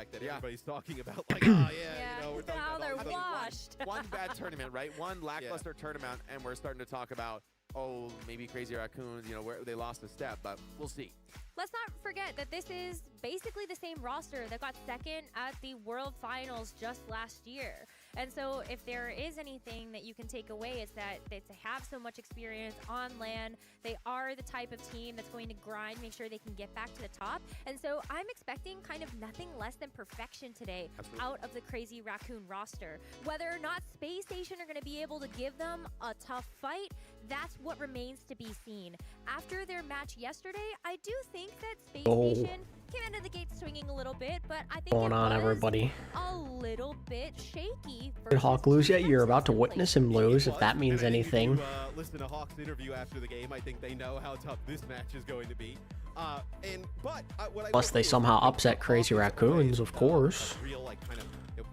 fact that everybody's talking about, like, oh, yeah, you know, we're talking how about they're washed. One bad tournament, right? One lackluster tournament, and we're starting to talk about, oh, maybe Crazy Raccoons, you know, where they lost a step, but we'll see. Let's not forget that this is basically the same roster that got second at the World Finals just last year. And so if there is anything that you can take away, it's that they have so much experience on LAN. They are the type of team that's going to grind, make sure they can get back to the top. And so I'm expecting kind of nothing less than perfection today out of the Crazy Raccoon roster. Whether or not Space Station are going to be able to give them a tough fight, that's what remains to be seen. After their match yesterday, I do think that Space Station came out of the gate swinging a little bit, but I think going on, everybody? A little bit shaky. Did Hawk lose yet? You're about to witness him lose, if that means anything. Listen to Hawk's interview after the game. I think they know how tough this match is going to be. Unless they somehow upset Crazy Raccoons, of course. Real, like, kind of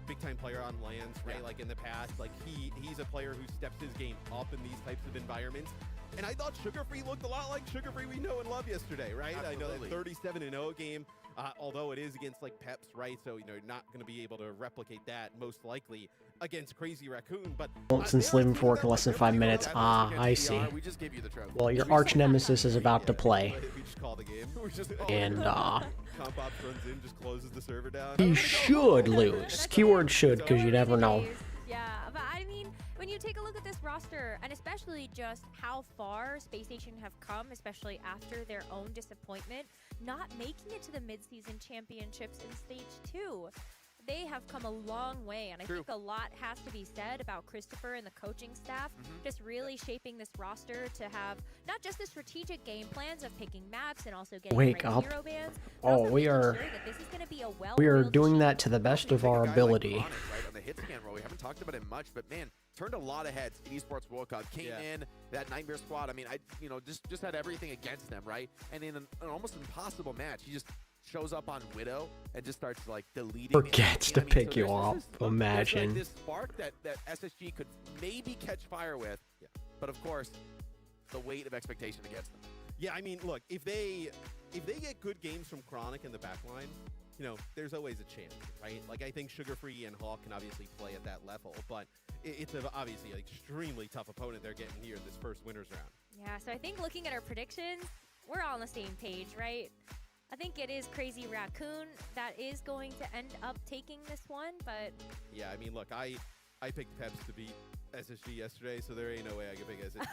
big time player on lands, right? Like in the past, like he's a player who steps his game up in these types of environments. And I thought Sugar Free looked a lot like Sugar Free we know and love yesterday, right? Absolutely. I know that 37-0 game, although it is against like Peps, right? So, you know, you're not going to be able to replicate that most likely against Crazy Raccoon. But Since living for work in less than 5 minutes. I see. We just gave you the trophy. Well, your arch nemesis is about to play. We just call the game. And, Compops runs in, just closes the server down. he should lose. Keyword should, because you never know. Yeah, but I mean, when you take a look at this roster, and especially just how far Space Station have come, especially after their own disappointment, not making it to the mid-season championships in Stage 2. They have come a long way, and I think a lot has to be said about Christopher and the coaching staff, just really shaping this roster to have not just the strategic game plans of picking maps and also getting Wake great up. hero bands, Oh, we are doing that to the best of our ability. Right, on the hit scan roll, we haven't talked about it much, but man, turned a lot of heads in Esports World Cup. Came in that Nightmare squad. I mean, just had everything against them, right? And in an almost impossible match, he just shows up on Widow and just starts like deleting. Forgets to pick you up. Imagine. This spark that SSG could maybe catch fire with, but of course, the weight of expectation against them. Yeah, I mean, look, if they get good games from Chronic in the backline, you know, there's always a chance, right? Like, I think Sugar Free and Hawk can obviously play at that level, but it's obviously an extremely tough opponent they're getting here in this first winners round. Yeah, so I think looking at our predictions, we're all on the same page, right? I think it is Crazy Raccoon that is going to end up taking this one, but... Yeah, I mean, look, I picked Peps to beat SSG yesterday, so there ain't no way I can pick SSG.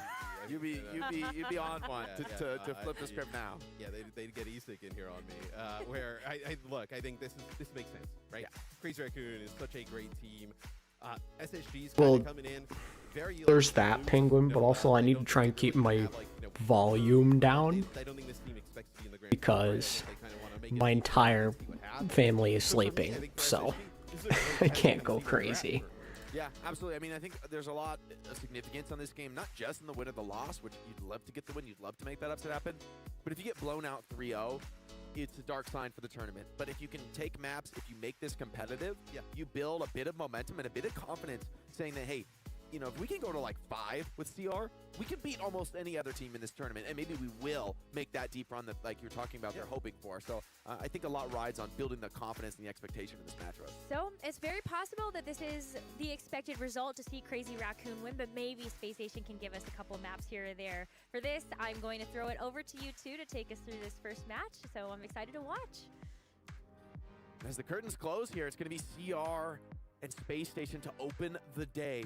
You'd be on one to flip the script now. Yeah, they'd get E-Stick in here on me. Where look, I think this makes sense, right? Yeah. Crazy Raccoon is such a great team. SSG's kind of coming in. There's that, Penguin, but also I need to try and keep my volume down because my entire family is sleeping, so I can't go crazy. Yeah, absolutely. I mean, I think there's a lot of significance on this game, not just in the win or the loss, which you'd love to get the win, you'd love to make that upset happen, but if you get blown out 3-0, it's a dark sign for the tournament. But if you can take maps, if you make this competitive, you build a bit of momentum and a bit of confidence saying that, hey, you know, if we can go to like 5 with CR, we can beat almost any other team in this tournament, and maybe we will make that deep run that, like you're talking about, they're hoping for. So I think a lot rides on building the confidence and the expectation in this match. So it's very possible that this is the expected result to see Crazy Raccoon win, but maybe Space Station can give us a couple maps here or there. For this, I'm going to throw it over to you two to take us through this first match, so I'm excited to watch. As the curtains close here, it's going to be CR and Space Station to open the day.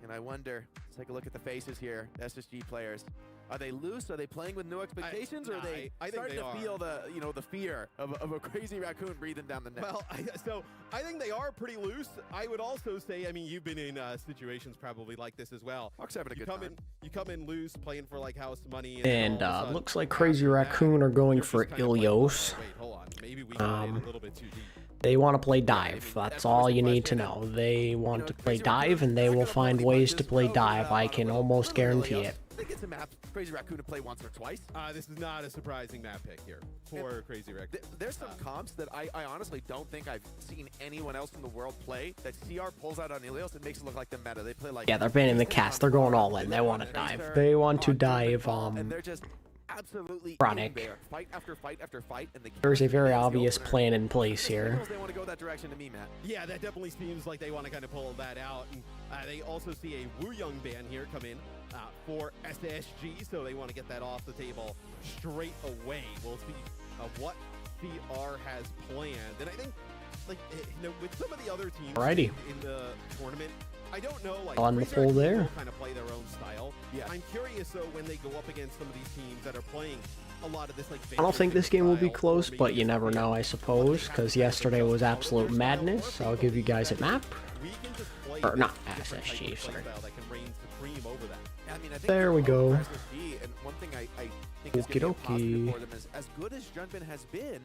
And I wonder, let's take a look at the faces here, SSG players. Are they loose? Are they playing with no expectations? Or are they starting to feel the fear of a Crazy Raccoon breathing down the neck? Well, so I think they are pretty loose. I would also say, I mean, you've been in situations probably like this as well. Hawk's having a good time. You come in loose, playing for like house money. And looks like Crazy Raccoon are going for Ilios. Wait, hold on. Maybe we got a little bit too deep. They want to play dive. That's all you need to know. They want to play dive, and they will find ways to play dive. I can almost guarantee it. I think it's a map Crazy Raccoon to play once or twice. This is not a surprising map pick here for Crazy Raccoon. There's some comps that I honestly don't think I've seen anyone else in the world play that CR pulls out on Ilios and makes it look like the meta. They play like... Yeah, they're banning the cast. They're going all in. They want to dive. They want to dive, and they're just absolutely Chronic. there. Fight after fight after fight, and There's a very obvious plan in place here. They want to go that direction to me, Matt. Yeah, that definitely seems like they want to kind of pull that out. And they also see a Wu Young ban here come in for SSG, so they want to get that off the table straight away. We'll see what CR has planned. And I think, like, you know, with some of the other teams Alrighty. in the tournament, I don't know, like, On the Razor pull Raccoon there. will kind of play their own style. Yeah. I'm curious, though, when they go up against some of these teams that are playing a lot of this, like, I don't think this game will be style, close, or but maybe you never know, I suppose, because yesterday was absolute style, madness. I'll give you guys a map. we can just play Or not this different type SSG, of play sorry. style that can reign supreme over that. I mean, I think There we go. SSG, and one thing I think is going to be a positive Okie for them is, as good as Junpin has been,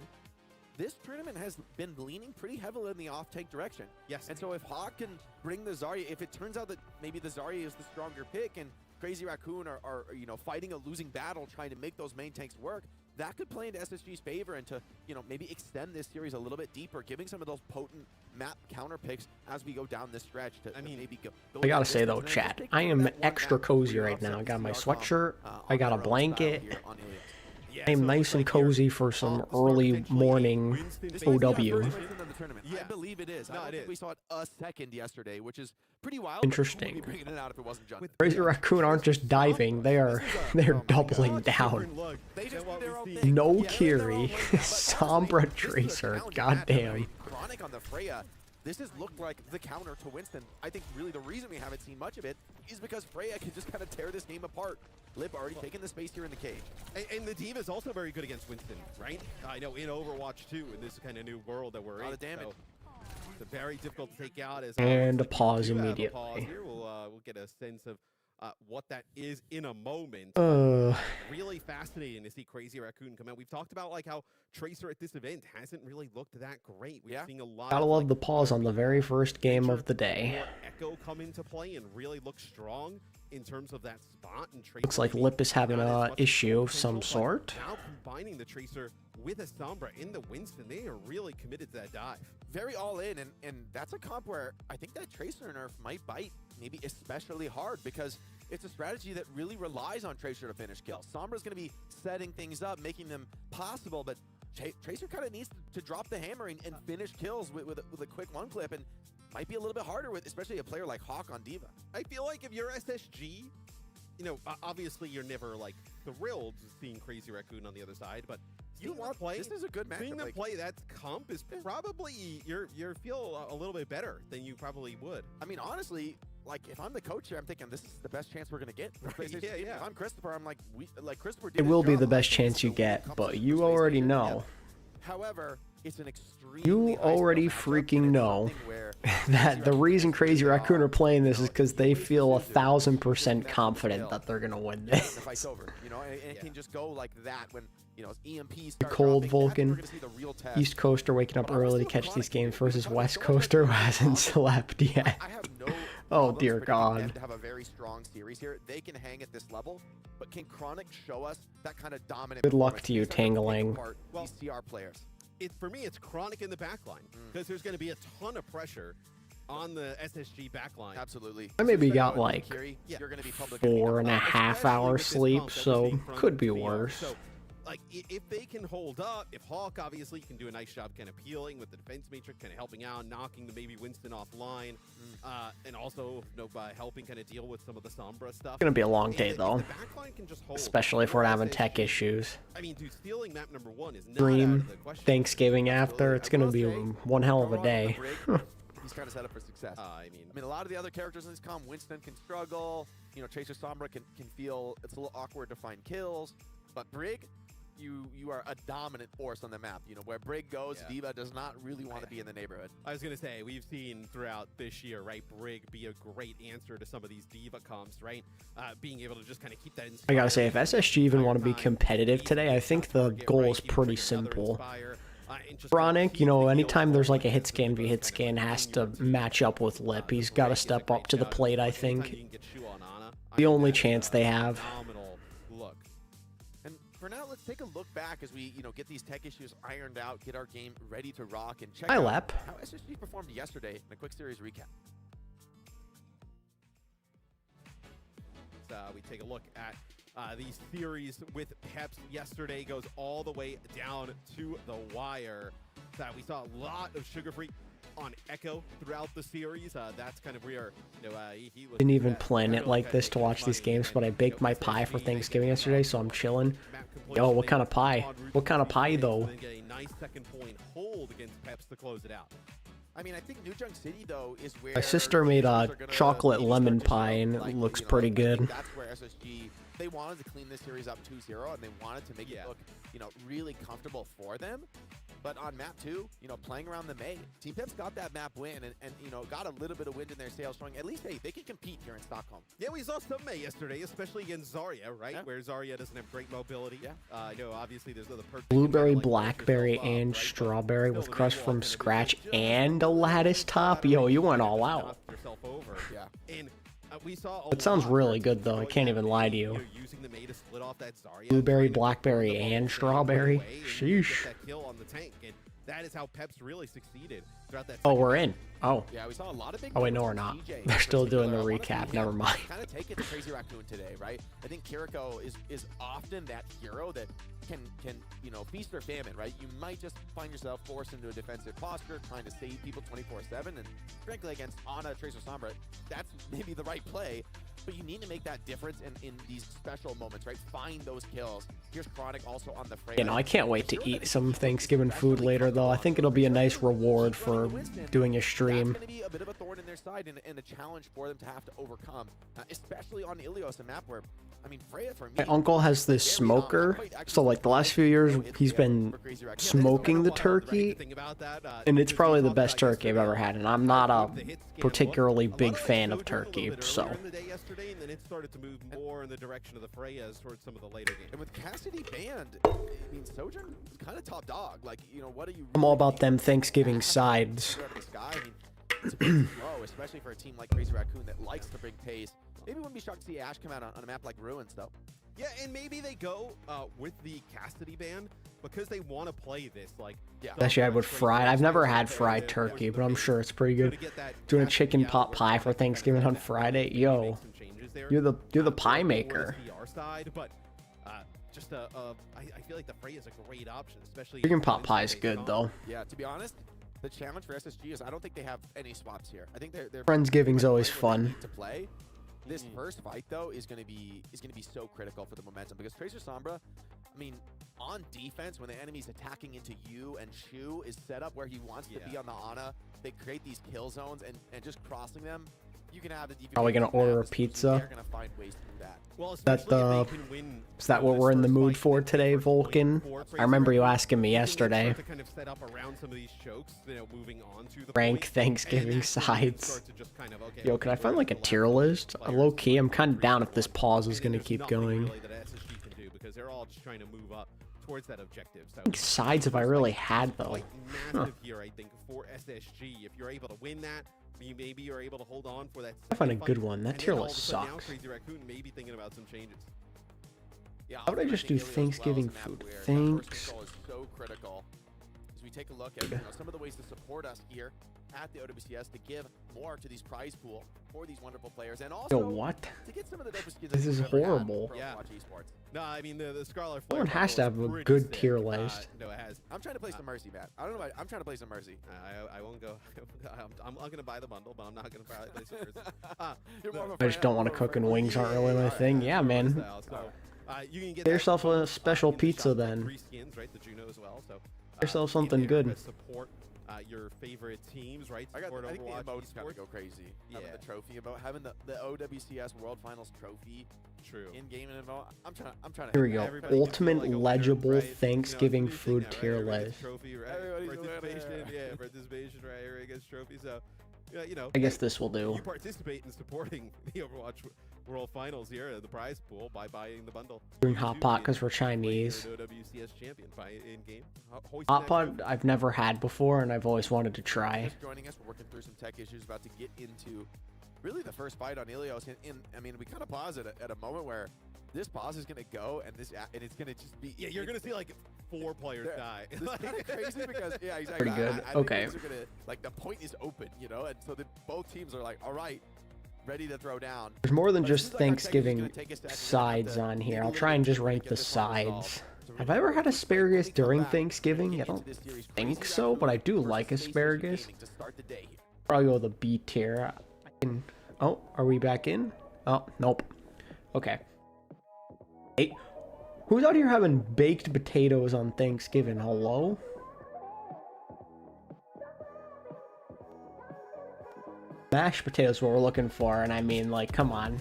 this tournament has been leaning pretty heavily in the off-take direction. Yes. And so if Hawk can bring the Zarya, if it turns out that maybe the Zarya is the stronger pick and Crazy Raccoon are you know, fighting a losing battle trying to make those main tanks work, that could play into SSG's favor and to, you know, maybe extend this series a little bit deeper, giving some of those potent map counter picks as we go down this stretch to, I mean, maybe go I gotta down say though, distance and then chat, just I take am that one extra map cozy where right you're now. I upset got my CR comp, sweatshirt, on I got their a own style blanket. here on Ilios. Yeah, I'm so it nice looks and like here, cozy for some Hawks are early potentially morning Winston This facing might be our OW. first Winston of the tournament. Yeah. I believe it is. No, I don't it think is. we saw it a second yesterday, which is pretty wild. but Interesting. who would be bringing it out if it wasn't John? With- Crazy Raccoon aren't just diving, they are they're doubling down. They just do their own see. thing. No Yeah, they're their own Kiri, way, but Sombra honestly, this is a Tracer, challenge. goddamn. Chronic on the Freya. This has looked like the counter to Winston. I think really the reason we haven't seen much of it is because Freya can just kind of tear this game apart. Lip already taking the space here in the cage. And the D.Va is also very good against Winston, right? I know in Overwatch 2, in this kind of new world that we're A lot in. of damage. So it's very difficult to take out. As And a we pause do have a immediately. pause here. We'll get a sense of what that is in a moment. Really fascinating to see Crazy Raccoon come out. We've talked about like how Tracer at this event hasn't really looked that great. We've seen a lot. Gotta of, love like, the pause on the very first game of the day. more Echo come into play and really look strong in terms of that spot. And Tracer Looks like maybe Lip is having not as a much issue of potential, some but sort. Now combining the Tracer with a Sombra in the Winston, they are really committed to that dive. Very all in, and that's a comp where I think that Tracer nerf might bite maybe especially hard because it's a strategy that really relies on Tracer to finish kills. Sombra's going to be setting things up, making them possible, but Tracer kind of needs to drop the hammer and finish kills with a quick one clip, and might be a little bit harder with especially a player like Hawk on D.Va. I feel like if you're SSG, you know, obviously you're never like thrilled seeing Crazy Raccoon on the other side, but You want play. this is a good matchup. Seeing them like, play that comp is probably you feel a little bit better than you probably would. I mean, honestly, like if I'm the coach here, I'm thinking this is the best chance we're gonna get. For Right, PlayStation. yeah. If I'm Christopher, I'm like, Christopher. Did It his will be job. the I best think chance this you is the get, comes but to you PlayStation. already Yeah. know However, it's an extreme. You already freaking know that the reason Crazy Raccoon are playing this is because they feel 1,000% confident that they're gonna win The this. fight's over, you know, and it can just go like that when you know EMPs. The cold Vulcan, East Coaster waking up early to catch these games versus West Coaster who hasn't slept yet. I have no Oh, problems dear predicting God. them to have a very strong series here. They can hang at this level, but can Chronic show us that kind of dominant? Good luck performance? to you, He's not gonna pick Tangling. apart Well, these CR players. For me, it's Chronic in the backline because there's going to be a ton of pressure on the SSG backline. Absolutely. I maybe Especially got with like Kiri, Yeah. you're gonna be public 4.5 Especially hours with this sleep, comp that we're so seeing from could be VR. worse. So, like, if they can hold up, if Hawk obviously can do a nice job kind of peeling with the defense matrix, kind of helping out, knocking the maybe Winston offline, and also by helping kind of deal with some of the Sombra stuff. It's gonna be a long And day if though, the backline can just hold, especially if we're or having SSG, tech issues. I mean, dude, stealing map number 1 is not out Dream, of the question. Thanksgiving after, it's gonna be one hell of a Overall, day. He's kind of set up for success. I mean, I mean, a lot of the other characters in this comp, Winston can struggle. You know, Tracer Sombra can feel it's a little awkward to find kills. But Brig, you are a dominant force on the map. You know, where Brig goes, Yeah. D.Va does not really want to be in the neighborhood. I was going to say, we've seen throughout this year, right, Brig be a great answer to some of these D.Va comps, right? Being able to just kind of keep that in. I gotta say, if SSG even want to be competitive today, I think the goal is pretty simple. Chronic, you know, anytime there's like a hit scan v hit scan has to match up with Lip. He's got to step up to the plate, I think. The only chance they have. Look. And for now, let's take a look back as we, you know, get these tech issues ironed out, get our game ready to rock, and check Hi, out Lep. how SSG performed yesterday in a quick series recap. We take a look at The series with Peps yesterday goes all the way down to the wire. That we saw a lot of Sugar Free on Echo throughout the series. That's kind of where he was. Didn't even plan it like this to watch these games, but I baked my pie for Thanksgiving yesterday, so I'm chilling. Yo, what kind of pie? What kind of pie though? Get a nice second point hold against Peps to close it out. I mean, I think New Junk City, though, is where... My sister made a chocolate lemon pie, and it looks pretty good. That's where SSG, they wanted to clean this series up 2-0, and they wanted to make it look, really comfortable for them. But on map 2, playing around the May, Team Peps got that map win and got a little bit of wind in their sails, showing at least, hey, they can compete here in Stockholm. Yeah, we saw some May yesterday, especially against Zarya, right? Yeah. Where Zarya doesn't have great mobility. Yeah. Obviously there's other perks. Blueberry, blackberry, and strawberry with crust from scratch and a lattice top. Yo, you went all out. Yeah. And we saw it sounds really good, though. I can't even lie to you. Blueberry, blackberry, and strawberry. Sheesh. That is how Peps really succeeded throughout that. Oh, we're in. Oh. Yeah, we saw a lot of big. Oh wait, no, we're not. They're still doing the recap. Never mind. Kind of take it to Crazy Raccoon today, right? I think Kiriko is often that hero that can feast or famine, right? You might just find yourself forced into a defensive posture, trying to save people 24/7, and frankly, against Ana, Tracer, Sombra, that's maybe the right play. But you need to make that difference in these special moments, right? Find those kills. Here's Chronic also on the frame. I can't wait to eat some Thanksgiving food later, though. I think it'll be a nice reward for doing a stream. That's going to be a bit of a thorn in their side and a challenge for them to have to overcome, especially on Ilios, a map where, I mean, Freya for me... My uncle has this smoker, so like the last few years, he's been smoking the turkey, and it's probably the best turkey I've ever had, and I'm not a particularly big fan of turkey, so... And then it started to move more in the direction of the Freyas towards some of the later games. And with Cassidy banned, I mean, Sojourn is kind of top dog. Like, what are you... I'm all about them Thanksgiving sides. I mean, it's a bit slow, especially for a team like Crazy Raccoon that likes to bring pace. Maybe wouldn't be shocked to see Ash come out on a map like Ruins, though. Yeah, and maybe they go with the Cassidy ban because they want to play this. Like, Best you had with fried. I've never had fried turkey, but I'm sure it's pretty good. Doing a chicken pot pie for Thanksgiving on Friday, yo. You're the pie maker. But I feel like the Frey is a great option, especially chicken pot pie is good though. Yeah, to be honest, the challenge for SSG is I don't think they have any swaps here. I think they're Friendsgiving's always fun to play. This first fight though is going to be so critical for the momentum because Tracer Sombra, I mean, on defense when the enemy's attacking into you and Shu is set up where he wants to be on the Ana, they create these kill zones and just crossing them. You can have the Are we gonna order a pizza? Gonna find ways to do that. Well, is that what we're in the mood for today, Vulcan? I remember you asking me yesterday. Rank Thanksgiving sides. Yo, can I find like a tier list? Low key, I'm kind of down if this pause is gonna keep going. Because they're all just trying to move up towards that objective. So sides have I really had though? Massive here, I think, for SSG. If you're able to win that, maybe you're able to hold on for that. I find a good one. That tier list sucks. Crazy Raccoon may be thinking about some changes. Yeah, how would I just do Thanksgiving food? Thanks. So critical. As we take a look at some of the ways to support us here at the OWCS to give more to these prize pool for these wonderful players and also what? To get some of the skins. This is horrible. Yeah. No, I mean the Scarlet. One has to have a good tier list. No, it has. I'm trying to play some Mercy, Matt. I don't know. I'm trying to play some Mercy. I won't go. I'm not gonna buy the bundle, but I'm not gonna play some Mercy. I just don't want to cook, and wings aren't really my thing. Yeah, man. You can get yourself a special pizza then. Skins, right? The Juno as well. So get yourself something good. Support your favorite teams, right? I think the emotes gotta go crazy. Having the trophy about having the OWCS World Finals trophy. True. In game and emote. I'm trying to. Here we go. Ultimate legible Thanksgiving food tier list. Trophy, right? Participation, participation, right? Everybody gets trophy. So, I guess this will do. You participate in supporting the Overwatch World Finals here at the prize pool by buying the bundle. Doing hot pot because we're Chinese. OWCS champion by in game. Hot pot I've never had before and I've always wanted to try. Just joining us, we're working through some tech issues, about to get into really the first fight on Ilios. I mean, we kind of pause it at a moment where this pause is going to go and it's going to just be. Yeah, you're going to see like 4 players die. It's kind of crazy because exactly. Pretty good. I okay. Like the point is open, and so both teams are like, all right. ready to throw down. There's more than But it just seems like our tech team's gonna Thanksgiving take a step, and they're gonna have sides to on here. dig a I'll little try and bit just deeper to rank get the this one sides. resolved. So Have I ever had asparagus really come during back, Thanksgiving? get I don't into this series think crazy so, but I do versus like Space Station asparagus. Gaming to start the day here. Probably go with a B tier. I can... Oh, are we back in? Oh, nope. Okay. Hey, who's out here having baked potatoes on Thanksgiving? Hello? Mashed potatoes is what we're looking for, and I mean, like, come on.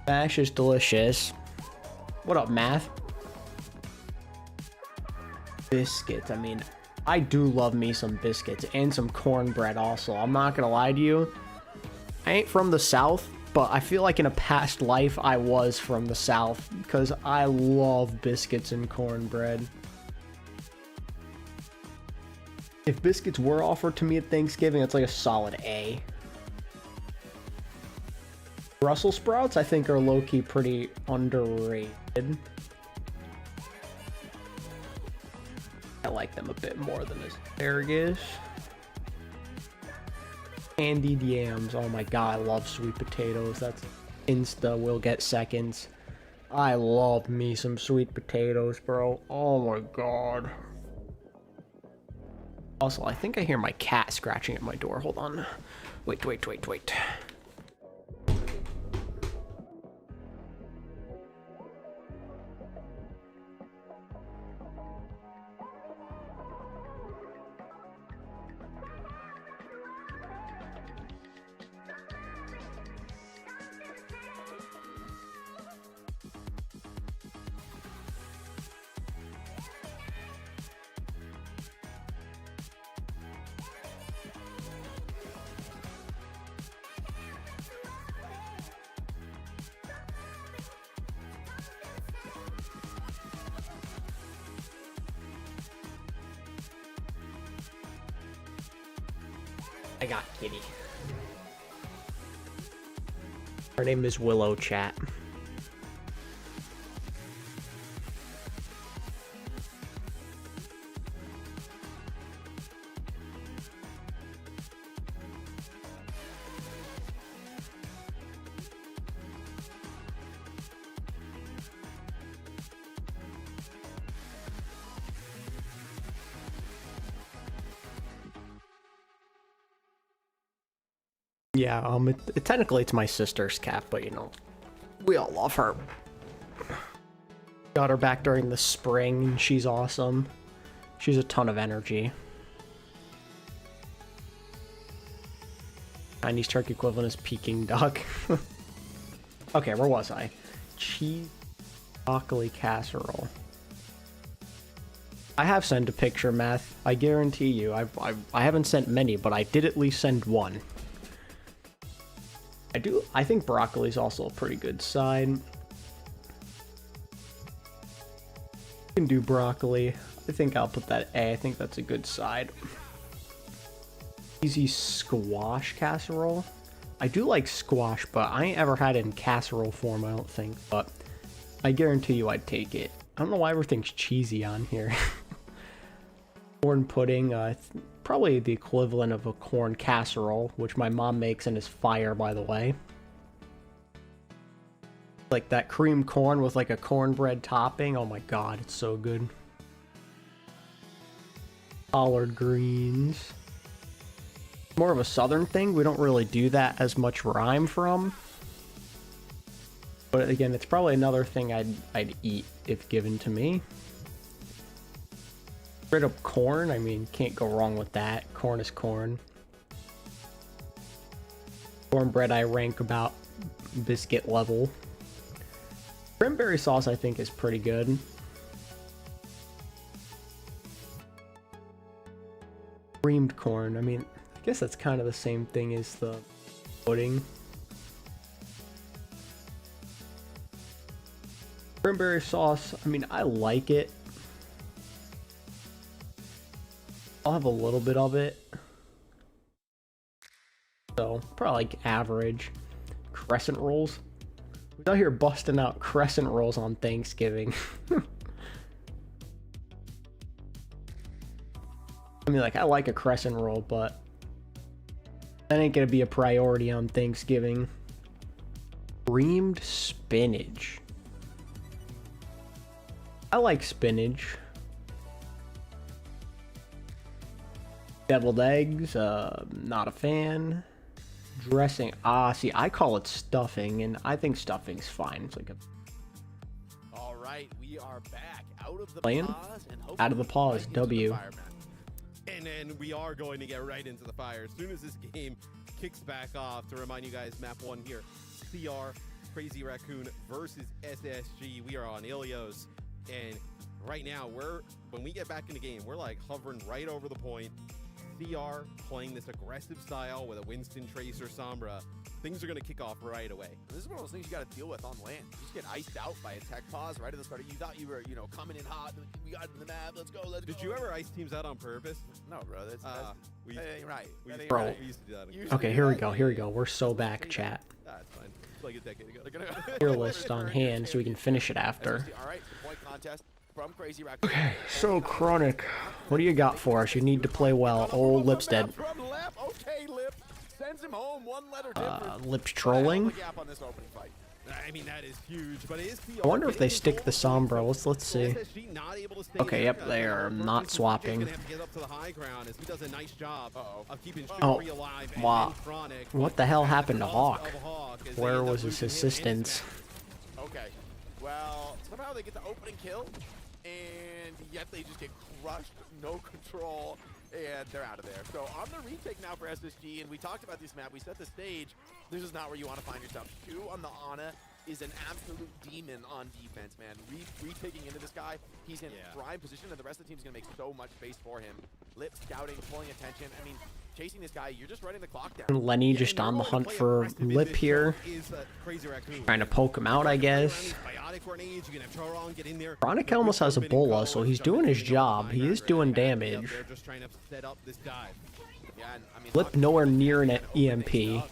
Mash is delicious. What up, math? Biscuits, I mean, I do love me some biscuits and some cornbread also. I'm not gonna lie to you. I ain't from the South, but I feel like in a past life I was from the South because I love biscuits and cornbread. If biscuits were offered to me at Thanksgiving, it's like a solid A. Brussels sprouts, I think, are low-key pretty underrated. I like them a bit more than asparagus. Candied yams. Oh my god, I love sweet potatoes. That's insta will get seconds. I love me some sweet potatoes, bro. Oh my god. Also, I think I hear my cat scratching at my door. Hold on. Wait. I got Kitty. Her name is Willow, chat. Yeah, technically it's my sister's cat, but you know, we all love her. Got her back during the spring, and she's awesome. She's a ton of energy. Chinese turkey equivalent is Peking duck. Okay, where was I? Cheese broccoli casserole. I have sent a picture, Math. I guarantee you. I haven't sent many, but I did at least send one. I think broccoli is also a pretty good side. You can do broccoli. I think I'll put that A. I think that's a good side. Easy squash casserole. I do like squash, but I ain't ever had it in casserole form, I don't think. But I guarantee you I'd take it. I don't know why everything's cheesy on here. Corn pudding, probably the equivalent of a corn casserole, which my mom makes and is fire, by the way. Like that cream corn with like a cornbread topping. Oh my god, it's so good. Collard greens. More of a southern thing. We don't really do that as much where I'm from. But again, it's probably another thing I'd eat if given to me. Straight up corn, I mean, can't go wrong with that. Corn is corn. Cornbread I rank about biscuit level. Cranberry sauce I think is pretty good. Creamed corn, I mean, I guess that's kind of the same thing as the pudding. Cranberry sauce, I mean, I like it. I'll have a little bit of it. So, probably like average. Crescent rolls. Who's out here busting out crescent rolls on Thanksgiving? I mean, like, I like a crescent roll, but That ain't gonna be a priority on Thanksgiving. Creamed spinach. I like spinach. Deviled eggs, not a fan. Dressing, see, I call it stuffing, and I think stuffing's fine. It's like a... All right, we are back out of the Playing? pause. And Out of the pause, W. And then we are going to get right into the fire as soon as this game kicks back off. To remind you guys, map 1 here, CR, Crazy Raccoon versus SSG. We are on Ilios, and right now, when we get back in the game, we're like hovering right over the point. CR playing this aggressive style with a Winston, Tracer, Sombra. Things are going to kick off right away. This is one of those things you got to deal with on land. You just get iced out by a tech pause right at the start. You thought you were, coming in hot. We got in the map. Let's go. Let's go. Did you ever ice teams out on purpose? No, bro. That ain't right. That ain't Bro. right. We used to do that. Okay, here we go, here we go. We're so back, chat. That's fine. It's like a decade ago. Tier list on hand so we can finish it after. All right, point contest from Crazy Raccoon. Okay, so Chronic, what do you got for us? You need to play well. Oh, Lip's dead. From Lip. Okay, Lip sends him home. One letter difference. Lip's trolling. Gap on this opening fight. I mean, that is huge, but it is I wonder if they stick the Sombra. Let's see. Okay, yep, they are not swapping. Oh, wow. What the hell happened to Hawk? Where was his assistance? Okay, well, somehow they get the opening kill, and yet they just get crushed, no control, and they're out of there. So on the retake now for SSG, and we talked about this map, we set the stage. This is not where you want to find yourself. Shu on the Ana is an absolute demon on defense, man. Retaking into this guy, he's in prime position, and the rest of the team's going to make so much space for him. Lip scouting, pulling attention. I mean, chasing this guy, you're just running the clock down. Lenny just on the hunt for Lip here. Trying to poke him out, I guess. Chronic almost has a bola, so he's doing his job. He is doing damage. Lip nowhere near an EMP.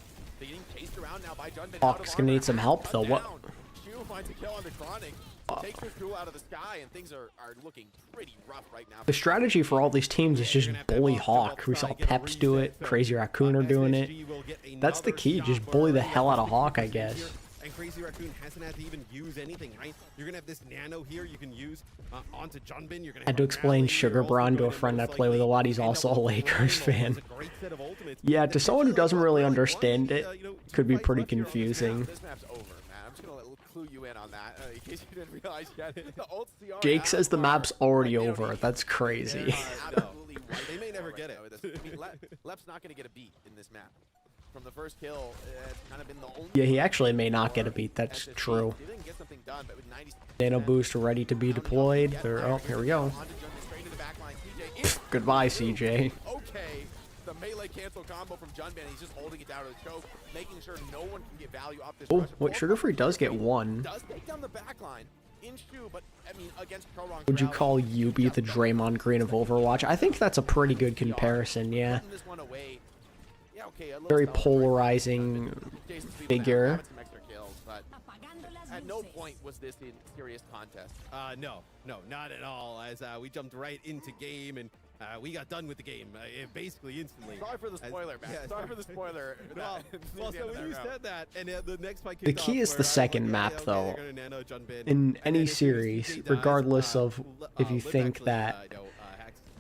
Hawk's gonna need some help though. What? The strategy for all these teams is just bully Hawk. We saw Peps do it. Crazy Raccoon are doing it. That's the key. Just bully the hell out of Hawk, I guess. And Crazy Raccoon hasn't had to even use anything, right? You're gonna have this nano here you can use onto Junbin. You're gonna I had to explain Sugar Braun to a friend I play with a lot. He's also a Lakers fan. Yeah, to someone who doesn't really understand it, could be pretty confusing. This map's over, man. I'm just gonna clue you in on that in case you didn't realize yet. Jake says the map's already over. That's crazy. They may never get it. Lep's not gonna get a beat in this map. From the first kill, it's kind of been the only. Yeah, he actually may not get a beat. That's true. Nano boost ready to be deployed. Oh, here we go. Goodbye, CJ. Okay, the melee cancel combo from Junban. He's just holding it down to the choke, making sure no one can get value off this. Oh, wait, Sugar Free does get one. Does take down the backline in Shu, but I mean against Krorong. Would you call Yubi the Draymond Green of Overwatch? I think that's a pretty good comparison. Yeah. Very polarizing figure. At no point was this in serious contest. No, not at all. As we jumped right into game and we got done with the game basically instantly. Sorry for the spoiler, man. Yeah, sorry for the spoiler. Well, so when you said that, and the next fight The key is the second map, though. In any series, regardless of if you think that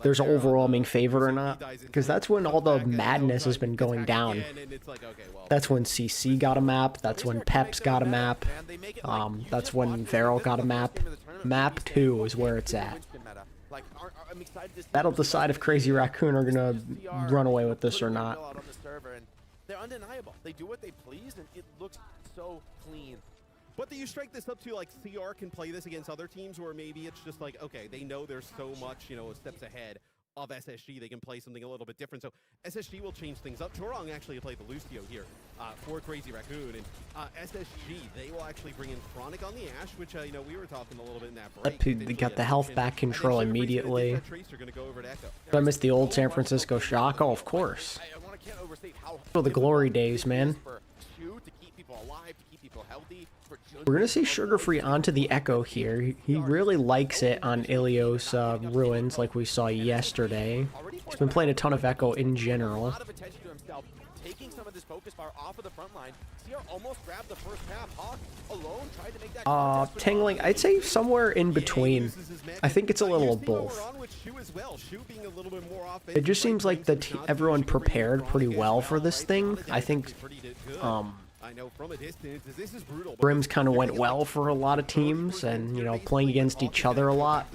there's an overwhelming favorite or not, because that's when all the madness has been going down. That's when CC got a map, that's when Peps got a map, that's when Varel got a map. Map 2 is where it's at. That'll decide if Crazy Raccoon are gonna run away with this or not. They're undeniable. They do what they please, and it looks so clean. But do you strike this up to like CR can play this against other teams, or maybe it's just like, okay, they know there's so much, steps ahead of SSG, they can play something a little bit different. So SSG will change things up. Chorong actually played the Lucio here for Crazy Raccoon, and SSG, they will actually bring in Chronic on the Ashe, which we were talking a little bit in that break. They got the health back control immediately. I missed the old San Francisco Shock. Oh, of course. For the glory days, man. We're going to see Sugar Free onto the Echo here. He really likes it on Ilios Ruins like we saw yesterday. He's been playing a ton of Echo in general. taking some of this focus fire off of the front line. CR almost grabbed the first half. Hawk alone tried to make that Tingling, I'd say somewhere in between. I think it's a little of both. It just seems like everyone prepared pretty well for this thing. I think Brims kind of went well for a lot of teams, and, you know, playing against each other a lot.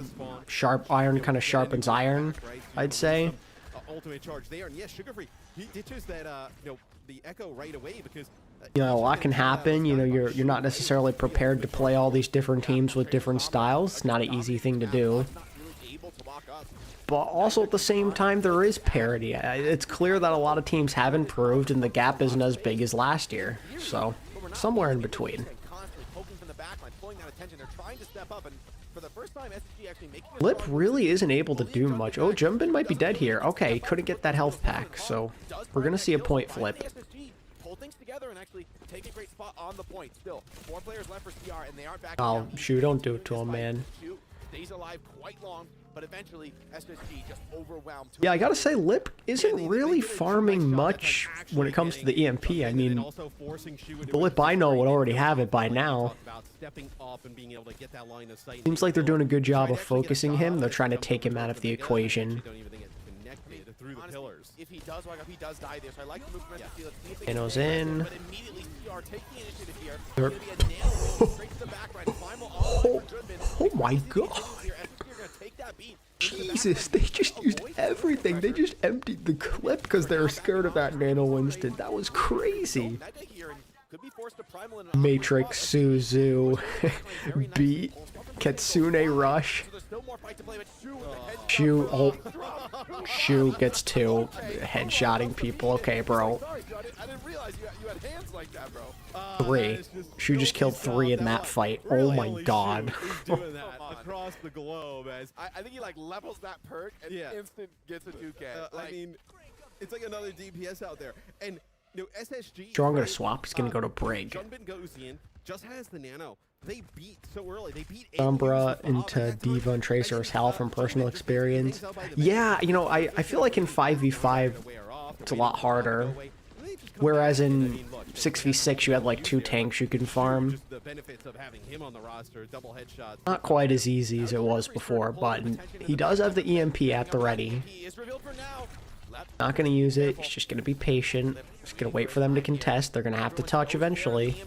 Sharp iron kind of sharpens iron, I'd say. Ultimate charge there, and yes, Sugar Free, he ditches that, you know, the echo right away because you know, a lot can happen. You know, you're not necessarily prepared to play all these different teams with different styles. It's not an easy thing to do. But also at the same time, there is parity. It's clear that a lot of teams have improved, and the gap isn't as big as last year. So, somewhere in between. Lip really isn't able to do much. Oh, Jumbin might be dead here. Okay, couldn't get that health pack, so we're going to see a point flip. Oh, shoot, don't do it to him, man. But eventually, SSG just overwhelmed. Yeah, I gotta say, Lip isn't really farming much when it comes to the EMP. I mean, the Lip I know would already have it by now. Seems like they're doing a good job of focusing him. They're trying to take him out of the equation. Nano's in. Oh my god. Jesus, they just used everything. They just emptied the clip because they were scared of that Nano Winston. That was crazy. Matrix, Suzu, beat, Kitsune Rush. Shu, oh, Shu gets 2, headshotting people. Okay, bro. 3. Shu just killed 3 in that fight. Oh my god. Across the globe, as I think he like levels that perk and instant gets a 2K. I mean, it's like another DPS out there, and you know, SSG. Strong gonna swap. He's gonna go to Brig. Junbin goes in, just has the nano. They beat so early. They beat Sombra into Diva and Tracer's health from personal experience. Yeah, you know, I feel like in 5v5 it's a lot harder. Whereas in 6v6 you had like 2 tanks you can farm. Not quite as easy as it was before, but he does have the EMP at the ready. Not going to use it, he's just going to be patient. Just going to wait for them to contest. They're going to have to touch eventually.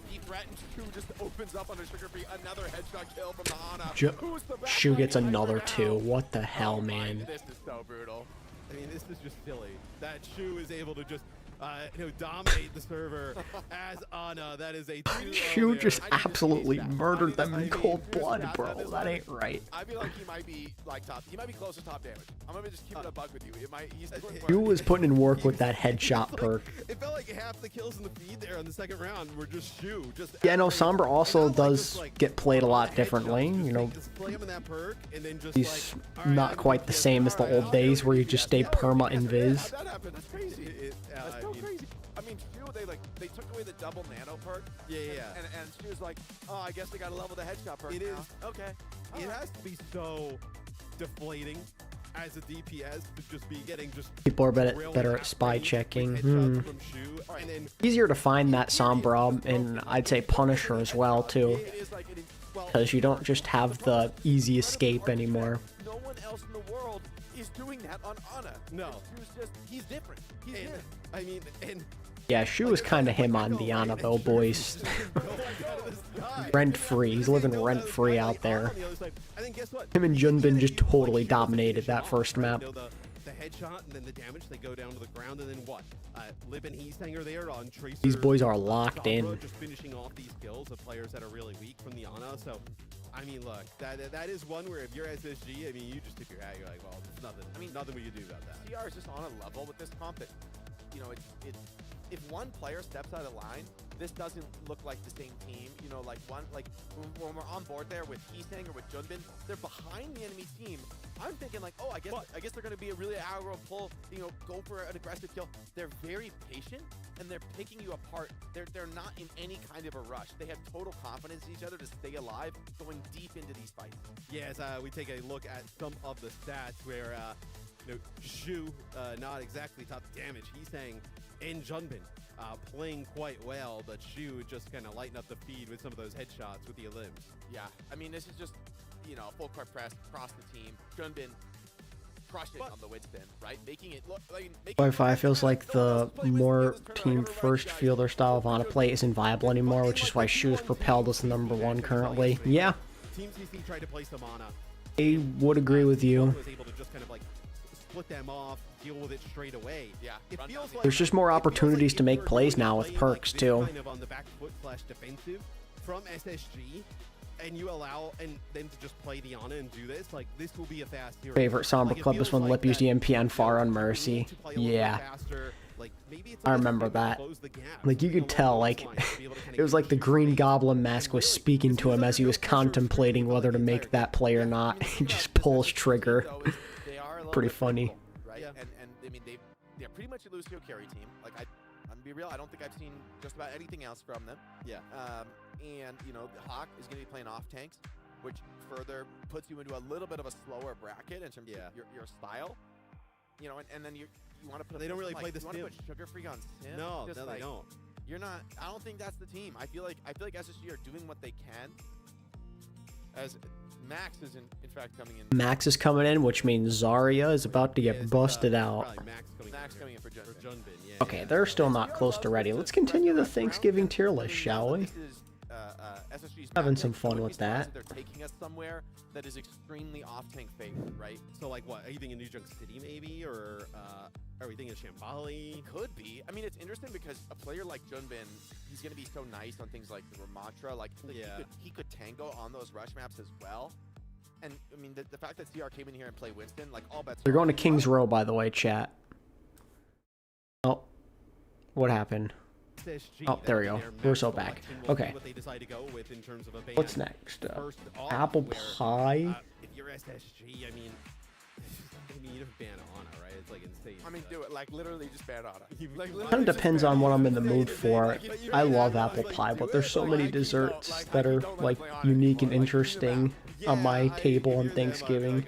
Shu gets another 2. What the hell, man? This is so brutal. I mean, this is just silly. That Shu is able to just you know, dominate the server as Ana. That is a 2-0. Shu just absolutely murdered them in cold blood, bro. That ain't right. I feel like he might be like top. He might be close to top damage. I'm gonna just keep it a bug with you. It might. Shu was putting in work with that headshot perk. It felt like half the kills in the feed there in the second round were just Shu. Yeah, no, Sombra also does get played a lot differently. You know, he's not quite the same as the old days where you just stay perma invis. That's crazy. That's so crazy. I mean, Shu, they took away the double nano perk. Yeah. And she was like, oh, I guess they got to level the headshot perk. It is. Okay. It has to be so deflating as a DPS to just be getting just. People are better at spy checking. Easier to find that Sombra, and I'd say Punisher as well too, because you don't just have the easy escape anymore. No one else in the world is doing that on Ana. No. He's different. I mean, yeah, Shu is kind of him on the Ana though, boys. Rent-free. He's living rent-free out there. Him and Junbin just totally dominated that first map. The headshot and then the damage, they go down to the ground, and then what? Lib and Heastanger there on Tracer. These boys are locked in. Just finishing off these kills of players that are really weak from the Ana. So, I mean, look, that is one where if you're SSG, I mean, you just tip your hat. You're like, well, there's nothing. I mean, nothing we can do about that. TR is just on a level with this comp that, you know, if one player steps out of line, this doesn't look like the same team. You know, like when we're on board there with Heastanger or with Junbin, they're behind the enemy team. I'm thinking like, oh, I guess they're going to be a really aggro pull. You know, go for an aggressive kill. They're very patient and they're picking you apart. They're not in any kind of a rush. They have total confidence in each other to stay alive, going deep into these fights. Yeah, as we take a look at some of the stats where Shu, not exactly top damage. He's saying, and Junbin playing quite well, but Shu just kind of lighten up the feed with some of those headshots with the limbs. Yeah, I mean, this is just, full court press across the team. Junbin crushing on the windspin, right? Making it look like... Wi-Fi feels like the more team first fielder style of Vana play isn't viable anymore, which is why Shu is propelled as the #1 currently. Yeah. Team CC tried to play some Ana. I would agree with you. Was able to just kind of like split them off, deal with it straight away. Yeah. It feels like There's just more opportunities to make plays now with perks too. Kind of on the back foot / defensive from SSG, and you allow them to just play the Ana and do this. Like, this will be a fast hero. Favorite Sombra clip is when Lip used the MP on Far on Mercy. Yeah. I remember that. Like, you could tell, like, it was like the Green Goblin mask was speaking to him as he was contemplating whether to make that play or not. He just pulls trigger. Pretty funny. Right? Yeah. And I mean, they're pretty much a Lucio carry team. Like, I'm gonna be real, I don't think I've seen just about anything else from them. Yeah. And, Hawk is going to be playing off tanks, which further puts you into a little bit of a slower bracket in terms of your style. And then you want to put. They don't really play the stim. You want to put Sugar Free on Sim? No, they don't. You're not. I don't think that's the team. I feel like SSG are doing what they can. As Max is in fact coming in. Max is coming in, which means Zarya is about to get busted out. Max coming in for Junbin. Yeah, okay, they're still not close to ready. Let's continue the Thanksgiving tier list, shall we? Having some fun with that. They're taking us somewhere that is extremely off-tank favored, right? So, like, what? Are you thinking New Junk City, maybe? Or are we thinking Shambali? Could be. I mean, it's interesting because a player like Junbin, he's going to be so nice on things like the Ramatra. Like, he could tango on those rush maps as well. And, I mean, the fact that CR came in here and played Winston, like, all bets... They're going to King's Row, by the way, chat. Oh. What happened? Oh, there we go. We're so back. Okay. What's next? Apple pie. If you're SSG, I mean, you just ban Ana, right? It's like insane. I mean, do it. Like, literally just ban Ana. Kind of depends on what I'm in the mood for. I love apple pie, but there's so many desserts that are, like, unique and interesting on my table on Thanksgiving.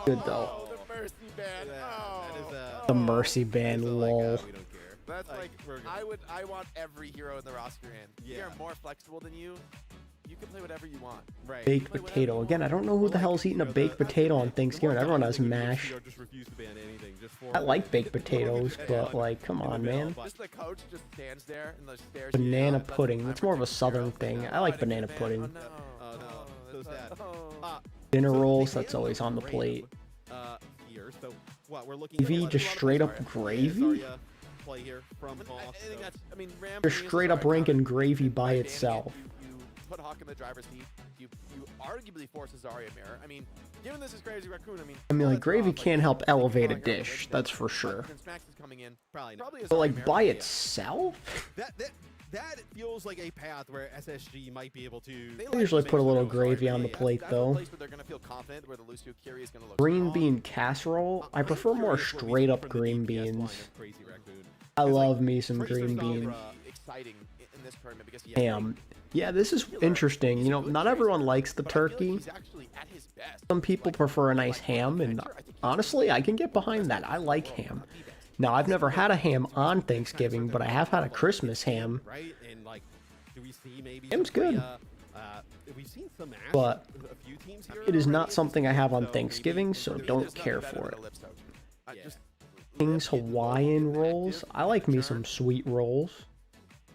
Good, though. The mercy ban. The mercy ban, lol. That's like, I want every hero in the roster in. If they're more flexible than you, you can play whatever you want. Right. Baked potato. Again, I don't know who the hell's eating a baked potato on Thanksgiving. Everyone has mash. I like baked potatoes, but, like, come on, man. Just the coach just stands there and stares. Banana pudding. That's more of a southern thing. I like banana pudding. Oh, no. So sad. Dinner rolls, that's always on the plate. Here, so what we're looking Gravy, just straight up gravy? Play here from Hawk. I mean, You're straight up ranking gravy by itself. You put Hawk in the driver's seat. You arguably force a Zarya mirror. I mean, given this is Crazy Raccoon, I mean, like, gravy can help elevate a dish, that's for sure. Max is coming in. Probably not. But, like, by itself? That feels like a path where SSG might be able to. I usually put a little gravy on the plate, though. Green bean casserole? I prefer more straight up green beans. I love me some green beans. Ham. Yeah, this is interesting. Not everyone likes the turkey. Some people prefer a nice ham, and honestly, I can get behind that. I like ham. Now, I've never had a ham on Thanksgiving, but I have had a Christmas ham. Ham's good. But it is not something I have on Thanksgiving, so don't care for it. King's Hawaiian rolls? I like me some sweet rolls.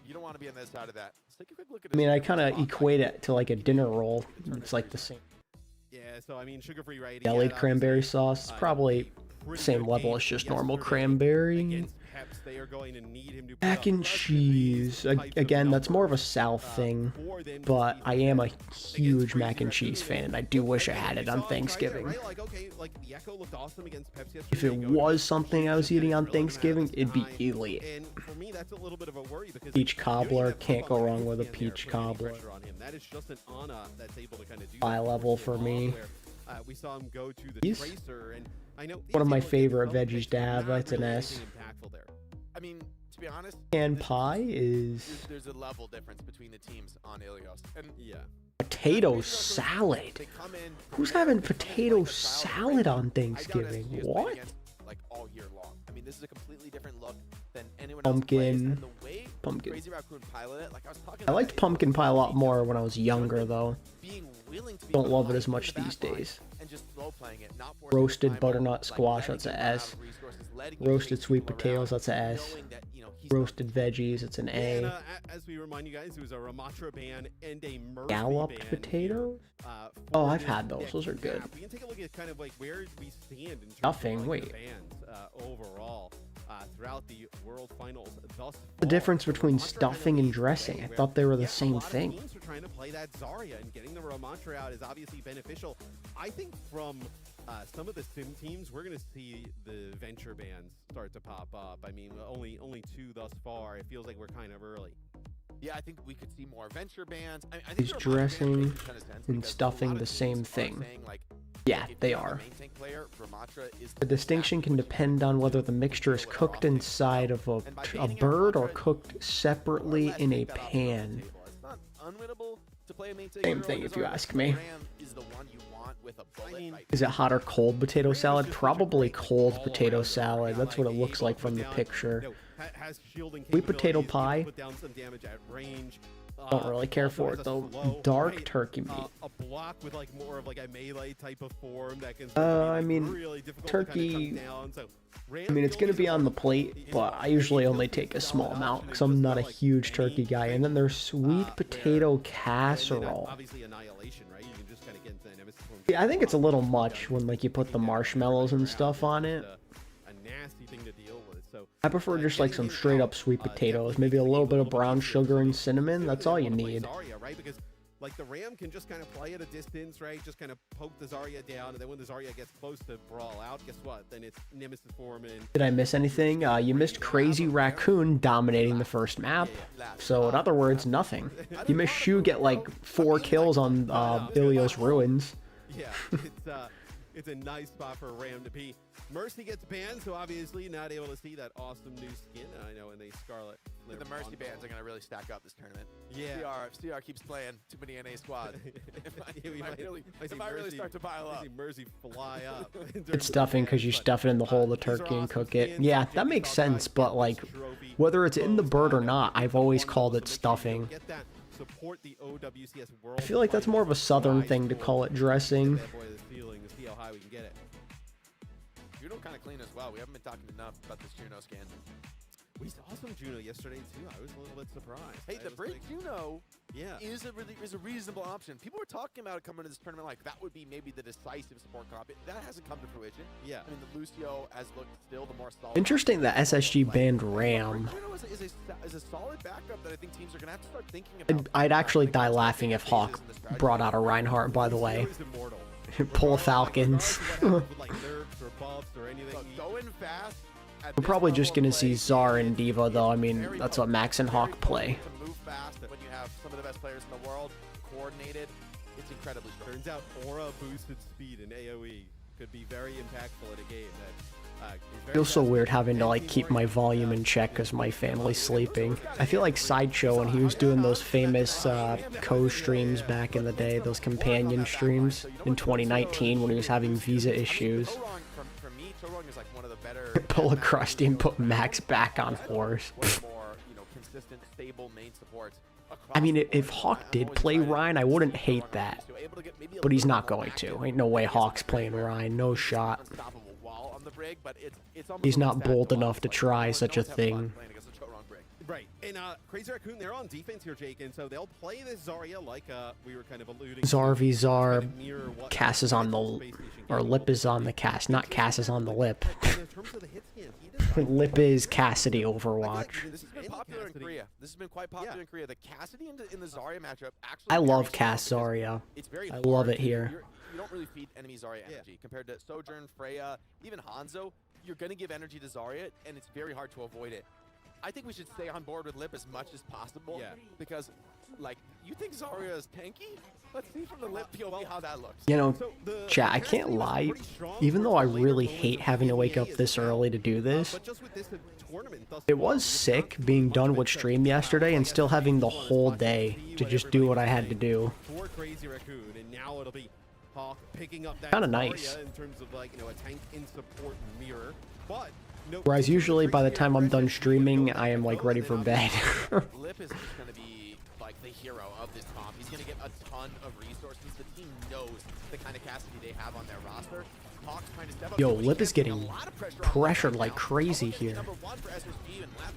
You don't want to be on this side of that. I mean, I kind of equate it to, like, a dinner roll. It's like the same. Yeah, so I mean, sugar-free, right? Jellied cranberry sauce. It's probably same level as just normal cranberry. Mac and cheese. Again, that's more of a South thing, but I am a huge mac and cheese fan, and I do wish I had it on Thanksgiving. If it was something I was eating on Thanksgiving, it'd be elite. Peach cobbler, can't go wrong with a peach cobbler. High level for me. We saw him go to the Tracer, and I know one of my favorite veggies to have. That's an S. I mean, to be honest, and pie is. There's a level difference between the teams on Ilios, and Potato salad. They come in, Who's having they're potato like a style salad break. on I got Thanksgiving? SGS playing What? against, like all year long. I mean, this is a completely different look than anyone Pumpkin. else plays. And the way Pumpkin. Crazy Raccoon pilot it, like I was talking I about liked it, pumpkin pie a lot more when I was younger, though. being willing to be Don't love it as behind much the these back line days. and just slow playing it, not forcing Roasted the time butternut like squash, letting that's a him run S. out of resources, letting him Roasted chase sweet people potatoes, around, that's a S. knowing that, you know, he's not Roasted veggies, it's an And A. as we remind you guys, it was a Ramatra ban and a Murphy Galloped ban potatoes? here, Oh, for I've this had those. next Those are good. map. We can take a look at kind of like where we stand in terms Stuffing, of like, the wait. bans overall throughout the World Finals thus The far. difference between Ramatra stuffing kind and of dressing. leads I the way thought they were the where, same a lot of thing. teams are trying to play that Zarya, and getting the Ramatra out is obviously beneficial. I think from some of the sim teams, we're going to see the venture bans start to pop up. I mean, only two thus far. It feels like we're kind of early. Yeah, I think we could see more venture bans. I think Is the Ramatra ban dressing makes a ton of sense and because a stuffing lot of the teams same are thing? saying, like, Yeah, if they you're a are. main tank player, Ramatra is The distinction can depend on whether the mixture is cooked inside of a bird or cooked separately in a pan. It's not unwinnable to play a main tank Same hero thing like if you Zarya. ask me. Ram is the one you want with a bullet. mean, Like, Is it hot or cold potato salad? Probably cold potato salad. That's what it looks like from the picture. Has shielding Sweet potato capabilities, pie. can put down some damage at range. Don't really care Also for has it a though. slow, Dark right, turkey meat. a block with like more of like a melee type of form that can. I mean, really difficult to turkey- kinda come down. So, I mean, it's gonna be on the plate, but I usually only take a small amount because I'm not a huge turkey guy. And then there's sweet potato casserole. Obviously, annihilation, right? You can just kind of get into the nemesis form. Yeah, I think it's a little much when like you put the marshmallows and stuff on it. A nasty thing to deal with. So I prefer just like some straight up sweet potatoes, maybe a little bit of brown sugar and cinnamon. That's all you need. Zarya, right? Because like the Ram can just kind of play at a distance, right? Just kind of poke the Zarya down, and then when the Zarya gets close to brawl out, guess what? Then it's nemesis form and Did I miss anything? You missed Crazy Raccoon dominating the first map. So in other words, nothing. You missed Shu get like 4 kills on Ilios Ruins. yeah, it's a nice spot for a Ram to be. Mercy gets banned, so obviously not able to see that awesome new skin. I know, and they Scarlet. the Mercy bans are going to really stack up this tournament. Yeah. CR keeps playing too many NA squad. Yeah, we might really Mercy- start to pile I up. see Mercy fly up. in terms It's of stuffing because bans, you but, stuff it in the hole of the these are turkey and awesome cook it. skins. Yeah, So that JP makes Falcons sense, but gets like this trophy. whether it's in the Closed bird or out not, every I've always one, called so it make sure you stuffing. get that. Support the OWCS World I feel like that's more of a southern thing to call it dressing. Bad boy this feeling to see how high we can get it. Juno kind of clean as well. We haven't been talking enough about this Juno skin. We saw some Juno yesterday too. I was a little bit surprised. Hey, I the was Break like, Juno yeah. is a reasonable option. People were talking about it coming to this tournament like that would be maybe the decisive support comp. That hasn't come to fruition. Yeah. I mean, the Lucio has looked still the more solid. Interesting that SSG banned Ram. Break Juno is a solid backup that I think teams are going to have to start thinking about. I'd actually die laughing if Hawk brought out a Reinhardt, by the way. Lucio is immortal. Pull Regardless Falcons. of what happens with, like nerfs or buffs or anything. Look, going fast. at We're this probably level just of gonna play see Czar is and Diva though. I mean, very that's what potent. Max and Very Hawk play. potent to move fast when you have some of the best players in the world coordinated. It's incredibly strong. Turns out aura boosted speed in AoE could be very impactful in a game that is very Feels so fast. weird having to And like team keep my warriors, volume in check because my family's sleeping. I feel like Sideshow when he was doing those famous co-streams back in the day, those companion streams in 2019 when he was having visa issues. For me, Torong is like one of the better. Pull a crusty and put Max back on horse. One of the more, consistent, stable main supports. I mean, if Hawk did play Ryan, I wouldn't hate that. But he's not going to. Ain't no way Hawk's playing Ryan. No shot. He's not bold enough to try such a thing. Right, and Crazy Raccoon, they're on defense here, Jake, and so they'll play this Zarya like we were kind of alluding. Zar v Zar. kind of mirror what Cass is on the, Space Station or gave Lip us. is on the Cass, not Cass is on the Lip. And in terms of the hit scan, he does Lip is Cassidy I feel like Overwatch. this has been popular in Korea. This has been quite popular in Korea. The Cassidy in the Zarya matchup actually. I very love strong Cass because Zarya. It's very I love hard it to- here. You don't really feed enemy Zarya energy compared to Sojourn, Freya, even Hanzo. You're gonna give energy to Zarya, and it's very hard to avoid it. I think we should stay on board with Lip as much as possible. Yeah. Because, like, you think Zarya is tanky? Let's see from the Lip POV how that looks. You know, So the chat, I Cass can't team is lie. pretty strong Even though I towards the later really moments hate of having to the wake NBA up as this well. early to do this, But just with this tournament thus it far, was we've sick not being much done of with it. stream yesterday and still having the whole day to just do what I had to do. Towards Crazy Raccoon, and now it'll be Hawk picking up that Kinda nice. in terms of like, you know, a tank in support mirror. But no, Whereas usually by the time I'm done streaming, I am like ready for bed. Lip is just going to be like the hero of this comp. He's going to get a ton of resources. The team knows the kind of capacity they have on their roster. Hawk's trying to step up. Yo, Lip is getting pressured like crazy here.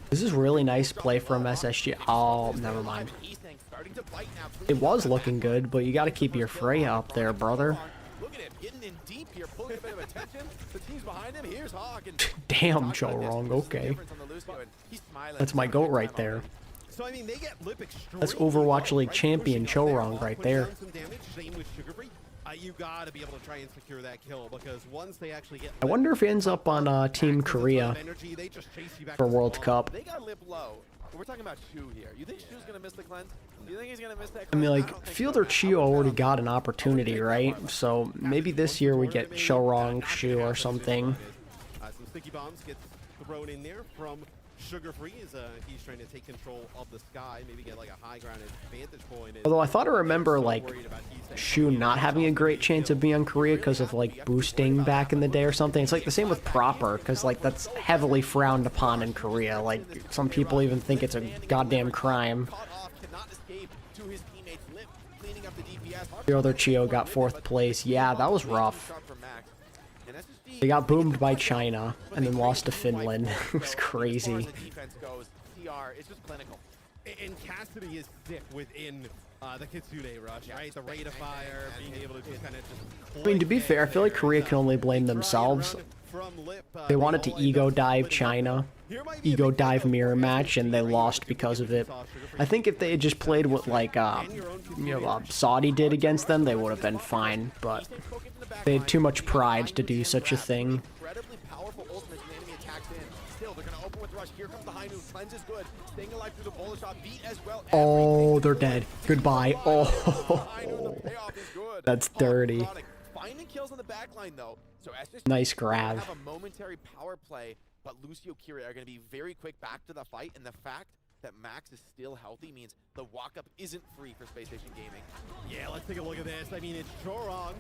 This is really nice play from SSG. Oh, never mind. It was looking good, but you got to keep your Freya up there, brother. Look at him getting in deep here, pulling a bit of attention. The team's behind him. Here's Hawk. Damn, Joe Wrong. Okay. That's my goat right there. So I mean, they get Lip That's Overwatch League champion Joe Wrong right there. You gotta be able to try and secure that kill, because once they actually get I wonder if he ends up on Team Korea for World Cup. They got Lip low. We're talking about Shu here. You think Shu's gonna miss the cleanse? Do you think he's gonna miss that I mean, cleanse? like, Fielder Chio already got an opportunity, right? So maybe this year we get Showrong, Shu, or something. Some sticky bombs get thrown in there from Sugar Free as he's trying to take control of the sky, maybe get like a high ground advantage point. Although I thought I remember, like, Shu not having a great chance of being on Korea because of, like, boosting back in the day or something. It's like the same with Proper, because, like, that's heavily frowned upon in Korea. Like, some people even think it's a goddamn crime. The other Chio got 4th place. Yeah, that was rough. They got boomed by China and then lost to Finland. It was crazy. And Cassidy is sick within the Kitsune rush, right? The rate of fire, being able to just kind of just... I mean, to be fair, I feel like Korea can only blame themselves. They wanted to ego dive China, ego dive mirror match, and they lost because of it. I think if they had just played what, like, Saudi did against them, they would have been fine, but they had too much pride to do such a thing. Incredibly powerful ultimate, the enemy attacks in. Still, they're going to open with rush. Here comes the high noon. Cleanse is good. Staying alive through the bullet shot. Beat as well. Oh, they're dead. Goodbye. Oh, that's dirty. Finding kills on the back line, though. So nice grab. Have a momentary power play, but Lucio Kyria are going to be very quick back to the fight, and the fact that Max is still healthy means the walk-up isn't free for Space Station Gaming. Yeah, let's take a look at this. I mean, it's Chorong.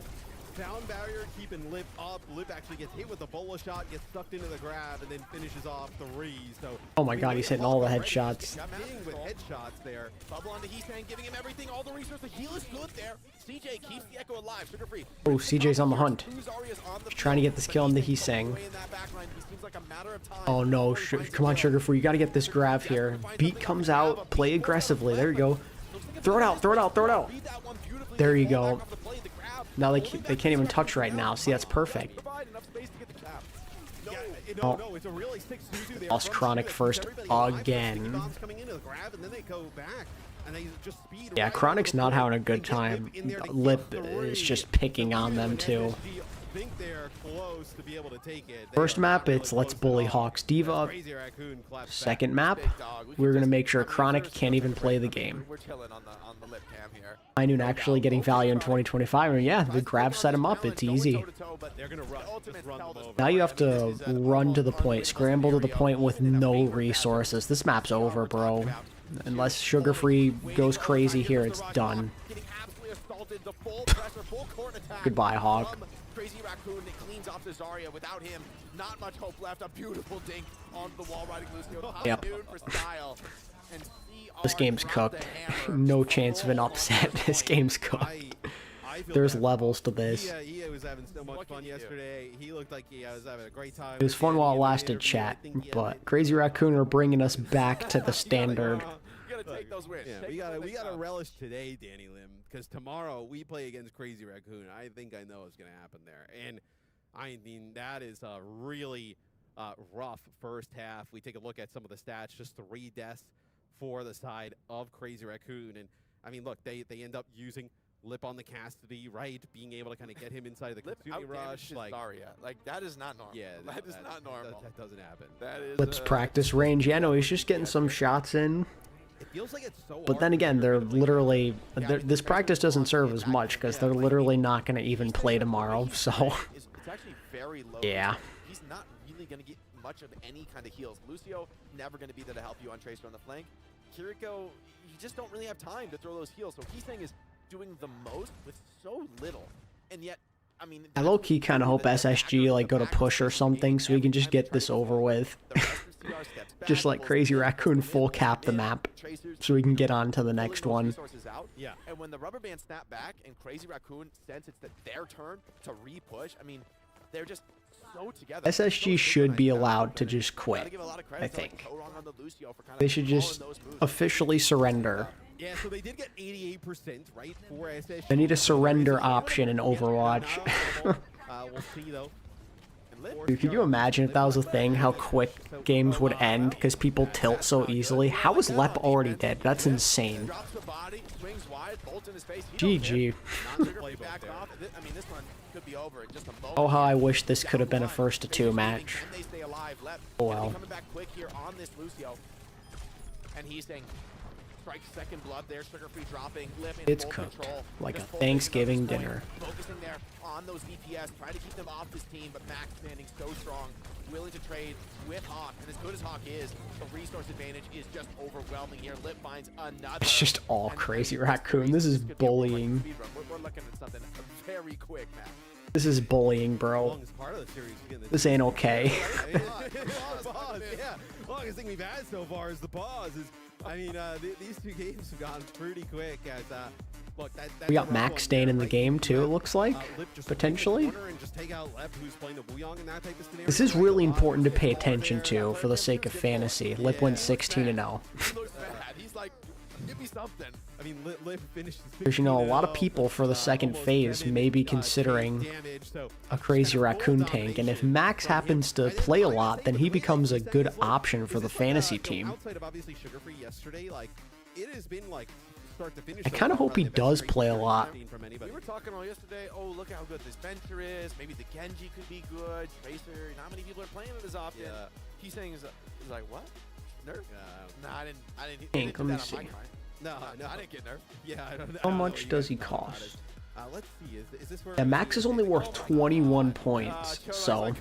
Sound barrier keeping Lip up. Lip actually gets hit with the bola shot, gets sucked into the grab, and then finishes off 3. So, oh my god, he's hitting all the headshots. Hitting with headshots there. Bubble onto Heatang, giving him everything, all the resources. The heal is good there. CJ keeps the Echo alive. Sugar Free. Oh, CJ's on the hunt. He's trying to get this kill on the Heatang. Oh no, come on, Sugar Free. You gotta get this grab here. Beat comes out. Play aggressively. There you go. Throw it out, throw it out, throw it out. There you go. Now they can't even touch right now. See, that's perfect. Oh. Lost Chronic first again. Yeah, Chronic's not having a good time. Lip is just picking on them too. First map, it's let's bully Hawks Diva. Second map, we're gonna make sure Chronic can't even play the game. High Noon actually getting value in 2025, and yeah, the grab set him up. It's easy. Now you have to run to the point, scramble to the point with no resources. This map's over, bro. Unless Sugar Free goes crazy here, it's done. Goodbye, Hawk. Crazy Raccoon that cleans off the Zarya. Without him, not much hope left. A beautiful dink on the wall riding Lucio. Yep. For style. And this game's cooked. No chance of an upset. This game's cooked. There's levels to this. He was having so much fun yesterday. He looked like he was having a great time. It was fun while it lasted, chat. But Crazy Raccoon are bringing us back to the standard. Take those wins. Yeah, we gotta relish today, Danny Lim, because tomorrow we play against Crazy Raccoon. I think I know what's gonna happen there, and I mean that is a really rough first half. We take a look at some of the stats, just 3 deaths for the side of Crazy Raccoon, and I mean, look, they end up using Lip on the Cassidy, right? Being able to kind of get him inside of the Kitsune rush, like that is not normal. Yeah, that is not normal. That doesn't happen. That is Lip's practice range. Yeah, no, he's just getting some shots in. It feels like it's so but then again, they're literally this practice doesn't serve as much because they're literally not going to even play tomorrow. So it's actually very low. Yeah. He's not really going to get much of any kind of heals. Lucio never going to be there to help you on Tracer on the flank. Kiriko, you just don't really have time to throw those heals. So he's saying is doing the most with so little, and yet, I mean, I low-key kind of hope SSG like go to push or something so we can just get this over with. Just like Crazy Raccoon full cap the map so we can get on to the next one. Yeah. And when the rubber band snap back and Crazy Raccoon sense it's their turn to re-push, I mean, they're just so together. SSG should be allowed to just quit, I think. They should just officially surrender. Yeah, so they did get 88%, right, for SSG. They need a surrender option in Overwatch. We'll see, though. Dude, could you imagine if that was a thing, how quick games would end because people tilt so easily? How is Lep already dead? That's insane. GG. Oh, how I wish this could have been a 1-2 match. Oh well. And he's saying, strike second blood there, sugar-free dropping, Lip in It's full cooked control. like a Just Thanksgiving focusing dinner. Focusing there on those DPS, trying to keep them off his team, but Max standing so strong, willing to trade with Hawk. And as good as Hawk is, the resource advantage is just overwhelming here. Lip finds another. It's just all Crazy Raccoon. This is bullying. We're looking at something very quick, Max. This is bullying, bro. This ain't okay. Yeah, longest thing we've had so far is the pause. I mean, these two games have gone pretty quick. As look, We got Max staying in the game too, it looks like, potentially. This is really important to pay attention to for the sake of fantasy. Lip went 16-0. He's like, give me something. I mean, Lip finished. Because, you know, a lot of people for the second phase may be considering a Crazy Raccoon tank, and if Max happens to play a lot, then he becomes a good option for the fantasy team. Outside of obviously Sugar-Free yesterday, like, it has been like start to finish. I kind of hope he does play a lot. We were talking all yesterday, oh, look how good this banter is. Maybe the Genji could be good. Tracer, not many people are playing it as often. Yeah. He's saying, he's like, what? Nerf? No, I didn't Hank, let me see. No, I didn't get nerfed. Yeah, I don't know. How much does he cost? Let's see. Is this where Yeah, Max is only worth 21 points, so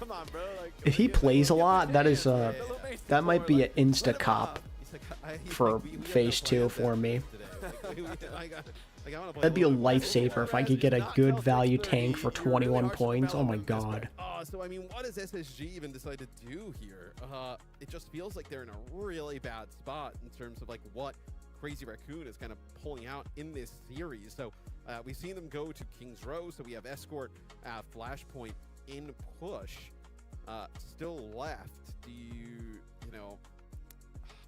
if he plays a lot, that is that might be an insta-cop for phase 2 for me. That'd be a lifesaver if I could get a good value tank for 21 points. Oh my god. So I mean, what does SSG even decide to do here? It just feels like they're in a really bad spot in terms of like what Crazy Raccoon is kind of pulling out in this series. So we've seen them go to King's Row, so we have Escort, Flashpoint in push. Still left. Do you know,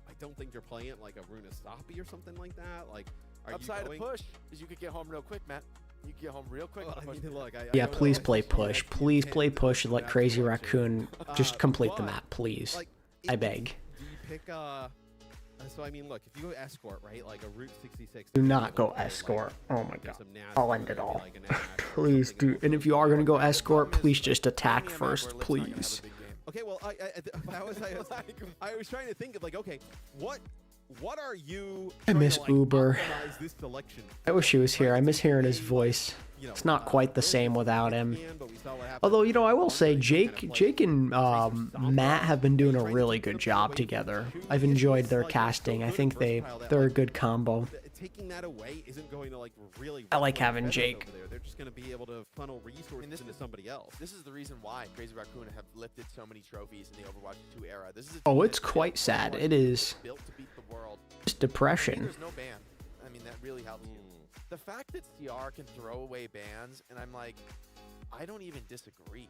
I don't think you're playing it like a Runa Sapi or something like that. Like, are Upside you going? of push is you could get home real quick, Matt. You can get home real quick. Well, I mean, look, Yeah, please play push. Please play push and let Crazy Raccoon just complete the map, please. Like, I beg. Do you pick so I mean, look, if you go Escort, right, like a Route 66. Do not go Escort. Oh my god. some nasty I'll end it all. like a nasty Please something do. And if you are going to go Escort, please just attack first, please. Okay, well, I was trying to think of like, okay, what are you? I trying miss to, like, Uber. optimize this selection? I wish he was here. I miss hearing his voice. It's not quite the same without him. Although, you know, I will say Jake and Matt have been doing a really good job together. I've enjoyed their casting. I think they're a good combo. Taking that away isn't going to like really. I like having Jake. Over there. They're just going to be able to funnel resources into somebody else. This is the reason why Crazy Raccoon have lifted so many trophies in the Overwatch 2 era. This is Oh, it's quite sad. It is. Built to beat the world. Just depression. There's no ban. I mean, that really helps you. The fact that CR can throw away bans, and I'm like, I don't even disagree.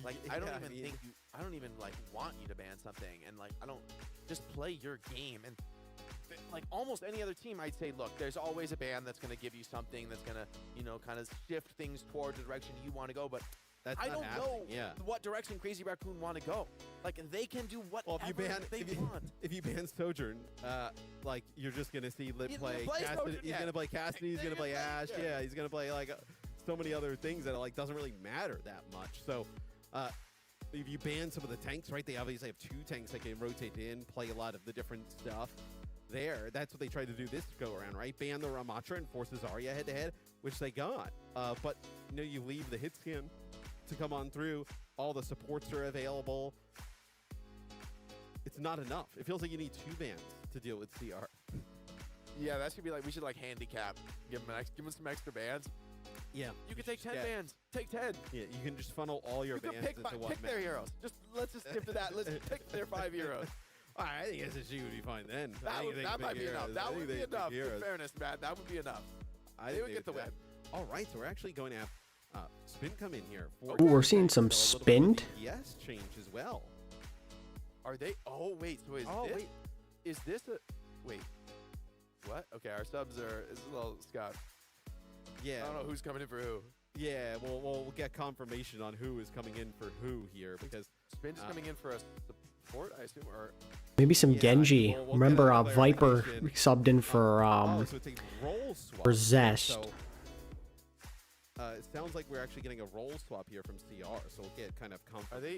Like, I don't even like want you to ban something, and like, I don't just play your game. And like almost any other team, I'd say, look, there's always a ban that's going to give you something that's going to, you know, kind of shift things towards the direction you want to go. But I don't know what direction Crazy Raccoon want to go. Like, they can do whatever they want. If you ban Sojourn, like, you're just going to see Lip play Cassidy. He's going to play Cassidy. He's going to play Ash. Yeah, he's going to play, like, so many other things that, like, doesn't really matter that much. So, if you ban some of the tanks, right, they obviously have 2 tanks that can rotate in, play a lot of the different stuff. There, that's what they tried to do this go around, right? Ban the Ramatra and force Zarya head to head, which they got. But you know, you leave the hit scan to come on through. All the supports are available. It's not enough. It feels like you need 2 bans to deal with CR. Yeah, that should be like, we should like handicap. Give him some extra bands. Yeah. You can take 10 bands. Take 10. Yeah, you can just funnel all your bands into one pick their heroes. Let's just skip to that. Let's pick their 5 heroes. All right, I think SSG would be fine then. That might be enough. That would be enough. In fairness, man, that would be enough. They would get the win. All right, so we're actually going to have Spin come in here. Ooh, we're seeing some Spin. Yes, change as well. Are they? Oh wait, so is this a? Wait, what? Okay, our subs are. Is a little Scott. Yeah. I don't know who's coming in for who. Yeah, we'll get confirmation on who is coming in for who here because Spin is coming in for a support, I assume, or maybe some Genji. We'll remember, Viper subbed in for so it's a role swap. for Zest. So, it sounds like we're actually getting a role swap here from CR, so we'll get kind of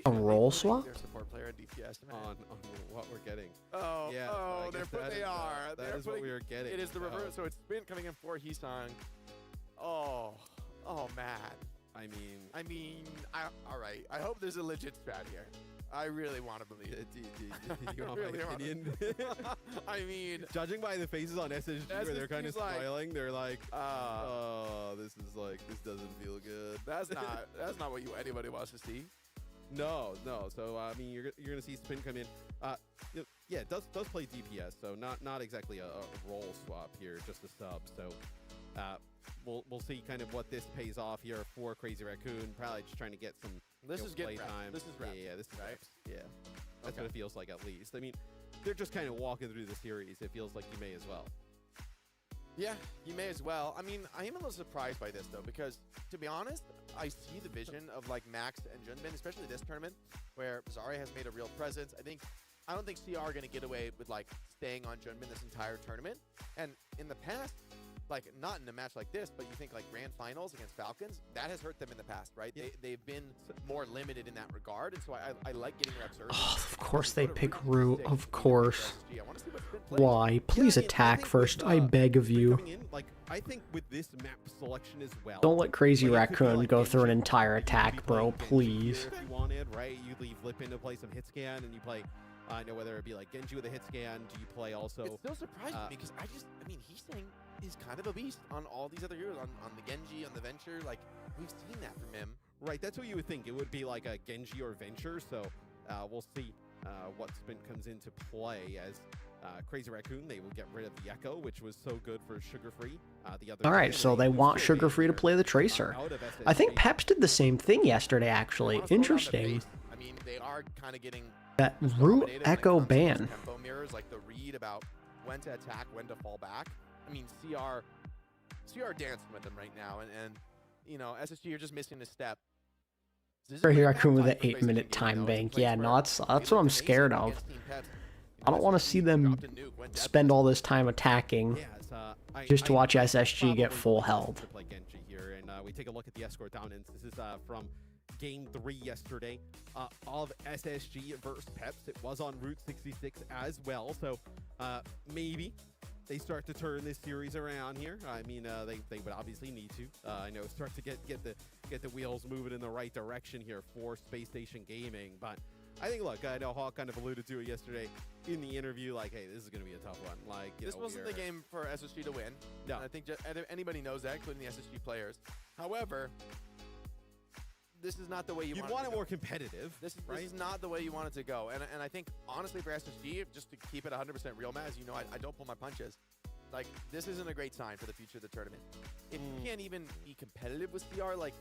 a role swap their support player and DPS on what we're getting. Oh, yeah, oh, they are. That is what we are getting. It is the reverse. So it's Spin coming in for Heesang. Oh, man. I mean, all right. I hope there's a legit strat here. I really want to believe it. You want my opinion? I mean, judging by the faces on SSG where they're kind of smiling, they're like, "Oh, this doesn't feel good." That's not what anybody wants to see. No. So I mean, you're gonna see Spin come in. Yeah, it does play DPS, so not exactly a role swap here, just a sub. So we'll see kind of what this pays off here for Crazy Raccoon. Probably just trying to get some. This is play getting time. This is reps. Yeah, this is right. Reps. Yeah, that's what it feels like at least. I mean, they're just kind of walking through the series. It feels like you may as well. Yeah, you may as well. I mean, I am a little surprised by this though, because to be honest, I see the vision of like Max and Junbin, especially this tournament, where Zari has made a real presence. I don't think CR are going to get away with like staying on Junbin this entire tournament. And in the past, like not in a match like this, but you think like grand finals against Falcons, that has hurt them in the past, right? Yeah. They've been more limited in that regard, and so I like getting reps early. Oh, of course they pick Rue, of course. Why? Please attack first, I beg of you. Like, I think with this map selection as well. Don't let Crazy Raccoon go through an entire attack, bro, please. If you wanted, right? You leave Lipin to play some hit scan, and you play. I know whether it be like Genji with a hit scan. Do you play also? It's still surprising because I mean, Heesang is kind of a beast on all these other heroes, on the Genji, on the Venture. Like, we've seen that from him. Right, that's what you would think. It would be like a Genji or Venture, so we'll see what Spin comes into play as Crazy Raccoon. They will get rid of the Echo, which was so good for Sugar Free. All right, so they want Sugar Free to play the Tracer. I think Peps did the same thing yesterday, actually. Interesting. I mean, they are kind of getting that Root Echo ban. Tempo mirrors, like the read about when to attack, when to fall back. I mean, CR dancing with them right now, and you know, SSG are just missing a step. Right here, Raccoon with an 8-minute time bank. Yeah, no, that's what I'm scared of. I don't want to see them spend all this time attacking just to watch SSG get full health. And we take a look at the escort dominance. This is from Game 3 yesterday of SSG versus Peps. It was on Route 66 as well, so maybe they start to turn this series around here. I mean, they would obviously need to. I know start to get the wheels moving in the right direction here for Space Station Gaming. But I think, look, I know Hawk kind of alluded to it yesterday in the interview. Like, hey, this is going to be a tough one. Like, this wasn't the game for SSG to win. No, and I think anybody knows that, including the SSG players. However, this is not the way you want it more competitive. This is not the way you want it to go. And I think, honestly, for SSG, just to keep it 100% real, Maz, you know, I don't pull my punches. Like, this isn't a great sign for the future of the tournament. If you can't even be competitive with CR, like,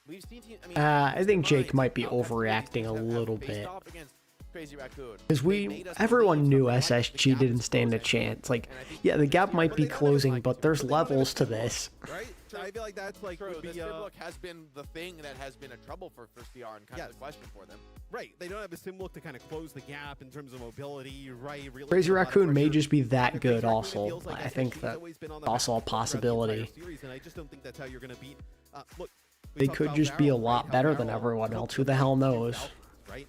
we've seen teams. I mean, I think Jake might be overreacting a little bit. Because everyone knew SSG didn't stand a chance. Like, yeah, the gap might be closing, but there's levels to this. Right? I feel like that's like the sim look has been the thing that has been a trouble for CR and kind of the question for them. Right, they don't have a sim look to kind of close the gap in terms of mobility. Right, really Crazy Raccoon may just be that good. Also, I think that's also a possibility. And I just don't think that's how you're going to beat. Look, they could just be a lot better than everyone else. Who the hell knows? Right?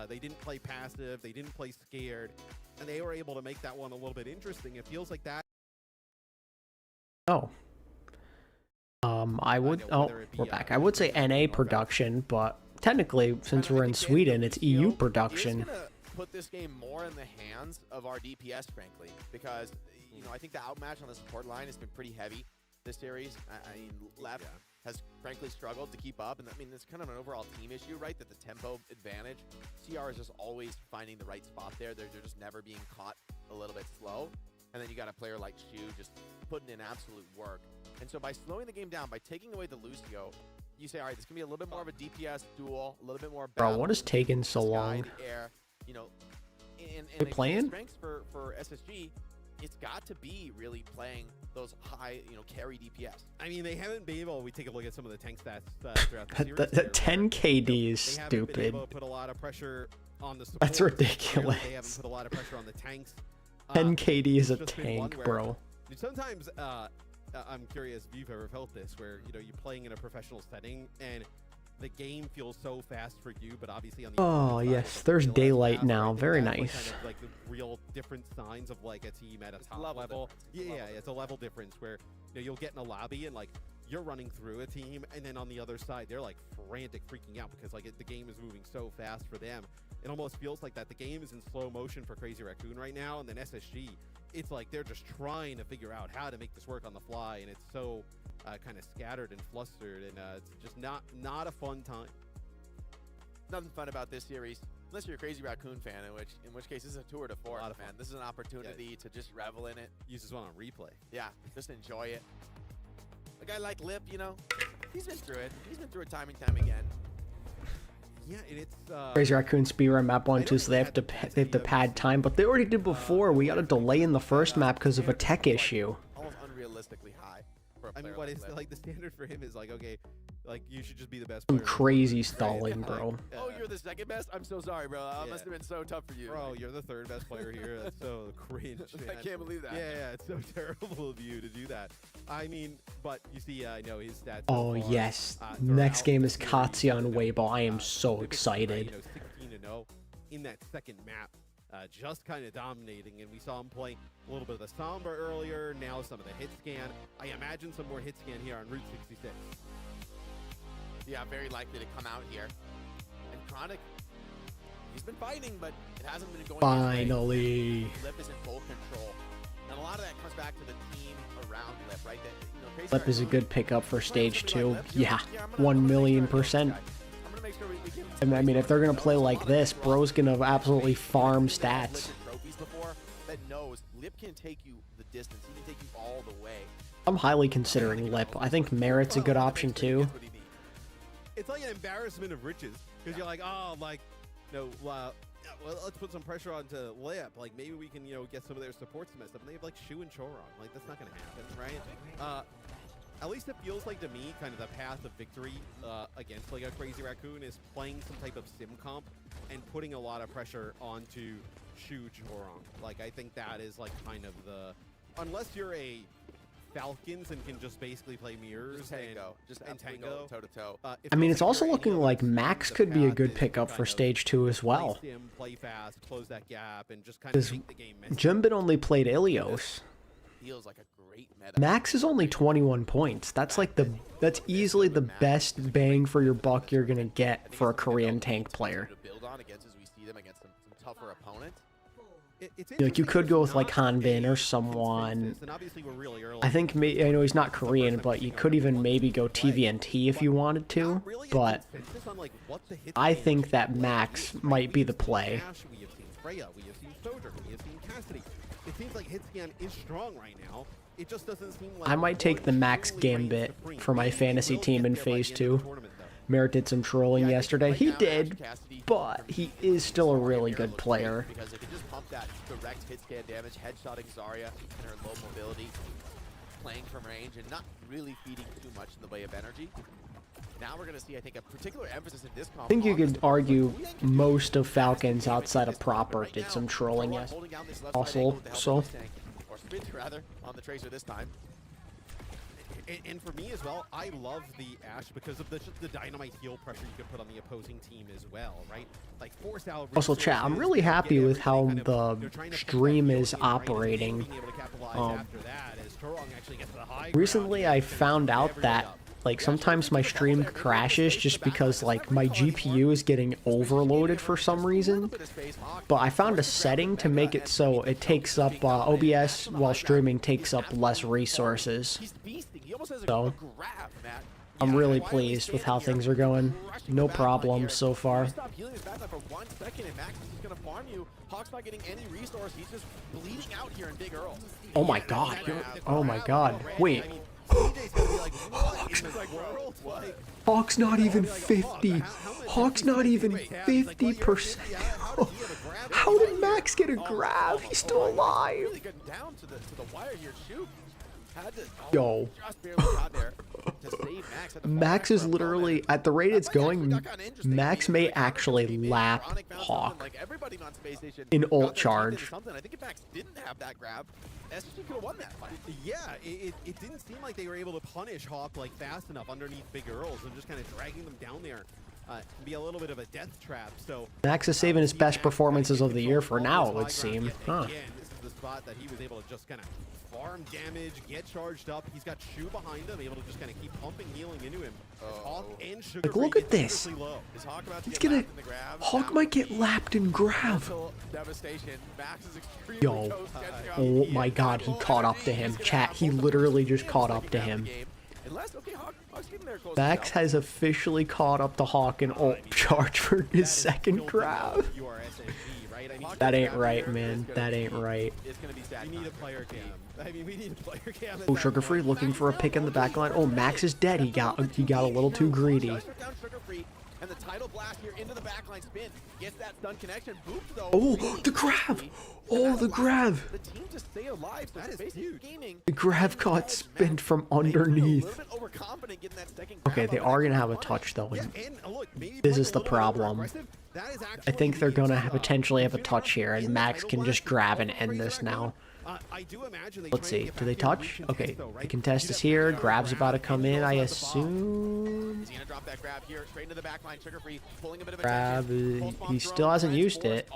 They didn't play passive. They didn't play scared, and they were able to make that one a little bit interesting. It feels like that. Oh. I would. Oh, we're back. I would say NA production, but technically, since we're in Sweden, it's EU production. put this game more in the hands of our DPS, frankly, because, you know, I think the outmatch on the support line has been pretty heavy this series. I mean, Left has frankly struggled to keep up, and I mean, it's kind of an overall team issue, right? That the tempo advantage, CR is just always finding the right spot there. They're just never being caught a little bit slow. And then you got a player like Shu just putting in absolute work. And so by slowing the game down, by taking away the Lucio, you say, all right, this can be a little bit more of a DPS duel, a little bit more Bro, what is taking so long? Air, you know, and They playing? Strengths for SSG, it's got to be really playing those high, you know, carry DPS. I mean, they haven't been able. We take a look at some of the tank stats throughout the series. The 10 KD is they haven't been stupid. able to put a lot of pressure on the support. That's ridiculous. They haven't put a lot of pressure on the tanks. 10 KD is a it's just been one tank, where- bro. Sometimes I'm curious if you've ever felt this, where you know you're playing in a professional setting and the game feels so fast for you, but obviously on the Oh, opposite side, yes, it's there's real daylight fast, now. right? Very That's nice. Kind of like the real different signs of like a team at a top level level. difference. It's a Yeah, level it's a level difference where you know, you'll get in a lobby and like you're running through a team, and then on the other side they're like frantic, freaking out because like the game is moving so fast for them. It almost feels like that the game is in slow motion for Crazy Raccoon right now, and then SSG, it's like they're just trying to figure out how to make this work on the fly, and it's so kind of scattered and flustered, and it's just not a fun time. Nothing fun about this series, unless you're a Crazy Raccoon fan, in which case this is a tour de force, lot of man. fun. This is an opportunity to just revel in it. Use this one on replay. Yeah, just enjoy it. A guy like Lip, you know, he's been through it. He's been through it time and time again. Yeah, and it's Crazy Raccoon speedrun map 1 2, so they have to pad time, but they already did before. We got a delay in the first map because of a tech issue. Almost unrealistically high for a I player mean, what like is Lip. like the standard for him is like, okay, like you should just be the best Some player. crazy Right? stalling, Like, bro. Oh, you're the second best? I'm so sorry, bro. That Yeah. must have been so tough for you. Bro, you're the third best player here. That's so cringe, man. I can't believe that. Yeah, it's so terrible of you to do that. I mean, but you see, I know his stats. Oh, so far, yes. throughout Next game is the series, Katya on you know, Weibo. I am so typically, excited. You know, 16-0 in that second map, just kind of dominating. And we saw him play a little bit of the Sombra earlier. Now some of the hit scan. I imagine some more hit scan here on Route 66. Yeah, very likely to come out here. And Chronic, he's been fighting, but it hasn't been going his way. Finally. Lip is in full control. And a lot of that comes back to the team around Lip, right? That, you know, Crazy Lip is a Raccoon, good pickup for stage somebody 2. like Lip, you're Yeah, like, I'm gonna make sure I 1,000,000%. kill this guy. I'm gonna make sure we give him And I mean, if they're gonna play There's a like lot of this, people bro's gonna absolutely Lip farm has stats. lifted trophies before that knows Lip can take you the distance. He can take you all the way. I'm highly considering Lip. I think Merit's a good option too. That's what he needs. It's like an embarrassment of riches because you're like, oh, like, no, well, let's put some pressure onto Lip. Like, maybe we can, you know, get some of their supports messed up. And they have like Shu and Chorong. Like, that's not gonna happen, right? At least it feels like to me, kind of the path of victory against like a Crazy Raccoon is playing some type of sim comp and putting a lot of pressure onto Shu Chorong. Like, I think that is like kind of the, unless you're a Falcons and can just basically play mirrors Just tango. Just and absolutely tango. toe to toe. I mean, it's also looking like Max could be a good pickup for stage 2 as well. Play fast, close that gap, and just kind of make the game messy. Jimbin only played Ilios. Feels like a great meta. Max is only 21 points. That's like that's easily the best bang for your buck you're gonna get for a Korean tank player. To build on against as we see them against some tougher opponents. Like you could go with like Hanbin or someone. And obviously we're really early. I think I know he's not Korean, but you could even maybe go TVNT if you wanted to. But I think that Max might be the play. We have seen Freya, we have seen Sojourn, we have seen Cassidy. It seems like Hitscan is strong right now. It just doesn't seem like I might take the Max Gambit for my fantasy team in Phase 2. Merit did some trolling yesterday. He did, but he is still a really good player. Because they can just pump that direct hit scan damage, headshotting Zarya and her low mobility, playing from range, and not really feeding too much in the way of energy. Now we're going to see, I think, a particular emphasis in this comp. I think you could argue most of Falcons outside of Proper did some trolling yesterday. Also, so. Or Spitz, rather, on the Tracer this time. And for me as well, I love the Ashe because of the dynamite heal pressure you can put on the opposing team as well, right? Like force out. Also, chat, I'm really happy with how the stream is operating. Recently, I found out that Like, sometimes my stream crashes just because, like, my GPU is getting overloaded for some reason. But I found a setting to make it so it takes up, OBS while streaming takes up less resources. So, I'm really pleased with how things are going. No problems so far. Oh my god. Oh my god. Wait. Hawk's not even 50. Hawk's not even 50%. How did Max get a grab? He's still alive. Yo. Max is literally, at the rate it's going, Max may actually lap Hawk in ult charge. I think if Max didn't have that grab, SSG could have won that fight. Yeah, it didn't seem like they were able to punish Hawk like fast enough underneath Big Earls and just kind of dragging them down there. Can be a little bit of a death trap. So Max is saving his best performances of the year for now, it would seem. Huh. Again, this is the spot that he was able to just kind of farm damage, get charged up. He's got Shu behind him, able to just kind of keep pumping healing into him. Hawk and Sugar Like, look at this. He's gonna. Hawk might get lapped and grab. Yo. Oh my god, he caught up to him. Chat, he literally just caught up to him. Max has officially caught up to Hawk in ult charge for his second grab. That ain't right, man. That ain't right. We need a player cam. I mean, we need a player cam. Oh, Sugar Free looking for a pick in the back line. Oh, Max is dead. He got a little too greedy. And the title blast here into the backline spin gets that stun connection. Boop, though. Oh, the grab! Oh, the grab! The team to stay alive. So that is huge. The grab got spinned from underneath. Okay, they are gonna have a touch though. This is the problem. I think they're gonna potentially have a touch here, and Max can just grab and end this now. Let's see. Do they touch? Okay. The contest is here. Grab's about to come in, I assume. Grab. He still hasn't used it.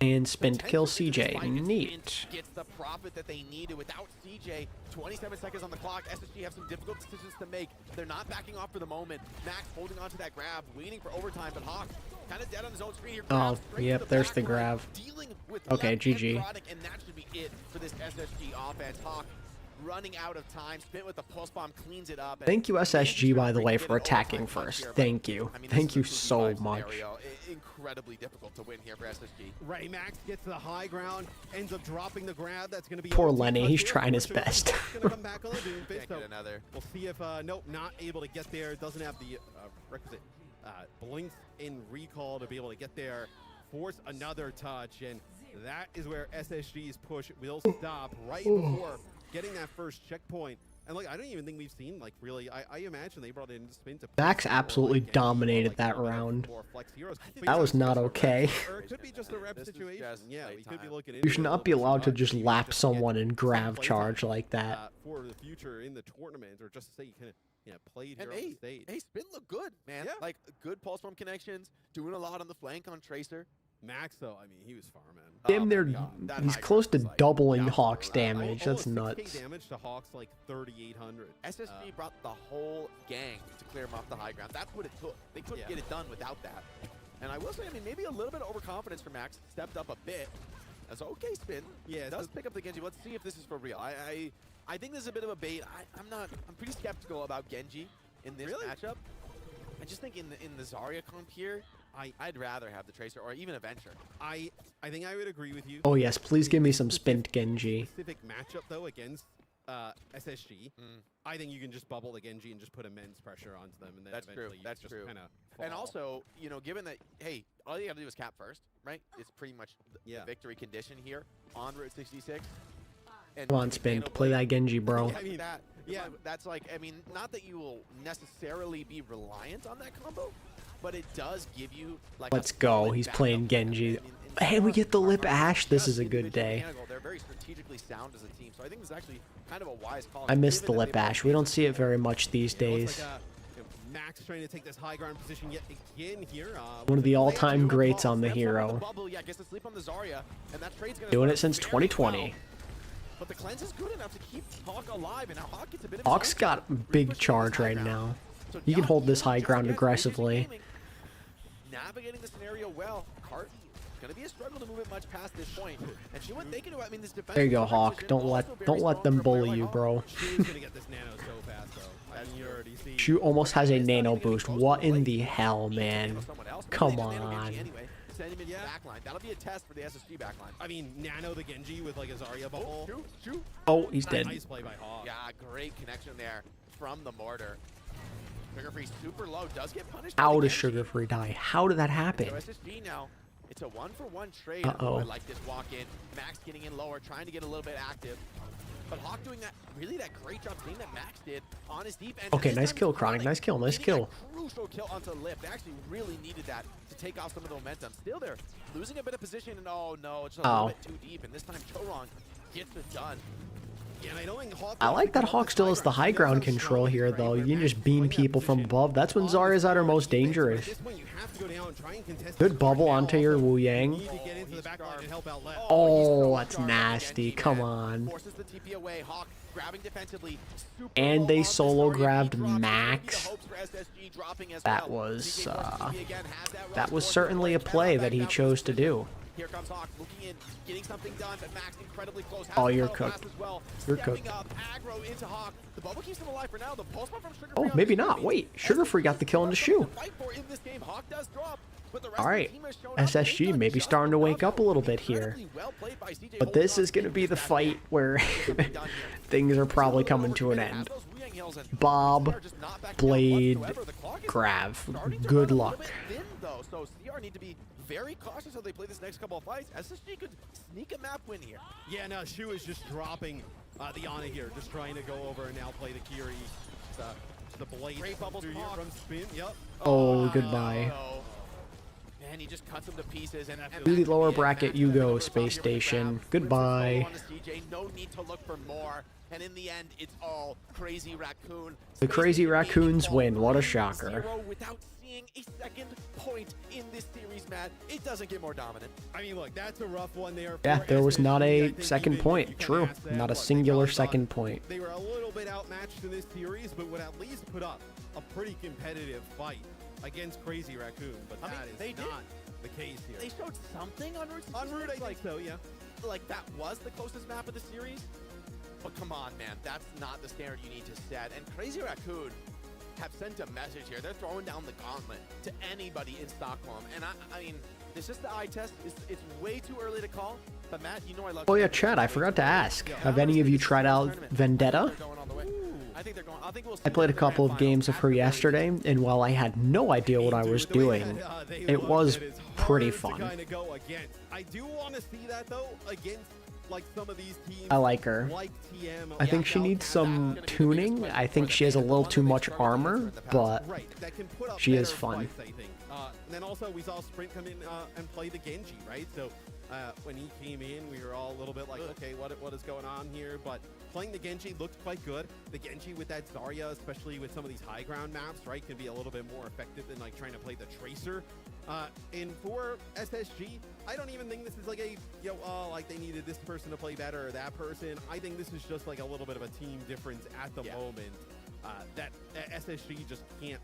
And spin to kill CJ. Neat. Gets the profit that they needed without CJ. 27 seconds on the clock. SSG have some difficult decisions to make. They're not backing off for the moment. Max holding on to that grab, waiting for overtime, but Hawk kind of dead on his own screen here. Oh, yep, there's the grab. Okay, GG. And that should be it for this SSG offense. Hawk running out of time. Spin with the pulse bomb, cleans it up. Thank you, SSG, by the way, for attacking first. Thank you. Thank you so much. Incredibly difficult to win here for SSG. Right, Max gets to the high ground, ends up dropping the grab. That's going to be poor Lenny. He's trying his best. Gonna come back on the Doom Fist, so another. We'll see if nope, not able to get there. Doesn't have the requisite blink and recall to be able to get there. Force another touch, and that is where SSG's push will stop right before getting that first checkpoint. And look, I don't even think we've seen, like, really, I imagine they brought in spin to Max absolutely dominated that round. That was not okay. Or it could be just a rep situation. Yeah, we could be looking You should not be allowed to just lap someone and grab charge like that. For the future in the tournament, or just to say you kind of played here on the stage. Hey, spin looked good, man. Yeah. Like, good pulse bomb connections, doing a lot on the flank on Tracer. Max, though, I mean, he was farming. Damn, he's close to doubling Hawk's damage. That's nuts. Damage to Hawk's like 3,800. SSG brought the whole gang to clear him off the high ground. That's what it took. They couldn't get it done without that. And I will say, I mean, maybe a little bit of overconfidence for Max. Stepped up a bit. That's okay, spin. Yeah, it does pick up the Genji. Let's see if this is for real. I think this is a bit of a bait. I'm pretty skeptical about Genji in this matchup. I just think in the Zarya comp here, I'd rather have the Tracer or even a Venture. I think I would agree with you. Oh yes, please give me some spint Genji. Specific matchup though against SSG. I think you can just bubble the Genji and just put immense pressure onto them, and then eventually you just kind of fall. And also, you know, given that, hey, all you have to do is cap first, right? It's pretty much the victory condition here on Route 66. And come on, Spin, play that Genji, bro. I mean, that's like, I mean, not that you will necessarily be reliant on that combo, but it does give you like. Let's go. He's playing Genji. Hey, we get the lip ash. This is a good day. They're very strategically sound as a team, so I think it's actually kind of a wise call. I miss the lip ash. We don't see it very much these days. Max trying to take this high ground position yet again here. One of the all-time greats on the hero. Doing it since 2020. But the cleanse is good enough to keep Hawk alive, and now Hawk gets a bit of Hawk's got big charge right now. He can hold this high ground aggressively. Navigating the scenario well. Cart gonna be a struggle to move it much past this point. And she went thinking, I mean, this defense. There you go, Hawk. Don't let them bully you, bro. She was gonna get this nano so fast, though. As you already see. She almost has a nano boost. What in the hell, man? Come on. Send him into the backline. That'll be a test for the SSG backline. I mean, nano the Genji with like a Zarya bubble. Shoot. Oh, he's dead. Nice play by Hawk. Yeah, great connection there from the mortar. Sugar Free super low, does get punished. How does Sugar Free die? How did that happen? So SSG now, it's a 1-for-1 trade. Uh-oh. I like this walk in. Max getting in lower, trying to get a little bit active. But Hawk doing that great job thing that Max did on his defense. Okay, nice kill, Chronic. Nice kill. Crucial kill onto Lip. They actually really needed that to take off some of the momentum. Still they're losing a bit of position, and oh no, it's just a little bit too deep. And this time Chorong gets it done. Yeah, and I don't think Hawk I like that Hawk still has the high ground control here, though. You can just beam people from above. That's when Zarya's at her most dangerous. Good bubble onto your Wu Yang. Oh, that's nasty. Come on. And they solo grabbed Max. That was certainly a play that he chose to do. Here comes Hawk looking in, getting something done, but Max incredibly close. Oh, you're cooked. You're cooked. Aggro into Hawk. The bubble keeps him alive for now. The pulse from Sugar Oh, maybe not. Wait, Sugar Free got the kill in the shoe. All right, SSG maybe starting to wake up a little bit here. But this is going to be the fight where things are probably coming to an end. Bob, Blade, Grav. Good luck. So CR need to be very cautious how they play this next couple of fights. SSG could sneak a map win here. Yeah, no, Shu is just dropping the Ana here, just trying to go over and now play the Kiri. The Blade Great bubbles from spin. Yep. Oh, goodbye. Man, he just cuts them to pieces. And To the lower bracket you go, Space Station. Goodbye. No need to look for more. And in the end, it's all Crazy Raccoon. The Crazy Raccoons win. What a shocker. Without seeing a second point in this series, Matt, it doesn't get more dominant. I mean, look, that's a rough one there. Yeah, there was not a second point. True. Not a singular second point. They were a little bit outmatched in this series, but would at least put up a pretty competitive fight against Crazy Raccoon. But that is not the case here. They showed something on Route. On Route, I think so, yeah. Like, that was the closest map of the series. But come on, man, that's not the standard you need to set. And Crazy Raccoon have sent a message here. They're throwing down the gauntlet to anybody in Stockholm. And I mean, it's just the eye test. It's way too early to call. But Matt, you know I love. Oh yeah, Chad, I forgot to ask. Have any of you tried out Vendetta? I played a couple of games of her yesterday, and while I had no idea what I was doing, it was pretty fun. I do want to see that though against like some of these teams. I like her. I think she needs some tuning. I think she has a little too much armor, but she is fun. And then also we saw Sprint come in and play the Genji, right? So when he came in, we were all a little bit like, okay, what is going on here? But playing the Genji looked quite good. The Genji with that Zarya, especially with some of these high ground maps, right, can be a little bit more effective than like trying to play the Tracer. And for SSG, I don't even think this is like a, like they needed this person to play better or that person. I think this is just like a little bit of a team difference at the moment that SSG just can't,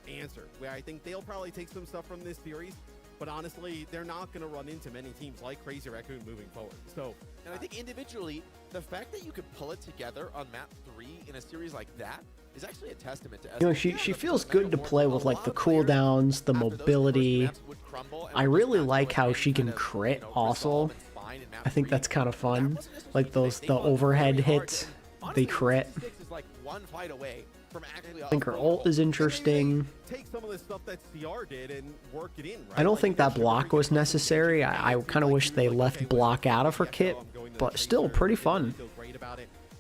answer. Where I think they'll probably take some stuff from this series, but honestly, they're not going to run into many teams like Crazy Raccoon moving forward. So, and I think individually, the fact that you could pull it together on map 3 in a series like that is actually a testament to she feels good to play with like the cooldowns, the mobility. I really like how she can crit also. I think that's kind of fun. Like the overhead hits, they crit. I think her ult is interesting. I don't think that block was necessary. I kind of wish they left block out of her kit, but still pretty fun.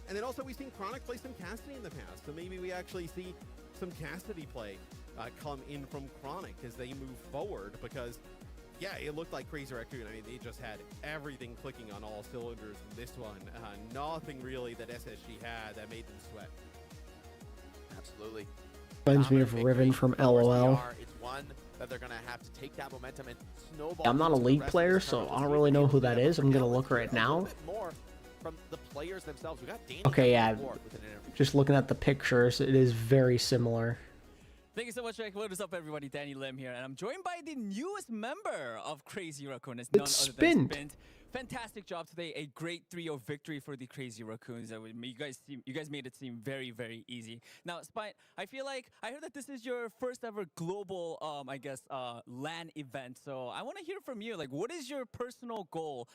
And then also we've seen Chronic play some Cassidy in the past, so maybe we actually see some Cassidy play come in from Chronic as they move forward, because yeah, it looked like Crazy Raccoon. I mean, they just had everything clicking on all cylinders in this one. Nothing really that SSG had that made them sweat. Absolutely. Reminds me of Riven from LOL. I'm not a League player, so I don't really know who that is. I'm going to look right now. from the players themselves. We got Danny Okay, yeah. with an interview. Just looking at the pictures, it is very similar. Thank you so much, Rick. What is up, everybody? Danny Lim here, and I'm joined by the newest member of Crazy Raccoon. It's none other than Spint. Fantastic job today. A great 3-0 victory for the Crazy Raccoons. You guys made it seem very, very easy. Now, Spite, I feel like I heard that this is your first ever global, LAN event. So I want to hear from you. Like, what is your personal goal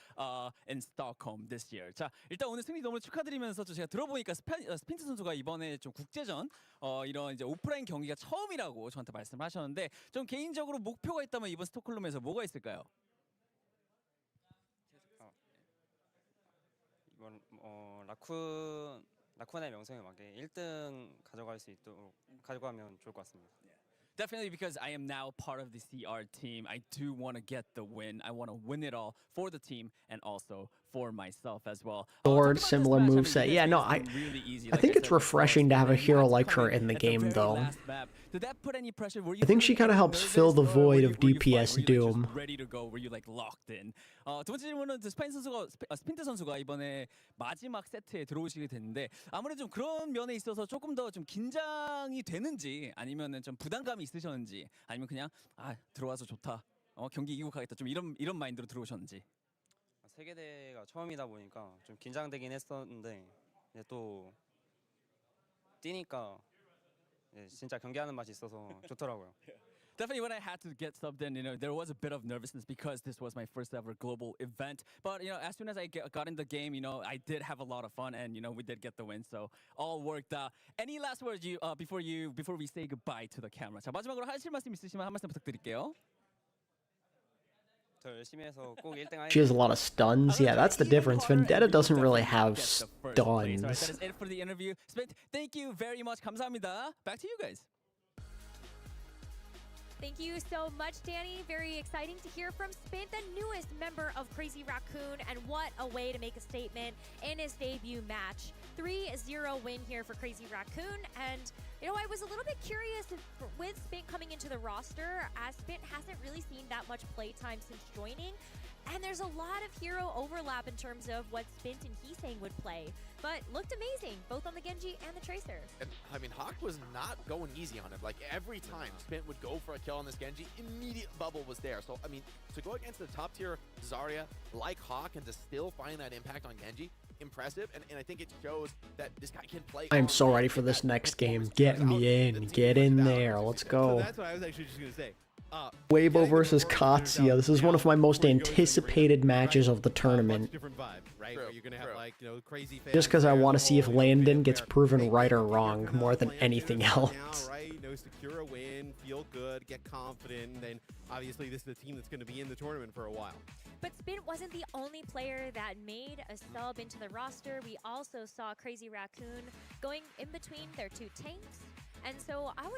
in Stockholm this year? 자, 일단 오늘 승리 너무 축하드리면서 제가 들어보니까 스핀트 선수가 이번에 좀 국제전 이런 이제 오프라인 경기가 처음이라고 저한테 말씀하셨는데 좀 개인적으로 목표가 있다면 이번 스톡홀름에서 뭐가 있을까요? 이번 라쿤의 명성에 맞게 1등 가져갈 수 있도록 가져가면 좋을 것 같습니다. Definitely, because I am now part of the CR team. I do want to get the win. I want to win it all for the team and also for myself as well. Sword, similar moveset. Yeah, no, I think it's refreshing to have a hero like her in the game, though. Did that put any pressure? Were you I think she kind of helps fill the void of DPS doom. Ready to go? Were you like locked in? 두 번째 질문은 스핀트 선수가 이번에 마지막 세트에 들어오시게 됐는데 아무래도 좀 그런 면에 있어서 조금 더 좀 긴장이 되는지 아니면은 좀 부담감이 있으셨는지 아니면 그냥 들어와서 좋다. 경기 이기고 가겠다. 좀 이런 마인드로 들어오셨는지. 세계대회가 처음이다 보니까 좀 긴장되긴 했었는데 이제 또 뛰니까 진짜 경기하는 맛이 있어서 좋더라고요. Definitely when I had to get subbed in, there was a bit of nervousness because this was my first ever global event. But, as soon as I got in the game, I did have a lot of fun and, we did get the win. So all worked out. Any last words before we say goodbye to the camera? 자, 마지막으로 하실 말씀 있으시면 한 말씀 부탁드릴게요. 더 열심히 해서 꼭 1등 하겠습니다. She has a lot of stuns. Yeah, that's the difference. Vendetta doesn't really have That is stuns. it for the interview. Spent, thank you very much. 감사합니다. Back to you guys. Thank you so much, Danny. Very exciting to hear from Spint, the newest member of Crazy Raccoon, and what a way to make a statement in his debut match. 3-0 win here for Crazy Raccoon, and I was a little bit curious with Spint coming into the roster, as Spint hasn't really seen that much playtime since joining. And there's a lot of hero overlap in terms of what Spint and Heesang would play. But looked amazing, both on the Genji and the Tracer. And, Hawk was not going easy on him. Like, every time Spint would go for a kill on this Genji, immediate bubble was there. So, to go against the top-tier Zarya like Hawk and to still find that impact on Genji, impressive. And I think it shows that this guy can play. I'm so ready for this next game. Get me in. Get in there. Let's go. So that's what I was actually just going to say. Weibo versus Katsuya. This is one of my most anticipated matches of the tournament. Different vibe, right? Where you're gonna have like crazy fans. Just because I want to see if Landon gets proven right or wrong more than anything else. Now, right? Secure a win, feel good, get confident, and then obviously this is the team that's going to be in the tournament for a while. But Spint wasn't the only player that made a sub into the roster. We also saw Crazy Raccoon going in between their two tanks. And so I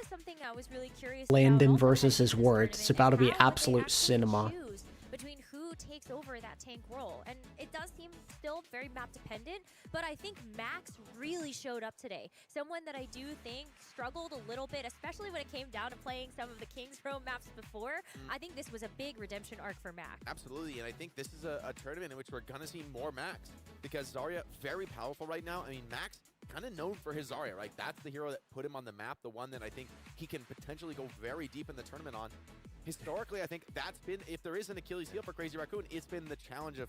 was really curious Landon about versus his words. It's about to be how would they absolute actually cinema. choose between who takes over that tank role. And it does seem still very map dependent, but I think Max really showed up today. Someone that I do think struggled a little bit, especially when it came down to playing some of the King's Row maps before. I think this was a big redemption arc for Max. Absolutely, and I think this is a tournament in which we're going to see more Max, because Zarya, very powerful right now. Max, kind of known for his Zarya, right? That's the hero that put him on the map, the one that I think he can potentially go very deep in the tournament on. Historically, I think that's been, if there is an Achilles heel for Crazy Raccoon, it's been the challenge of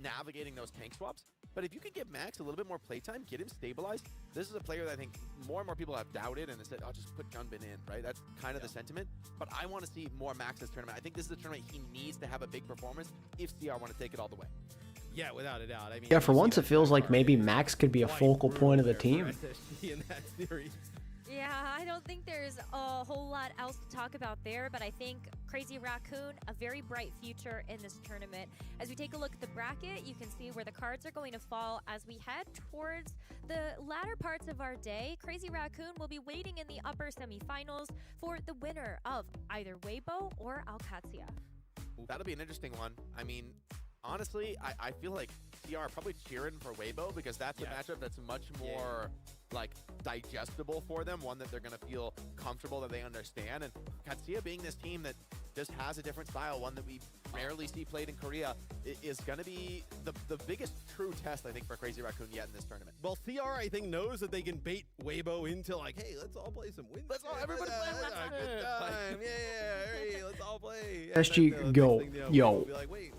navigating those tank swaps. But if you can give Max a little bit more playtime, get him stabilized, this is a player that I think more and more people have doubted and said, just put Junbin in, right? That's kind of the sentiment. But I want to see more Max this tournament. I think this is a tournament he needs to have a big performance if CR want to take it all the way. Yeah, without a doubt. Yeah, for once it feels like maybe Max could be a focal point of the team. In that series. Yeah, I don't think there's a whole lot else to talk about there, but I think Crazy Raccoon, a very bright future in this tournament. As we take a look at the bracket, you can see where the cards are going to fall as we head towards the latter parts of our day. Crazy Raccoon will be waiting in the upper semifinals for the winner of either Weibo or alexyOWL. That'll be an interesting one. Honestly, I feel like CR probably cheering for Weibo because that's a matchup that's much more digestible for them, one that they're going to feel comfortable that they understand. And Katsuya being this team that just has a different style, one that we rarely see played in Korea, is going to be the biggest true test, I think, for Crazy Raccoon yet in this tournament. Well, CR, I think, knows that they can bait Weibo into like, hey, let's all play some wins. Let's all, everybody play good time. Yeah, hey, let's all play. SG, yo,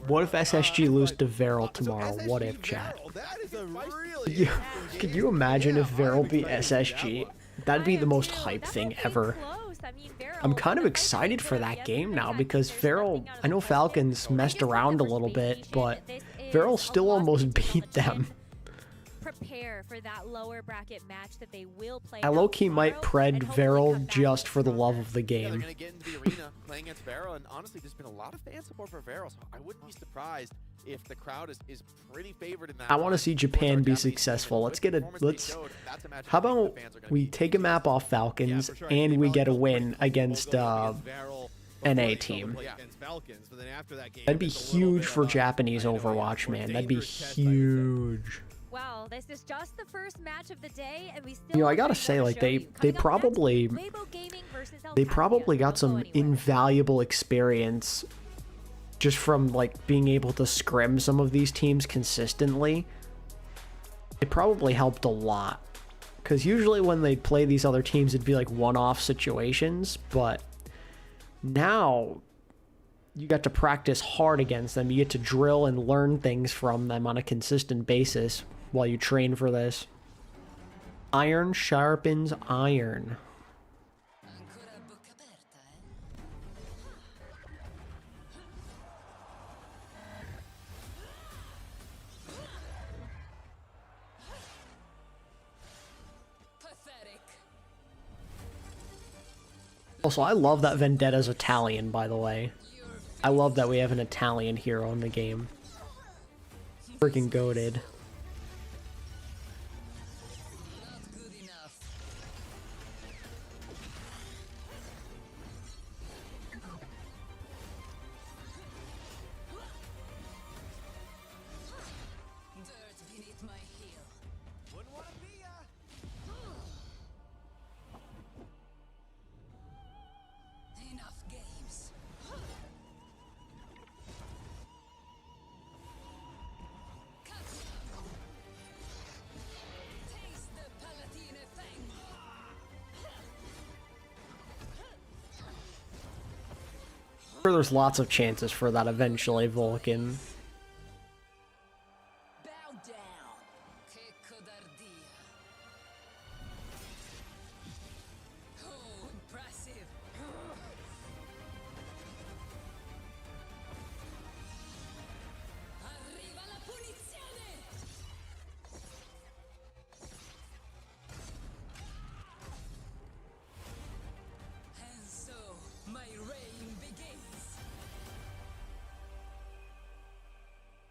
what if SSG lose to Veril tomorrow? So What SSG if, chat? Veril, that is a really Yeah, could you imagine if Veril beat SSG? That'd be the most hype thing ever. I'm kind of excited for that game now because Veril, I know Falcons messed around a little bit, but Veril still almost beat them. Prepare for that lower bracket match that they will play. I low-key might pred Veril just for the love of the Yeah, they're game. going to get into the arena playing against Vero, and honestly, there's been a lot of fan support for Vero, so I wouldn't be surprised if the crowd is pretty favored in that. I want to see Japan be successful. Let's get a how about we take a map off Falcons and we get a win against NA team. That'd be huge for Japanese Overwatch, man. That'd be huge. Wow, this is just the first match of the day, and we still. You know, I gotta say, like they probably got some invaluable experience just from like being able to scrim some of these teams consistently. It probably helped a lot, because usually when they play these other teams, it'd be like one-off situations, but now you got to practice hard against them. You get to drill and learn things from them on a consistent basis while you train for this. Iron sharpens iron. Also, I love that Vendetta's Italian, by the way. I love that we have an Italian hero in the game. Freaking goated. There's lots of chances for that eventually, Vulcan.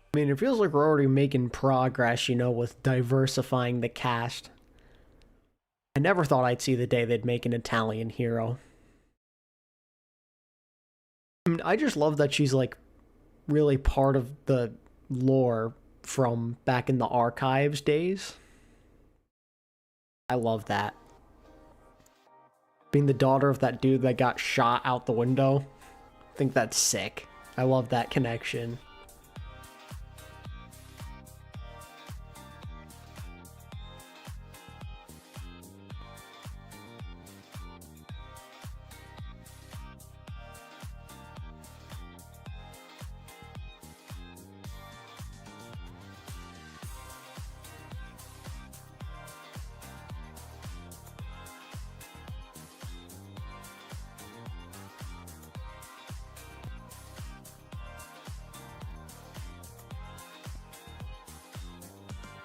I mean, it feels like we're already making progress, you know, with diversifying the cast. I never thought I'd see the day they'd make an Italian hero. I mean, I just love that she's, like, really part of the lore from back in the archives days. I love that. Being the daughter of that dude that got shot out the window. I think that's sick. I love that connection.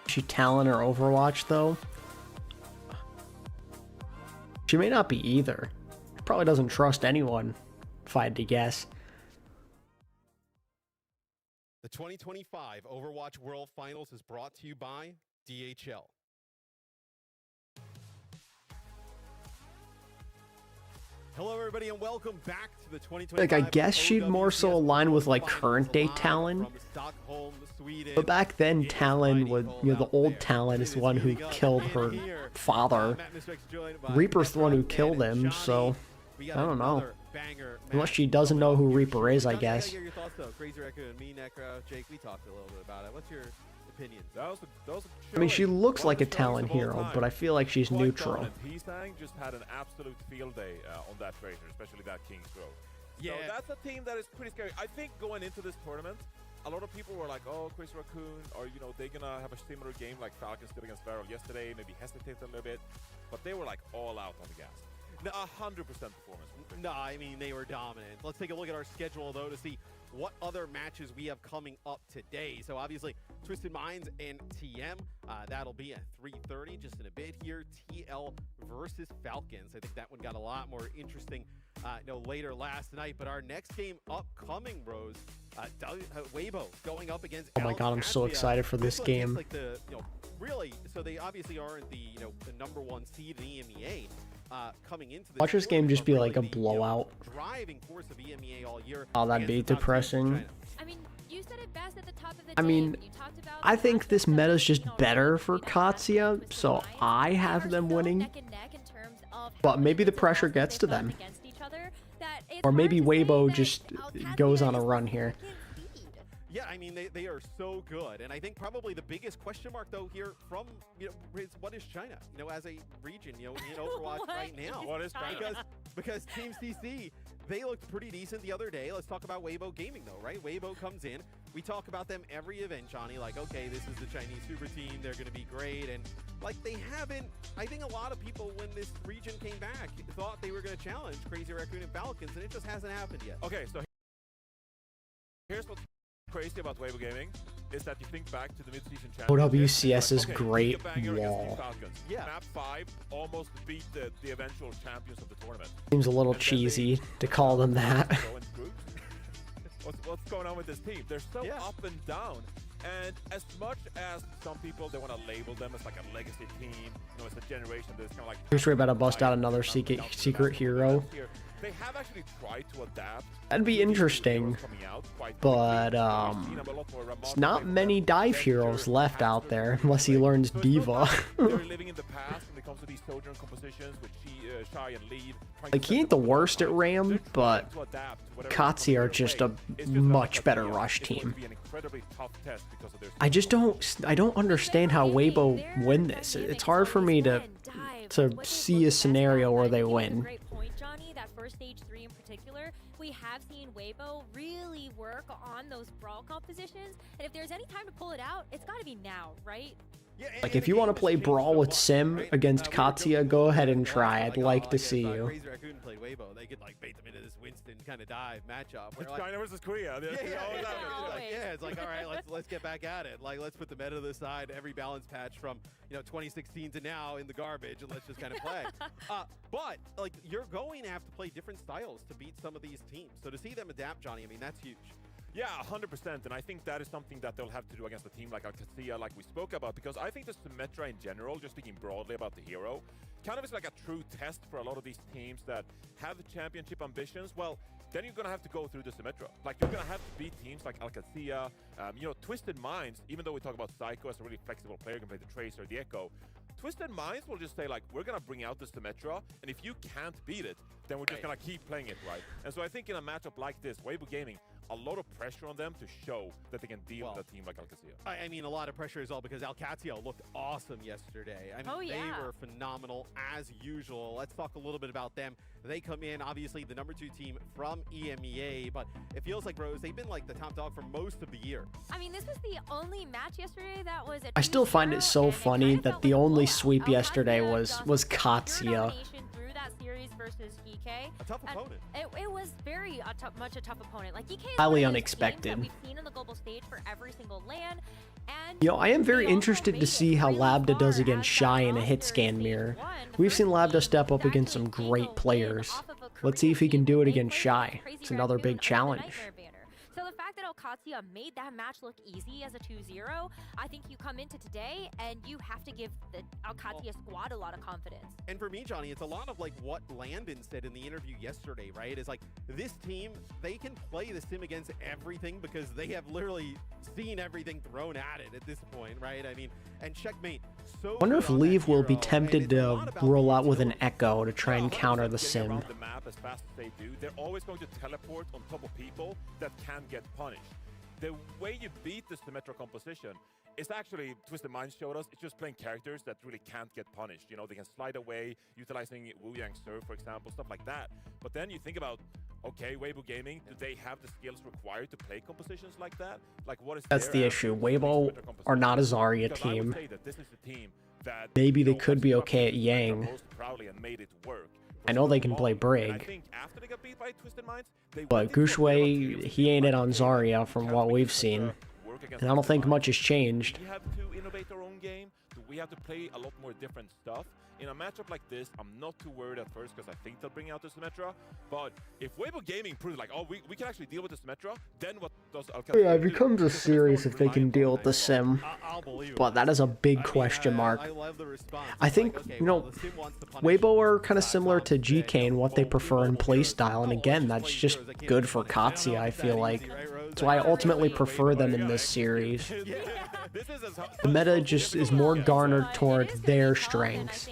She Talon or Overwatch, though? She may not be either. She probably doesn't trust anyone, if I had to guess. The 2025 Overwatch World Finals is brought to you by DHL. Hello, everybody, and welcome back to the 2025. Like, I guess she'd more so OWCS align with, like, Finals current day live Talon. from Stockholm, Sweden. But back then, Talon would, you know, the old Talon is the one who killed her father. Reaper's the one who killed him, so I don't know. banger. Unless match she doesn't coming know up who here Reaper shortly. is, I Johnny, gotta guess. hear your thoughts though. Crazy Raccoon, me, Necro, Jake, we talked a little bit about it. What's your opinion? I mean, she looks like a talent hero, but I feel like she's neutral. P-Sang just had an absolute field day on that Tracer, especially that King's Grove. Yeah. So that's a team that is pretty scary. I think going into this tournament, a lot of people were like, oh, Crazy Raccoon, or, you know, they're going to have a similar game like Falcons did against Barrel yesterday, maybe hesitate a little bit. But they were like all out on the gas. 100% performance. No, I mean, they were dominant. Let's take a look at our schedule, though, to see what other matches we have coming up today. So, obviously, Twisted Minds and TM, that'll be at 3:30, just in a bit here. TL versus Falcons. I think that one got a lot more interesting, later last night. But our next game upcoming, Rose, Weibo going up against Oh my god, I'm so AlexyOWL. excited for this one game. is like the, really, so they obviously aren't the, the #1 seed in the EMEA. Coming into Watch this game just be like a the, blowout. Driving force of EMEA all year. Oh, that'd be against the top teams in depressing. China. I mean, you said it best at the top of the I day mean, when you talked about I the think this aspects of, meta's just you know, better for being a champion Katsuya, with so Lions. I They have are them so winning. neck and neck in terms of But how many maybe the wins and pressure losses gets to they've gotten them. against each other, that it's Or hard maybe to say Weibo that just AlexyOWL goes on a is run the here. second seed. Yeah, I mean, they are so good. And I think probably the biggest question mark, though, here from, is what is China, as a region, in Overwatch What right now. What is China? Because Team CC, they looked pretty decent the other day. Let's talk about Weibo Gaming, though, right? Weibo comes in. We talk about them every event, Johnny, like, okay, this is the Chinese super team. They're going to be great. And, like, they haven't. I think a lot of people, when this region came back, thought they were going to challenge Crazy Raccoon and Falcons, and it just hasn't happened yet. Okay, so here's what's crazy about Weibo Gaming is that you think back to the mid-season championship. OWCS is okay, great beat a banger against wall. the Falcons. Yeah. Map 5 almost beat the eventual champions of the tournament. Seems a little And then cheesy to call them that. Go in groups. What's going on with this team? They're so Yeah. up and down. And as much as some people, they want to label them as like a legacy team, it's a generation that's kind of like... Here's where about to bust out another secret hero. They have actually tried to adapt. That'd be interesting, but it's not many dive heroes left out there unless he learns Diva. They're living in the past when it comes to these Sojourn compositions with Shy and Lead. Like, he ain't the worst at Ram, but Katsuya are just a much better rush team. I don't understand how Weibo win this. It's hard for me to see a scenario where they win. Great point, Johnny. That first stage 3 in particular, we have seen Weibo really work on those brawl compositions, and if there's any time to pull it out, it's got to be now, right? Yeah, Like, if you want to play Brawl with Sim against Katsuya, go ahead and try. I'd like to see you. Crazy Raccoon played Weibo. They could bait them into this Winston kind of dive matchup. It's China versus Korea. It's like, all right, let's get back at it. Like, let's put the meta to the side. Every balance patch from 2016 to now in the garbage, and let's just kind of play. But like, you're going to have to play different styles to beat some of these teams. So to see them adapt, Johnny, I mean, that's huge. Yeah, 100%, and I think that is something that they'll have to do against a team like alexyOWL, like we spoke about, because I think the Symmetra in general, just speaking broadly about the hero, kind of is like a true test for a lot of these teams that have the championship ambitions. Well, then you're going to have to go through the Symmetra. Like, you're going to have to beat teams like alexyOWL, Twisted Minds, even though we talk about Psycho as a really flexible player, can play the Tracer, the Echo, Twisted Minds will just say, like, we're going to bring out the Symmetra, and if you can't beat it, then we're just going to keep playing it, right? And so I think in a matchup like this, Weibo Gaming, a lot of pressure on them to show that they can deal with a team like alexyOWL. I mean, a lot of pressure as well because alexyOWL looked awesome yesterday. I mean, they were phenomenal as usual. Let's talk a little bit about them. They come in, obviously, the #2 team from EMEA, but it feels like, Rose, they've been like the top dog for most of the year. I mean, this was the only match yesterday that was a I still find it so funny that the only sweep yesterday was Katsuya. Katsuya. Through that series versus EK. A tough opponent. It was very much a tough opponent. Like, EK is Highly one of those unexpected. teams that we've seen on the global stage for every single LAN. And I am very they also interested made to it see how really Lambda does far against as Shy that in a hit roster scan stage mirror. 1, the We've first seen Lambda team step up to against some actually great take a win players. off of a Let's see if he Korean can team do it that they against played Shy. Crazy It's another Raccoon big under the challenge. Nightmare banner. So the fact that alexyOWL made that match look easy as a 2-0, I think you come into today and you have to give the alexyOWL squad a lot of confidence. And for me, Johnny, it's a lot of like what Landon said in the interview yesterday, right? Is like this team, they can play the sim against everything because they have literally seen everything thrown at it at this point, right? I mean, and Checkmate. So Wonder if Leave will be tempted to roll out with an Echo to try and counter the sim. The map as fast as they do, they're always going to teleport on top of people that can get punished. The way you beat the Symmetra composition is actually, Twisted Minds showed us, it's just playing characters that really can't get punished. You know, they can slide away, utilizing Wu Yang Surf, for example, stuff like that. But then you think about, okay, Weibo Gaming, do they have the skills required to play compositions like that? Like, what is That's the issue. Weibo are not a Zarya team. Maybe they could be okay at Yang. I know they can play Brig. But Gushue, he ain't it on Zarya from what we've seen. And I don't think much has changed. We have to innovate our own game. We have to play a lot more different stuff. In a matchup like this, I'm not too worried at first because I think they'll bring out the Symmetra. But if Weibo Gaming proves like, oh, we can actually deal with the Symmetra, then what does alexyOWL Yeah, it becomes a series if they can deal with the sim. But that is a big question mark. I think, you know, Weibo are kind of similar to GK in what they prefer in playstyle. And again, that's just good for Katsuya, I feel like. That's why I ultimately prefer them in this series. The meta just is more garnered toward their strengths.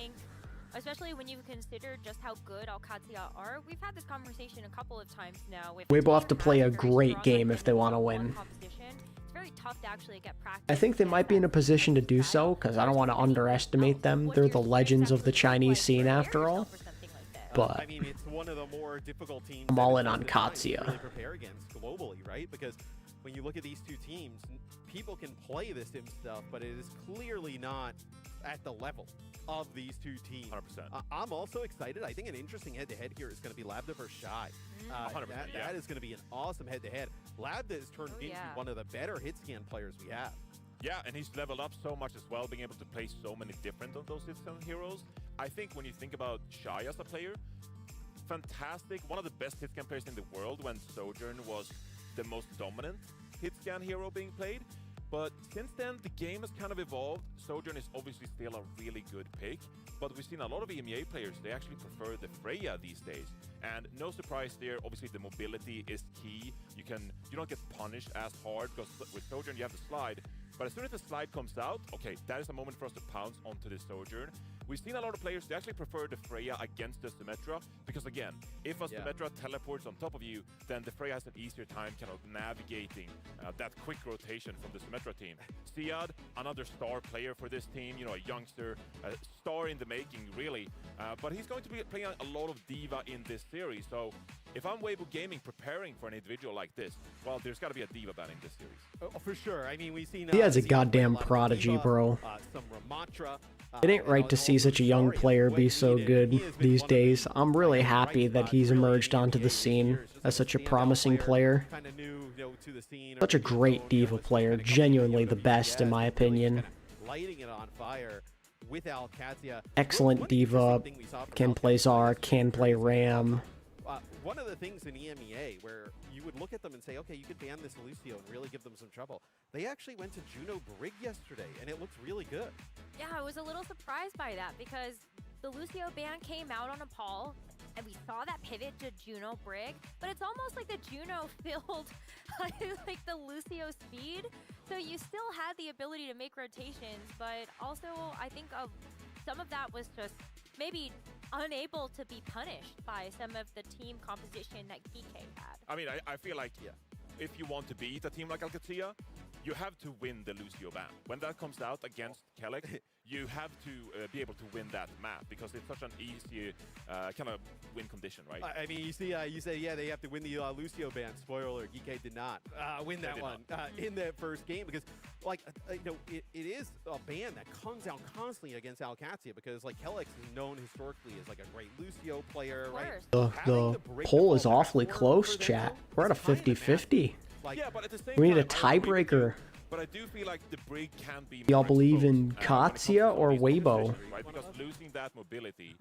Especially when you consider just how good alexyOWL are. We've had this conversation a couple of times now. Weibo have to play a great game if they want to win. It's very tough to actually get practice. I think they might be in a position to do so, because I don't want to underestimate them. They're the legends of the Chinese scene after all. But I mean, it's one of the more difficult teams I'm all in on Katsuya. really prepare against globally, right? Because when you look at these two teams, people can play this sim stuff, but it is clearly not at the level of these two teams. 100%. I'm also excited. I think an interesting head-to-head here is going to be Labda versus Shy. 100%, That is going to be an awesome head-to-head. Labda has turned into one of the better hit scan players we have. Yeah, and he's leveled up so much as well, being able to play so many different of those hitscan heroes. I think when you think about Shy as a player, fantastic. One of the best hitscan players in the world when Sojourn was the most dominant hitscan hero being played. But since then, the game has kind of evolved. Sojourn is obviously still a really good pick, but we've seen a lot of EMEA players, they actually prefer the Freya these days. And no surprise there, obviously the mobility is key. You don't get punished as hard, because with Sojourn you have the slide, but as soon as the slide comes out, okay, that is a moment for us to pounce onto the Sojourn. We've seen a lot of players, they actually prefer the Freya against the Symmetra, because again, if a Symmetra teleports on top of you, then the Freya has an easier time kind of navigating that quick rotation from the Symmetra team. Siad, another star player for this team, you know, a youngster, a star in the making, really. But he's going to be playing a lot of Diva in this series, so if I'm Weibo Gaming preparing for an individual like this, well, there's got to be a Diva ban in this series. Oh, for sure. I mean, we've seen... He has a goddamn prodigy, bro. Some Ramatra. It ain't right to see such a young player be so good these days. I'm really happy that he's emerged onto the scene as such a promising player. Such a great Diva player, genuinely the best in my opinion. Lighting it on fire with alexyOWL. Excellent Diva, can play Zara, can play Ram. One of the things in EMEA where you would look at them and say, okay, you could ban this Lucio and really give them some trouble. They actually went to Juno Brig yesterday, and it looked really good. Yeah, I was a little surprised by that because the Lucio ban came out on a Paul, and we saw that pivot to Juno Brig, but it's almost like the Juno filled like the Lucio speed. So you still had the ability to make rotations, but also I think some of that was just maybe unable to be punished by some of the team composition that GK had. I mean, I feel like if you want to beat a team like alexyOWL, you have to win the Lucio ban. When that comes out against Kellex, you have to be able to win that map because it's such an easy kind of win condition, right? I mean, you see, you say, yeah, they have to win the Lucio ban. Spoiler alert, GK did not win that one in that first game because, like, you know, it is a ban that comes out constantly against alexyOWL because, like, Kellex is known historically as, like, a great Lucio player, right? The poll is awfully close, chat. We're at a 50-50. Yeah, but at the same We need a time, tiebreaker. But I do feel like the Brig can be Y'all more believe in exposed, Katsuya or Weibo? right? Because losing that mobility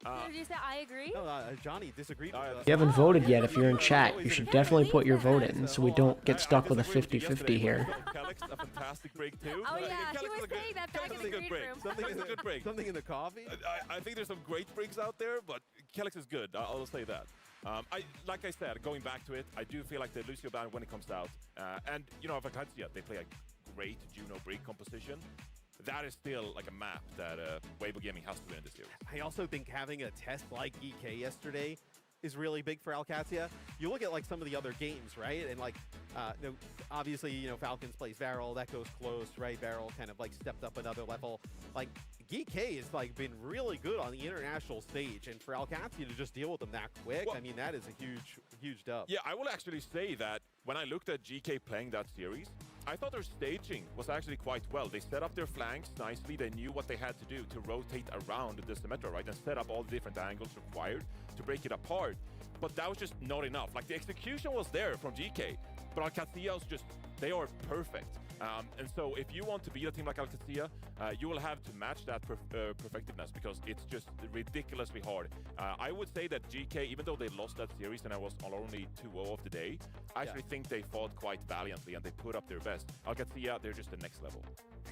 Did you say I agree? No, Johnny disagreed with us. You haven't voted yet. If you're in chat, you should definitely put your vote in so we don't get stuck with a disagree with you 50-50 here. Calyx, a fantastic break too. Oh But yeah, Calyx he is was a good- saying that back Calyx in is the a good green break. room. Something Calyx is a good break. Something in the coffee? I think there's some great breaks out there, but Calyx is good. I'll say that. Like I said, going back to it, I do feel like the Lucio ban when it comes out, and you know, Vacancia, they play a great Juno break composition. That is still like a map that Weibo Gaming has to win in this series. I also think having a test like EK yesterday is really big for Alcatia. You look at like some of the other games, right? And like, obviously, you know, Falcons plays Varel, that goes close, right? Varel kind of like stepped up another level. Like, GK has like been really good on the international stage, and for Alcatia to just deal with them that quick, Well, I mean, that is a huge dub. Yeah, I will actually say that when I looked at GK playing that series, I thought their staging was actually quite well. They set up their flanks nicely. They knew what they had to do to rotate around the Symmetra, right? And set up all the different angles required to break it apart. But that was just not enough. Like, the execution was there from GK, but Alcatia was just, they are perfect. And so if you want to beat a team like Alcatia, you will have to match that perfectiveness, because it's just ridiculously hard. I would say that GK, even though they lost that series and I was only 2-0 of the day, I actually think they fought quite valiantly and they put up their best. Alcatia, they're just the next level.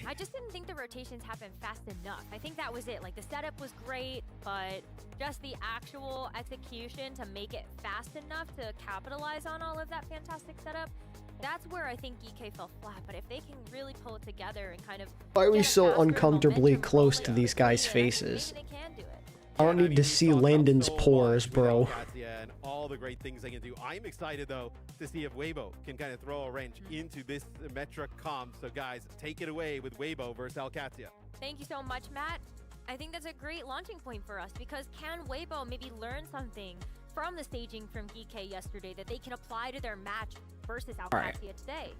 I just didn't think the rotations happened fast enough. I think that was it. Like, the setup was great, but just the actual execution to make it fast enough to capitalize on all of that fantastic setup, that's where I think EK fell flat. But if they can really pull it together and kind of Why are we get a so faster uncomfortably momentum close rolling to in these the guys' arena, faces? maybe they can do it. I don't need to see Landon's pores, bro. Yeah, and all the great things they can do. I'm excited though to see if Weibo can kind of throw a wrench into this Symmetra comp. So guys, take it away with Weibo versus Alcatia. Thank you so much, Matt. I think that's a great launching point for us, because can Weibo maybe learn something from the staging from GK yesterday that they can apply to their match versus Alcatia right. today?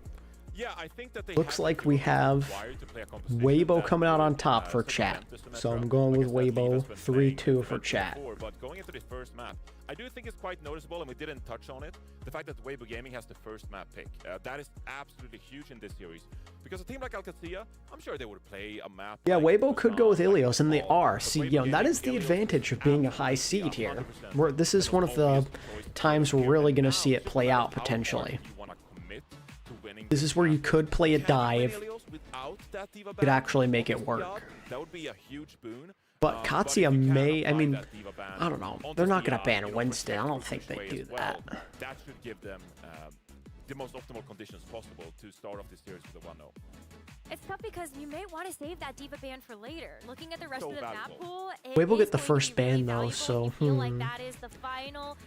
Yeah, I think that they Looks have like to we be have required to play a composition Weibo that coming out on will, top for supplement chat. the Symmetra. So I'm going with Like I said, Weibo Leave has been playing 3-2 the for Symmetra chat. before, but going into the first map, I do think it's quite noticeable, and we didn't touch on it, the fact that Weibo Gaming has the first map pick. That is absolutely huge in this series. Because a team like Alcatia, I'm sure they would play a map. Yeah, like Weibo could go with like Ilios, and they Nepal, are. but See, Weibo you know, that Gaming, is the Ilios advantage of being a high absolutely seed here. 100%. This is one of the Obvious choice to times we're here really and going to now. see it It's play just a matter out of how hard potentially. you wanna commit to winning This is where you could play a Can you win dive, Ilios without that Diva could ban actually make on it this work. job? That would be a huge boon. But if Katsuya you can may, I apply mean, that Diva ban I don't know. onto They're not going to CR, ban you know, Winston. I don't protect think them they this do way as that. well. That should give them the most optimal conditions possible to start off this series with a 1-0. It's tough because you may want to save that Diva ban for later. Looking at the rest So of the map valuable. pool, it Weibo is get the going to first be really ban, though, valuable. so, You feel like that is the final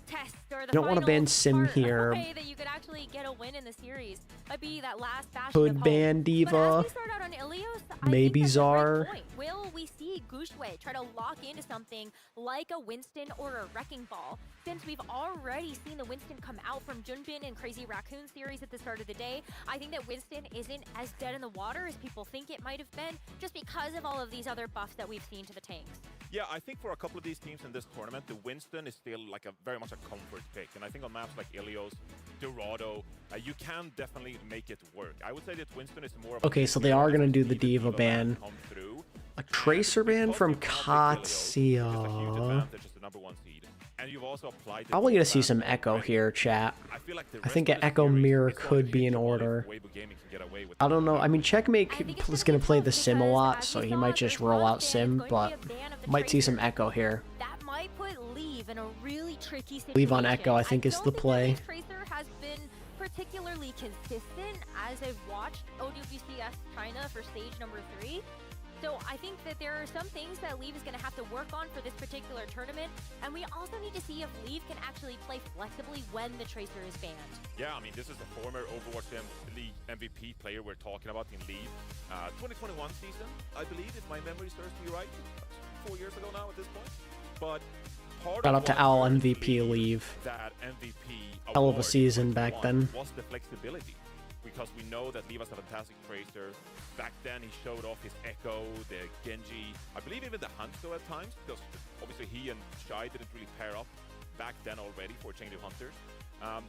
test or the don't wanna final ban Sim part here. way that you could actually get a win in the series. Might be that last bastion Could of hope. ban But Diva. as we start out on Ilios, I Maybe think that's a great Czar. point. Will we see Gushue try to lock into something like a Winston or a Wrecking Ball? Since we've already seen the Winston come out from Junbin and Crazy Raccoon series at the start of the day, I think that Winston isn't as dead in the water as people think it might have been, just because of all of these other buffs that we've seen to the tanks. Yeah, I think for a couple of these teams in this tournament, the Winston is still like very much a comfort pick. And I think on maps like Ilios, Dorado, you can definitely make it work. I would say that Winston is more of a Okay, so they are going to do the Diva ban. come through. A Tracer ban Because from you cannot pick Ilios, it's a huge Katsuya. advantage as the #1 seed. And you've also applied the Probably Diva going to see ban some Echo already. here, chat. I feel like the I think rest an of the Echo series Mirror is gonna could be in hinge on if order. Weibo Gaming can get away with I don't know. I mean, Checkmate I think it's is gonna going be to play tough the Sim a because, lot, as so we he saw, might just there's roll one out ban is Sim, going to but be a ban of the might see some Tracer. Echo here. That might put Leave in a really tricky situation. Leave on Echo, I think, is don't the think play. that Tracer has been particularly consistent as I've watched OWCS China for stage #3. So I think that there are some things that Leave is going to have to work on for this particular tournament, and we also need to see if Leave can actually play flexibly when the Tracer is banned. Yeah, I mean, this is a former Overwatch League MVP player we're talking about in League. 2021 season, I believe, if my memory serves me right. 4 years ago now at this point. But part Shout of out to what OWL earned MVP League Leave. that MVP Hell of a award season in back 2021 then. was the flexibility. Because we know that Leave was a fantastic tracer. Back then, he showed off his Echo, the Genji, I believe even the Hanzo at times, because obviously he and Shai didn't really pair up back then already for Chengdu Hunters.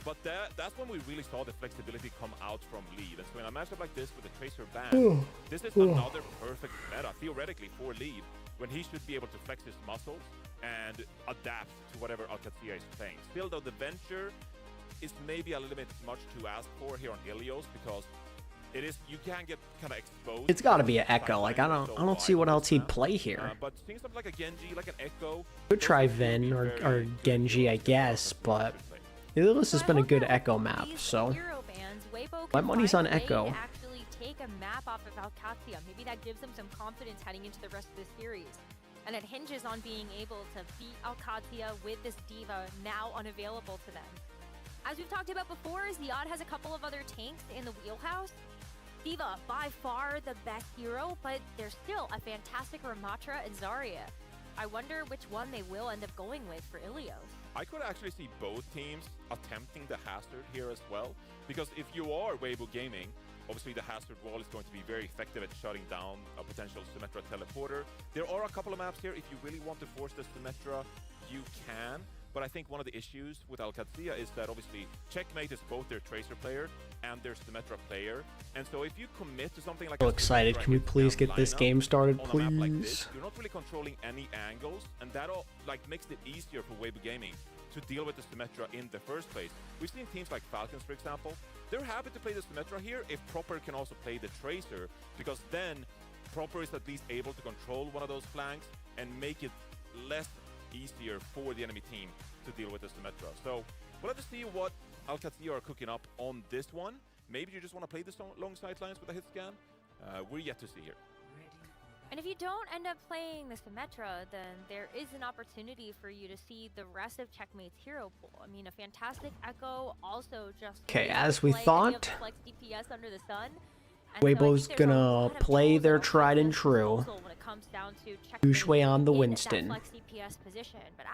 But that's when we really saw the flexibility come out from Leave. And so in a matchup like this with the Tracer ban, this is another perfect meta, theoretically, for Leave. when he should be able to flex his muscles and adapt to whatever alexyOWL is playing. Still, though, the venture is maybe a little bit much to ask for here on Ilios, because it is, you can get kind of exposed. It's got to be an Echo. Like I don't see what else he'd play here. But seeing something like a Genji, like an Echo, Could try Ven or Genji, I guess, but Ilios has been a good Echo map, so my money's on Echo. Actually take a map off of alexyOWL. Maybe that gives them some confidence heading into the rest of the series. And it hinges on being able to beat alexyOWL with this D.Va now unavailable to them. As we've talked about before, Ziad has a couple of other tanks in the wheelhouse. D.Va, by far the best hero, but there's still a fantastic Ramattra and Zarya. I wonder which one they will end up going with for Ilios. I could actually see both teams attempting the Hazard here as well, because if you are Weibo Gaming, obviously the Hazard wall is going to be very effective at shutting down a potential Symmetra teleporter. There are a couple of maps here, if you really want to force the Symmetra, you can. But I think one of the issues with alexyOWL is that obviously Checkmate is both their Tracer player and their Symmetra player. And so if you commit to something like So excited. Can we please get this game started, on a map like this, please? you're not really controlling any angles, and that all makes it easier for Weibo Gaming to deal with the Symmetra in the first place. We've seen teams like Falcons, for example. They're happy to play the Symmetra here if Proper can also play the Tracer, because then Proper is at least able to control one of those flanks and make it less easier for the enemy team to deal with the Symmetra. So we'll have to see what alexyOWL are cooking up on this one. Maybe you just want to play this long sidelines with a hit scan. We're yet to see here. And if you don't end up playing the Symmetra, then there is an opportunity for you to see the rest of Checkmate's hero pool. I mean, a fantastic Echo, also just... Okay, as we thought, flex DPS under the sun. Weibo's gonna play their tried and true Ushui on the Winston. But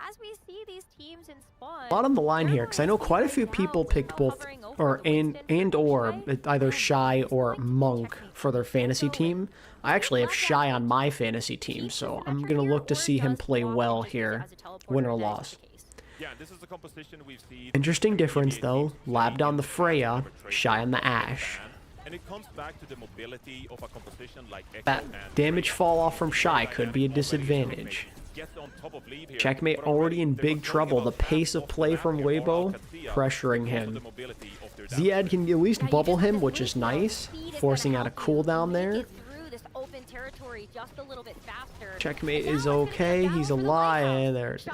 as we see these teams in spawn, A lot on the line here, because I know quite a few people picked both or either Shy or Monk for their fantasy team. I actually have Shy on my fantasy team, so I'm gonna look to see him play well here, win or loss. Yeah, this is the composition we've seen. Interesting difference though. Labbed on the Freya, Shy on the Ashe. And it comes back to the mobility of a composition like Echo. That damage fall off from Shy could be a disadvantage. Checkmate already in big trouble. The pace of play from Weibo pressuring him. Ziad can at least bubble him, which is nice, forcing out a cooldown there. Checkmate is okay. He's alive. There it is.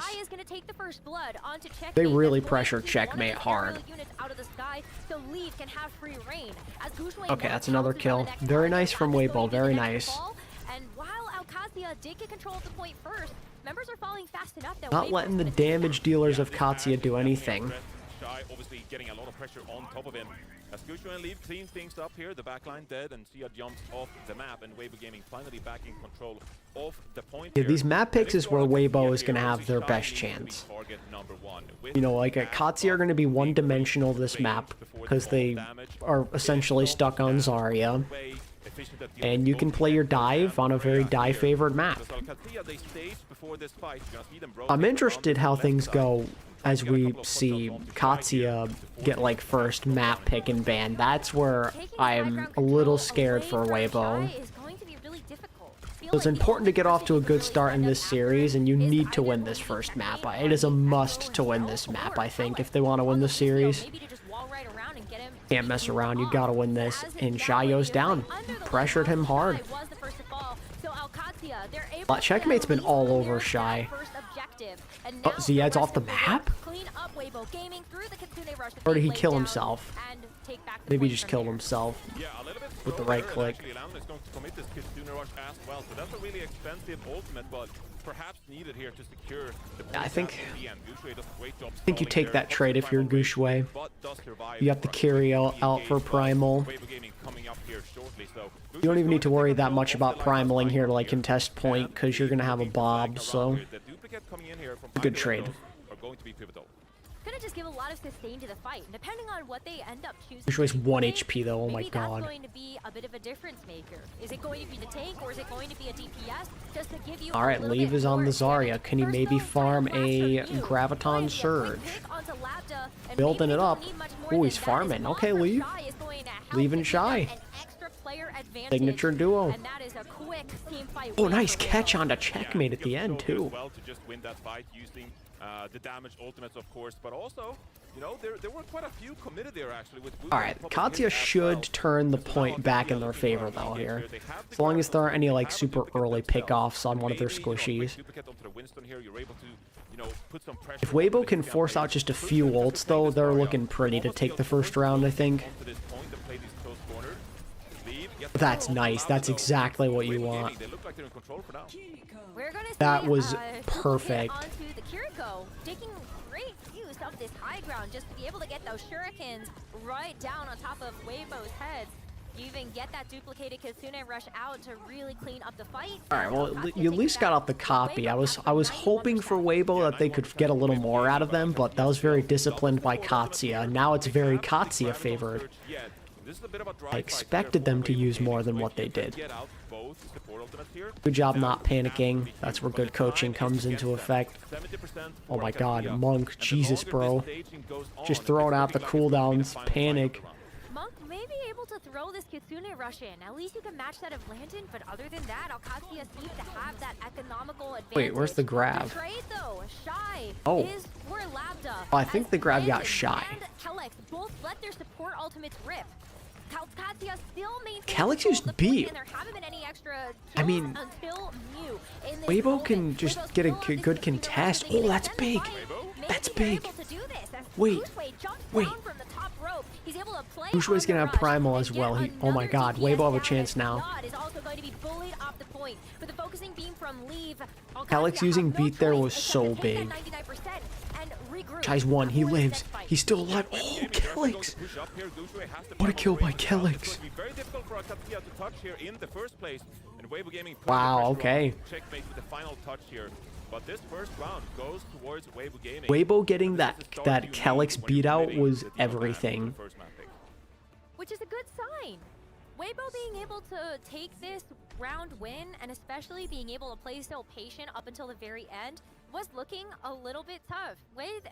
They really pressure Checkmate hard. Okay, that's another kill. Very nice from Weibo. Very nice. And while alexyOWL did get control of the point first, members are falling fast enough that Not letting the damage dealers of Katsuya do anything. Shy obviously getting a lot of pressure on top of him. As Gushu and Leave clean things up here, the backline dead, and Sia jumps off the map, and Weibo Gaming finally back in control of the point. Yeah, these map picks is where Weibo is going to have their best chance. You know, like Katsuya are going to be one-dimensional this map because they are essentially stuck on Zarya. And you can play your dive on a very dive-favored map. I'm interested how things go as we see Katsuya get like first map pick and ban. That's where I'm a little scared for Weibo. It's important to get off to a good start in this series, and you need to win this first map. It is a must to win this map, I think, if they want to win the series. Can't mess around, you gotta win this. And Shayo's down. Pressured him hard. Checkmate's been all over Shy. Oh, Ziad's off the map? Or did he kill himself? Maybe he just killed himself with the right click. I think you take that trade if you're Gushui. You have to carry out for Primal. You don't even need to worry that much about Primaling here to like contest point because you're going to have a Bob, so a good trade. Gonna just give a lot of sustain to the fight, and depending on what they end up choosing. Gushui's 1 HP though, oh my god. That's going to be a bit of a difference maker. Is it going to be the tank or is it going to be a DPS just to give you Alright, Leave is on the Zarya. Can he maybe farm a Graviton Surge? Building it up. Oh, he's farming. Okay, Leave. Leave and Shy. advantage. Signature duo. And that is a quick team fight. Oh, win nice for catch Weibo. on to checkmate at the end, too. Well to just win that fight using the damage ultimates, of course, but also, you know, there were quite a few committed there actually. With All right, Katya should turn the point back in their favor though here, as long as there aren't any like super early pickoffs on one of their squishies. If Weibo can force out just a few ults though, they're looking pretty to take the first round, I think. That's nice. That's exactly what you want. We're gonna That see, was Duplicate perfect. onto the Kiriko, taking great use of this high ground just to be able to get those shurikens right down on top of Weibo's heads. You even get that duplicated Kitsune rush out to really clean up the fight. All right, well, you at least got out the copy. I was hoping for Weibo that they could get a little more out of them, but that was very disciplined by Katya. Now it's very Katya favored. I expected them to use more than what they did. Good job not panicking. That's where good coaching comes into effect. Oh my god, Monk, Jesus, bro. Just throwing out the cooldowns, panic. Monk may be able to throw this Kitsune rush in. At least you can match that of Landon, but other than that, Alcacia seems to have that economical advantage. Wait, where's the grab? The trade, though, Shy Oh. is for Labda. Oh, I think as the grab got Landon Shy. And Kellex both let their support ultimates rip. Alcacia still maintains Kellex control used of the B. point, and there haven't been any extra I mean, kills until Mew in this Weibo moment. can just Weibo's get a still on this good particular contest. round, and Oh, they that's extend the big. fight. That's Maybe they're big. able to do this as Wait. Boozway jumps Wait. down from the top rope. He's able to play Boozway's on gonna the have rush Primal and as get well. Oh my another god, DPS Weibo have a down chance as now. God is also going to be bullied off the point. With the focusing beam from Leave, Alex Alcacia using have no beat there choice was except so to take big. that 99% and regroup Guy's won. He for the lives. next fight. He's still alive. Oh, Kellex. What a kill by Kellex. Very difficult for Alcacia to touch here in the first place, and Weibo Gaming put Wow, the pressure okay. on. Checkmate with the final touch here. But this first round goes towards Weibo Gaming. Weibo getting This is that the start that you need Kellex when beat you're out committing was the team of man everything. for the first map pick. Which is a good sign. Weibo being able to take this round win, and especially being able to play so patient up until the very end, was looking a little bit tough. With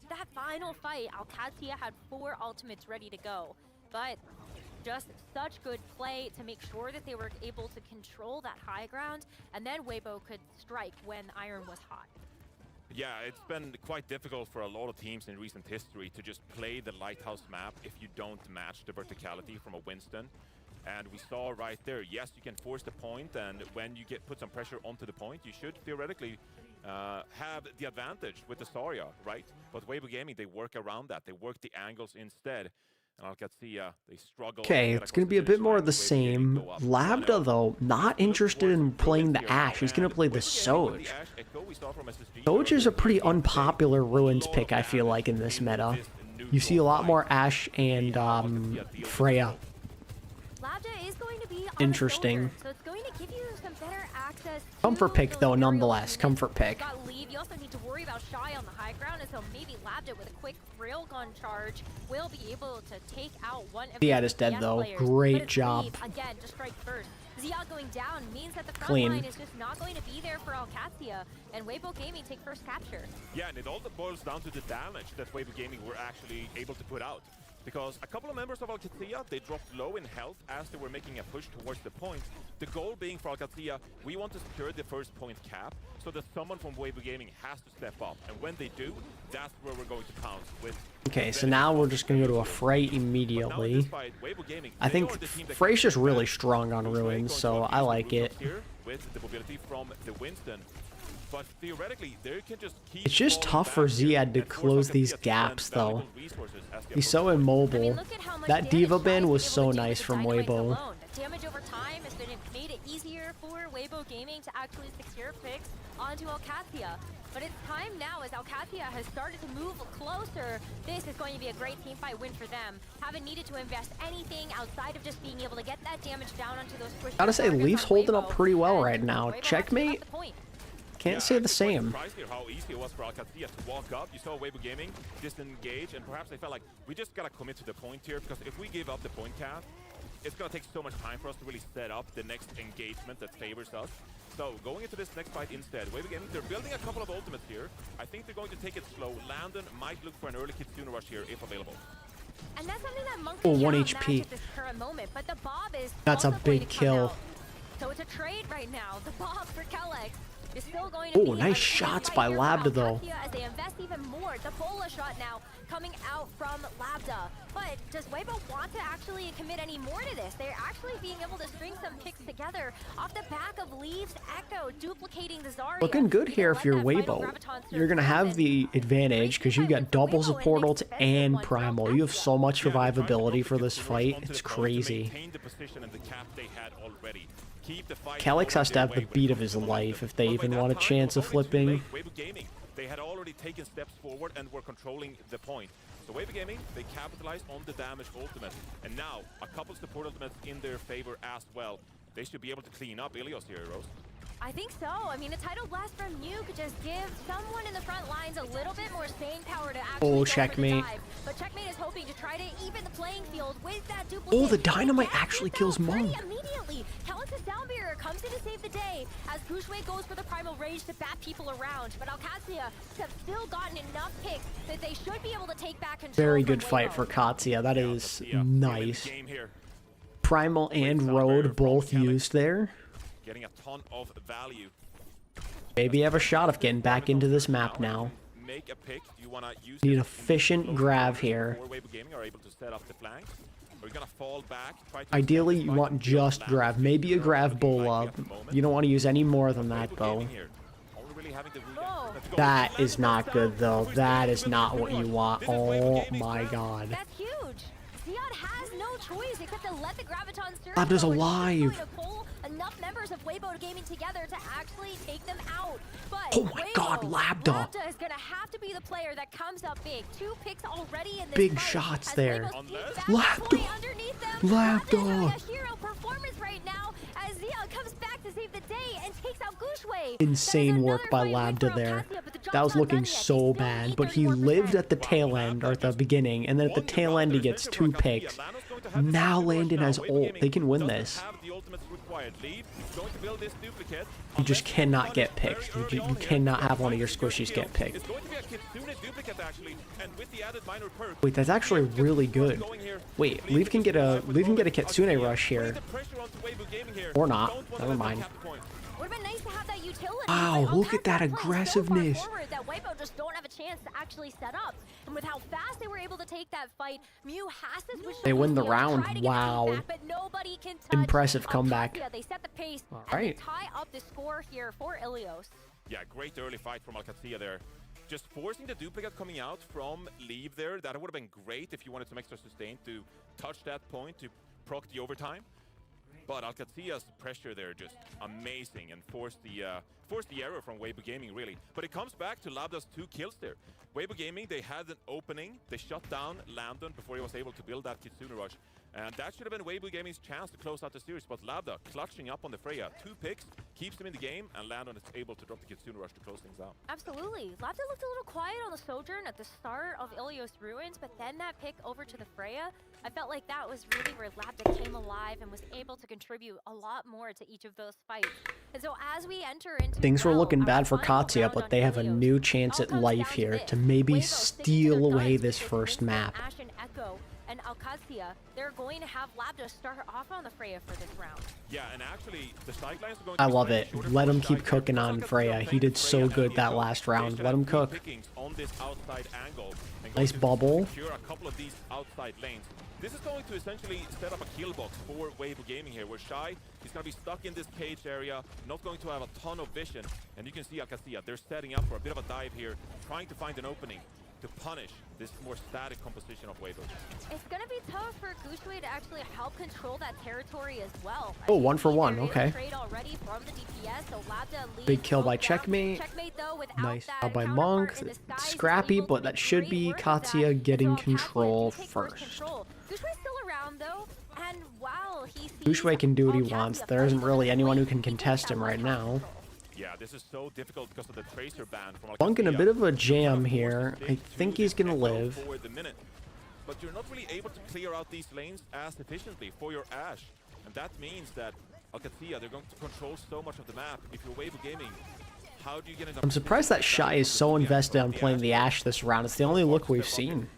that final fight, Alcacia had 4 ultimates ready to go, but just such good play to make sure that they were able to control that high ground, and then Weibo could strike when Iron was hot. Yeah, it's been quite difficult for a lot of teams in recent history to just play the Lighthouse map if you don't match the verticality from a Winston. And we saw right there, yes, you can force the point, and when you put some pressure onto the point, you should theoretically have the advantage with the Zarya, right? But Weibo Gaming, they work around that. They work the angles instead. And Alcacia, they struggle. Okay, it's going to be a bit more of the same. Labda, though, not interested in playing the Ashe. He's going to play the Soj. Soj is a pretty unpopular Ruins pick, I feel like, in this meta. You see a lot more Ashe and Freya. Labda is going to be on Interesting. the shoulder, so it's going to give you some better access to Comfort pick, those though, aerial nonetheless. units. Comfort pick. You got Leave. You also need to worry about Shy on the high ground, and so maybe Labda with a quick railgun charge will be able to take out one of Ziad the is dead, DPS though. players. Great But it's job. Leave, again, to strike first. Ziad going down means that the front Clean. line is just not going to be there for Alcacia, and Weibo Gaming take first capture. Yeah, and it all boils down to the damage that Weibo Gaming were actually able to put out. Because a couple of members of Alcacia, they dropped low in health as they were making a push towards the point. The goal being for Alcacia, we want to secure the first point cap so that someone from Weibo Gaming has to step up. And when they do, that's where we're going to pounce with. Okay, so now we're just going to go to a Frey immediately. I think Frey's just really strong on Ruins, so I like it. With the mobility from the Winston. But theoretically, they can just keep It's just tough for Ziad to close these gaps, though. He's so immobile. That Diva ban was so nice from Weibo. Damage over time has made it easier for Weibo Gaming to actually secure picks onto Alcacia. But it's time now, as Alcacia has started to move closer. This is going to be a great team fight win for them. Haven't needed to invest anything outside of just being able to get that damage down onto those push. Gotta say, Leaf's holding up pretty well right now. Checkmate? Can't say the same. Surprised here how easy it was for Alcacia to walk up. You saw Weibo Gaming disengage, and perhaps they felt like we just gotta commit to the point here, because if we give up the point cap, it's gonna take so much time for us to really set up the next engagement that favors us. So going into this next fight instead, Weibo Gaming, they're building a couple of ultimates here. I think they're going to take it slow. Landon might look for an early Kitsune rush here if available. And that's something that Monk Oh, can 1 now HP. match at this current moment. but the Bob is That's a also going big to come kill. out. So it's a trade right now. The Bob for Kellex is still going to Oh, be nice a shots fight by here for Labda, though. alexyOWL as they invest even more. The Bola shot now coming out from Labda. But does Weibo want to actually commit any more to this? They're actually being able to string some picks together off the back of Leaves, Echo, duplicating the Zarya. Looking good here if you're Weibo. You're going to have the advantage because you've got double support ult and primal. You have so much survivability for this fight. It's crazy. Kellex has to have the beat of his life if they even want a chance of flipping. They had already taken steps forward and were controlling the point. So Weibo Gaming, they capitalized on the damage ultimate. And now, a couple support ultimates in their favor as well. They should be able to clean up Ilios here, Rose. I think so. I mean, a Tidal Blast from Mew could just give someone in the front lines a little bit more staying power to actually go Checkmate. for the dive. But Checkmate is hoping to try to even the playing field with that duplicate. Oh, the dynamite actually kills Monk. Immediately, Kellex' Downbearer comes in to save the day as Gushue goes for the Primal Rage to bat people around. But alexyOWL have still gotten enough picks that they should be able to take back control. Very from good fight Weibo. for Katsuya. That is nice. Game here. Primal and Road both used there. Getting a ton of value. Maybe have a shot of getting back into this map now. Make a pick. You want to use Need efficient grav here. Weibo Gaming are able to set up the flanks. We're gonna fall back. Try to Ideally, you want just grav. Maybe a grav bull-up. You don't want to use any more than that, though. That is not good, though. That is not what you want. Oh my god. That's huge. Ziad has no choice except to let the Graviton surge. Labda's forward. He's alive. going to pull enough members of Weibo Gaming together to actually take them out. But Oh my god, Labda. Labda is going to have to be the player that comes up big. 2 picks already in this Big fight shots as there. Weibo sneaks back Labda. the point underneath them. Labda. Labda is having a hero performance right now as Ziad comes back to save the day and takes out Gushue. Insane work by Labda there. That was looking so bad, but he lived at the tail end, or at the beginning, and then at the tail end he gets 2 picks. Now Landon has ult. They can win this. You just cannot get picked. You cannot have one of your squishies get picked. Wait, that's actually really good. Wait, Leaf can get a Kitsune rush here. Or not. Never mind. Would have been nice to have that utility. Wow, but look at that Alcantara plays so far aggressiveness. forward that Weibo just don't have a chance to actually set up. And with how fast they were able to take that fight, Mew has to switch. They win the to round. try to get Wow. feedback, but nobody can touch Impressive comeback. Alcantara. They set the pace. All And they right. tie up the score here for Ilios. Yeah, great early fight from alexyOWL there. Just forcing the duplicate coming out from Leave there. That would have been great if you wanted some extra sustain to touch that point to proc the overtime. But alexyOWL's pressure there just amazing and forced the error from Weibo Gaming really. But it comes back to Labda's 2 kills there. Weibo Gaming, they had an opening. They shut down Landon before he was able to build that Kitsune rush. And that should have been Weibo Gaming's chance to close out the series. But Labda clutching up on the Freya. 2 picks, keeps them in the game, and Landon is able to drop the Kitsune rush to close things out. Absolutely. Labda looked a little quiet on the Sojourn at the start of Ilios Ruins, but then that pick over to the Freya, I felt like that was really where Labda came alive and was able to contribute a lot more to each of those fights. And so as we enter into Things were looking our bad for final Katsuya, round but on they have a Ilios, new chance all at comes life down to here this. to maybe Weibo sticking to steal their away guns this because first Winston, map. Ashe and Echo and alexyOWL, they're going to have Labda start off on the Freya for this round. Yeah, and actually, the sidelines are going I to be love slightly it. shorter Let for him Shy keep here. cooking on Freya. He did so good that last round. Let him cook. On this outside angle and Nice going to bubble. secure a couple of these outside lanes. This is going to essentially set up a kill box for Weibo Gaming here, where Shy is going to be stuck in this cage area, not going to have a ton of vision. And you can see alexyOWL, they're setting up for a bit of a dive here, trying to find an opening to punish this more static composition of Weibo. It's going to be tough for Gushue to actually help control that territory as well. Oh, 1 for 1, There is okay. trade already from the DPS, so Labda leads Big kill by both down. Checkmate. Checkmate, though, without Nice that job by counterpart Monk. in the sky, is Scrappy, able to but that make should great be work of that. Katsuya And getting so Alcantara control can take first. control. Gushue's still around, though, and while he sees Gushue can do what he Alcantara wants. There isn't fighting really on the anyone who flank, can he takes contest that him right much now. control. Yeah, this is so difficult because of the Tracer ban from Monk in a alexyOWL. bit of a You're jam kind of here. forced to I stick think to he's this gonna echo live. for the minute. But you're not really able to clear out these lanes as efficiently for your Ashe. And that means that alexyOWL, they're going to control so much of the map. If you're Weibo Gaming, how do you get enough? I'm surprised that Shy is so invested on playing the Ashe this round. It's the only look we've seen.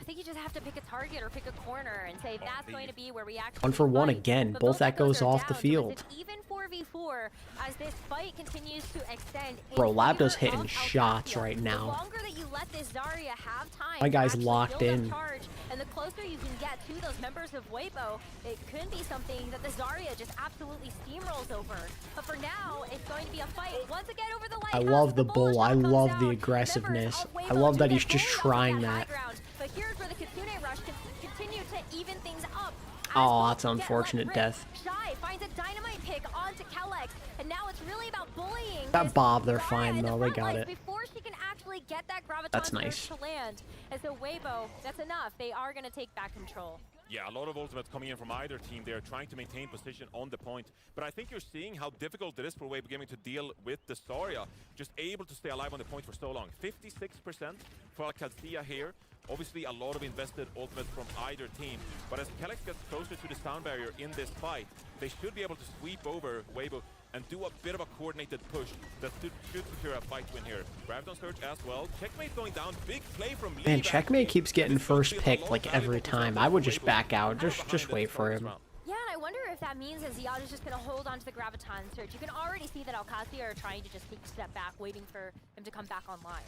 I think you just have to pick a target or pick a corner and say that's going to be where we actually 1 for 1 fight. again. But Both echoes are off the down, field. So it's even 4v4 as this fight continues to extend. Bro, in Labdo's favor hitting of shots alexyOWL. right now. The longer that you let this Zarya have time, My guy's to actually locked build up in. charge, and the closer you can get to those members of Weibo, it could be something that the Zarya just absolutely steamrolls over. But for now, it's going to be a fight once again over the I lighthouse. love the bull. I shot comes love down. the aggressiveness. Members of I Weibo love do that get he's just bullied off of trying high that. ground. But here's where the Kitsune rush can continue to even things up. Oh, As that's both an get unfortunate let death. rip. Shy finds a dynamite pick onto Kellex, and now it's really about bullying. That this Bob, they're Zarya fine, in the though. They front got lines it. Before she can actually get that graviton That's surge nice. to land. And so Weibo, that's enough. They are going to take back control. Yeah, a lot of ultimates coming in from either team. They're trying to maintain position on the point. But I think you're seeing how difficult it is for Weibo Gaming to deal with the Zarya. Just able to stay alive on the point for so long. 56% for alexyOWL here. Obviously, a lot of invested ultimates from either team. But as Kellex gets closer to the sound barrier in this fight, they should be able to sweep over Weibo and do a bit of a coordinated push that should secure a fight win here. Graviton Surge as well. Checkmate going down. Big play from Lee. Man, Checkmate keeps getting first pick like every time. I would just back out. Just wait for him. Yeah, and I wonder if that means that Ziad is just going to hold on to the graviton surge. You can already see that alexyOWL are trying to just take a step back, waiting for him to come back online.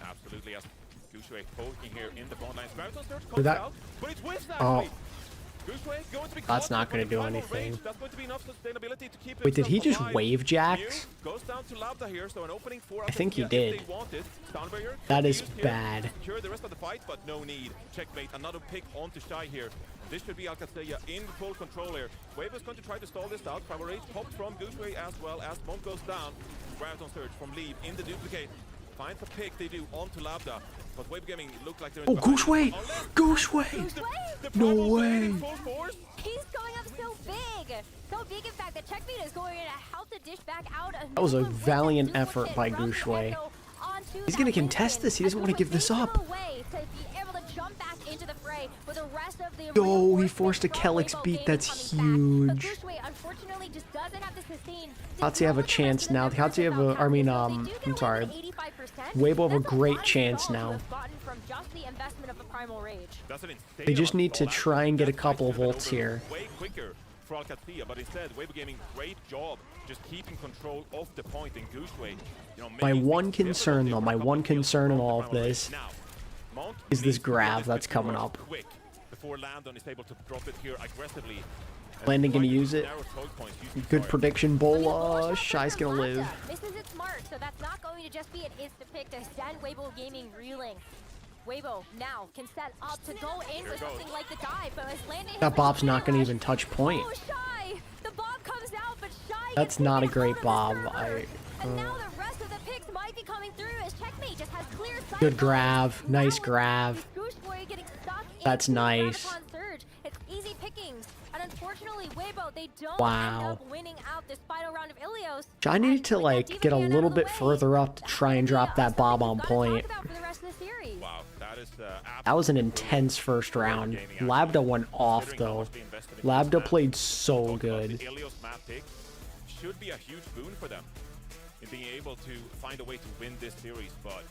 Absolutely, as Gushue poking here in the front lines. Graviton Surge comes that- out, but it's whiffs Oh. actually. Gushue going to be That's caught not in gonna the do final anything. range. That's going to be enough sustainability to keep Wait, did he himself just alive. wave jax? Mew goes down to Labda here, so an opening for I think he alexyOWL if did. they want it. Sound barrier That could be is used here bad. to secure the rest of the fight, but no need. Checkmate, another pick onto Shy here. This should be alexyOWL in full control here. Weibo's going to try to stall this out. Power rate popped from Gushue as well as Monk goes down. Graviton Surge from Leave in the duplicate. Finds a pick, they do, onto Labda. But Weibo Gaming look like they're in Oh, behind. Gushue! Unless- Gushue! The No Promos are way. in full force. He's going up so big! So big, in fact, that Checkmate is going to help to dish back out. That was a another valiant duplicate effort by from Gushue. Echo onto He's that gonna contest Lincoln. this. He doesn't As wanna Gushue give this makes up. it away to be able to jump back into the fray with the rest of the No, he reinforcement forced a from Kellex Weibo beat. Gaming That's coming back. But huge. Gushue, unfortunately, just doesn't have the sustain. Hatsi have a chance now. Hatsi have a, I mean, I'm sorry. Weibo have a great chance now. That's an insane They just amount need of to ball try and get a action. That couple fight should've volts been over here. Way quicker for alexyOWL, but instead, Weibo Gaming, great job just keeping control of the point in Gushue. You know, My making one things concern, difficult though, here my for a one couple kills concern in from all the of primal this race. Now, Monk is this needs to get grab this that's victory coming rush up. quick before Landon is able to drop it here aggressively. And Landon gonna trying to use it. narrow choke points using Good Zarya. prediction, Bola. Shy's gonna live. Misses its mark, so that's not going to just be an instant pick to send Weibo Gaming reeling. Weibo now can set up to go in for something like the dive, but as Landon That Bob's not gonna even touch point. Oh, Shy! The Bob comes out, but Shy That's gets not a taken great out of the Bob. server. And now the rest of the picks might be coming through as Checkmate just has clear sight. Good lines. grab. Now Nice it's grab. Gushue getting stuck That's into the nice. Graviton surge. It's easy pickings. And unfortunately, Weibo, they don't Wow. end up winning out this final round of Ilios. I need to, like, get a little bit further up to try and drop that Bob on point. Wow, that is That was an intense first round. Labda went off, though. Labda played so good. The Ilios map pick should be a huge boon for them in being able to find a way to win this series, but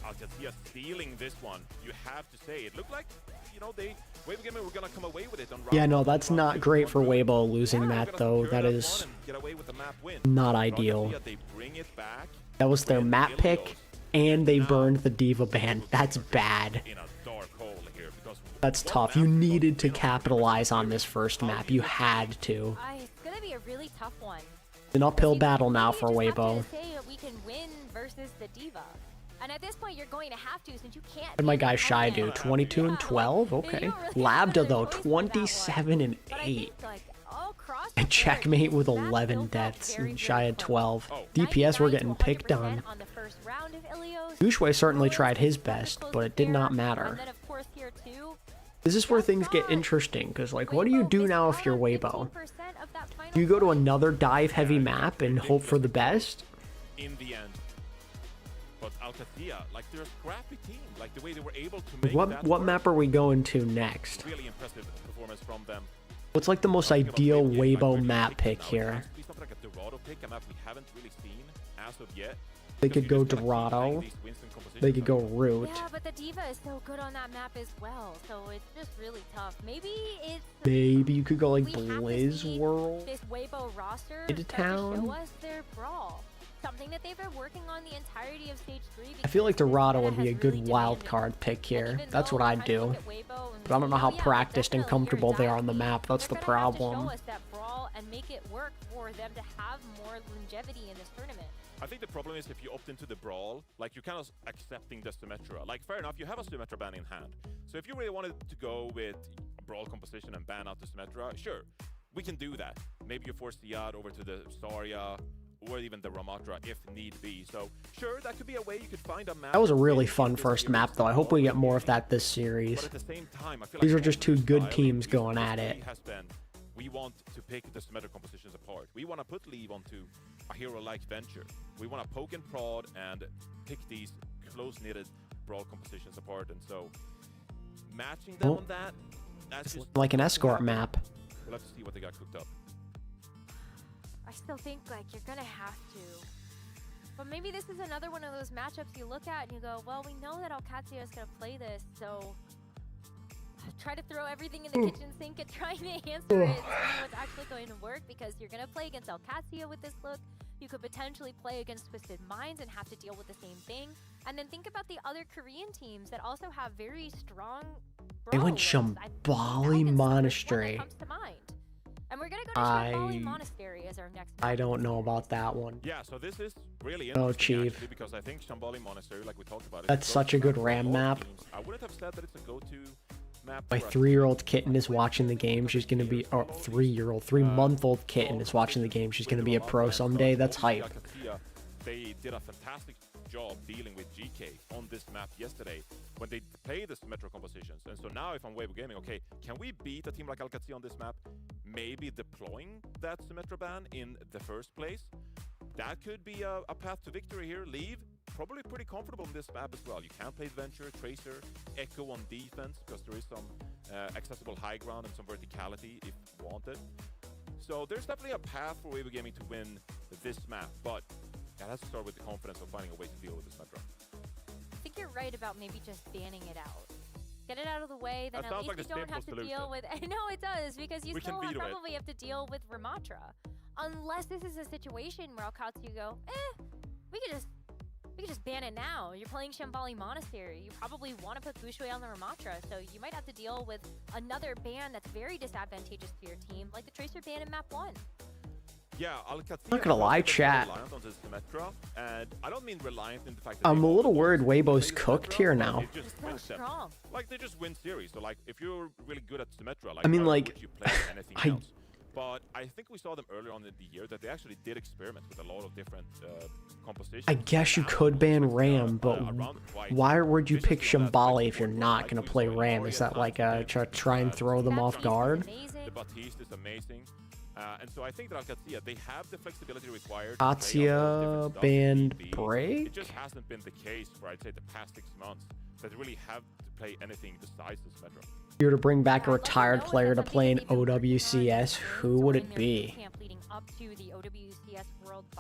alexyOWL stealing this one, you have to say. It looked like, you know, Weibo Gaming were gonna come away with it on round Yeah, no, one, that's round not two, great for round three. Weibo losing They were that, gonna though. secure That one is and get away with the map win. not For ideal. alexyOWL, they bring it back That was their with map Ilios pick, and they burned the Diva ban. That's bad. in a dark hole here because That's one tough. map You is needed to not capitalize on this first map. You had to. It's gonna be a really tough one. An uphill See, battle now maybe for you just have Weibo. to say that we can win versus the Diva. And at this point, you're going to have to, since you can't. What did my beat guy the Shy opponent. do? 22 and 12? Yeah, Okay. you don't really have Labda, another though, choice for that one. 27 and But I 8. think, like, all across the And board, Checkmate with that's 11 built up deaths. very, And very Shy had close. 12. Oh. DPS were 99 getting to picked 100% on. the first round of Ilios. Gushue certainly tried his Really best, close but it did not there. matter. And then, of course, here too, This is where things get interesting, because, like, what do you do now if you're Weibo? Do you go to another dive-heavy map and hope for the best? in the end. But alexyOWL, like, they're a scrappy team. Like, the way they were able to make What that what work, map are we going to next? really impressive performance from them. What's like the most Talking about ideal maybe a Weibo Vibranium map pick pick now, it here? has to be something like a Dorado pick, a map we haven't really seen as of yet. They could go Dorado. They could go Root. Yeah, but the Diva is so good on that map as well, so it's just really tough. Maybe you could go like we have to Blizz see World. this Weibo roster Into start to town. show us their brawl. Something that they've been working on the entirety of Stage 3. I feel like because Dorado meta would be a has good really wild demanded card it. pick And here. even That's though what I'd trying to do. look at Weibo and But I don't know say, how "Oh, yeah, practiced and definitely, comfortable you're they are on the Dynasty," map. That's the they're gonna have to problem. show us that brawl and make it work for them to have more longevity in this tournament. I think the problem is if you opt into the brawl, like you're kind of accepting the Symmetra. Like fair enough, you have a Symmetra ban in hand. So if you really wanted to go with a brawl composition and ban out the Symmetra, sure, we can do that. Maybe you force the Yad over to the Zarya or even the Ramatra if need be. So sure, that could be a way you could find a map. That was a really in fun this first series map, though. I hope we get more of that this But series. at the same time, I feel These like are just two Falcons' good style teams in going this at it. has been, we want to pick the Symmetra compositions apart. We want to put Leave onto a hero like Venture. We want to poke and prod and pick these close-knitted brawl compositions apart. And so matching them Oh. on that, that's just Like an escort map. We'll have to see what they got cooked up. I still think like you're gonna have to. But maybe this is another one of those matchups you look at and you go, well, we know that alexyOWL is gonna play this, so try to throw everything in the kitchen sink and try to answer it and see what's actually going to work, because you're gonna play against alexyOWL with this look. You could potentially play against Twisted Minds and have to deal with the same thing. And then think about the other Korean teams that also have very strong They brawl went lists. I think Shambali Falcons is the first one that Monastery. comes to mind. And we're gonna go to Shambali Monastery as our next I match. don't know about that one. Yeah, so this is really Oh, interesting Chief. actually, because I think Shambali Monastery, like we talked about, That's is such a good for RAM both map. teams. I wouldn't have said that it's a go-to map. My for a 3-year-old kitten is watching the game. She's gonna be, or 3-month-old kitten is watching the game. She's gonna be a pro someday. That's hype. They did a fantastic job dealing with GK on this map yesterday when they played the Symmetra compositions. And so now if I'm Weibo Gaming, okay, can we beat a team like alexyOWL on this map? Maybe deploying that Symmetra ban in the first place? That could be a path to victory here. Leave, probably pretty comfortable on this map as well. You can play Venture, Tracer, Echo on defense, because there is some accessible high ground and some verticality if wanted. So there's definitely a path for Weibo Gaming to win this map, but it has to start with the confidence of finding a way to deal with this Symmetra. I think you're right about maybe just banning it out. Get it out of the way, then That at sounds least like you the don't have to simple deal with. I know it does, because you We can still veto it. probably have to deal with Ramatra, unless this is a situation where alexyOWL go, we could just ban it now. You're playing Shambali Monastery. You probably want to put Bushui on the Ramatra, so you might have to deal with another ban that's very disadvantageous to your team, like the Tracer ban in map 1. Yeah, alexyOWL Not gonna lie, is chat. reliant on this Symmetra, and I don't mean reliant in the fact that I'm they a little always worried play Weibo's the cooked Symmetra, here but now. it just So wins them. strong. Like they just win series. So like if you're really good at Symmetra, like I mean, why like, would you play anything I- else? But I think we saw them earlier on in the year that they actually did experiment with a lot of different compositions. I guess you could ban Ram, but why would you pick Shambali if you're not gonna play Ram? Is that like a try and throw them off guard? The Batiste is amazing. And so I think that alexyOWL, they have the flexibility required to play a lot of different Katya stuff banned if need be. Break? It just hasn't been the case for, I'd say, the past 6 months that they really have to play anything besides the Symmetra. If you were to bring back a retired player to play in OWCS, who would it be?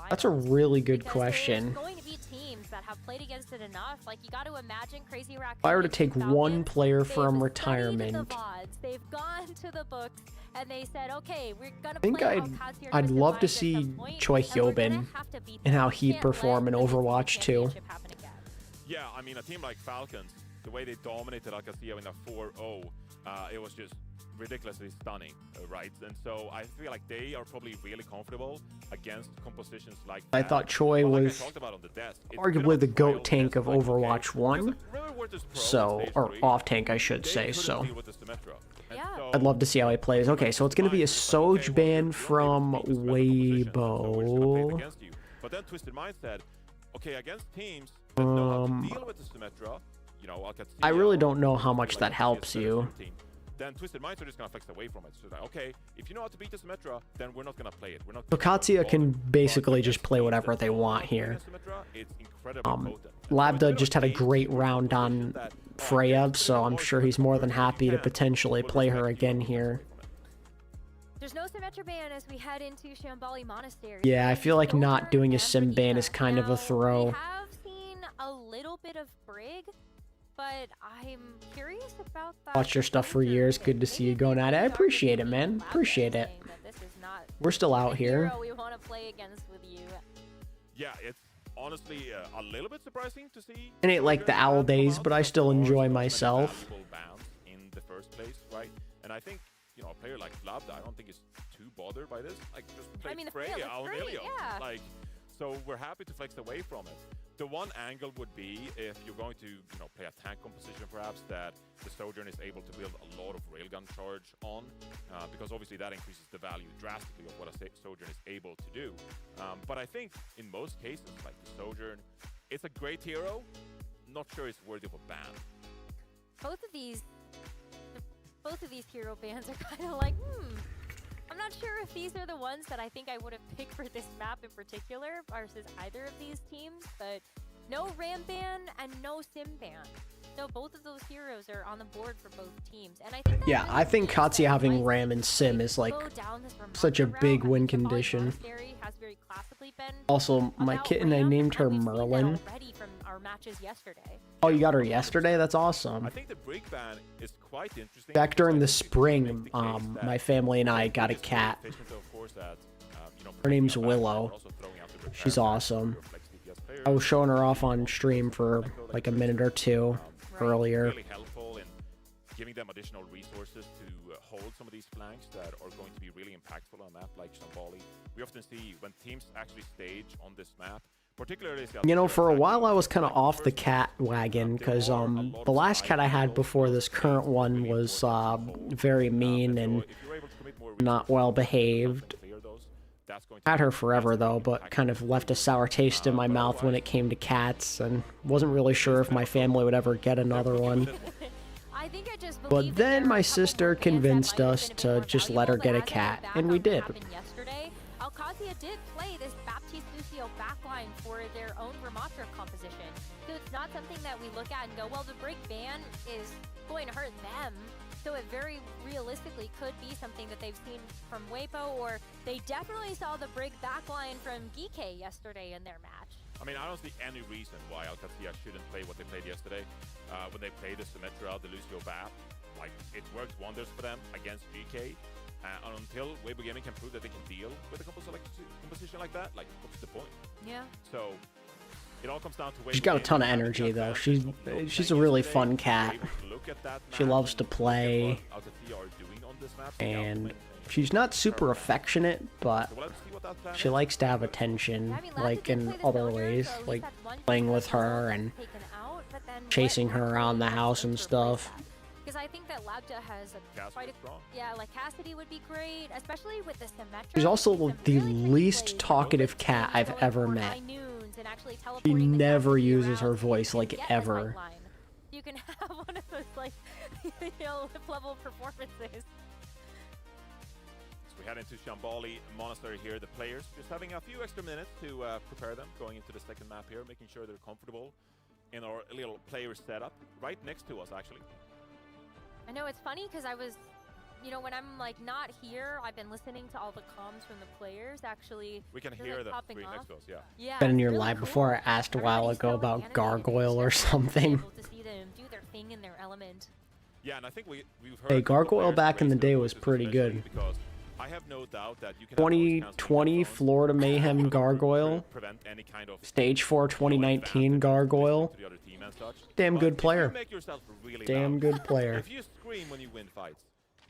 That's a really good question. There's going to be teams that have played against it enough. Like, you got to imagine Crazy Raccoon. If I were to take Falcons, one player they've from studied retirement, the VODs, they've gone to the books, and they said, okay, we're gonna I think play I'd alexyOWL I'd Twisted love to Minds at see some point, Choi and we're gonna Hyobin have to beat and them. how We he'd can't perform let in the Mississippi Overwatch 2. Championship happen again. Yeah, I mean, a team like Falcons, the way they dominated alexyOWL in a 4-0, it was just ridiculously stunning, right? And so I feel like they are probably really comfortable against compositions like I that. thought Choi But like I was talked about on the desk, it's arguably been a the trial GOAT tank test, of like, okay, Overwatch 1, because remember Virtus Pro so, in stage or 3, off tank I should they say, couldn't so. deal with the Symmetra. And Yeah. so I'd love to see how he plays. Okay, so it's going to be a Soj ban from Weibo. But then Twisted Mind said, okay, against teams that know how to deal with the Symmetra, you know, I really alexyOWL, don't know how much like that a helps CS you. team, then Twisted Minds are just gonna flex away from it. So like, okay, if you know how to beat the Symmetra, then we're not gonna play it. We're not. So Katya can bothered. basically But just play against whatever teams they that want don't play here. Symmetra, it's incredibly potent. And so it's a Labda bit of just had a gauge great for round position on that, Freya, against so I'm Overwatch, sure he's more than you happy to can, potentially but play it's her like you again don't here. get away from it. There's no Symmetra ban as we head into Shambali Monastery. Yeah, I feel like not Soldier doing a and sim ban Brigitte. is kind of Now, a throw. We have seen a little bit of Brig, but I'm curious about that. Watched your stuff for Soldier years. pick. Good to see you Maybe going at it. I Dark appreciate it, is man. loud Appreciate and it. saying that this is not We're still out the here. hero we want to play against with you. Yeah, it's honestly a little bit surprising to see. It ain't like the Soldier owl come days, out, but I of still course, enjoy so many myself. valuable bans in the first place, right? And I think, you know, a player like Labda, I don't think is too bothered by this. Like, just play I mean, the Freya field looks on great, Ilios. yeah. Like, so we're happy to flex away from it. The one angle would be if you're going to, you know, play a tank composition perhaps that the Sojourn is able to build a lot of railgun charge on, because obviously that increases the value drastically of what a Sojourn is able to do. But I think in most cases, like the Sojourn, it's a great hero. Not sure it's worthy of a ban. Both of these hero bans are kind of like, I'm not sure if these are the ones that I think I would have picked for this map in particular versus either of these teams, but no Ram ban and no Sim ban. So both of those heroes are on the board for both teams. And I think that Yeah, really I think means Katya that having Lights Ram and Sim is like go down this such a Ramattra big route. I win think Symbolic condition. Monastery has very classically been Also, my about kitten, I Ram, named her and we've seen that Merlin. already from our matches yesterday. Oh, you got her yesterday? That's awesome. I think the Brig ban is quite interesting. Back because during I the think it spring, makes the case that my family and I Brig got a is very cat. efficient, of course, at, you know, Her name's protecting our Willow. backline, also throwing out the repair She's pack awesome. for flex DPS players. I was showing her off on stream for like a minute or two earlier. Really helpful in giving them additional resources to hold some of these flanks that are going to be really impactful on a map like Shambali. We often see when teams actually stage on this map, particularly You know, for a while I was kind of off the cat wagon because the last cat I had before this current one was very mean and not well behaved. Had her forever though, but kind of left a sour taste in my mouth when it came to cats, and wasn't really sure if my family would ever get another one. I think I just But believe that then there are my a couple sister more bans that convinced might have us been a bit to more just let her valuable, get a but as cat, back and on we what did. happened yesterday, alexyOWL did play this Baptiste Lucio backline for their own Ramattra composition. So it's not something that we look at and go, well, the Brig ban is going to hurt them. So it very realistically could be something that they've seen from Weipo, or they definitely saw the Brig backline from Geeke yesterday in their match. I mean, I don't see any reason why alexyOWL shouldn't play what they played yesterday. When they played the Symmetra, the Lucio Bap, like, it worked wonders for them against GK. And until Weibo Gaming can prove that they can deal with a composition like that, like, what's the point? Yeah. So it all comes down to She's got a ton of energy though. She's a really fun cat. She loves to play, and she's not super affectionate, but she likes to have attention, I mean, Labda like did in play the other Soldier, ways, so at least like that's one playing thing with that her Labda and has taken out, but then chasing what her around the actually house and makes for stuff. Because I think that Labda has quite a, yeah, like Cassidy would be great, especially with the Symmetra. She's also Some the really quick least plays, talkative cat I've going ever for met. high noons and actually She teleporting the never Cassidy uses her around voice to like get the ever. sight line. You can have one of those like, you know, lip-level performances. So we head into Shambali Monastery here. The players just having a few extra minutes to prepare them, going into the second map here, making sure they're comfortable in our little player setup, right next to us, actually. I know it's funny because I was, you know, when I'm like not here, I've been listening to all the comms from the players. Actually, We can they're, hear like, the popping screen off. next to us, yeah. Yeah, Been in it's your really live cool. before. I asked a while Everybody's ago so about animated. Gargoyle or It's just really something. able to see them do their thing in their element. Yeah, and I think we've heard Hey, a couple of Gargoyle players back in the raise their day was voices, pretty especially good. because I have no doubt that you can have noise cancelling 2020 headphones, Florida Mayhem to Gargoyle, prevent any kind of Stage 4 2019 Gargoyle. to the other team and such. Damn But good if player. you make yourself really Damn loud, good player. if you scream when you win fights,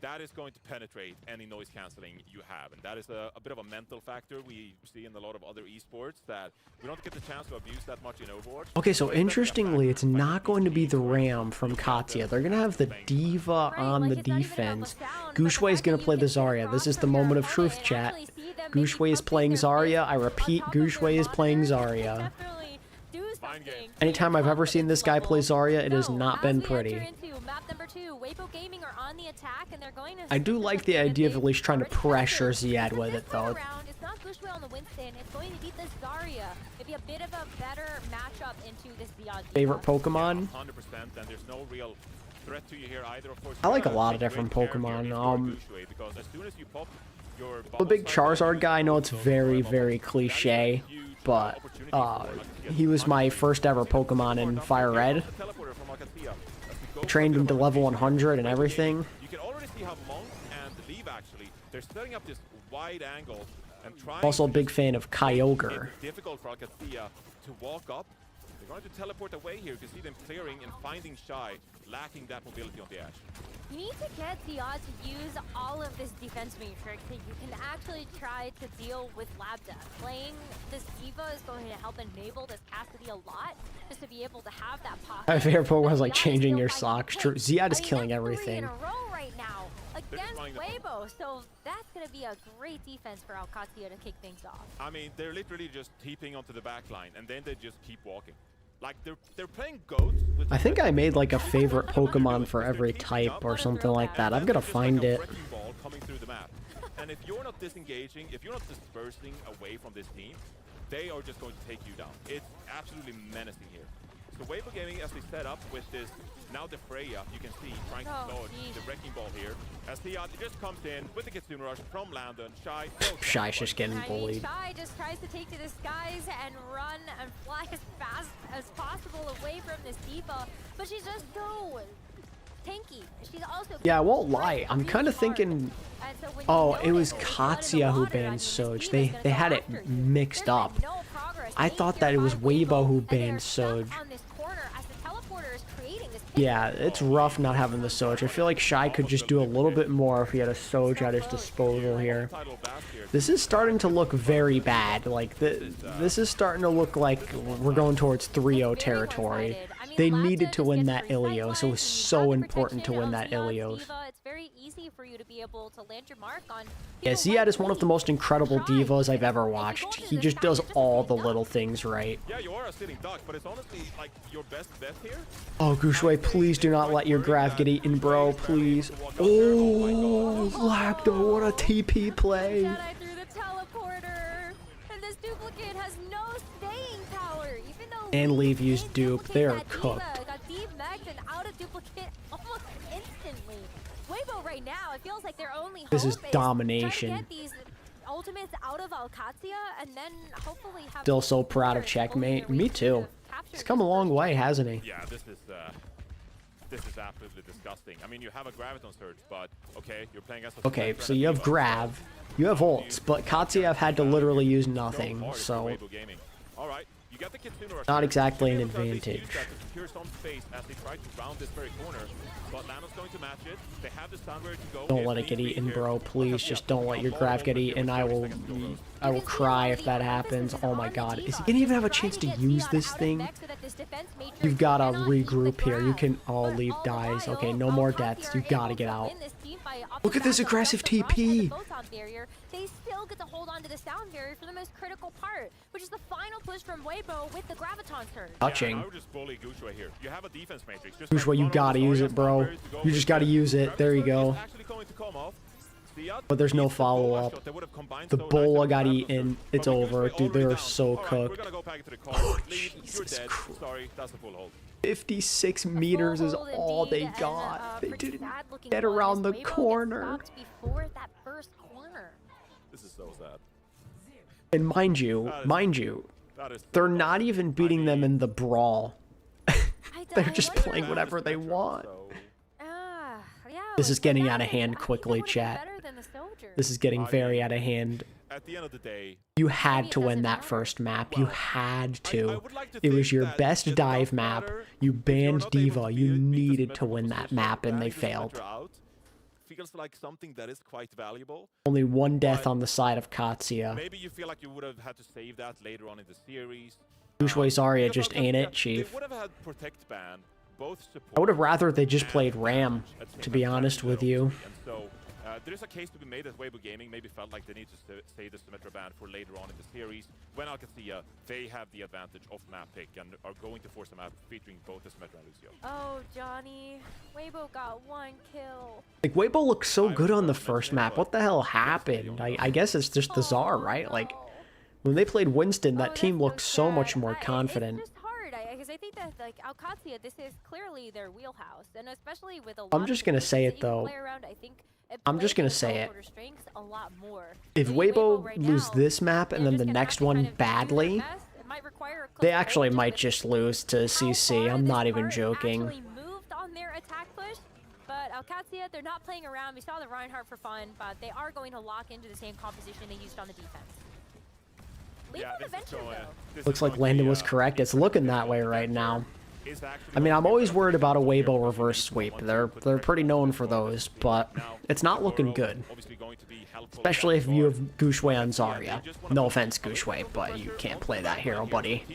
that is going to penetrate any noise cancelling you have, and that is a bit of a mental factor we see in a lot of other esports that we don't get the chance to abuse that much in Overwatch. Okay, so But it's definitely a interestingly, it's factor. Like, not going to be the Ram from Katya. They're going to have the Diva Right, on like, the it's not even about the defense. sound, but the Gushwei is fact going that to play you the can sit Zarya. This across is the from your moment of opponent truth, and chat. actually see them maybe Gushwei is pumping playing their Zarya. fist I on repeat, top of their Gushwei is playing monitor. Zarya. Definitely do Mind something. games. Anytime I've ever seen this guy play Zarya, it has So, not as been we enter pretty. into map number 2, Weibo Gaming are on the attack, and they're going to I do like the idea of at least trying to pressure Ziad with it, though. It's not Gushwei on the Winston. It's going to beat this Zarya. It'd be a bit of a better matchup into this Ziad. Favorite Pokemon? 100%, and there's no real threat to you here either. Of course, I like a you gotta lot of take different great care of your Pokemon, indoor Gushwei, because as soon as you pop your I'm a big Charizard guy. I know it's very, very cliche, but he was my first ever Pokemon in Fire Red. Trained him to level 100 and everything. You can already see how Monk and Leave actually, they're setting up this wide angle and trying. Also a big fan of Kyogre. It's difficult for Alcacia to walk up. They're going to teleport away here. You can see them clearing and finding Shy, lacking that mobility on the edge. You need to get Ziad to use all of this defense matrix that you can actually try to deal with lab death. Playing this D.Va is going to help enable this Cassidy a lot, just to be able to have that pocket. My favorite Pokemon is like changing your socks. True, Ziad is killing everything. 3 in a row right now against Weibo, so that's going to be a great defense for Alcacia to kick things off. I mean, they're literally just TPing onto the back line, and then they just keep walking. Like they're playing goats with. I think I made like a favorite Pokemon for every type or something like that. I've got to find it. Ball coming through the map. And if you're not disengaging, if you're not dispersing away from this team, they are just going to take you down. It's absolutely menacing here. So Weibo Gaming, as they set up with this, now the Freya, you can see, trying to dodge the Wrecking Ball here. As Theod just comes in with the Kitsune Rush from Landon. Shy's just getting bullied. Shy just tries to take to the skies and run and fly as fast as possible away from this D.Va, but she's just so tanky. She's also yeah, I won't lie. I'm kind of thinking, oh, it was Katsuya who banned Soj. They had it mixed up. I thought that it was Weibo who banned Soj. Yeah, it's rough not having the Soj. I feel like Shy could just do a little bit more if he had a Soj at his disposal here. This is starting to look very bad. Like, this is starting to look like we're going towards 3-0 territory. They needed to win that Ilios. It was so important to win that Ilios. It's very easy for you to be able to land your mark on. Yeah, Ziad is one of the most incredible divas I've ever watched. He just does all the little things right. Yeah, you are a sitting duck, but it's honestly like your best bet here. Oh, Gushue, please do not let your graph get eaten, bro. Please. Oh, Lacto, what a TP play. Through the teleporter, and this duplicate has no staying power, even though and Leave used dupe. They are cooked. Got deep mechs and out of duplicate almost instantly. Weibo right now, it feels like their only hope This is domination. Trying to get these ultimates out of Alcacia and then hopefully have Still so proud of Checkmate. Me too. He's come a long way, hasn't he? Yeah, this is absolutely disgusting. I mean, you have a Graviton Surge, but okay, you're playing as a Okay, so you have Grav, you have ults, but Katsuya had to literally use nothing, so all right. You got the Kitsune Rush. not exactly an advantage. Don't let it get eaten, bro. Please, just don't let your Grav get eaten. I will cry if that happens. Oh my god. Is he gonna even have a chance to use this thing? You've got to regroup here. You can... Oh, Leave dies. Okay, no more deaths. You gotta get out. Look at this aggressive TP. They still get to hold on to the sound barrier for the most critical part, which is the final push from Weibo with the Graviton Surge. Touching. You have a defense matrix. Gushue, you gotta use it, bro. You just gotta use it. There you go. But there's no follow-up. The Bola got eaten. It's over. Dude, they're so cooked. Oh, Jesus Christ. 56 meters is all they got. They didn't get around the corner. This is so sad. And mind you, they're not even beating them in the brawl. They're just playing whatever they want. This is getting out of hand quickly, chat. This is getting very out of hand. At the end of the day, you had to win that first map. You had to. It was your best dive map. You banned D.Va. You needed to win that map, and they failed. Feels like something that is quite valuable. Only one death on the side of Katsuya. Maybe you feel like you would have had to save that later on in the series. Gushue Zarya just ain't it, Chief. They would have had Protect ban, both support. I would have rather they just played Ram, to be honest with you. And so, there is a case to be made that Weibo Gaming maybe felt like they need to save the Symmetra ban for later on in the series. When Alcacia, they have the advantage of map pick and are going to force a map featuring both the Symmetra and Lucio. Oh, Johnny. Weibo got 1 kill. Like, Weibo looked so good on the first map. What the hell happened? I guess it's just the Czar, right? Like, when they played Winston, that team looked so much more confident. It's just hard, because I think that, like, Alcacia, this is clearly their wheelhouse, and especially with a lot I'm just gonna say it, though. I'm just gonna say it. lot more. If Weibo lose this map and then the next one badly, they actually might just lose to CC. I'm not even joking. Moved on their attack push, but alexyOWL, they're not playing around. We saw the Reinhardt for fun, but they are going to lock into the same composition they used on the defense. Looks like Landon was correct. It's looking that way right now. I mean, I'm always worried about a Weibo reverse sweep. They're pretty known for those, but it's not looking good. Especially if you have Gushwei on Zarya. No offense, Gushwei, but you can't play that hero, buddy.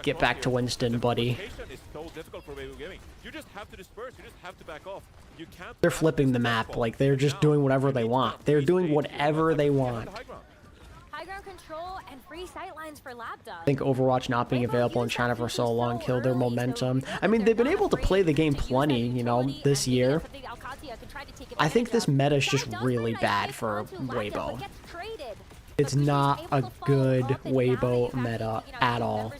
Get back to Winston, buddy. They're flipping the map. Like, they're just doing whatever they want. They're doing whatever they want. High ground control and free sightlines for Labda. I think Overwatch not being available in China for so long killed their momentum. I mean, they've been able to play the game plenty, you know, this year. I think this meta is just really bad for Weibo. It's not a good Weibo meta at all.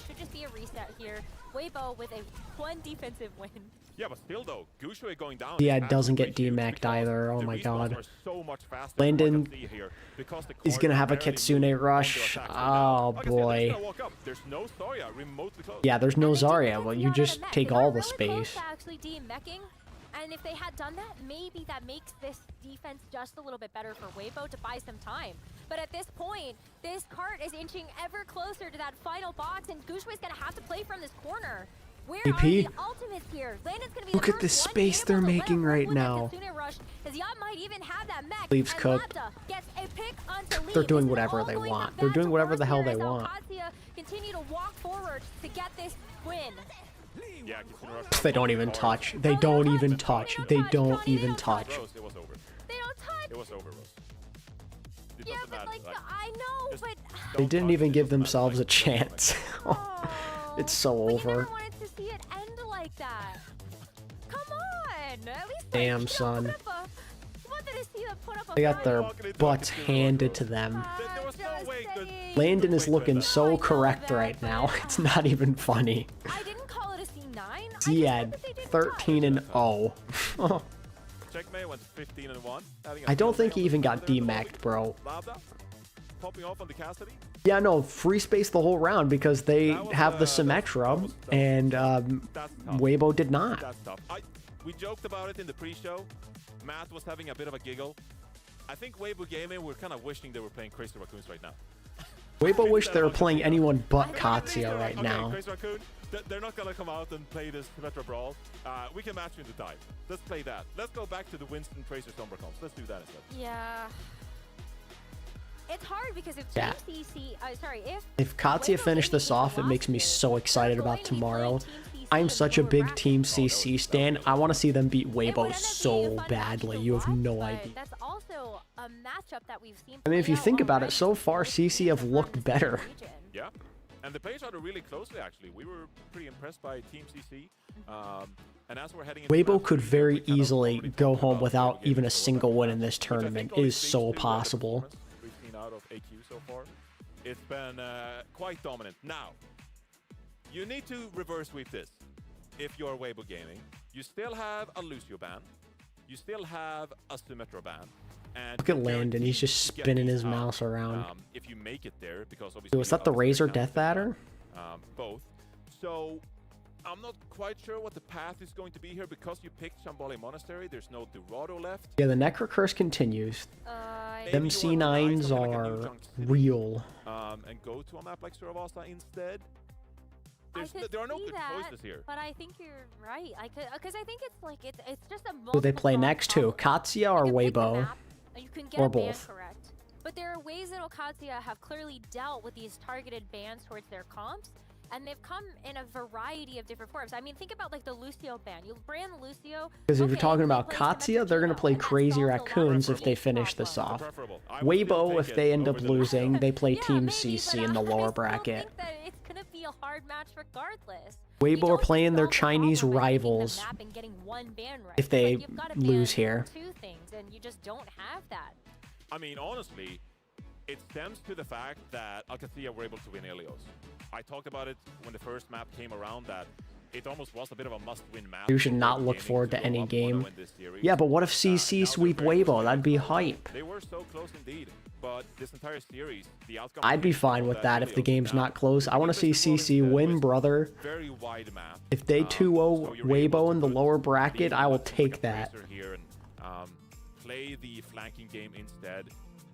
Should just be a reset here. Weibo with a 1 defensive win. Yeah, but still though, Gushwei going down. Yeah, it doesn't get DMAC'd either. Oh my god. Landon is gonna have a Kitsune rush. Oh boy. Yeah, there's no Zarya. Well, you just take all the space. And if they had done that, maybe that makes this defense just a little bit better for Weibo to buy some time. But at this point, this cart is inching ever closer to that final box, and Gushwei's gonna have to play from this corner. Where are the ultimates here? Landon's gonna be Look at the space they're making right now. Leaves cooked. They're doing whatever they want. They're doing whatever the hell they want. Continue to walk forward to get this win. They don't even touch. They don't even touch. They don't even touch. It was over. They don't touch. It was over, Rose. Yeah, but like, I know, but they didn't even give themselves a chance. It's so over. I never wanted to see it end like that. Come on, at least damn, son. They got their butts handed to them. Landon is looking so correct right now. It's not even funny. I didn't call it a C9. Ziad, 13-0. Checkmate went 15-1. I don't think he even got DMAC'd, bro. Popping off on the Cassidy. Yeah, no, free space the whole round because they have the Symmetra, and Weibo did not. That's tough. We joked about it in the pre-show. Matt was having a bit of a giggle. I think Weibo Gaming were kind of wishing they were playing Crazy Raccoons right now. Weibo wish they were playing anyone but Katsuya right now. Crazy Raccoon, they're not going to come out and play this Symmetra Brawl. We can match you in the dive. Let's play that. Let's go back to the Winston Tracer Sombra comps. Let's do that instead. Yeah. It's hard because if if Katsuya finished this off, it makes me so excited about tomorrow. I'm such a big Team CC stan. I want to see them beat Weibo so badly. You have no idea. That's also a matchup that we've seen. I mean, if you think about it, so far CC have looked better. Yeah, and they played each other really closely. Actually, we were pretty impressed by Team CC. And as we're heading into Weibo could very easily go home without even a single win in this tournament. It is so possible. We've seen out of AQ so far. It's been quite dominant. Now, you need to reverse sweep this. If you're Weibo Gaming, you still have a Lucio ban, you still have a Symmetra ban, and look at Landon, he's just spinning his mouse around. If you make it there, because obviously was that the Razor Death Adder? Both. So I'm not quite sure what the path is going to be here because you picked Shambhala Monastery. There's no Dorado left. Yeah, the Necro Curse continues. Them C9s are real. And go to a map like Suravasa instead. There are no good choices here. But I think you're right. Because I think it's like it's just a. Who they play next to? Katsuya or Weibo? You can get or a ban both. Correct. But there are ways that Katsuya have clearly dealt with these targeted bans towards their comps, and they've come in a variety of different forms. I mean, think about like the Lucio ban. You brand Lucio. Because if you're talking about Katsuya, they're going to play Crazy Raccoons if they finish this off. Weibo, if they end up losing, they play Team CC in the lower bracket. It's gonna be a hard match regardless. Weibo are playing their Chinese rivals if they lose here. Two things, and you just don't have that. I mean, honestly, it stems to the fact that alexyOWL were able to win Ilios. I talked about it when the first map came around that it almost was a bit of a must-win match. You should not look forward to any game. Yeah, but what if CC sweep Weibo? That'd be hype. They were so close indeed, but this entire series, the outcome. I'd be fine with that if the game's not close. I want to see CC win, brother. Very wide map. If they 2-0 Weibo in the lower bracket, I will take that. Here and, play the flanking game instead.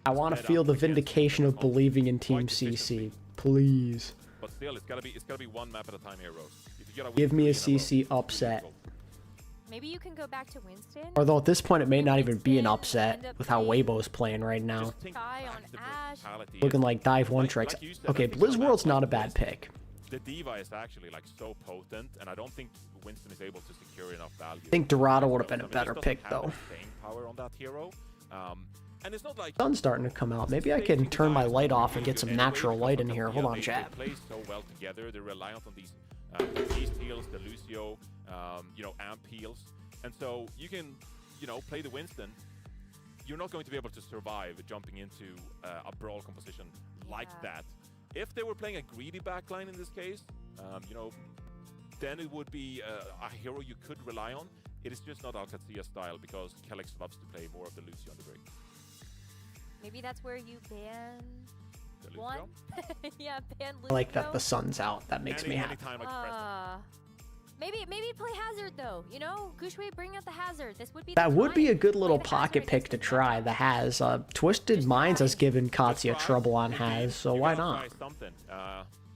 I want to feel the vindication of believing in Team CC, please. But still, it's gotta be one map at a time here, Rose. If you gotta Give me a win 3 in CC row, upset. Maybe you can go back to Winston. Although at this point it may not even be an upset with how Weibo's playing right now. Just think Sky back on to the Ash. brutality Looking and like dive one tricks. like you said, Okay, I think on Blizzworld's a not a map bad like this, pick. The D.Va is actually like so potent, and I don't think Winston is able to secure enough value. I think Dorado would have been a I mean, better just pick doesn't have though. the staying power on that hero. And it's not like Sun's starting to come out. Maybe I can turn my light off and get some natural light in here. Hold on, chat. They play so well together. They're reliant on these beast heals, the Lucio, you know, amp heals, and so you can, you know, play the Winston. You're not going to be able to survive jumping into a brawl composition like that. If they were playing a greedy backline in this case, you know, then it would be a hero you could rely on. It is just not alexyOWL style because Kellex loves to play more of the Lucio on the break. Maybe that's where you ban The Lucio? one. Yeah, ban Lucio. I like that the sun's out. That makes me happy. Anytime like Preston. Maybe play Hazard though. You know, Gushway, bring out the Hazard. This would be. That the would be a time. good little Play the pocket Hazard pick to against try. The Haz. Twisted Minds has given Katya try. trouble on Haz, so You why gotta not? try something.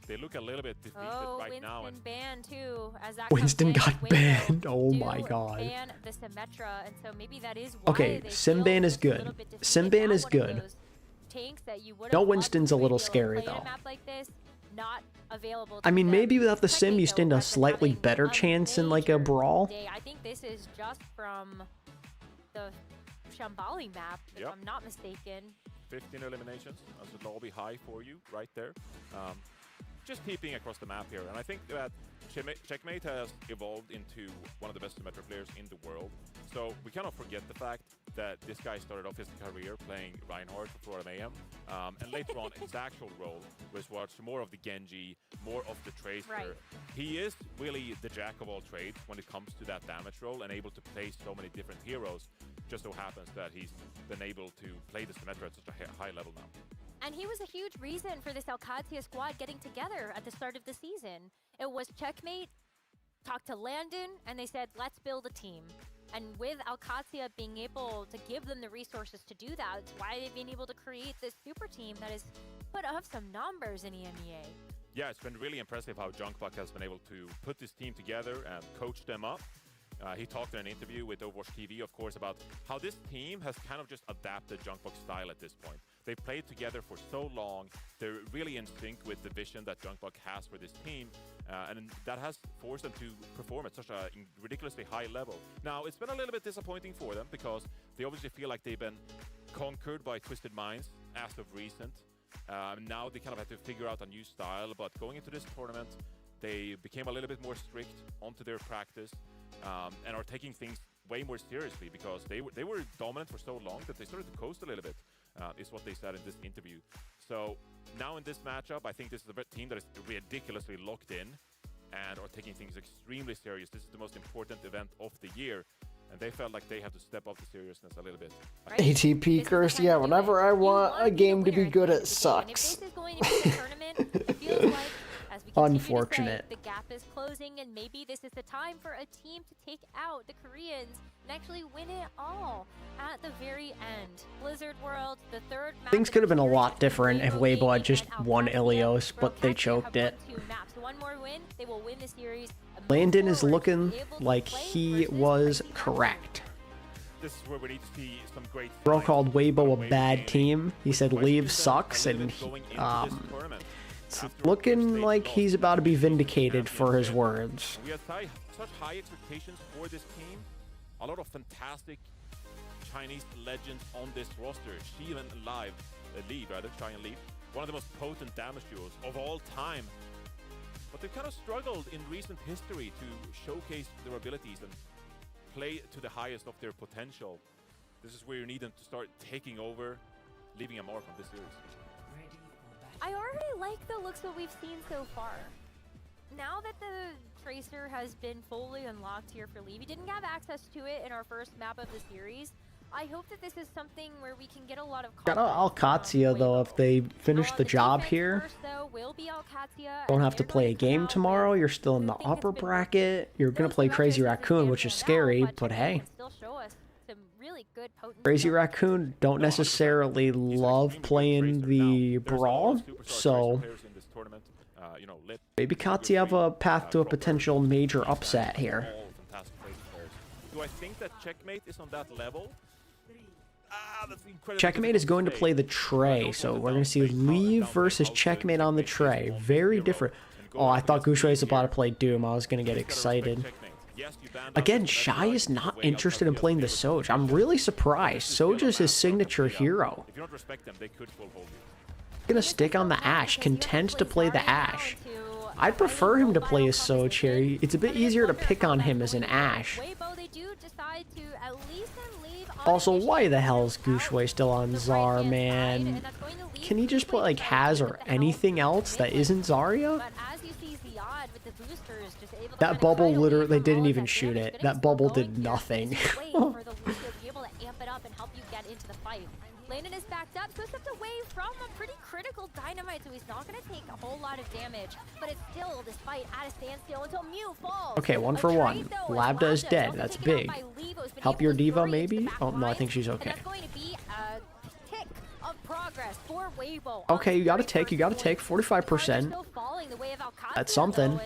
They look a little bit defeated Oh, right Winston now. And banned too. As that Winston comes in, got Weibo banned. Oh do my god. Ban the Symmetra, and so maybe that is why Okay, they Sim feel ban is just a good. little bit defeated. Sim ban Now is one of good. those tanks that you would've No, loved Winston's a to little be able to scary, play in a though. map like this, not available I to mean, them. maybe without the sim, you Technique, stand though, a has been slightly having better a chance in like a major brawl. day. I think this is just from the Shambali map, if Yep. I'm not mistaken. 15 eliminations as the lobby high for you right there. Just peeping across the map here, and I think that Checkmate has evolved into one of the best Symmetra players in the world. So we cannot forget the fact that this guy started off his career playing Reinhardt for Florida Mayhem, and later on his actual role was more of the Genji, more of the Tracer. Right. He is really the jack of all trades when it comes to that damage role and able to play so many different heroes. Just so happens that he's been able to play the Symmetra at such a high level now. And he was a huge reason for this alexyOWL squad getting together at the start of the season. It was Checkmate, talked to Landon, and they said, let's build a team. And with alexyOWL being able to give them the resources to do that, it's why they've been able to create this super team that has put up some numbers in EMEA. Yeah, it's been really impressive how Junkbuck has been able to put this team together and coach them up. He talked in an interview with Overwatch TV, of course, about how this team has kind of just adapted Junkbuck's style at this point. They've played together for so long. They're really in sync with the vision that Junkbuck has for this team, and that has forced them to perform at such a ridiculously high level. Now, it's been a little bit disappointing for them because they obviously feel like they've been conquered by Twisted Minds as of recent. Now they kind of have to figure out a new style, but going into this tournament, they became a little bit more strict onto their practice and are taking things way more seriously because they were dominant for so long that they started to coast a little bit, is what they said in this interview. So now in this matchup, I think this is a team that is ridiculously locked in and are taking things extremely serious. This is the most important event of the year, and they felt like they have to step up the seriousness a little bit. Right? ATP curse, yeah, whenever I want a game to be good, it sucks. And if this is going to be the tournament, it feels like, as we continue Unfortunate. to say, the gap is closing, and maybe this is the time for a team to take out the Koreans and actually win it all at the very end. Blizzard World, the third map. Things could have been a lot different if Weibo had just won Ilios, but they choked it. So one more win, they will win the series. and move Landon is forward to looking be able to like play he versus was Crazy correct. This is where we need to see some great. Bro signs called Weibo from a bad gaming. team. He said West leave Houston sucks, a little and bit going into this tournament it's after looking state like loss he's about to be to vindicated for his championship. words. We had such high expectations for this team. A lot of fantastic Chinese legends on this roster. Xian Li, one of the most potent damage duos of all time. But they've kind of struggled in recent history to showcase their abilities and play to the highest of their potential. This is where you need them to start taking over, leaving a mark on this series. I already like the looks that we've seen so far. Now that the Tracer has been fully unlocked here for Lee. We didn't have access to it in our first map of the series. I hope that this is something where we can get a lot of Got alexyOWL though if they finish the job here. First, though, will be alexyOWL, Don't and have to they're play going a game come out tomorrow. with You're still in the something that's upper been bracket. You're gonna built play up Crazy just as it Raccoon, which is stands right now, scary, but but Checkmate hey. can still show us some really good potent Crazy stuff. Raccoon don't necessarily love playing the brawl, so maybe Katsi have a path to a potential major upset here. Do I think that Checkmate is on that level? Checkmate is going to play the tray, so we're going to see Leave versus Checkmate on the tray. Very different. Oh, I thought Gushui was about to play Doom. I was going to get excited. Again, Shy is not interested in playing the Soj. I'm really surprised. Soj is his signature hero. Gonna stick on the Ashe, content to play the Ashe. I'd prefer him to play a Soj here. It's a bit easier to pick on him as an Ashe. Also, why the hell is Gushui still on Zar, man? Can he just play like Haz or anything else that isn't Zarya? That bubble literally, they didn't even shoot it. That bubble did nothing. Landon is backed up, so stepped away from a pretty critical dynamite, so he's not going to take a whole lot of damage. But it's still this fight at a standstill until Mew falls. Okay, 1 for 1. Labda is dead. That's big. Help your diva, maybe? Oh, no, I think she's okay. Okay, you gotta take 45%. That's something.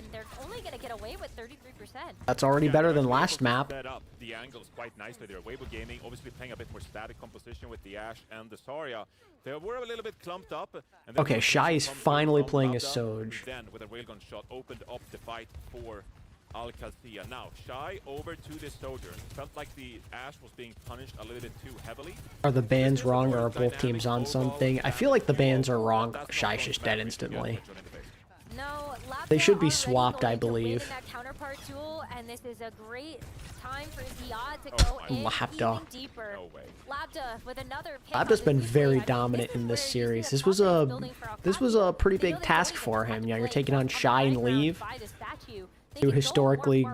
That's already better than last map. The angles quite nicely there. Weibo Gaming obviously playing a bit more static composition with the Ashe and the Zarya. They were a little bit clumped up. And okay, Shy is finally playing a Soj. Then with a railgun shot opened up the fight for alexyOWL. Now, Shy over to this Soldier. Felt like the Ashe was being punished a little bit too heavily. Are the bans wrong or are both teams on something? I feel like the bans are wrong. Shy's just dead instantly. No, they should be swapped, I believe. That counterpart duel, and this is a great time for Ziad to go in even deeper. Labda with another pick. Labda's been very dominant in this series. This was a pretty big task for him. Yeah, you're taking on Shy and Leave, two historically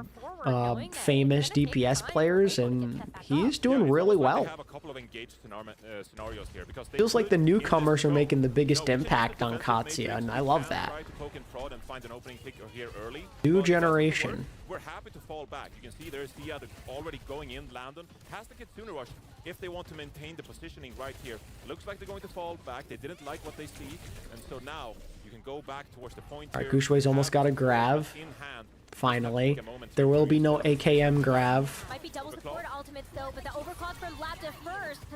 famous DPS players, and he's doing really well. Feels like the newcomers are making the biggest impact on Katsuya, and I love that. New generation. We're happy to fall back. You can see there's Ziad already going in. Landon has to get Sooner Rush if they want to maintain the positioning right here. Looks like they're going to fall back. They didn't like what they see, and so now you can go back towards the point. Alright, Gushui's almost got a grav. Finally. There will be no AKM grav.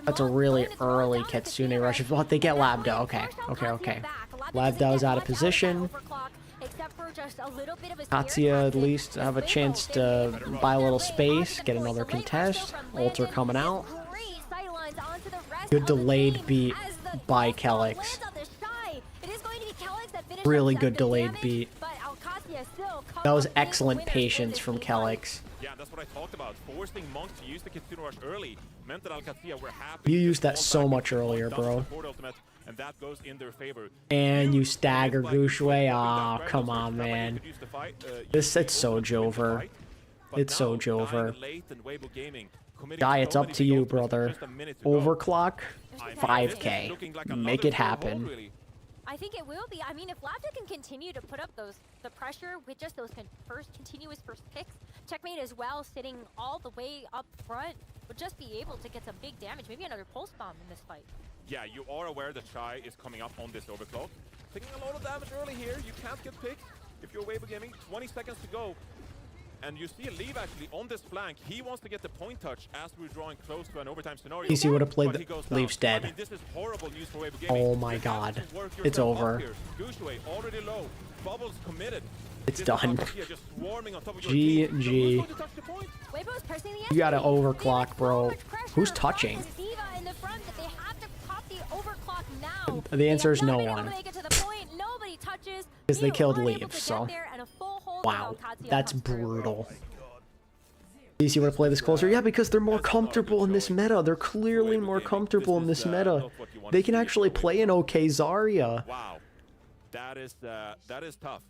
That's a really early Kitsune rush. What, they get Labda. Okay. Okay. Labda is out of position. Katsuya at least have a chance to buy a little space, get another contest. Ultra coming out. Good delayed beat by Kelix. Really good delayed beat. That was excellent patience from Kelix. Yeah, that's what I talked about. Forcing Monk to use the Kitsune Rush early meant that alexyOWL were happy. You used that so much earlier, bro. And that goes in their favor. And you stagger Gushui. Aw, oh, come on, man. It's Soj over. It's Soj over. Guy, it's up to you, brother. Overclock, 5K. Make it happen. I think it will be. I mean, if Labda can continue to put up the pressure with just those continuous first picks, Checkmate as well, sitting all the way up front, would just be able to get some big damage. Maybe another pulse bomb in this fight. Yeah, you are aware that Shy is coming up on this overclock. Taking a lot of damage early here. You can't get picked if you're Weibo Gaming. 20 seconds to go. And you see a Leave actually on this flank. He wants to get the point touch as we're drawing close to an overtime scenario. Easy would have played the Leave's dead. I mean, this is horrible news for Weibo Gaming. Oh my god. It's over. Gushui already low. Bubbles committed. It's done. GG. You gotta overclock, bro. Who's touching? The answer is no one. Because they killed Leave, so. Wow, that's brutal. DC want to play this closer? Yeah, because they're more comfortable in this meta. They're clearly more comfortable in this meta. They can actually play an okay Zarya. Wow, that is tough.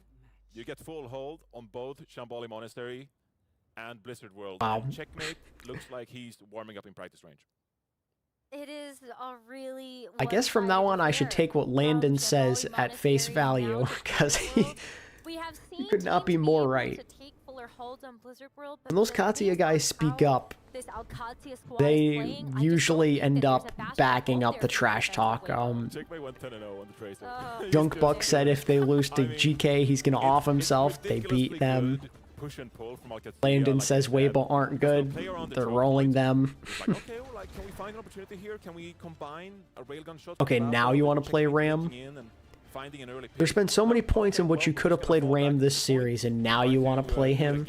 You get full hold on both Shamboli Monastery and Blizzard World. Wow. And Checkmate looks like he's warming up in practice range. It is a really. I guess from now on I should take what Landon says at face value, because he could not be more right. When those Katsuya guys speak up, they usually end up backing up the trash talk. Checkmate went 10-0 on the Tracer. Junk Buck said if they lose to GK, he's going to off himself. They beat them. Push and pull from Alcazia, Landon like says I said. Weibo aren't good. They're rolling them. Like, okay, well, like, can we find an opportunity here? Can we combine a railgun shot? Okay, now you want to play Ram? There's been so many points in which you could have played Ram this series, and now you want to play him?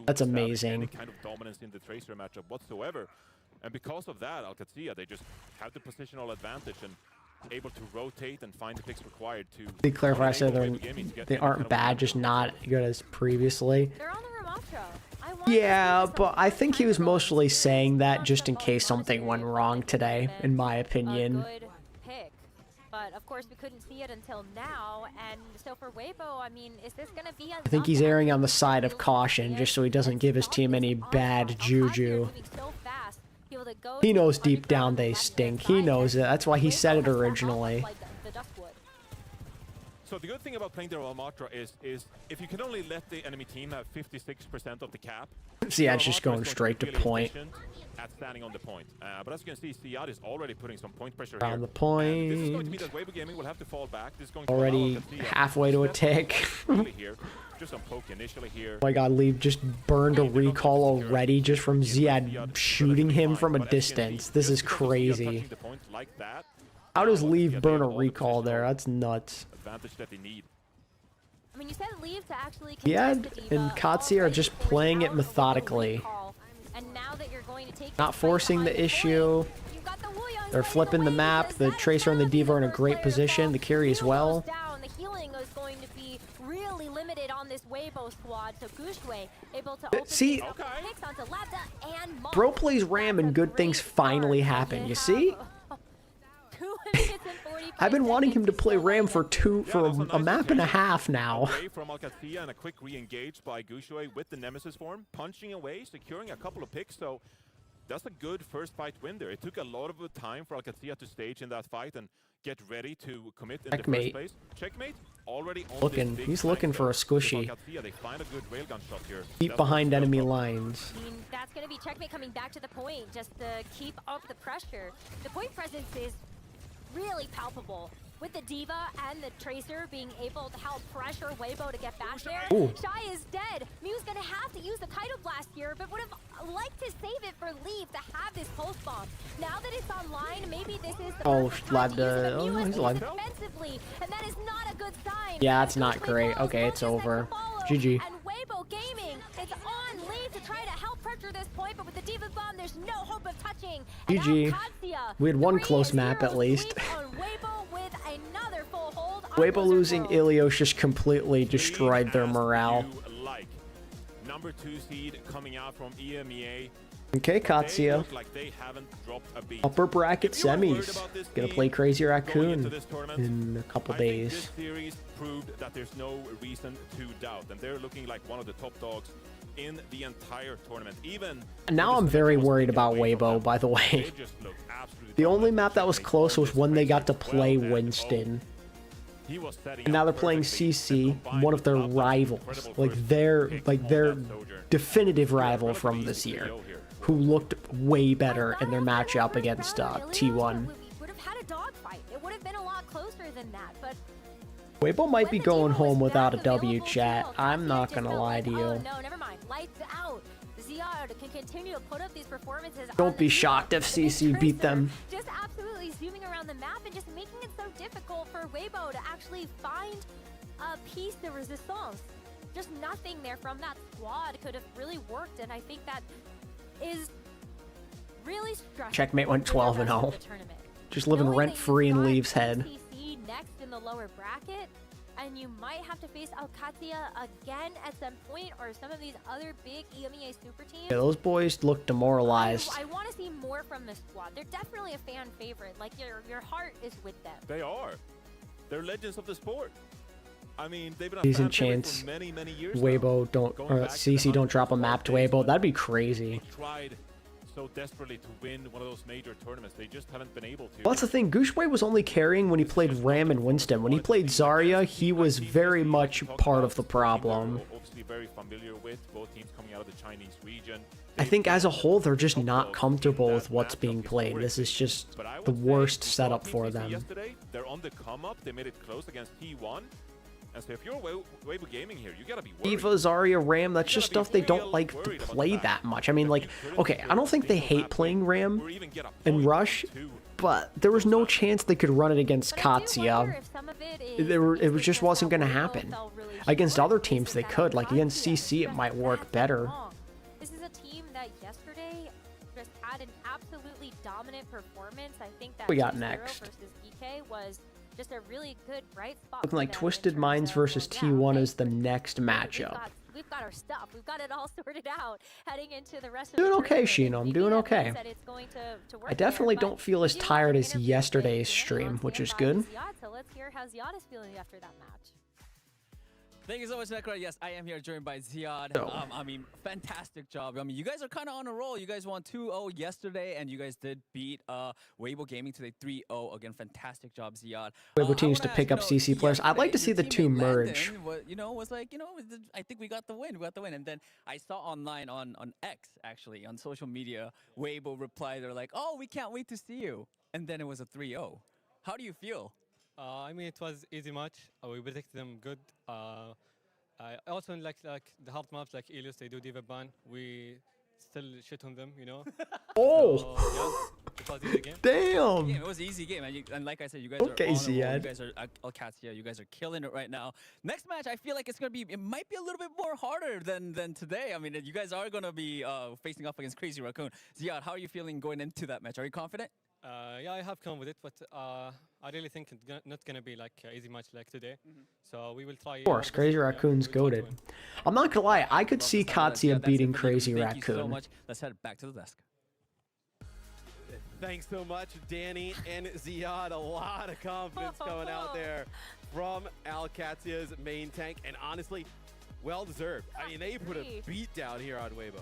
That's amazing. Any kind of dominance in the Tracer matchup whatsoever. And because of that, Alcazia, they just have the positional advantage and able to rotate and find the picks required to... To clarify, I said they aren't bad, just not good as previously. They're on the Ramatra. Yeah, but I think he was mostly saying that just in case something went wrong today, in my opinion. Good pick. But of course we couldn't see it until now, and so for Weibo, I mean, is this gonna be? I think he's erring on the side of caution, just so he doesn't give his team any bad juju. He knows deep down they stink. He knows it. That's why he said it originally. So the good thing about playing the Ramatra is if you can only let the enemy team have 56% of the cap. So yeah, it's just going straight to point. At standing on the point. But as you can see, Siad is already putting some point pressure Around here. the point. This is going to be that Weibo Gaming will have to fall back. This is going to Already halfway to a tick. Just some poke initially here. Oh my god, Leave just burned a recall already just from Ziad shooting him from a distance. This is crazy. How does Leave burn a recall there? That's nuts. Advantage that they need. I mean, you said Leave to actually Ziad and Katsi are just playing it methodically. Not forcing the issue. They're flipping the map. The Tracer and the Diva are in a great position. The carry as well. The healing is going to be really limited on this Weibo squad, so Gushue able to open See, picks onto Labda and Mom. bro plays Ram and good things finally happen. You see? I've been wanting him to play Ram for a map and a half now. Away from Alcazia and a quick re-engage by Gushue with the Nemesis form, punching away, securing a couple of picks. So that's a good first fight win there. It took a lot of time for Alcazia to stage in that fight and get ready to commit in Checkmate. the first place. Checkmate already on Looking, this big he's flank looking for a squishy. Alcazia, they find a good railgun shot here. Deep That's behind what enemy they'll go. lines. I mean, that's going to be Checkmate coming back to the point just to keep up the pressure. The point presence is really palpable. With the Diva and the Tracer being able to help pressure Weibo to get back there. Ooh. Shy is dead. Mew's gonna have to use the Kaido Blast here, but would have liked to save it for Leave to have this Pulse Bomb. Now that it's online, maybe this is the Oh, perfect time to use it, but oh, Mew he's is alive. defensively, and that is not a good sign. Yeah, it's not Gushue great. follows, Okay, it's Focus over. and follow, GG. And Weibo Gaming is on Leave to try to help pressure this point, but with the Diva Bomb, there's no hope of touching. And GG. Alcazia, We had one 3 close map at 0 least. sweep on Weibo with another full hold on Weibo Blizzard losing World. Ilios just completely destroyed their morale. Like. Number 2 seed coming out from EMEA. Okay, They Katsuya. look like they haven't dropped a beat. Upper bracket If you were worried semis. about this Gonna team play Crazy going Raccoon into this tournament, in a couple I think days. this series proved that there's no reason to doubt, and they're looking like one of the top dogs in the entire tournament. Even Now when I'm the very selection was worried taken about away from Weibo, them, by the way. they just look absolutely The only dominant. map that was Checkmate close was on when they this got to race play as well, and, Winston. he was setting And now up they're playing perfectly, CC, and combined one of their with Labda's rivals. incredible Like first their pick like on their that Sojourn. definitive Yeah, rival relatively from easy this year, KO here. who looked way better in their matchup against T1. Would have had a dogfight. It would have been a lot closer than that, but Weibo might be when the going Diva was home without a back W, available chat. still, I'm Katsuya not just gonna felt lie like, to oh, you. no, never mind. Lights out. Ziad can continue to put up these performances. Don't on be the shocked field, if but CC this beat Tracer them. Just absolutely zooming around the map and just making it so difficult for Weibo to actually find a piece de resistance. Just nothing there from that squad could have really worked, and I think that is really stressful. Checkmate went for the 12 rest and of 0. the tournament. Just living Knowing that rent-free you've in got Leave's head. CC next in the lower bracket, and you might have to face Alcazia again at some point, or some of these other big EMEA super teams. Yeah, those boys look demoralized. I want to see more from this squad. They're definitely a fan favorite. Like your heart is with them. They are. They're legends of the sport. I mean, they've been a Decent fan favorite chance for many, many years Weibo don't, Going or back to CC the don't drop a map to Weibo. That'd be crazy. tried so desperately to win one of those major tournaments. They just haven't been able to. Well, that's the thing. Gushwei was only carrying when he played Ram and Winston. When he played Zarya, he was very much part of the problem. Obviously very familiar with both teams coming out of the Chinese region. I think as a whole, they're just not comfortable with what's being played. This is just the worst setup for them. Yesterday, they're on the come up. They made it close against T1. And so if you're Weibo Gaming here, you gotta be worried. Eva, Zarya, Ram, that's just stuff they don't like to play that much. I mean, like, okay, I don't think they hate playing Ram and Rush, but there was no chance they could run it against Katsuya. It just wasn't going to happen. Against other teams, they could. Like, against CC, it might work better. This is a team that yesterday just had an absolutely dominant performance. I think that We got 2-0 next. versus EK was just a really good bright spot. Looking for like them in Twisted terms Minds of, versus yeah, T1 okay, is the next matchup. We've got our stuff. We've got it all sorted out heading into the rest of Doing the okay, tournament. Sheena. I'm We doing have okay. hopes that it's going to work I definitely there, don't but feel as we do have tired an as interview yesterday's with Ziad stream, on which is standby good. with Ziad, so let's hear how Ziad is feeling after that match. Thank you so much, Nekra. Yes, I am here joined by Ziad. So- I mean, fantastic job. I mean, you guys are kind of on a roll. You guys won 2-0 yesterday, and you guys did beat Weibo Gaming today 3-0. Again, fantastic job, Ziad. Weibo I teams to wanna pick ask, up CC players. I'd like to see yesterday, the your two teammate merge. Landon was like, I think we got the win. We got the win. And then I saw online on X, actually, on social media, Weibo replied, they're like, oh, we can't wait to see you. And then it was a 3-0. How do you feel? I mean, it was easy match. We predicted them good. I also like the hard maps like Ilios, they do diva ban. We still shit on them, you know. Oh, So, yeah, it was easy game. damn. It was an easy game, and like I said, you guys Okay, are on a roll. Ziad. You guys are alexyOWL. You guys are killing it right now. Next match, I feel like it might be a little bit more harder than today. I mean, you guys are gonna be facing off against Crazy Raccoon. Ziad, how are you feeling going into that match? Are you confident? Yeah, I have come with it, but I really think it's not gonna be like an easy match like today. So we will try. Of course, Crazy Raccoon's goated. I'm not gonna lie, I could see Katsuya beating Crazy Thank you so Raccoon. much. Let's head back to the desk. Thanks so much, Danny and Ziad. A lot of confidence coming out there from alexyOWL's main tank, and honestly, well deserved. I mean, they put a beat down here on Weibo.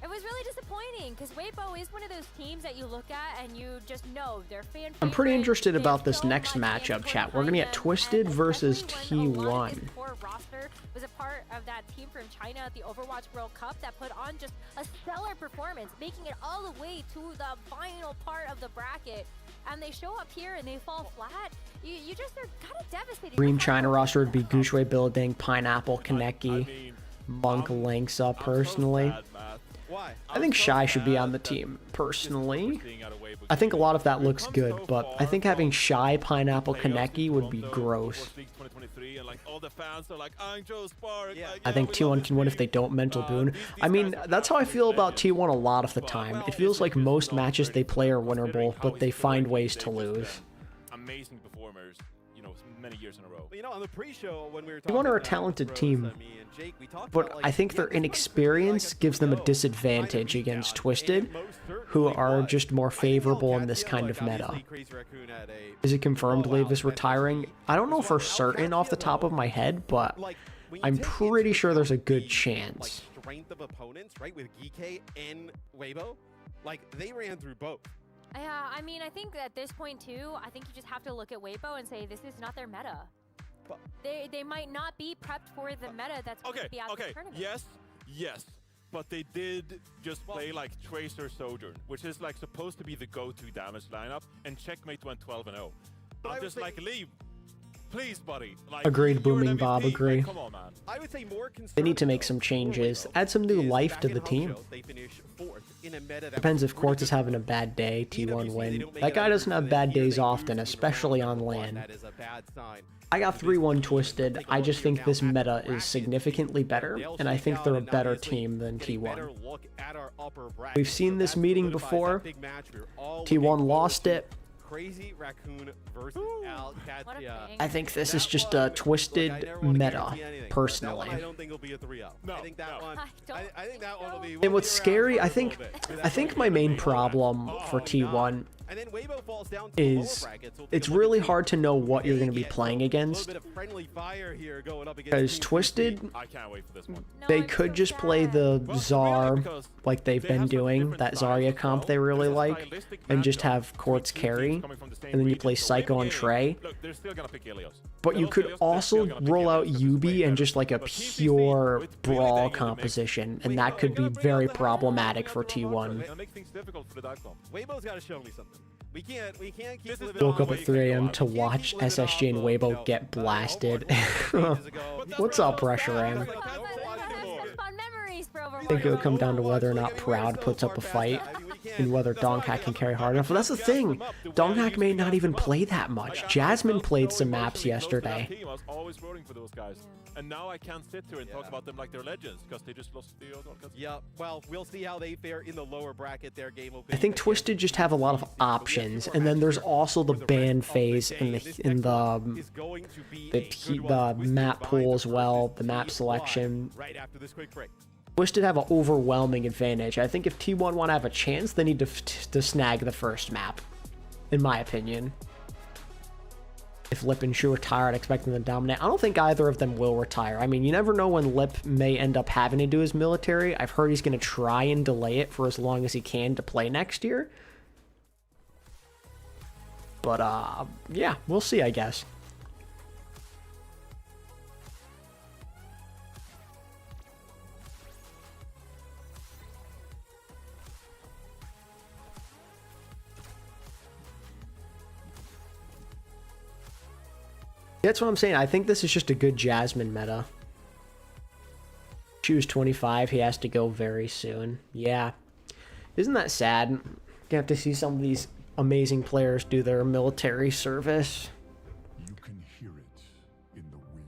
It was really disappointing because Weibo is one of those teams that you look at and you just know they're fan I'm pretty favorite. interested They about have this so next much matchup, input chat. We're gonna behind get them, Twisted and versus especially when a lot of T1. this core roster was a part of that team from China at the Overwatch World Cup that put on just a stellar performance, making it all the way to the final part of the bracket. And they show up here and they fall flat. You just are kind of devastated. Green China roster would be Gushwei, Building, Pineapple, Kaneki, mean, Monk, Linksa, personally. Why? I think Shy should be on the team, personally. I think a lot of that looks good, but I think having Shy, Pineapple, Kaneki would be gross. I think T1 can win if they don't mental boon. I mean, that's how I feel about T1 a lot of the time. It feels like most matches they play are winnable, but they find ways to lose. Amazing performers, many years in a row. Well, on the pre-show when we were T1 are a about talented Rose, team, me and Jake, we talked but about, like, I think yeah, their this might be inexperience like gives them a 3-0 disadvantage by a against beatdown, Twisted, and it most who certainly are was. just more I think favorable in Alexia, this kind of meta. obviously Crazy Raccoon had a Is it confirmed blowout Lave is match retiring? this I don't know week. for So certain off the Alexia, top of my head, but like, when you I'm take pretty into sure there's a account good the, chance. like, strength of opponents, right, with GK and Weibo, like, they ran through both. Yeah, I mean, I think at this point too, I think you just have to look at Weibo and say this is not their meta. But- They might not be prepped for the meta that's going to be out this tournament. Yes, but they did just play like Tracer Sojourn, which is like supposed to be the go-to damage lineup, and Checkmate went 12-0. But I I'm would just say- like, leave, please, buddy. Like, Agreed, you're Booming an Bob, MVP. agree. Like, come on, man. I would say more They need to concerned, make some though, for changes, Weibo add some new is life back to in the team. Hangzhou, they finished fourth in a meta that Depends was if Quartz pretty is good. having a bad day, T1 EWC, they win. don't make That it guy out doesn't have first, bad and here days they often, lose to especially on Iran. LAN. That is a bad sign. I got 3-1 Twisted. I just think this meta is significantly better, and I think they're a better team than T1. We've seen this meeting before. T1 lost it. Crazy Raccoon versus alexyOWL. What a thing. I think this is just a Twisted meta, personally. I don't think it'll be a 3-0. I think that one. I think that one will be. And what's scary, I think my main problem for T1 And then Weibo falls down to the lower is bracket, so it's really hard to know what you're going to be playing against. Because Twisted, I can't wait for this one. No, they I'm could so just play sad. the Well, Czar because like they've they been have some doing, different that styles Zarya as comp well. they really There's a like, stylistic and just matchup have between Quartz two carry, teams coming from the same and then you region. play So Psycho Weibo and Gaming, Trey. look, they're still gonna pick Ilios. But They you love could Ilios, they're also still gonna pick roll Ilios out because it's way Yubi and better. just like a But TCC, pure with really brawl dang in the mix, composition, and Weibo, that could they're be gonna bring out very the Hellfire, problematic bring for out the Remontra. T1. It's gonna make things difficult for the dive comp. Weibo's got to show me something. We can't keep This is living the Woke up way at you 3 can go a.m. out. to We can't watch keep living SSG and off of, Weibo get blasted. What's up, Pressure Ram? Have some fun memories for Overwatch. I think it would come down to whether or not Proud puts up a fight and whether Donghack can carry hard enough. But that's the thing. Donghack may not even play that much. Jasmine played some maps yesterday. I was always rooting for those guys. And now I can't sit here and talk about them like they're legends because they just lost the Overwatch. Yeah, well, we'll see how they fare in the lower bracket. Their game will be. I think Twisted just have a lot of options, and then there's also the ban phase in the map pool as well, the map selection. Right after this quick break. Twisted have an overwhelming advantage. I think if T1 want to have a chance, they need to snag the first map, in my opinion. If Lip and Shu retire, I'd expect them to dominate. I don't think either of them will retire. I mean, you never know when Lip may end up having to do his military. I've heard he's going to try and delay it for as long as he can to play next year. But, yeah, we'll see, I guess. That's what I'm saying. I think this is just a good Jasmine meta. Choose 25. He has to go very soon. Yeah. Isn't that sad? You have to see some of these amazing players do their military service. You can hear it in the wind.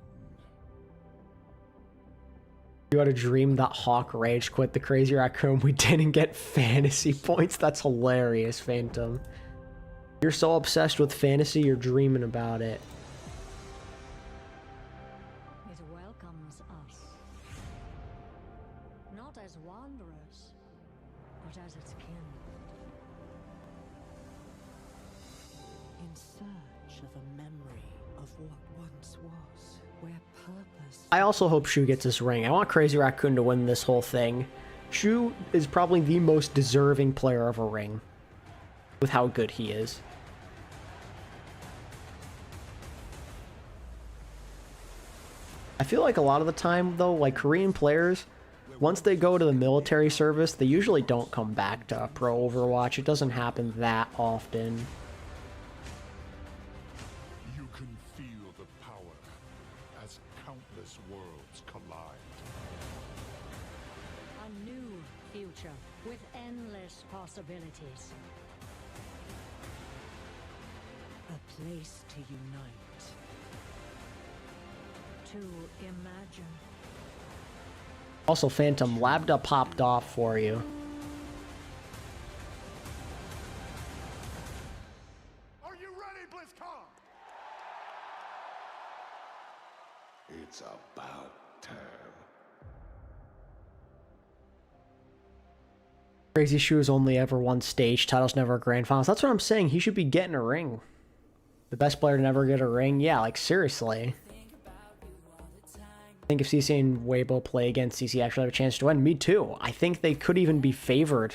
You had a dream that Hawk Rage quit the Crazy Raccoon. We didn't get fantasy points. That's hilarious, Phantom. You're so obsessed with fantasy, you're dreaming about it. It welcomes us. Not as wanderers, but as its kin. In search of a memory of what once was, where purpose... I also hope Shu gets this ring. I want Crazy Raccoon to win this whole thing. Shu is probably the most deserving player of a ring, with how good he is. I feel like a lot of the time, though, like Korean players, once they go to the military service, they usually don't come back to pro Overwatch. It doesn't happen that often. You can feel the power as countless worlds collide. A new future with endless possibilities. A place to unite. To imagine. Also, Phantom, Labda popped off for you. Are you ready, BlizzCon? It's about time. Crazy Shu's only ever won stage titles, never grand finals. That's what I'm saying. He should be getting a ring. The best player to never get a ring? Yeah, like, seriously. I think if CC and Weibo play against CC actually have a chance to win. Me too. I think they could even be favored.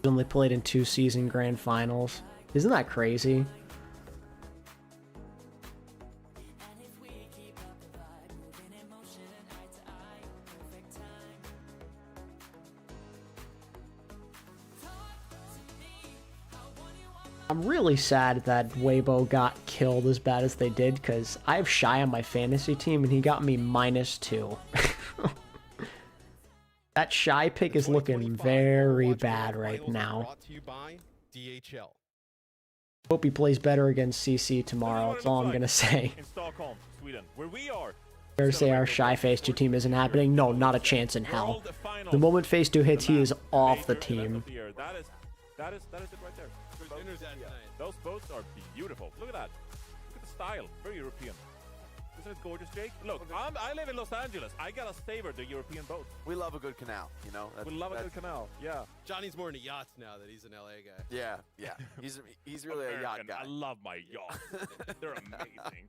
Only played in 2 season grand finals. Isn't that crazy? I'm really sad that Weibo got killed as bad as they did, because I have Shy on my fantasy team and he got me -2. That Shy pick is looking very bad right now. Brought to you by DHL. Hope he plays better against CC tomorrow. That's all I'm gonna say. In Stockholm, Sweden, where we are. Fair to say our Shy Phase 2 team isn't happening? No, not a chance in hell. The moment Phase 2 hits, he is off the team. That is it right there. Those boats are beautiful. Look at that. Look at the style. Very European. This Wasn't it gorgeous, Jake? Look, I live in Los Angeles. I gotta savor the European boats. We love a good canal, you know? We love a good canal, yeah. Johnny's more into yachts now that he's an LA guy. Yeah. He's really a yacht American. guy. I love my yachts. They're amazing.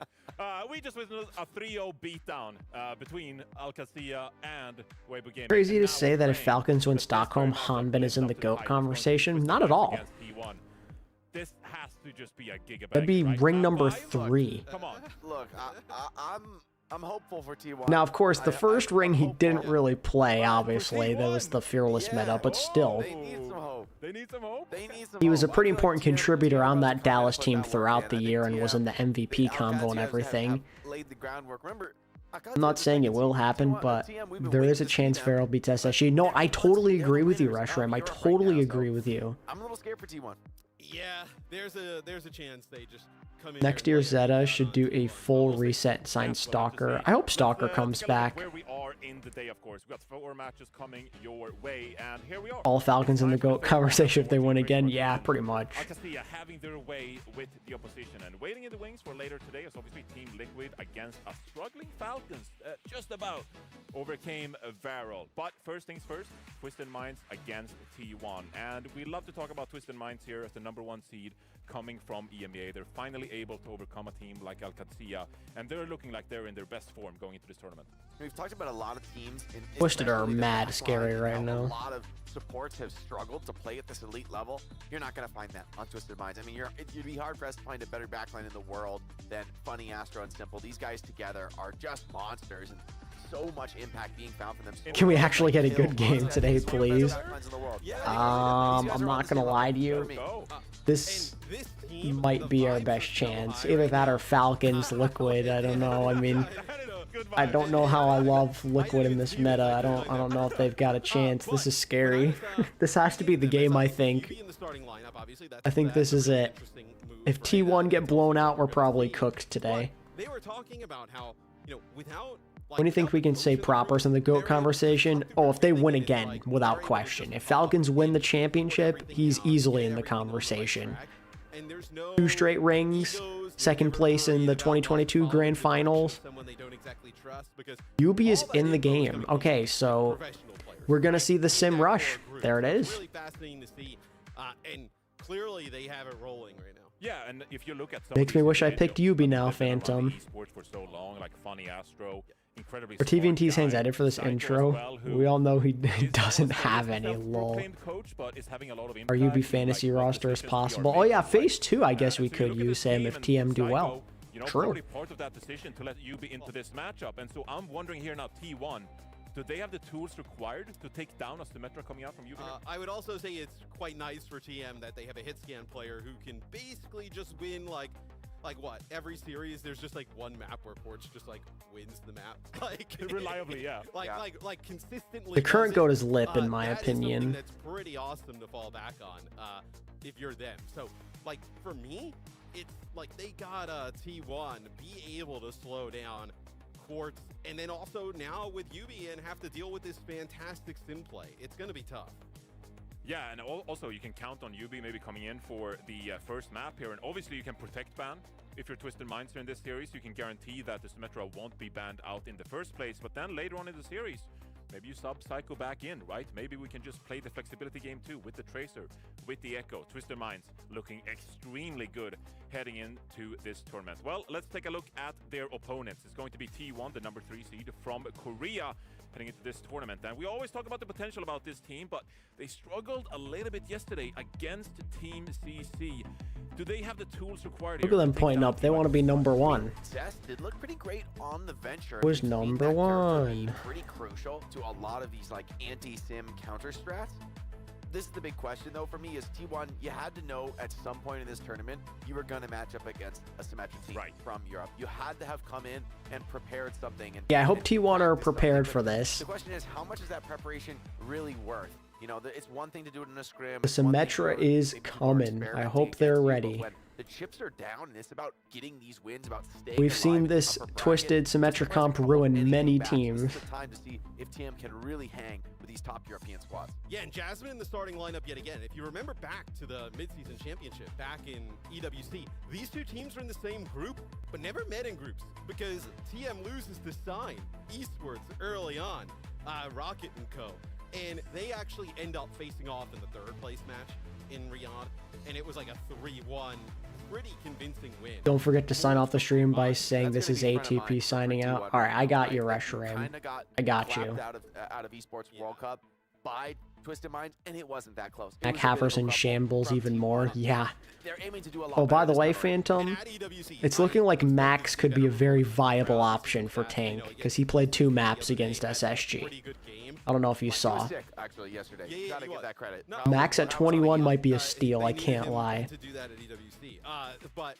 We just witnessed a 3-0 beatdown between alexyOWL and Weibo Gaming. Crazy to say that if Falcons win Stockholm, Hanbin is in the GOAT conversation. Not at all. This has to just be a gigabyte. That'd be right? ring number Five? 3. Come on. Look, I'm hopeful for T1. Now, of course, the first ring he didn't really play, obviously. That was the Fearless meta, but still. They need some hope. They need some hope. He was a pretty important contributor on that Dallas team throughout the year and was in the MVP combo and everything. Laid the groundwork. Remember, I'm not saying it will happen, but there is a chance Farrell beats SSG. No, I totally agree with you, Reshram. I totally agree with you. I'm a little scared for T1. Yeah, there's a chance they just come in. Next year, Zeta should do a full reset and sign Stalker. I hope Stalker comes back. Where we are in the day, of course. We got 4 matches coming your way, and here we are. All Falcons in the GOAT conversation if they win again. Yeah, pretty much. alexyOWL having their way with the opposition, and waiting in the wings for later today is obviously Team Liquid against a struggling Falcons. Just about overcame Varel. But first things first, Twisted Minds against T1. And we love to talk about Twisted Minds here as the #1 seed coming from EMEA. They're finally able to overcome a team like alexyOWL, and they're looking like they're in their best form going into this tournament. We've talked about a lot of teams. Twisted are mad scary right now. A lot of supports have struggled to play at this elite level. You're not going to find that on Twisted Minds. I mean, you'd be hard-pressed to find a better backline in the world than Funny, Astro, and Simple. These guys together are just monsters, and so much impact being found from them. Can we actually get a good game today, please? I'm not gonna lie to you. This might be our best chance. Either that or Falcons, Liquid. I don't know. I mean, I don't know how I love Liquid in this meta. I don't know if they've got a chance. This is scary. This has to be the game, I think. I think this is it. If T1 get blown out, we're probably cooked today. They were talking about how, without When do you think we can say propers in the GOAT conversation? Oh, if they win again, without question. If Falcons win the championship, he's easily in the conversation. 2 straight rings, 2nd place in the 2022 Grand Finals. UB is in the game. Okay, so we're going to see the Sim Rush. There it is. Really fascinating to see, and clearly they have it rolling right now. Yeah, and if you look at makes me wish I picked UB now, Phantom. For so long, like Funny Astro, incredibly for TVNT's hands edit for this intro, we all know he doesn't have any, lol. Our UB fantasy roster is possible. Oh yeah, phase 2, I guess we could use him if TM do well. True. Part of that decision to let UB into this matchup, and so I'm wondering here now, T1, do they have the tools required to take down a Symmetra coming out from UB? I would also say it's quite nice for TM that they have a hit scan player who can basically just win like what, every series there's just like one map where Porch just like wins the map, like reliably, yeah. Like consistently. The current GOAT is Lip, in my opinion. That's pretty awesome to fall back on if you're them. So like for me, it's like they got T1 be able to slow down Quartz, and then also now with UB and have to deal with this fantastic sim play. It's going to be tough. Yeah, and also you can count on UB maybe coming in for the first map here, and obviously you can protect ban. If you're Twisted Minds in this series, you can guarantee that the Symmetra won't be banned out in the first place, but then later on in the series, maybe you sub Psycho back in, right? Maybe we can just play the flexibility game too with the Tracer, with the Echo. Twisted Minds looking extremely good heading into this tournament. Well, let's take a look at their opponents. It's going to be T1, the #3 seed from Korea, heading into this tournament. And we always talk about the potential about this team, but they struggled a little bit yesterday against Team CC. Do they have the tools required? Look at them pointing up. They want to be #1. Zest did look pretty great on the venture. Was #1. Pretty crucial to a lot of these like anti-sim counter strats. This is the big question though for me is T1, you had to know at some point in this tournament you were going to match up against a Symmetra team from Europe. You had to have come in and prepared something. And yeah, I hope T1 are prepared for this. The question is, how much is that preparation really worth? You know, it's one thing to do it in a scrim. The Symmetra is coming. I hope they're ready. The chips are down, and it's about getting these wins, about staying We've alive seen in the this upper bracket. twisted symmetric comp ruin many teams. This is the time to see if TM can really hang with these top European squads. Yeah, and Jasmine in the starting lineup yet again. If you remember back to the midseason championship back in EWC, these two teams were in the same group, but never met in groups because TM loses to Sign eastwards early on, Rocket and Co. And they actually end up facing off in the third place match in Riyadh, and it was like a 3-1, pretty convincing win. Don't forget to sign off the stream by saying this is ATP signing out. All right, I got you, Reshiram. I got you. Out of Esports World Cup by Twisted Minds, and it wasn't that close. Mac Haverson shambles even more. Yeah. They're aiming to do a lot Oh, by the better way, this time around. Phantom, it's looking like Max could be a very viable option for Tank because he played 2 maps against SSG. I don't know if you saw. Sick, actually, yesterday. Yeah, Gotta he give was. that credit. No, Max at 21 might be a steal, I can't lie. To do that at EWC, but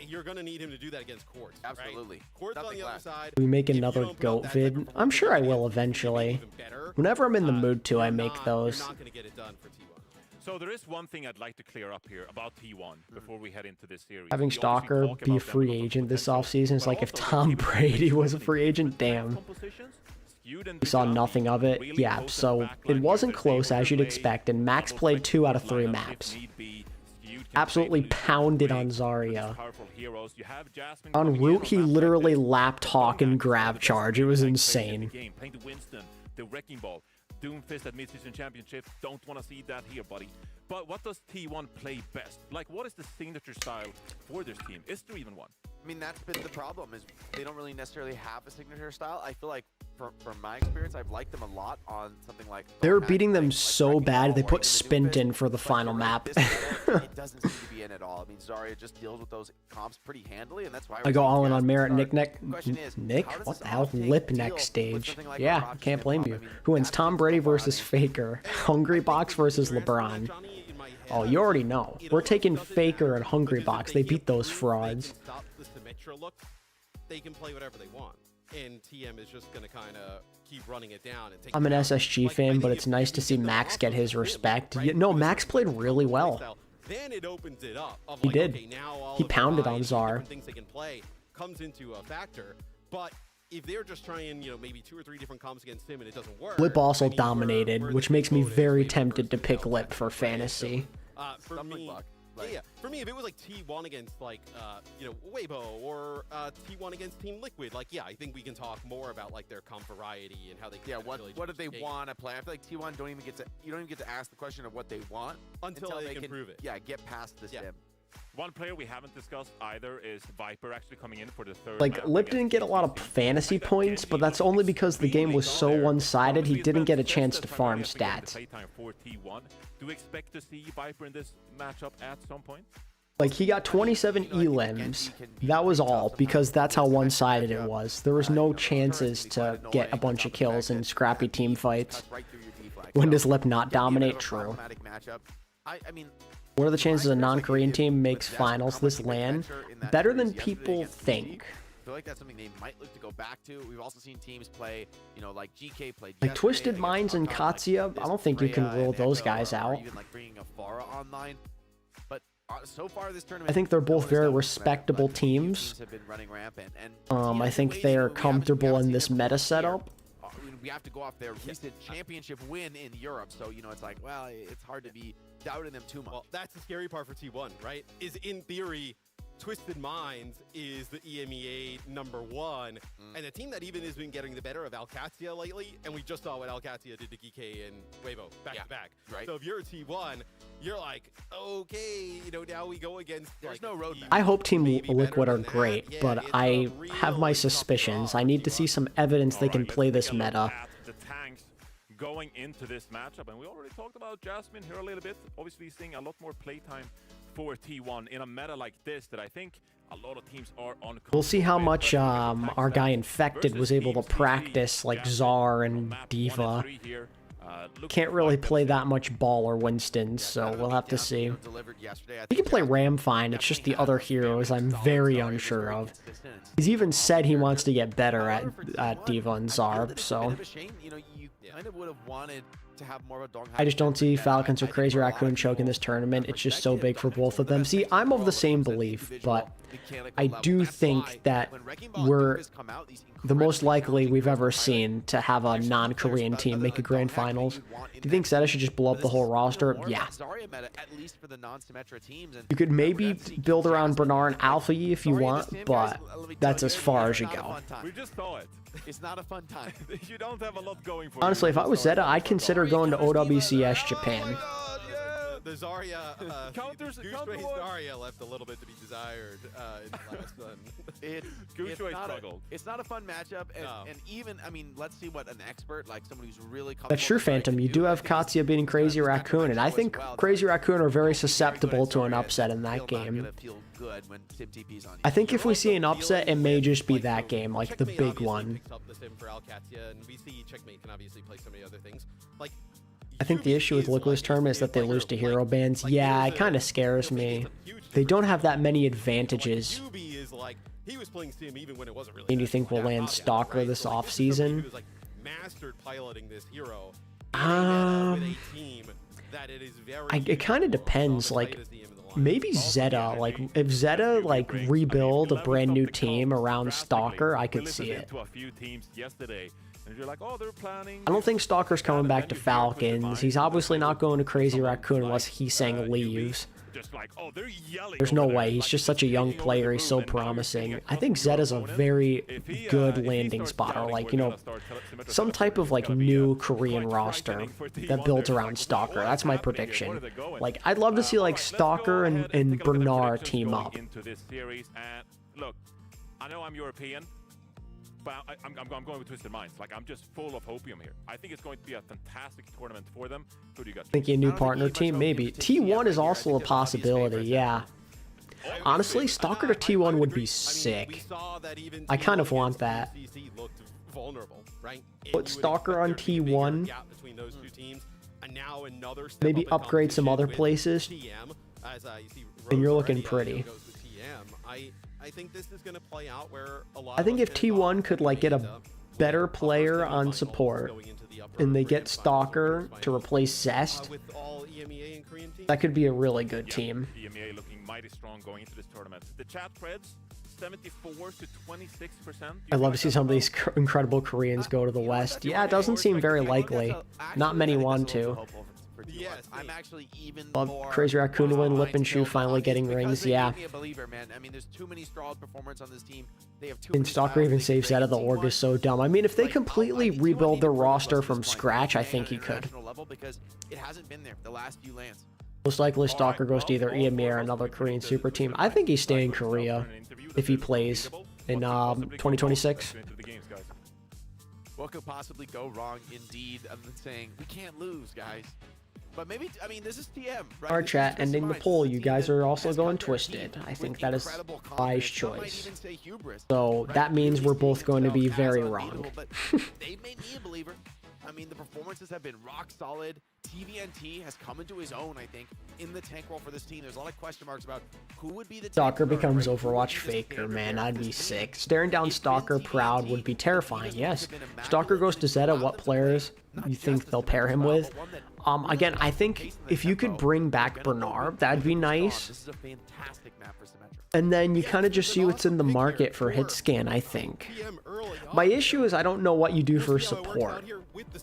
you're gonna need him to do that against Quartz. Absolutely. Right? Quartz on Nothing the other less. side. We make If you another don't put up GOAT that type vid. of I'm sure I will performance, eventually. even better. Whenever I'm in the mood to, I You're make not- those. You're not gonna get it done for T1. So there is one thing I'd like to clear up here about T1 before we head into this series. Having We obviously Stalker talk be a about them free as a agent this potential, offseason is but like if also Tom they're keeping Brady was a different free agent, damn. compositions, skewed and We saw Vigilantes, nothing of it. really Yeah, close so and it backline wasn't users, close they as you'd overplay expect, and Max double played strength 2 out of 3 lineups if maps. need be. Skewed can Absolutely play loose pounded and on break with Zarya. these powerful heroes. You have Jasmine On coming in route, he maps like literally this. lapped Hawk and grab charge. It was insane. Game, playing the Winston, the Wrecking Ball, Doomfist at mid-season championship. Don't want to see that here, buddy. But what does T1 play best? Like, what is the signature style for this team? Is there even one? I mean, that's been the problem, is they don't really necessarily have a signature style. I feel like, from my experience, I've liked them a lot on something like... They were Mac, beating them like so Wrecking bad, Ball they or put even the Spint Doomfist, in for the but final you're right, map. this meta, it doesn't seem to be in at all. I mean, Zarya just deals with those comps pretty handily, and that's why... I go all in on Merit. Nick. Nick? What the hell? Lip next stage. Yeah, can't blame you. Who wins? Tom Brady versus Faker. Hungry Box versus LeBron. Oh, you already know. We're taking Faker and Hungry Box. They beat those frauds. Stop the Symmetra look. They can play whatever they want, and TM is just gonna kind of keep running it down and take. I'm an SSG fan, but it's nice to see Max get his respect. No, Max played really well. Then it opens it up. Of He like, did. Okay, now all He of the pounded on variety of Zar. different things they can play comes into a factor, but if they're just trying, maybe 2 or 3 different comps against him and it doesn't work. Lip also I mean, dominated, where which the makes me quote is, very maybe tempted to first pick to Lip for right? So, fantasy. for Stumbling me, block. Like, yeah. For me, if it was like T1 against like, Weibo or T1 against Team Liquid, like, yeah, I think we can talk more about like their comp variety and how they. Yeah, can really what do choose they game want to play? I feel like T1 you don't even get to ask the question of what they want until they can prove it. Yeah, get past the sim. One player we haven't discussed either is Viper actually coming in for the third Like, map Lip against didn't get a lot of TCC. fantasy I think that points, can but be that's only because the game was so extremely there. one-sided, he Obviously, didn't get a it's chance to best farm primarily to get the stats. playtime for T1. Do we expect to see Viper in this matchup at some point? Like, he got 27 elims. That was all, because that's how one-sided it was. There was no chances to get a bunch of kills in scrappy team fights. When does Lip not dominate? True. I mean, What are the chances a non-Korean team makes finals this LAN? Better than people think. I feel like that's something they might look to go back to. We've also seen teams play, like GK played. Like Twisted Minds and Katsuya, I don't think you can rule those guys out. Even like bringing a Pharah online, but so far this tournament, I think they're both very respectable teams. Have been running rampant, and I think they are comfortable in this meta setup. We have to go off their recent championship win in Europe, so it's like, well, it's hard to be doubting them too much. Well, that's the scary part for T1, right? Is in theory, Twisted Minds is the EMEA #1, and the team that even has been getting the better of alexyOWL lately, and we just saw what alexyOWL did to GK and Weibo back to back. Right. So if you're a T1, you're like, okay, now we go against. There's no roadmap. I hope Team maybe Liquid better are than that. great, Yeah, but it's I a have my really suspicions. tough I need to see some evidence they can Alright, play let's this take a look meta. at the tanks going into this matchup, and we already talked about Jasmine here a little bit. Obviously seeing a lot more playtime for T1 in a meta like this that I think a lot of teams are on. We'll see how much our guy Infected was able to practice, like Czar and Diva. Can't really play that much Ball or Winston, so we'll have to see. He can play Ram fine, it's just the other heroes I'm very unsure of. He's even said he wants to get better at Diva and Czar, so... You kind of would have wanted to have more of a I just don't see Falcons or Crazy Raccoon choking this tournament. It's just so big for both of them. See, I'm of the same belief, but I do think that we're the most likely we've ever seen to have a non-Korean team make a grand finals. Do you think Zeta should just blow up the whole roster? Yeah. You could maybe build around Bernard and Alpha Yi if you want, but that's as far as you go. We just saw it. It's not a fun time. You don't have a lot going for you. Honestly, if I was Zeta, I'd consider going to OWCS Japan. The Zarya, Counters- Goose counter Race war. Zarya left a little bit to be desired in the last one. It's not it's not a fun matchup, and even, I mean, let's see what an expert, like someone who's really That's true, Phantom. You do have Katsuya beating Crazy Raccoon, and I think Crazy Raccoon are very susceptible to an upset in that game. I think if we see an upset, it may just be that game, like the big one. I think the issue with Liquid's tournament is that they lose to hero bans. Yeah, it kind of scares me. They don't have that many advantages. And you think we'll land Stalker this offseason? It kind of depends. Like, maybe Zeta. Like, if Zeta like rebuild a brand new team around Stalker, I could see it. I don't think Stalker's coming back to Falcons. He's obviously not going to Crazy Raccoon unless he's saying leaves. There's no way. He's just such a young player. He's so promising. I think Zeta's a very good landing spot, or like, you know, some type of like new Korean roster that builds around Stalker. That's my prediction. Like, I'd love to see like Stalker and Bernard team up. Look, I know I'm European, but I'm going with Twisted Minds. Like, I'm just full of hopium here. I think it's going to be a fantastic tournament for them. Who do you guys think? Thinking a new partner team? Maybe. T1 is also a possibility, yeah. Honestly, Stalker to T1 would be sick. I kind of want that. Put Stalker on T1. Maybe upgrade some other places. And you're looking pretty. I think this is going to play out where a lot I think if T1 could like get a better player on support and they get Stalker to replace Zest, that could be a really good team. EMEA looking mighty strong going into this tournament. The chat spreads 74 to 26%. I'd love to see some of these incredible Koreans go to the West. Yeah, it doesn't seem very likely. Not many want to. I'm actually even Love more Crazy Raccoon to win, Lip and Shoe finally getting rings, yeah. There's too many stalled performers on this team. They have too And Stalker even saves out of the org is so dumb. I mean, if they completely rebuild their roster from scratch, I think he could. Because it hasn't been there the last few lands. Most likely Stalker goes to either EMEA or another Korean super team. I think he's staying in Korea if he plays in 2026. What could possibly go wrong indeed other than saying we can't lose, guys? But maybe, I mean, this is TM, right? Our chat ending the poll. You guys are also going Twisted. I think that is wise choice. So that means we're both going to be very wrong. They made me a believer. I mean, the performances have been rock solid. TVNT has come into his own, I think, in the tank role for this team. There's a lot of question marks about who would be the Stalker becomes Overwatch Faker, man. I'd be sick. Staring down Stalker proud would be terrifying, yes. Stalker goes to Zeta. What players you think they'll pair him with? Again, I think if you could bring back Bernard, that'd be nice. This is a fantastic map for Symmetra. And then you kind of just see what's in the market for hit scan, I think. My issue is I don't know what you do for support.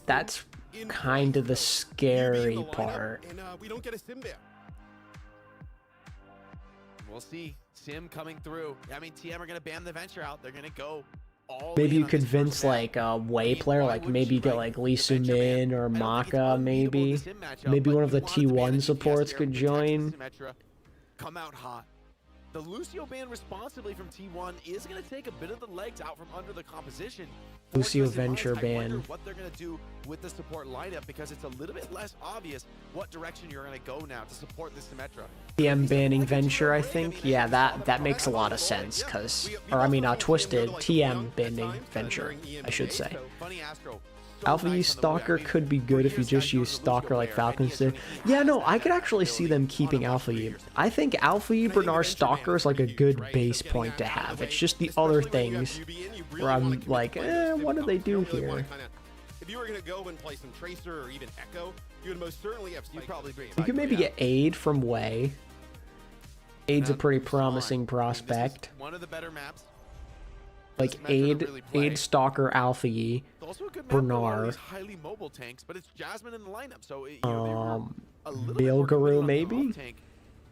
That's kind of the scary part. We'll see. Sim coming through. I mean, TM are going to ban the Venture out. They're going to go all Maybe in you on this convince first map. like a Wei player, like maybe get like Lee Min or Maka, maybe. Maybe one of the T1 supports could join. Come out hot. The Lucio ban responsibly from T1 is going to take a bit of the legs out from under the composition. Lucio Twisted Minds, Venture I wonder ban. what they're going to do with the support lineup because it's a little bit less obvious what direction you're going to go now to support this Symmetra. TM banning Venture, I think. Yeah, that makes a lot of sense, cause, or I mean, Twisted TM banning Venture, I should say. Funny Astro. Alpha Yi Stalker could be good if you just use Stalker like Falcons did. Yeah, no, I could actually see them keeping Alpha Yi. I think Alpha Yi, Bernard, Stalker is like a good base point to have. It's just the other things where I'm like, what do they do here? if you were going to go and play some Tracer or even Echo, you would most certainly have You'd probably be. You could maybe get Aid from Way. Aid's a pretty promising prospect. One of the better maps. Like Aid, Aid, Stalker, Alpha E, Also a good map Bernard, highly mobile tanks, but it's Jasmine in the lineup, so you know, a little Bilgaroo maybe.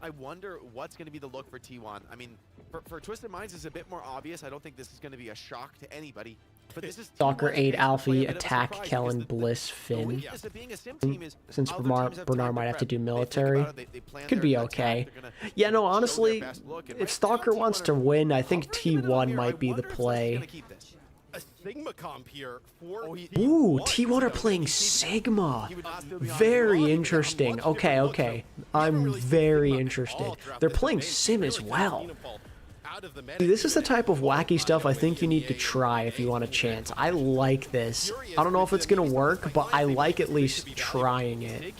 I wonder what's going to be the look for T1. I mean, for Twisted Minds, it's a bit more obvious. I don't think this is going to be a shock to anybody. But this is Stalker, Aid, Alpha E, Attack, Kellen, Bliss, Finn. Since Bernard might have to do military, could be okay. Yeah, no, honestly, if Stalker wants to win, I think T1 might be the play. A Sigma comp here for Ooh, T1 are playing Sigma. Very interesting. Okay, okay. I'm very interested. They're playing Sim as well. This is the type of wacky stuff I think you need to try if you want a chance. I like this. I don't know if it's going to work, but I like at least trying it.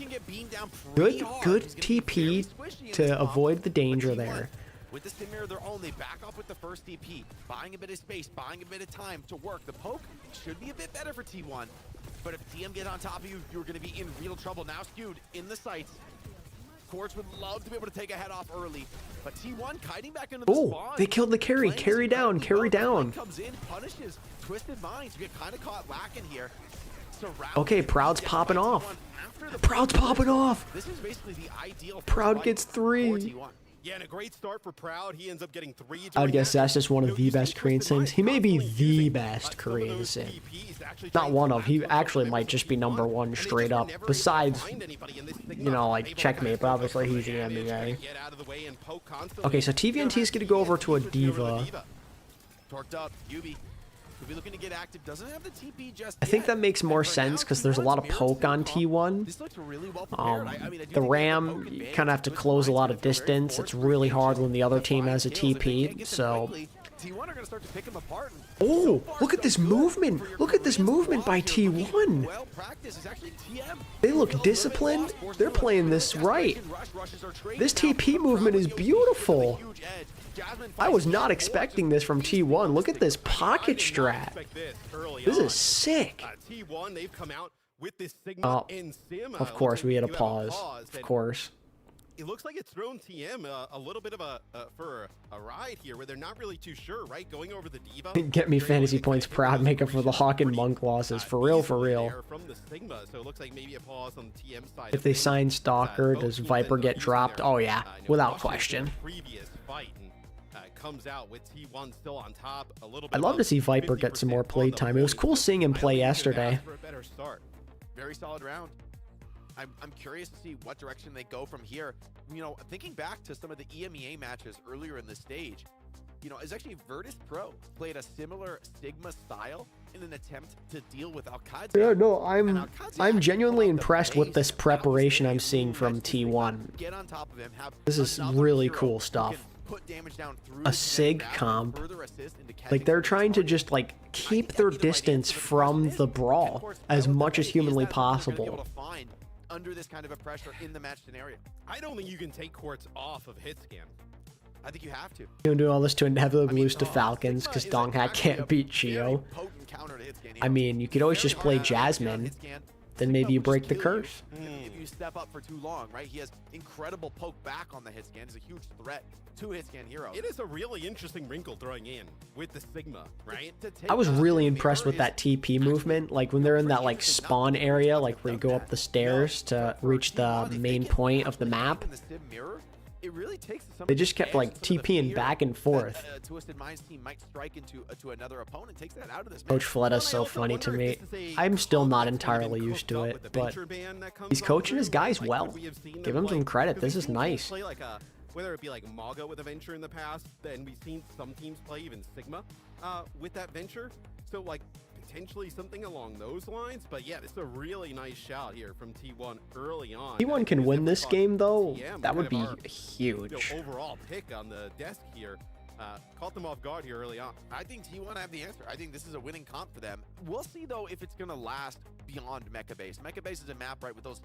Good TP to avoid the danger there. With the Sim Mirror, they're only back off with the first DP, buying a bit of space, buying a bit of time to work. The poke should be a bit better for T1, but if TM get on top of you, you're going to be in real trouble. Now skewed in the sights. Quartz would love to be able to take a head off early, but T1 kiting back into the spawn. They killed the carry. Carry down, carry down. Comes in, punishes Twisted Minds. You get kind of caught lacking here. Okay, Proud's popping off. Proud's popping off. This is basically the ideal. Proud gets 3. Yeah, and a great start for Proud. He ends up getting 3. I would guess that's just one of the best Korean Sims. He may be the best Korean Sim. Not one of. He actually might just be #1 straight up. Besides, you know, like Checkmate, but obviously he's the NBA. Okay, so TVNT is going to go over to a Diva. Torqued up, Yubi. Could be looking to get active. Doesn't have the TP just I think that makes more sense because there's a lot of poke on T1. The Ram, you kind of have to close a lot of distance. It's really hard when the other team has a TP, so... Oh, look at this movement. Look at this movement by T1. They look disciplined. They're playing this right. This TP movement is beautiful. I was not expecting this from T1. Look at this pocket strat. This is sick. T1, they've come out with this Sigma and Sim. Of course, we had a pause. Of course. It looks like it's thrown TM a little bit of a ride here where they're not really too sure, right? Going over the Diva. Get me fantasy points, Proud. Make up for the Hawk and Monk losses. For real, for real. From the Sigma, so it looks like maybe a pause on the TM side. If they sign Stalker, does Viper get dropped? Oh, yeah. Without question. Previous fight comes out with T1 still on top a little bit. I'd love to see Viper get some more play time. It was cool seeing him play yesterday. Very solid round. I'm curious to see what direction they go from here. You know, thinking back to some of the EMEA matches earlier in the stage, you know, it's actually Virtus Pro played a similar Sigma style in an attempt to deal with Alcadzia. Yeah, no, I'm genuinely impressed with this preparation I'm seeing from T1. Get on top of him, have this is really cool stuff. Put damage down through a Sig comp. Like, they're trying to just, like, keep their distance from the brawl as much as humanly possible. Under this kind of a pressure in the match scenario. I don't think you can take Quartz off of hit scan. I think you have to. You're doing all this to inevitably lose to Falcons because Donghat can't beat Chio. I mean, you could always just play Jasmine. Then maybe you break the curse. If you step up for too long, right? He has incredible poke back on the hit scan. He's a huge threat to hit scan hero. It is a really interesting wrinkle throwing in with the Sigma, right? I was really impressed with that TP movement. Like when they're in that like spawn area, like where you go up the stairs to reach the main point of the map. It really takes they just kept like TPing back and forth. Twisted Minds team might strike into another opponent, takes that out of this. Coach Fletta's so funny to me. I'm still not entirely used to it, but he's coaching his guys well. Give him some credit. This is nice. Whether it be like Maga with a Venture in the past, then we've seen some teams play even Sigma with that Venture. So like potentially something along those lines. But yeah, this is a really nice shout here from T1 early on. T1 can win this game though. That would be huge. Overall pick on the desk here. Caught them off guard here early on. I think T1 have the answer. I think this is a winning comp for them. We'll see though if it's gonna last beyond Mecha Base. Mecha Base is a map, right, with those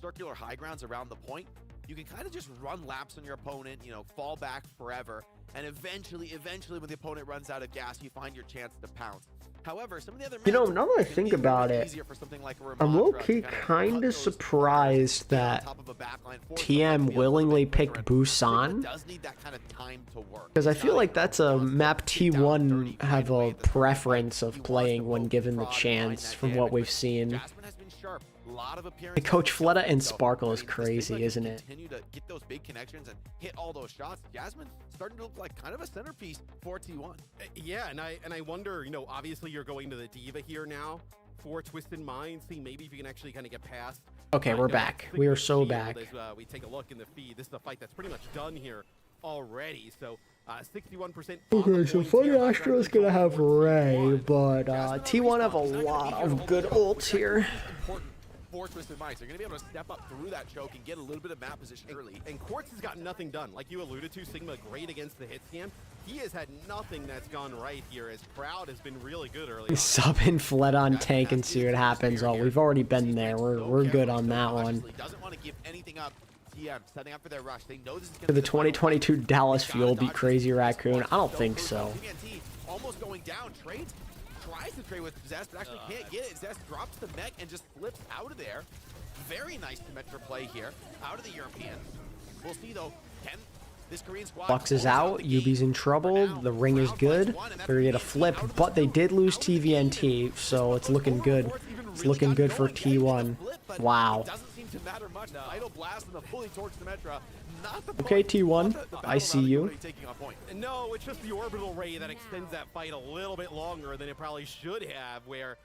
circular high grounds around the point. You can kind of just run laps on your opponent, you know, fall back forever, and eventually when the opponent runs out of gas, you find your chance to pounce. However, some of the other You know, maps now that I can think be a little about bit it, easier for something like a I'm Ramontra low-key to cut kind of those surprised corners that on top of a backline, force TM them to be a little willingly bit quicker, picked and Busan. Sigma does need that kind of time to work. Because I It's feel not like a that's a constant map kick down T1 dirty have right away a at the start. preference He of wants playing to when poke, given the prod, and chance find that from what damage, we've but seen. Jasmine has been sharp. A lot of The appearances Coach on Fleta Celtics, and so, Sparkle I is mean, this crazy, Sigma can isn't it? Continue to get those big connections and hit all those shots. Jasmine starting to look like kind of a centerpiece for T1. Yeah, and I wonder, you know, obviously you're going to the Diva here now for Twisted Minds. See maybe if you can actually kind of get past. Okay, we're back. We are so back. As, we take a look in the feed. This is a fight that's pretty much done here already. So 61%. Okay, so Funny Astro's gonna have Ray, but T1 have a lot of good ults here. Important for Twisted Minds. They're going to be able to step up through that choke and get a little bit of map position early. And Quartz has gotten nothing done. Like you alluded to, Sigma great against the hit scan. He has had nothing that's gone right here, as Proud has been really good early on. Sub and Fled on tank and see what happens. Oh, we've already been there. We're good on that one. Doesn't want to give anything up. TM setting up for their rush. They know this is For the 2022 Dallas Fuel beat Crazy Raccoon? I don't think so. TNT almost going down. Trades. Tries to trade with Zest, but actually can't get it. Zest drops the mech and just flips out of there. Very nice Symmetra play here. Out of the Europeans. We'll see though. Can this Korean squad... Bucks is out. Yubi's in trouble. The ring is good. They're gonna get a flip, but they did lose TVNT, so it's looking good. It's looking good for T1. Wow. Doesn't seem to matter much. Idle blast and the fully torched Symmetra. Okay, T1, I see you. No, it's just the orbital ray that extends that fight a little bit longer than it probably should have, where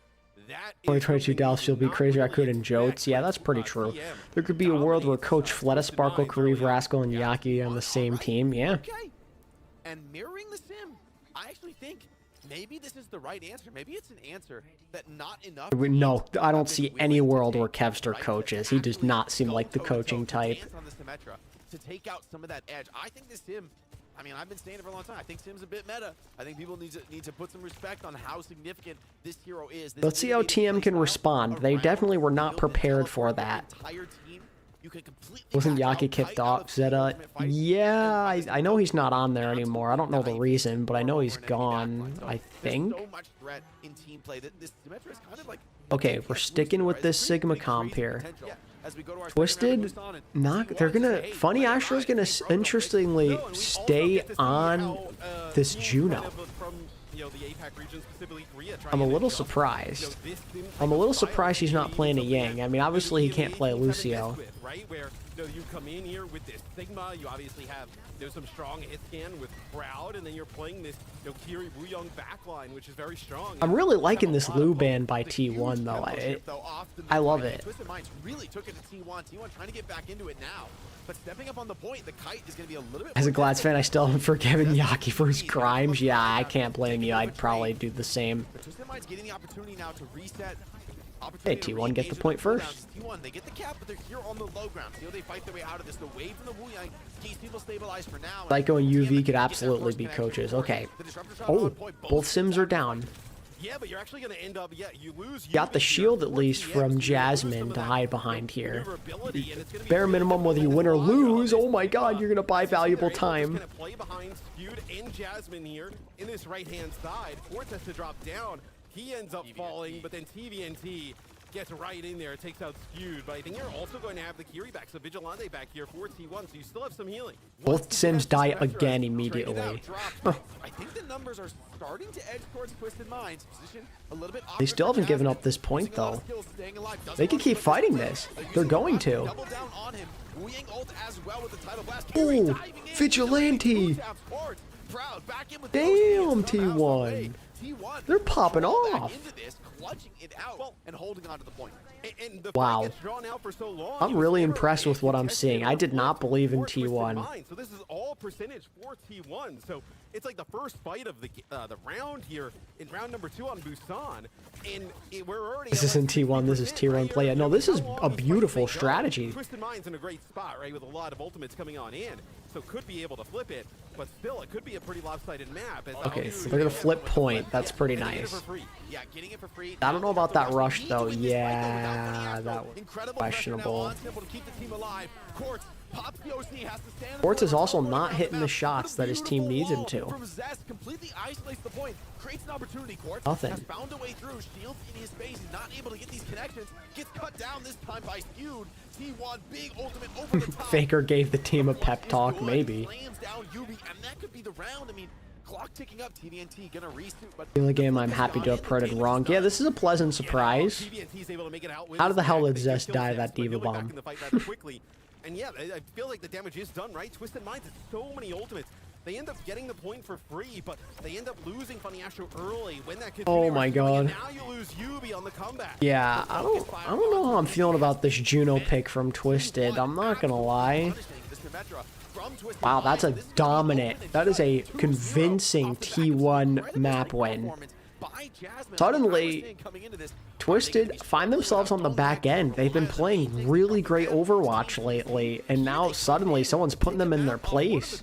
that 2022 Dallas Fuel beat Crazy Raccoon and Jotes. Yeah, that's pretty true. There could be a world where Coach Fleta, Sparkle, Kareev, Rascal, and Yaki on the same team. Yeah. Okay. And mirroring the sim, I actually think maybe this is the right answer. Maybe it's an answer that not enough. No, I don't see any world where Kevster coaches. He does not seem like the coaching type. To take out some of that edge. I think this sim, I mean, I've been saying it for a long time. I think sim's a bit meta. I think people need to put some respect on how significant this hero is. Let's see how TM can respond. They definitely were not prepared for that. Wasn't Yaki kicked off? Zeta? Yeah, I know he's not on there anymore. I don't know the reason, but I know he's gone, I think. Okay, we're sticking with this Sigma comp here. Twisted, they're gonna, Funny Astro's gonna interestingly stay on this Juno. I'm a little surprised. I'm a little surprised he's not playing a Yang. I mean, obviously he can't play Lucio. Right, where you come in here with this Sigma, you obviously have some strong hit scan with Proud, and then you're playing this Kiri Wooyoung backline, which is very strong. I'm really liking this Lu ban by T1 though. I love it. Twisted Minds really took it to T1. T1 trying to get back into it now, but stepping up on the point, the kite is going to be a little bit. As a Glads fan, I still haven't forgiven Yaki for his crimes. Yeah, I can't blame you. I'd probably do the same. But Twisted Minds getting the opportunity now to reset. Hey, T1 get the point first. T1, they get the cap, but they're here on the low ground. See how they fight their way out of this. The wave from the Wooyoung keeps people stabilized for now. Psycho and UV could absolutely be coaches. Okay. Oh, both Sims are down. Yeah, but you're actually going to end up, you lose. Got the shield at least from Jasmine to hide behind here. Bare minimum, whether you win or lose, oh my god, you're going to buy valuable time. Going to play behind Skewed and Jasmine here in this right-hand side. Quartz has to drop down. He ends up falling, but then TVNT gets right in there, takes out Skewed. But I think you're also going to have the Kiri back, so Vigilante back here for T1, so you still have some healing. Both Sims die again immediately. I think the numbers are starting to edge towards Twisted Minds. Position a little bit. They still haven't given up this point, though. They can keep fighting this. They're going to. Ooh, Vigilante! Damn, T1! They're popping off. Wow. I'm really impressed with what I'm seeing. I did not believe in T1. So this is all percentage for T1. So it's like the first fight of the round here in round number 2 on Busan. And we're already. This isn't T1. This is Tier 1 play. No, this is a beautiful strategy. Twisted Mind's in a great spot, right, with a lot of ultimates coming on in. So could be able to flip it, but still it could be a pretty lopsided map. Okay, so they're gonna flip point. That's pretty nice. I don't know about that rush though. Yeah, that was questionable. Quartz is also not hitting the shots that his team needs him to. From Zest, completely isolates the point, creates an opportunity. Quartz Nothing. has found a way through, shields in his face, not able to get these connections, gets cut down this time by Skewed. T1, big ultimate over the top. Faker gave the team a pep talk, maybe. Slams down Yubi, and that could be the round. I mean, clock ticking up, TVNT gonna resuit, but In the game, I'm happy to have printed wrong. Yeah, this is a pleasant surprise. How the hell did Zest die that Diva Bomb? And yeah, I feel like the damage is done, right? Twisted Minds has so many ultimates. They end up getting the point for free, but they end up losing Funny Astro early when that kid. Oh my god. Now you lose Yubi on the comeback. Yeah, I don't know how I'm feeling about this Juno pick from Twisted. I'm not gonna lie. Wow, that's a dominant. That is a convincing T1 map win. Suddenly, Twisted find themselves on the back end. They've been playing really great Overwatch lately, and now suddenly someone's putting them in their place.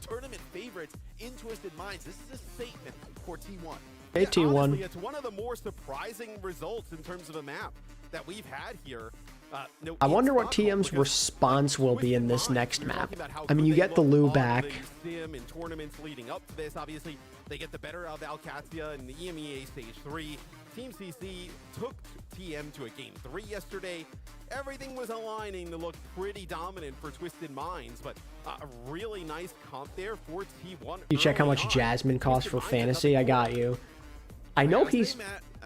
Hey, T1. Honestly, it's one of the more surprising results in terms of a map that we've had here. I wonder what TM's response will be in this next map. I mean, you get the Lu back. In tournaments leading up to this, obviously, they get the better of Alcatia in the EMEA Stage 3. Team CC took TM to a Game 3 yesterday. Everything was aligning to look pretty dominant for Twisted Minds, but a really nice comp there for T1. You check how much Jasmine costs for Fantasy? I got you. I know he's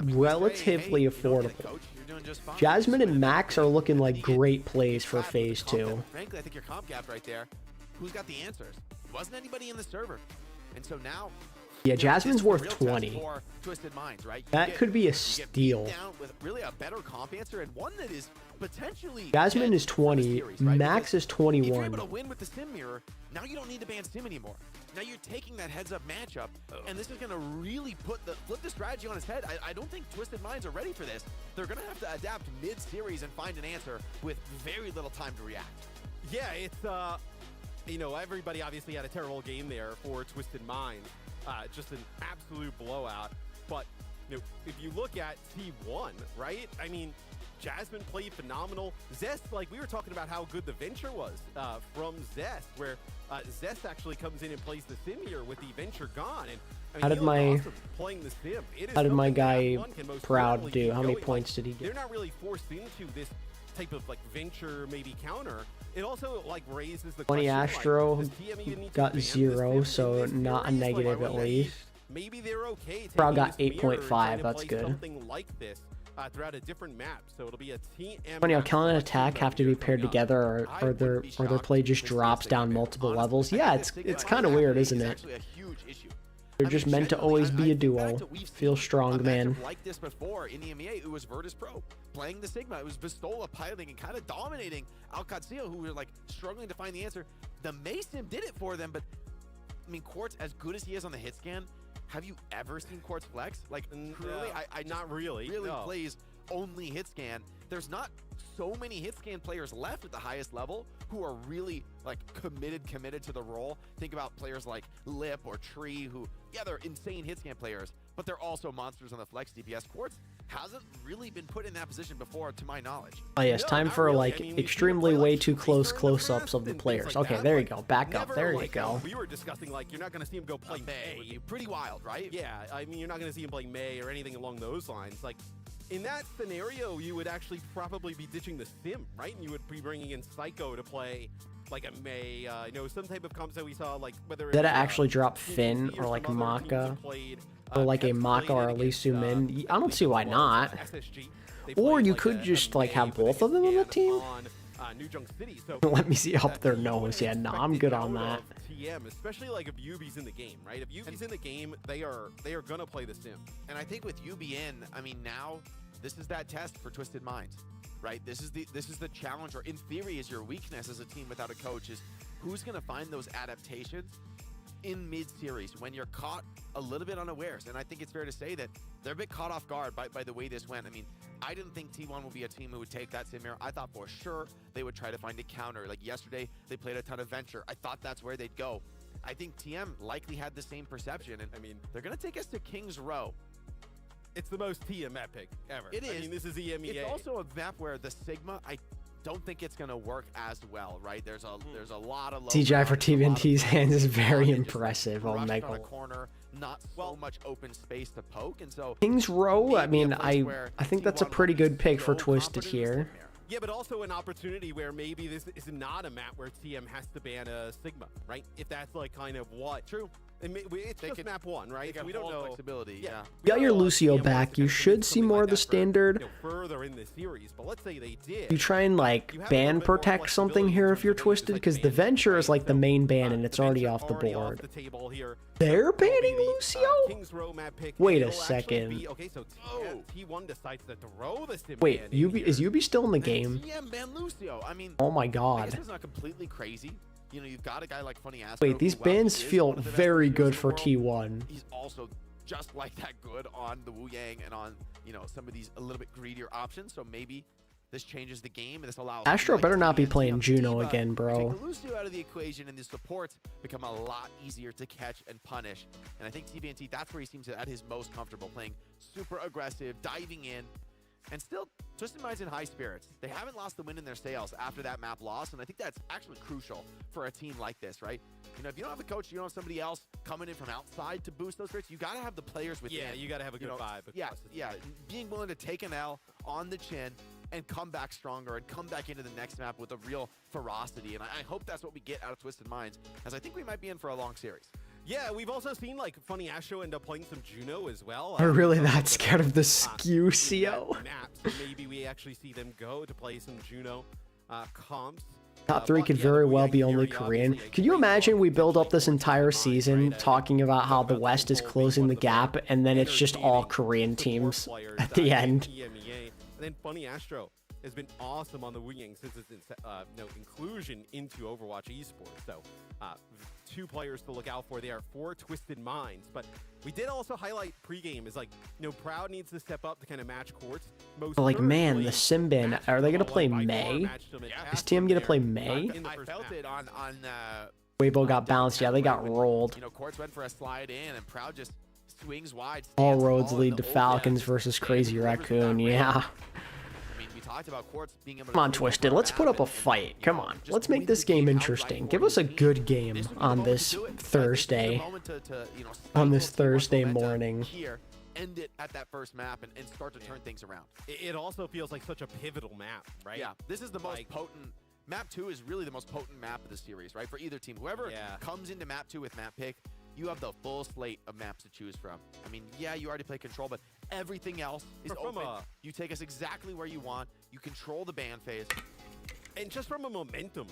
relatively affordable. Jasmine and Max are looking like great plays for Phase 2. Frankly, I think your comp gap right there. Who's got the answers? There wasn't anybody in the server. And so now... Yeah, Jasmine's worth 20. Twisted Minds, right? That could be a steal. With really a better comp answer and one that is potentially... Jasmine is 20, Max is 21. If you're able to win with the Sim Mirror, now you don't need to ban Sim anymore. Now you're taking that heads-up matchup, and this is going to really flip the strategy on its head. I don't think Twisted Minds are ready for this. They're going to have to adapt mid-series and find an answer with very little time to react. Yeah, it's, you know, everybody obviously had a terrible game there for Twisted Minds. Just an absolute blowout. But, you know, if you look at T1, right? I mean, Jasmine played phenomenal. Zest, like we were talking about how good the Venture was from Zest, where Zest actually comes in and plays the Sim here with the Venture gone. And I mean, how did my guy Proud do? How many points did he get? They're not really forced into this type of like Venture maybe counter. It also like raises the Funny Astro like, got 0, so not a negative at least. Maybe they're okay. Proud got 8.5. That's good. Something like this throughout a different map, so it'll be a TM. Funny how kill and attack have to be paired together, or their play just drops down multiple levels. Yeah, it's kind of weird, isn't it? They're just meant to always be a duo. Feel strong, man. Like this before in the EMEA, it was Virtus Pro playing the Sigma. It was Vistola piloting and kind of dominating Alcatia, who were like struggling to find the answer. The Mason did it for them, but I mean, Quartz, as good as he is on the hit scan, have you ever seen Quartz flex? Like, truly, I not really. Really plays only hit scan. There's not so many hit scan players left at the highest level who are really like committed to the role. Think about players like Lip or Tree, who, yeah, they're insane hit scan players, but they're also monsters on the flex DPS. Quartz hasn't really been put in that position before, to my knowledge. Oh yes, time for like extremely way too close close-ups of the players. Okay, there you go. Back up. There you go. We were discussing like you're not going to see him go play May. Pretty wild, right? Yeah, I mean you're not going to see him play May or anything along those lines. Like in that scenario, you would actually probably be ditching the Sim, right? And you would be bringing in Psycho to play like a May, you know, some type of comps that we saw, like whether did it actually drop Finn or like Maka, or like a Maka or a Lee Min? I don't see why not. Or you could just like have both of them on the team. Let me see up their nose. Yeah, no, I'm good on that. TM, especially like if Yubi's in the game, right? If Yubi's in the game, they are gonna play the Sim. And I think with Yubi in, I mean now this is that test for Twisted Minds, right? This is the challenge, or in theory is your weakness as a team without a coach, is who's gonna find those adaptations in mid-series when you're caught a little bit unawares. And I think it's fair to say that they're a bit caught off guard by the way this went. I mean, I didn't think T1 would be a team who would take that Sim Mirror. I thought for sure they would try to find a counter. Like yesterday, they played a ton of Venture. I thought that's where they'd go. I think TM likely had the same perception. And I mean, they're going to take us to King's Row. It's the most TM epic ever. It is. I mean, this is EMEA. It's also a map where the Sigma, I don't think it's gonna work as well, right? There's a lot of low CGI for ground, there's a lot of TVNT's hands is very just, like, impressive on rushed on a Michael. corner, not so much open space to poke, and so Kings Row, I maybe a mean, place where I think that's a T1 pretty won't be good pick for so Twisted confident in here. this game. Yeah, but also an opportunity where maybe this is not a map where TM has to ban a Sigma, right? If that's like kind of what. True. It's just map 1, right? So we don't know. Flexibility, yeah. You got your Lucio back. You should see more of the standard. Further in the series, but let's say they did. You try and like ban protect something here if you're Twisted, because the Venture is like the main ban and it's already off the board. They're banning Lucio? Wait a second. Okay, so T1 decides to throw the sim Wait, ban in is here. UB still in the game? TM ban Lucio. I mean, Oh my I guess god. it's not completely crazy. You know, you've got a guy like Funny Astro. Wait, these who, while he bans is feel one of the best very heroes good in the for world, T1. He's also just like that good on the Wu Yang and on, you know, some of these a little bit greedier options. So maybe this changes the game and this allows Astro like better not be TVNT playing on Juno Diva again, to bro. Take the Lucio out of the equation and the supports become a lot easier to catch and punish. And I think TVNT, that's where he seems at his most comfortable, playing super aggressive, diving in. And still, Twisted Mind's in high spirits. They haven't lost the wind in their sails after that map loss, and I think that's actually crucial for a team like this, right? You know, if you don't have a coach, you don't have somebody else coming in from outside to boost those spirits, you got to have the players within. Yeah, you got to have a good vibe. Yeah, being willing to take an L on the chin and come back stronger and come back into the next map with a real ferocity. And I hope that's what we get out of Twisted Minds, as I think we might be in for a long series. Yeah, we've also seen like Funny Astro end up playing some Juno as well. Are really that scared of the skew CO? Maps. So maybe we actually see them go to play some Juno comps. Top 3 could very well be only Korean. Could you imagine we build up this entire season talking about how the West is closing the gap, and then it's just all Korean teams at the end? And then Funny Astro has been awesome on the winging since its inclusion into Overwatch esports. So 2 players to look out for there for Twisted Minds. But we did also highlight pregame is like, Proud needs to step up to kind of match courts. But like, man, the Simban, are they going to play May? Is TM going to play May? I felt it on Weibo got bounced. Yeah, they got rolled. You know, Quartz went for a slide in, and Proud just swings wide. All roads lead to Falcons versus Crazy Raccoon. Yeah. Come on, Twisted. Let's put up a fight. Come on. Let's make this game interesting. Give us a good game on this Thursday. On this Thursday morning. End it at that first map and start to turn things around. It also feels like such a pivotal map, right? Yeah, this is the most potent. Map 2 is really the most potent map of the series, right? For either team. Whoever comes into map 2 with map pick, you have the full slate of maps to choose from. I mean, yeah, you already play Control, but everything else is open. You take us exactly where you want. You control the ban phase. And just from a momentum,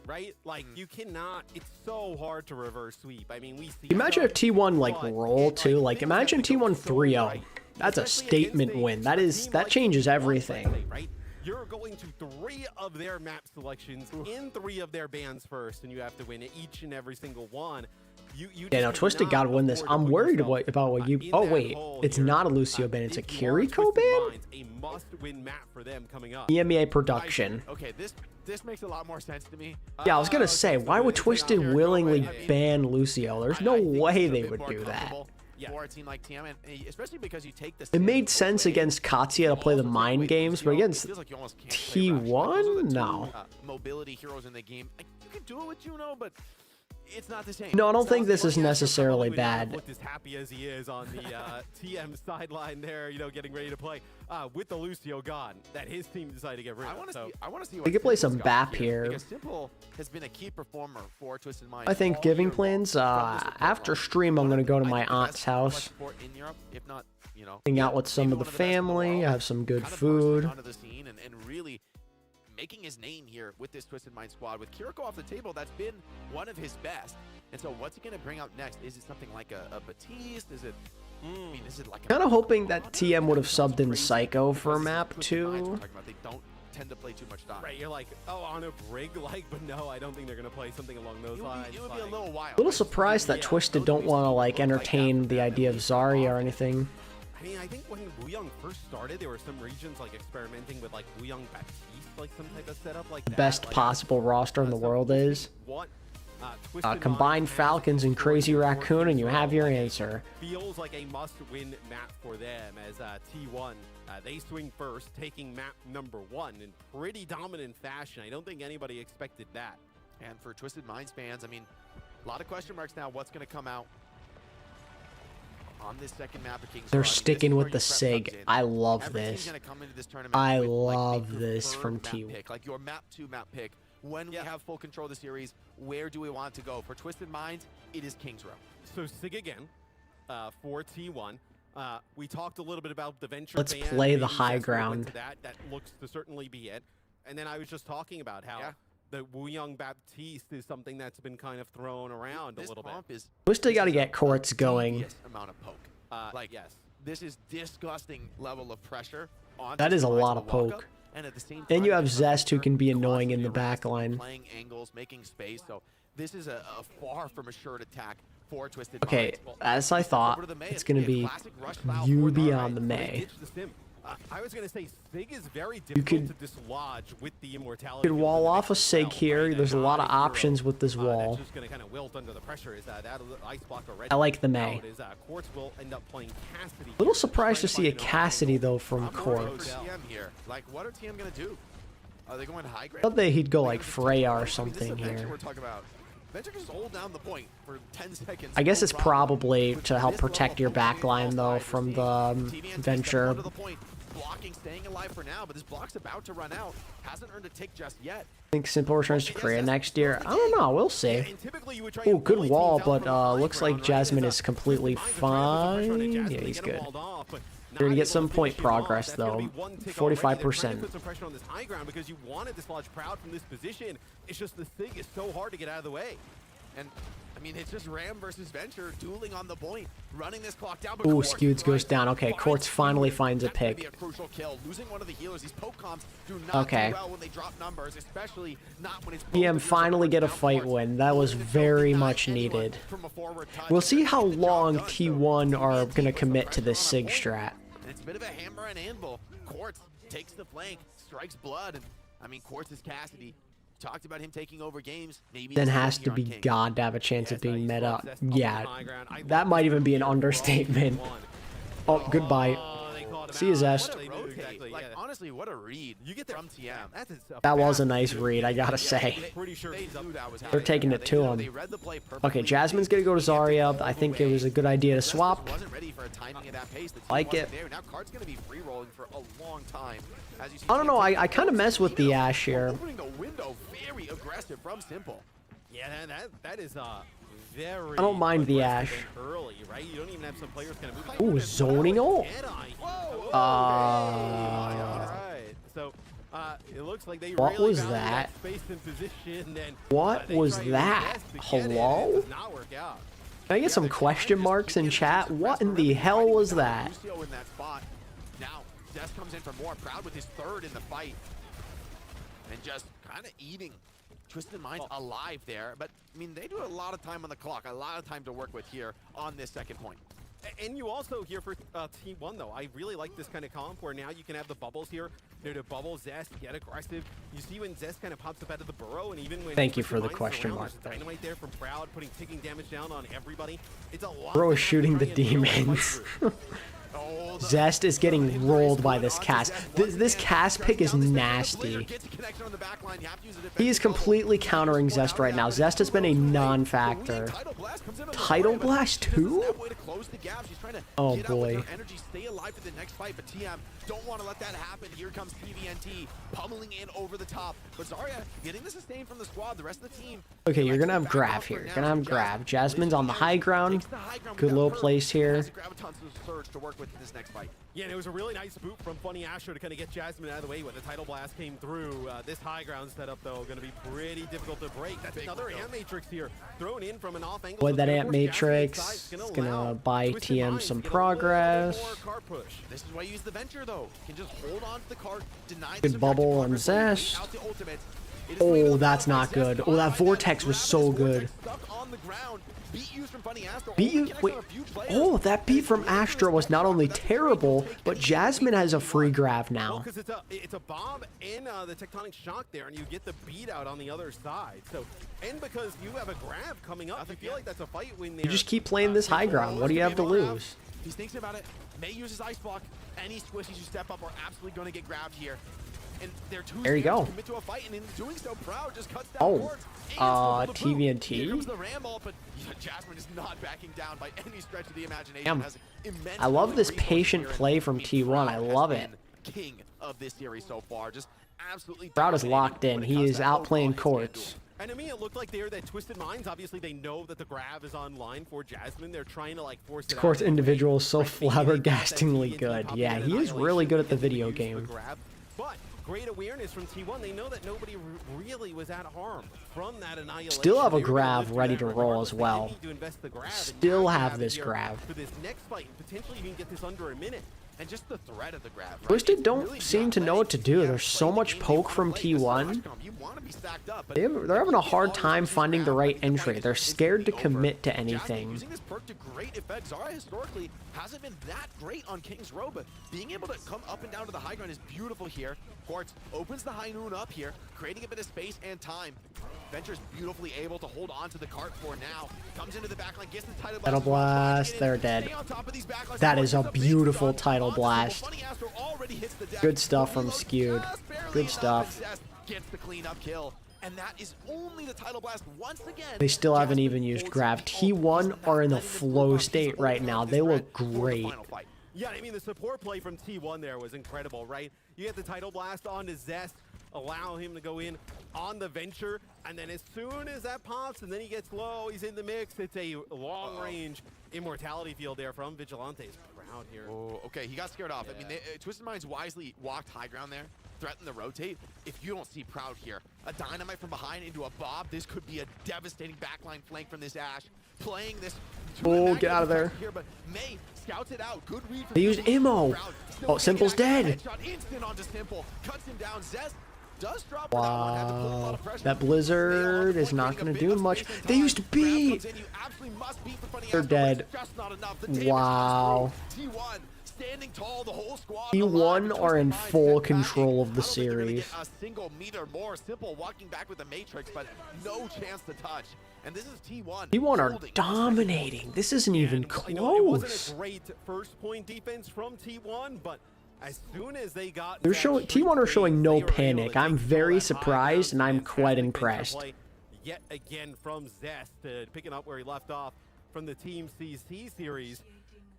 right? Like, you cannot, it's so hard to reverse sweep. I mean, we see... Imagine if T1, like, roll, too. Like, imagine T1 3-0. That's a statement win. That changes everything. Right? You're going to 3 of their map selections in 3 of their bans first, and you have to win each and every single one. Yeah, no, Twisted gotta win this. I'm worried about what you... Oh, wait. It's not a Lucio ban. It's a Kiriko ban? A must-win map for them coming up. EMEA production. Okay, this makes a lot more sense to me. Yeah, I was gonna say, why would Twisted willingly ban Lucio? There's no way they would do that. For a team like TM, and especially because you take this. It made sense against Katsuya to play the mind games, but against T1? No. Mobility heroes in the game. You can do it with Juno, but it's not the same. No, I don't think this is necessarily bad. Looked as happy as he is on the TM sideline there, getting ready to play with the Lucio gone that his team decided to get rid of. I want to see. We could play some BAP here. Because Simple has been a key performer for Twisted Minds. I think giving plans. After stream, I'm gonna go to my aunt's house. In Europe, if not, hang out with some of the family. Have some good food. Onto the scene and really making his name here with this Twisted Mind squad. With Kiriko off the table, that's been one of his best. And so what's he going to bring out next? Is it something like a Batiste? Is it... I mean, is it like kind of hoping that TM would have subbed in Psycho for map 2. They don't tend to play too much Dot. Right, you're like, oh, on a brig, but no, I don't think they're going to play something along those lines. It would be a little wild. A little surprised that Twisted don't want to, like, entertain the idea of Zarya or anything. I mean, I think when Wuyong first started, there were some regions, like, experimenting with, like, Wuyong Batiste, like, some type of setup like that. Best possible roster in the world is. What Combine Falcons and Crazy Raccoon, and you have your answer. Feels like a must-win map for them as T1, they swing first, taking map number 1 in pretty dominant fashion. I don't think anybody expected that. And for Twisted Minds fans, I mean, a lot of question marks now. What's going to come out on this second map of Kings? They're sticking with the SIG. I love this. I love this from T1. Like your map 2 map pick. When we have full control of the series, where do we want to go? For Twisted Minds, it is Kings Row. So SIG again for T1. We talked a little bit about the Venture. Let's play the high ground. That looks to certainly be it. And then I was just talking about how the Wu Young Baptiste is something that's been kind of thrown around a little bit. We still got to get courts going. Amount of poke. Yes, this is disgusting level of pressure. That is a lot of poke. And at the same time, then you have Zest, who can be annoying in the back line. Playing angles, making space. So this is a far from assured attack for Twisted Okay, Minds. as I thought, it's going to be you beyond the May. I was going to say SIG is very difficult to dislodge with the immortality. You could wall off a SIG here. There's a lot of options with this wall. Just going to kind of wilt under the pressure. Is that ice block already? I like the May. Quartz will end up playing Cassidy. A little surprised to see a Cassidy though from Quartz. Like, what are TM going to do? Are they going high grade? I thought that he'd go like Freya or something here. We're talking about. Venture just hold down the point for 10 seconds. I guess it's probably to help protect your backline though from the Venture. Blocking, staying alive for now, but this block's about to run out. Hasn't earned a tick just yet. I think Simple returns to Korea next year. I don't know. We'll see. Oh, good wall, but looks like Jasmine is completely fine. Yeah, he's good. You're going to get some point progress, though. 45%. Put some pressure on this high ground because you want to dislodge Proud from this position. It's just the thing is so hard to get out of the way. And I mean, it's just Ram versus Venture dueling on the point, running this clock down. Ooh, Skeweds goes down. Okay, Quartz finally finds a pick. Be a crucial kill. Losing one of the healers. These poke comps do not do well when they drop numbers, especially not when it's PM finally get a fight win. That was very much needed. We'll see how long T1 are going to commit to this SIG strat. And it's a bit of a hammer and anvil. Quartz takes the flank, strikes blood, and I mean, Quartz is Cassidy. Talked about him taking over games. Maybe then has to be God to have a chance of being meta. Yeah, that might even be an understatement. Oh, goodbye. See you, Zest. Like, honestly, what a read from TM. That was a nice read, I gotta say. They're taking it to him. Okay, Jasmine's gonna go to Zarya. I think it was a good idea to swap. Like it. I don't know, I kind of mess with the Ashe here. Very aggressive from Simple. Yeah, that is very. I don't mind the Ashe. Early, right? You don't even have some players kind of move. Ooh, zoning ult. Alright. So it looks like they what really was that? Space in position and, what was that? Hello? Can I get some question marks in chat? What in the hell was that? Now, Zest comes in for more. Proud with his third in the fight. And just kind of eating Twisted Minds alive there. But, I mean, they do a lot of time on the clock, a lot of time to work with here on this second point. And you also here for T1 though, I really like this kind of comp where now you can have the bubbles here. They're to bubble Zest, get aggressive. You see when Zest kind of pops up out of the burrow, and even when thank you for the question mark. Dynamite there from Proud, taking damage down on everybody. It's a lot. Bro is shooting the demons. Zest is getting rolled by this cast. This cast pick is nasty. He is completely countering Zest right now. Zest has been a non-factor. Tidal Blast 2? Oh boy. Don't want to let that happen. Here comes TVNT pummeling in over the top. But Zarya getting the sustain from the squad. The rest of the team. Okay, you're gonna have Grav here. You're gonna have Grav. Jasmine's on the high ground. Good little place here. Yeah, and it was a really nice boot from Funny Asher to kind of get Jasmine out of the way when the Tidal Blast came through. This high ground setup, though, going to be pretty difficult to break. That's another Ant Matrix here, thrown in from an off angle. Boy, that Ant Matrix is going to buy TM some progress. This is why you use the Venture, though. You can just hold on to the cart, deny good bubble on Zest. Oh, that's not good. Oh, that Vortex was so good. beat use from Funny Astro. Beat you? Wait. Oh, that beat from Astra was not only terrible, but Jasmine has a free grav now. Because it's a bomb in the tectonic shock there, and you get the beat out on the other side. So, and because you have a grab coming up, you feel like that's a fight win there. You just keep playing this high ground. What do you have to lose? He's thinking about it. May uses Ice Block. Any squishies who step up are absolutely going to get grabbed here. And they're too there you go. to commit to a fight, and in doing so, Proud just cuts down courts. TVNT. Here comes the Ram ult, but Jasmine is not backing down by any stretch of the imagination. Damn. I love this patient play from T1. I love it. King of this series so far, just absolutely. Proud is locked in. He is outplaying courts. And to me, it looked like they're that Twisted Minds. Obviously, they know that the grab is online for Jasmine. They're trying to like force it out. Courts individual is so flabbergastingly good. Yeah, he is really good at the video game. But great awareness from T1. They know that nobody really was at harm from that annihilation. Still have a grab ready to roll as well. Still have this grab. For this next fight, potentially you can get this under a minute. And just the threat of the grab. Right? Twisted don't seem to know what to do. There's so much poke from T1. They're having a hard time finding the right entry. They're scared to commit to anything. Using this perk to great effect. Zara historically hasn't been that great on King's Row, but being able to come up and down to the high ground is beautiful here. Quartz opens the high noon up here, creating a bit of space and time. Venture's beautifully able to hold on to the cart for now. Comes into the backline, gets the title blast. They're dead. That is a beautiful title blast. Good stuff from Skewed. Good stuff. Gets the cleanup kill. And that is only the title blast once again. They still haven't even used grav. T1 are in the flow state right now. They look great. Yeah, I mean, the support play from T1 there was incredible, right? You get the title blast onto Zest, allow him to go in on the Venture, and then as soon as that pops and then he gets low, he's in the mix. It's a long-range immortality field there from Vigilantes. Proud here. Oh, okay, he got scared off. I mean, Twisted Minds wisely walked high ground there, threatened the rotate. If you don't see Proud here, a dynamite from behind into a Bob, this could be a devastating backline flank from this Ashe. Playing this. Oh, get out of there. Here, but May scouts it out. Good read from they used Immo. Oh, Simple's dead. Instant onto Simple. Cuts him down. Zest does drop. Wow. That Blizzard is not going to do much. They used B. They're dead. Wow. T1 are in full control of the series. A single meter more. Simple walking back with the Matrix, but no chance to touch. And this is T1. T1 are dominating. This isn't even close. It wasn't a great first point defense from T1, but as soon as they got T1 are showing no panic. I'm very surprised and I'm quite impressed. Yet again from Zest, picking up where he left off from the Team CC series,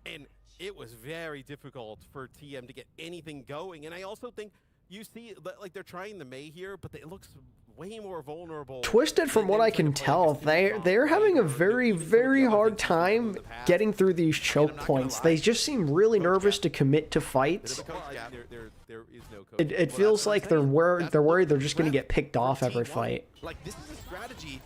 and it was very difficult for TM to get anything going. And I also think you see like they're trying the May here, but it looks way more vulnerable. Twisted, from what I can tell, they're having a very hard time getting through these choke points. They just seem really nervous to commit to fights. It feels like they're worried they're just going to get picked off every fight. Like, this is a strategy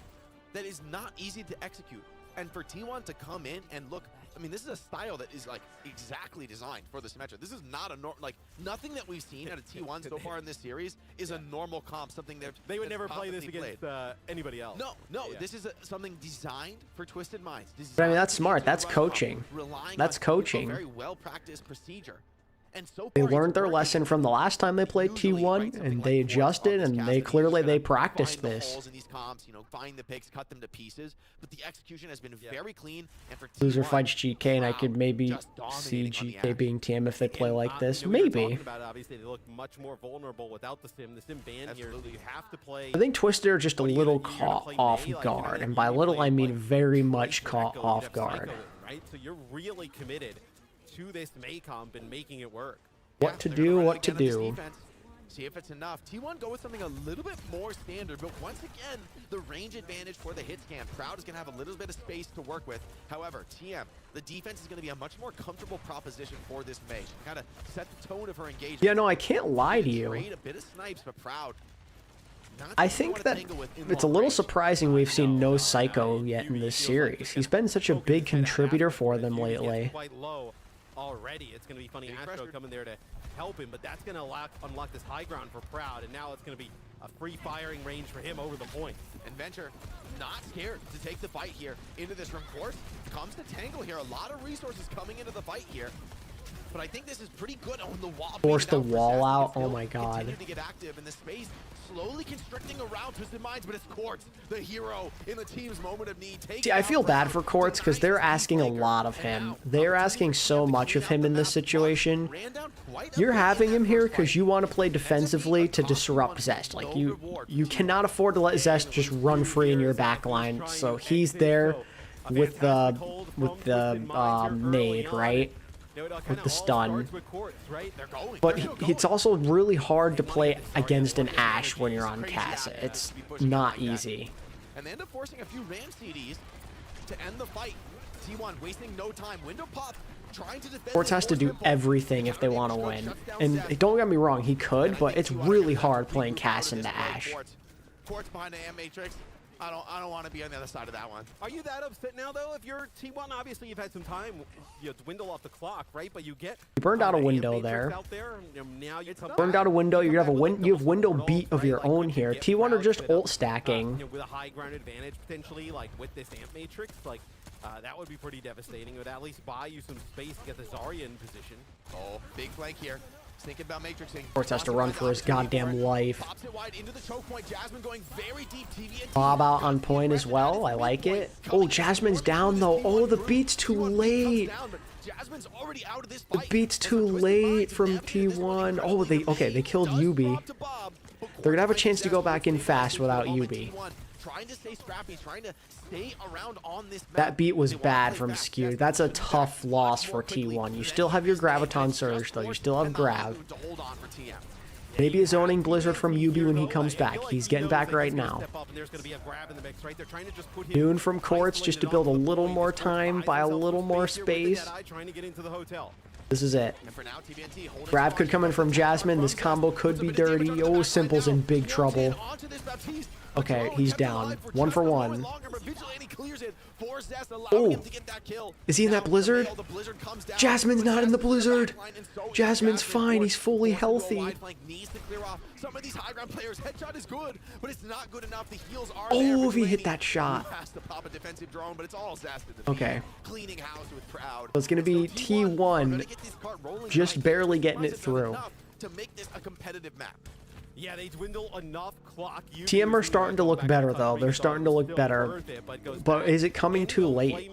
that is not easy to execute. And for T1 to come in and look, I mean, this is a style that is like exactly designed for the Symmetra. This is not a like nothing that we've seen out of T1 so far in this series is a normal comp. Something that they would never play this against anybody else. No, this is something designed for Twisted Minds. But I mean, that's smart. That's coaching. That's coaching. Very well practiced procedure. And so they learned their lesson from the last time they played T1, and they adjusted, and they practiced this. In these comps, you know, find the picks, cut them to pieces, but the execution has been very clean. And for Loser fights GK, and I could maybe see GK being TM if they play like this. Maybe. Obviously, they look much more vulnerable without the sim. The sim ban here, so you have to play. I think Twisted are just a little caught off guard, and by little I mean very much caught off guard. Right, so you're really committed to this May comp and making it work. What to do, what to do. See if it's enough. T1 go with something a little bit more standard, but once again, the range advantage for the hit scan. Proud is going to have a little bit of space to work with. However, TM, the defense is going to be a much more comfortable proposition for this May. She kind of set the tone of her engagement. Yeah, no, I can't lie to you. A bit of snipes, but Proud. I think that it's a little surprising we've seen no Psycho yet in this series. He's been such a big contributor for them lately. Quite low already. It's going to be Funny Astro coming there to help him, but that's going to unlock this high ground for Proud, and now it's going to be a free firing range for him over the point. And Venture not scared to take the fight here into this room. Course comes to tangle here. A lot of resources coming into the fight here. But I think this is pretty good on the wall. Force the wall out. Oh my god. Continue to get active in the space, slowly constricting around Twisted Minds, but it's Quartz, the hero in the team's moment of need. See, I feel bad for Quartz because they're asking a lot of him. They're asking so much of him in this situation. You're having him here because you want to play defensively to disrupt Zest. Like, you cannot afford to let Zest just run free in your back line. So he's there with the nade, right? With the stun. But it's also really hard to play against an Ashe when you're on Casa. It's not easy. And they end up forcing a few Ram CDs to end the fight. T1 wasting no time. Window pop, trying to defend. Quartz has to do everything if they want to win. And don't get me wrong, he could, but it's really hard playing Cass into Ashe. Quartz behind the AM Matrix. I don't want to be on the other side of that one. Are you that upset now, though? If you're T1, obviously you've had some time, to dwindle off the clock, right? But you get you burned out a window there. Now you burned out a window. You have window beat of your own here. T1 are just ult stacking. With a high ground advantage potentially, like with this amp matrix, like that would be pretty devastating. It would at least buy you some space to get the Zarya in position. Oh, big flank here. Thinking about matrixing. Quartz has to run for his goddamn life. Pops it wide into the choke point. Jasmine going very deep. Bob out on point as well. I like it. Oh, Jasmine's down though. Oh, the beat's too late. The beat's too late from T1. Oh, they killed Yubi. They're gonna have a chance to go back in fast without Yubi. Trying to stay scrappy, trying to stay around on this map. That beat was bad from Skew. That's a tough loss for T1. You still have your Graviton Surge, though. You still have Grav. Maybe a zoning Blizzard from Yubi when he comes back. He's getting back right now. Dune from Quartz just to build a little more time, buy a little more space. This is it. Grav could come in from Jasmine. This combo could be dirty. Oh, Simple's in big trouble. Okay, he's down. 1 for 1. Oh, is he in that Blizzard? Jasmine's not in the Blizzard. Jasmine's fine. He's fully healthy. Oh, if he hit that shot. Okay. So it's going to be T1 just barely getting it through. To make this a competitive map. Yeah, they dwindle enough clock. TM are starting to look better, though. They're starting to look better. But is it coming too late?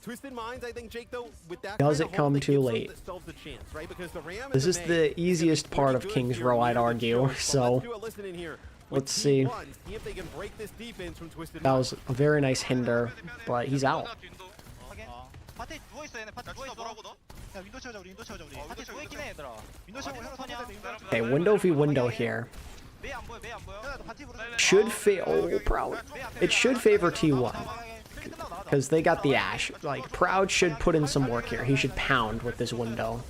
Twisted Minds, I think, Jake, though, with that does it come too late? This is the easiest part of King's Row, I'd argue. So let's see. That was a very nice hinder, but he's out. Okay, window v window here. Should Proud. It should favor T1 because they got the Ashe. Like, Proud should put in some work here. He should pound with this window.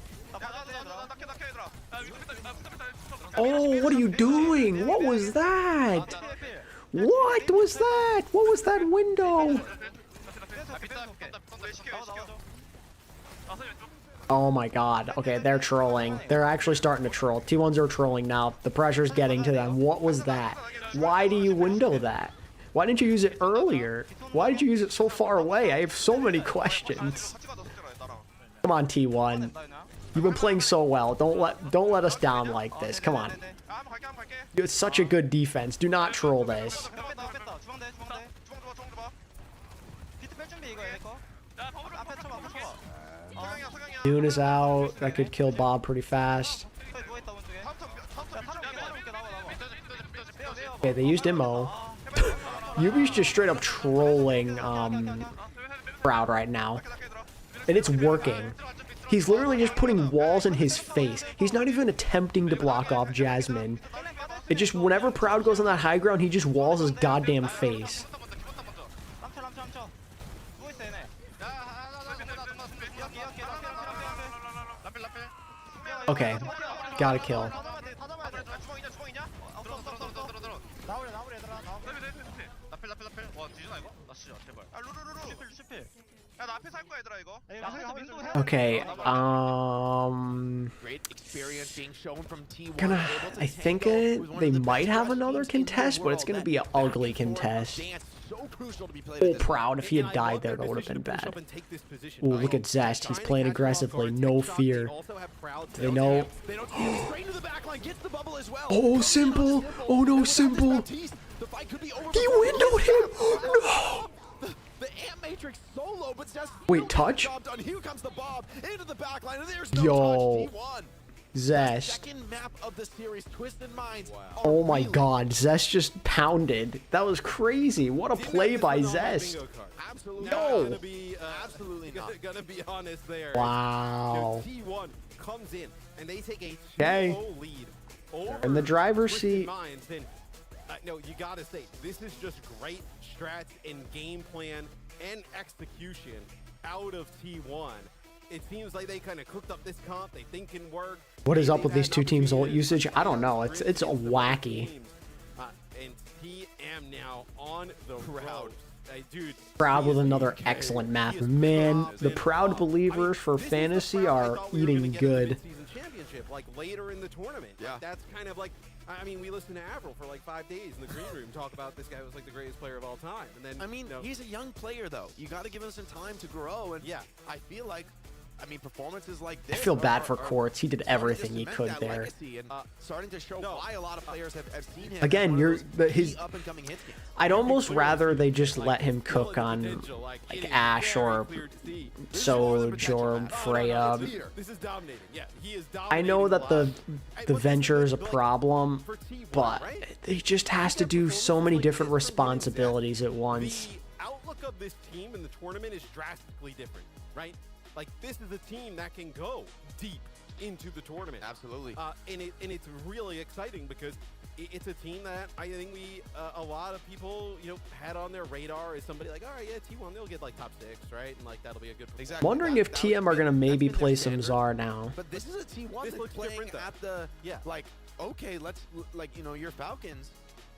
Oh, what are you doing? What was that? What was that? What was that window? Oh my god. Okay, they're trolling. They're actually starting to troll. T1s are trolling now. The pressure's getting to them. What was that? Why do you window that? Why didn't you use it earlier? Why did you use it so far away? I have so many questions. Come on, T1. You've been playing so well. Don't let us down like this. Come on. It's such a good defense. Do not troll this. Dune is out. That could kill Bob pretty fast. Okay, they used Immo. Yubi's just straight up trolling Proud right now. And it's working. He's literally just putting walls in his face. He's not even attempting to block off Jasmine. It just, whenever Proud goes on that high ground, he just walls his goddamn face. Okay, gotta kill. 뒤지나 이거? 나 쓰자 제발. 아 루루루루. 실패. 야 나 앞에 살 거야 얘들아 이거. 앞에서 윈도우 해야 Okay, Great experience being shown from T1. gonna, able to I think they might have another contest, but it's gonna be an ugly contest. So crucial to be played Oh, at this Proud, if he had died there, that would have been bad. Ooh, look at Zest. He's playing aggressively, no fear. Do they know? They don't see him straight into the backline, gets the bubble as well. Oh, Simple! Oh no, Simple! The fight could be over. He windowed him! Oh, no! The Amp Matrix solo, but just Wait, touch? job done. Here comes the Bob into the backline, and there's no Yo. touch. T1. Zest. Second map of the series, Twisted Minds. Oh my god, Zest just pounded. That was crazy. What a play by Zest. Absolutely. No. Absolutely not. Gonna be honest there. Wow. T1 comes in and they take a 2-0 Okay. lead over In the driver's Twisted seat. Minds. And no, you gotta say this is just great strats and game plan and execution out of T1. It seems like they kind of cooked up this comp. They think can work. What is up with They've these had two teams' ult opportunities usage? I don't know. It's to wacky. games. And TM now on the road. Dude, Proud he with is another okay. excellent map. He is Man, proud the and Proud proud. believers for This is the fantasy Proud are we thought we were gonna eating get in the good. mid-season championship, like later in the tournament. Yeah. Like, that's kind of like, I mean, we listened to Avril for like 5 days in the green room talk about this guy was like the greatest player of all time. And then, I mean, he's he's a young player, though. You got to give him some time to grow. And yeah. I feel like, I mean, performances like I this. feel bad for are Quartz. He did starting to everything he cement could that there. legacy and starting to show why a lot of players have seen him. Again, as one you're of the, those his. key up-and-coming hits games. I'd almost rather they just let him cook on like Ash or Soj or Freya. This is dominating. Yeah, he is I dominating know that the live. Venture is a problem, For T1, but right? he just has to do so many different responsibilities at once. The outlook of this team in the tournament is drastically different, right? Like, this is a team that can go deep into the tournament. Absolutely. And it's really exciting because it's a team that I think a lot of people, had on their radar as somebody like, all right, yeah, T1, they'll get like top 6, right? And like, that'll be a good performance. Exactly. Wondering if TM are gonna maybe play some Czar now. But this is a T1 This that's looks playing different, though. at the, Yeah. like, okay, let's, like, your Falcons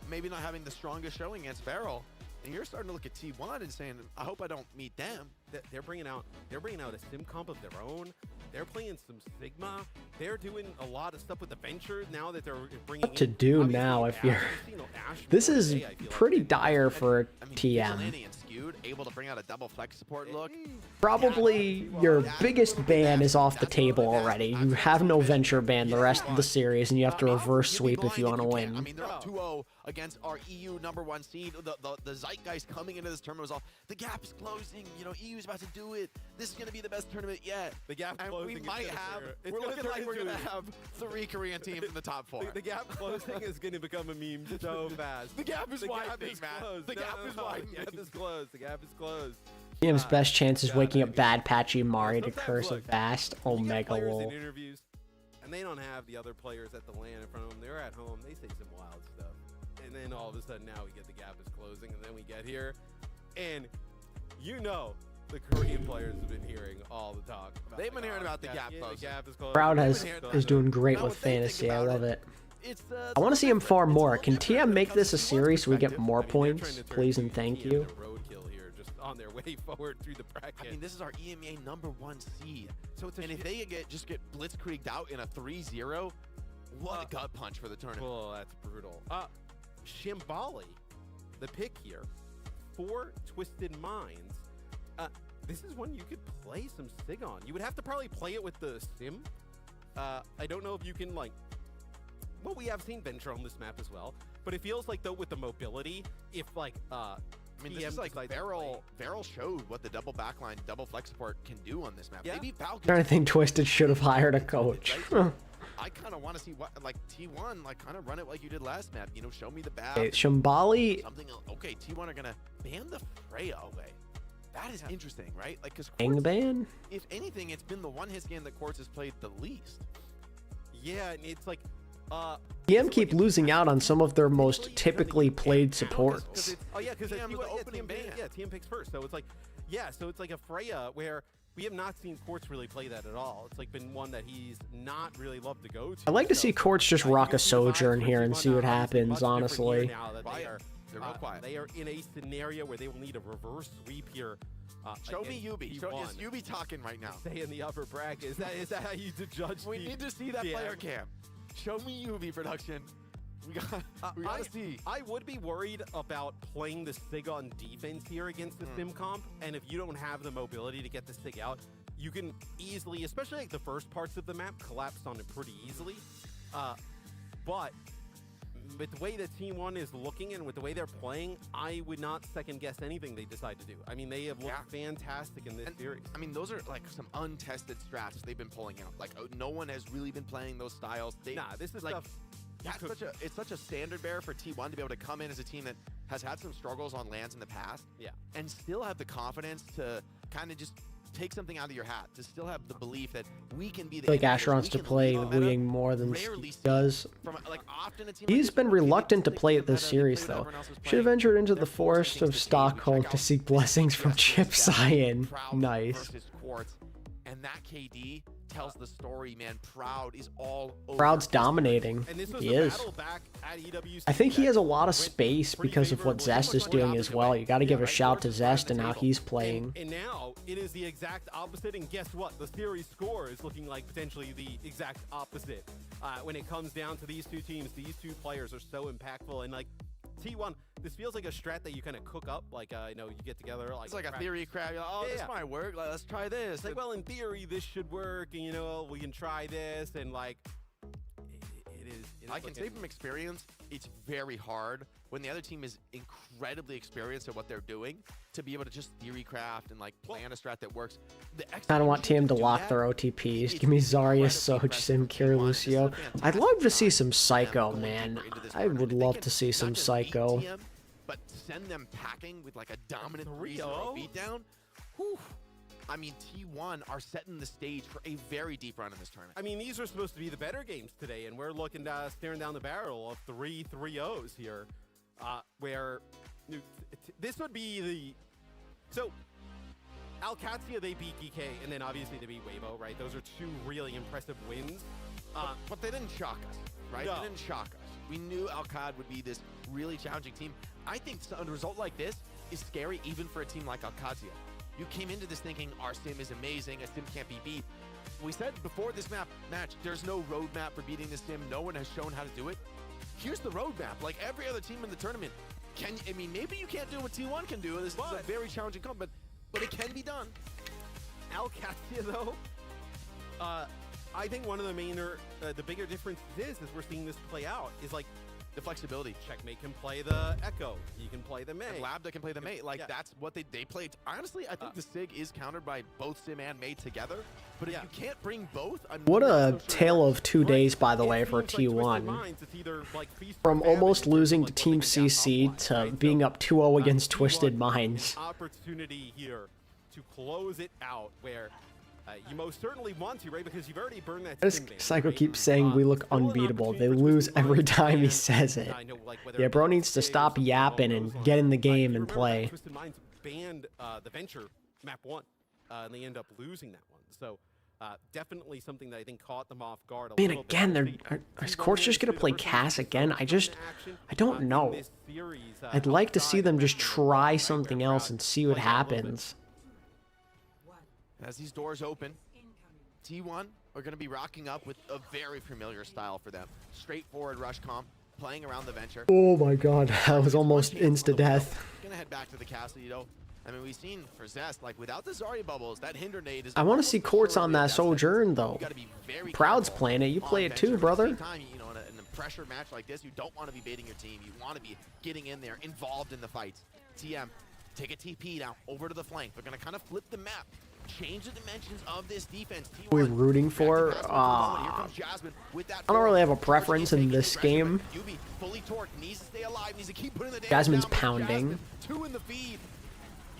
maybe not having the strongest showing against Feral. And you're starting to look at T1 and saying, I hope I don't meet them. They're bringing out a sim comp of their own. They're playing some Sigma. They're doing a lot of stuff with the Venture now that they're bringing What to in, do obviously, now if you're... Ash This more is today, I feel like, pretty than dire for I mean, TM. vigilante and skewed, able to bring out a double flex support look. Probably your biggest ban is off the table already. You have no Venture ban the rest of the series, and you have to reverse sweep if you want to I win. mean, they're up 2-0 against our EU #1 seed. The zeitgeist coming into this tournament was all, the gap is closing. EU's about to do it. This is going to be the best tournament yet. The gap And closing we is might gonna have, turn- it's we're gonna looking turn like we're into going to have 3 Korean teams in the top 4. The gap closing is going to become a meme so fast. The gap is widening, is man. closed. The gap is widening. The gap is closed. The gap is closed. TM's best chance is waking up Bad Patchy Mari to Sometimes, curse a look, vast You get Omega players in Wolf. interviews, and they don't have the other players at the LAN in front of them. They're at home. They say some wild stuff. And then all of a sudden now we get the gap is closing, and then we get here. And the Korean players have been hearing all the talk. They've been hearing about the gap The closing. gap is closing. Proud They've been is doing great Now, with what they think fantasy. I about love it. It's I want to see him far more. Can TM make this a T1's series so we get perspective. more I mean, they're trying points? to turn Please and thank TM you. to roadkill here, just on their way forward through the bracket. I mean, this is our EMEA #1 seed. So it's a And if they just get blitzkrieged out in a 3-0, what a gut punch for the tournament. Well, that's brutal. Shimbali, the pick here for Twisted Minds. This is one you could play some Sig on. You would have to probably play it with the Sim. I don't know if you can, like... Well, we have seen Venture on this map as well. But it feels like, though, with the mobility, if, like... I mean, this TM is like decides to Feral showed what the double backline, double flex support can do on this map. Yeah. Maybe Falcons. trying to think Twisted should have hired a coach. I kind of want to see what, like, T1, like, kind of run it like you did last map. Show me the back. Okay, Shimbali Something else. Okay, T1 are going to ban the Freya away. That is interesting, right? Like, because Angban? if anything, it's been the one hit game that Quartz has played the least. Yeah, and it's like... TM keep losing out on some of their most typically played supports. Oh, yeah, because TM, the opening ban. Yeah, TM picks first. So it's like... Yeah, so it's like a Freya where... We have not seen Quartz really play that at all. It's like been one that he's not really loved to go to. I'd like to see Quartz just rock a Sojourn here and see what happens, Much different here honestly. now that they are They're real quiet. They are in a scenario where they will need a reverse sweep here. Show me Yubi. Is T1. Yubi talking right now? Stay in the upper bracket. Is that how you judge? We need to see that player cam. Show me Yubi, production. We got to see. I would be worried about playing the Sig on defense here against the Sim comp, and if you don't have the mobility to get the Sig out, you can easily, especially like the first parts of the map, collapse on it pretty easily. But with the way that T1 is looking and with the way they're playing, I would not second guess anything they decide to do. I mean, they have looked fantastic in this series. I mean, those are like some untested strats they've been pulling out. Like, no one has really been playing those styles. This is like, stuff. It's such a standard bearer for T1 to be able to come in as a team that has had some struggles on lands in the past. Yeah. And still have the confidence to kind of just take something out of your hat, to still have the belief that we can be the like Asher wants to play Wuying more than he does. He's been reluctant to play it this series, though. Should have ventured into the forest of Stockholm to seek blessings from Chip Cyan. Nice. And that KD tells the story, man. Proud is all over. Proud's dominating. He is. I think he has a lot of space because of what Zest is doing as well. You got to give a shout to Zest and how he's playing. And now it is the exact opposite. And guess what? The series score is looking like potentially the exact opposite. When it comes down to these two teams, these two players are so impactful. And like T1, this feels like a strat that you kind of cook up. Like, you know, you get together. Like, it's like a theory crowd. You're like, oh, this might work. Like, let's try this. It's like, well, in theory, this should work. And, you know, we can try this. And, like, it is I can say from experience, it's very hard when the other team is incredibly experienced at what they're doing to be able to just theory craft and, like, plan a strat that works. I don't want TM to lock their OTPs. Give me Zarya, Soj, Sim, Kiri, Lucio. I'd love to see some Psycho, man. I would love to see some Psycho. But send them packing with, like, a dominant 3-0 beatdown. Whew. I mean, T1 are setting the stage for a very deep run in this tournament. I mean, these are supposed to be the better games today, and we're looking staring down the barrel of 3-3-0s here, where this would be the... So, alexyOWL, they beat DK, and then obviously they beat Weibo, right? Those are two really impressive wins. But they didn't shock us, right? No. They didn't shock us. We knew alexyOWL would be this really challenging team. I think a result like this is scary even for a team like alexyOWL. You came into this thinking our sim is amazing, a sim can't be beat. We said before this match, there's no roadmap for beating this sim. No one has shown how to do it. Here's the roadmap. Like every other team in the tournament, I mean, maybe you can't do what T1 can do. This is a very challenging comp, but it can be done. alexyOWL, though, I think one of the bigger differences is we're seeing this play out is like the flexibility. Checkmate can play the Echo. He can play the Mei. And Lambda can play the Mei. Like, that's what they played. Honestly, I think the Sig is countered by both Sim and Mei together. But if you can't bring both, what a tale of 2 days, by the way, for T1. From almost losing to Team CC to being up 2-0 against Twisted Minds. Opportunity here to close it out where you most certainly want to, right? Because you've already burned that. This Psycho keeps saying we look unbeatable. They lose every time he says it. Yeah, bro needs to stop yapping and get in the game and play. Twisted Minds banned the Venture map 1, and they end up losing that one. So definitely something that I think caught them off guard. I mean, again, is Courts just gonna play Cass again? I don't know. I'd like to see them just try something else and see what happens. As these doors open, T1 are going to be rocking up with a very familiar style for them. Straightforward rush comp, playing around the Venture. Oh my god, that was almost insta-death. Going to head back to the castle, you know. I mean, we've seen for Zest, like, without the Zarya bubbles, that Hinder nade is... I want to see Courts on that Sojourn, though. Proud's playing it. You play it too, brother. You know, in a pressure match like this, you don't want to be baiting your team. You want to be getting in there, involved in the fights. TM, take a TP now, over to the flank. They're going to kind of flip the map. Change the dimensions of this defense. We're rooting for. I don't really have a preference in this game. Jasmine's pounding. 2 in the feed.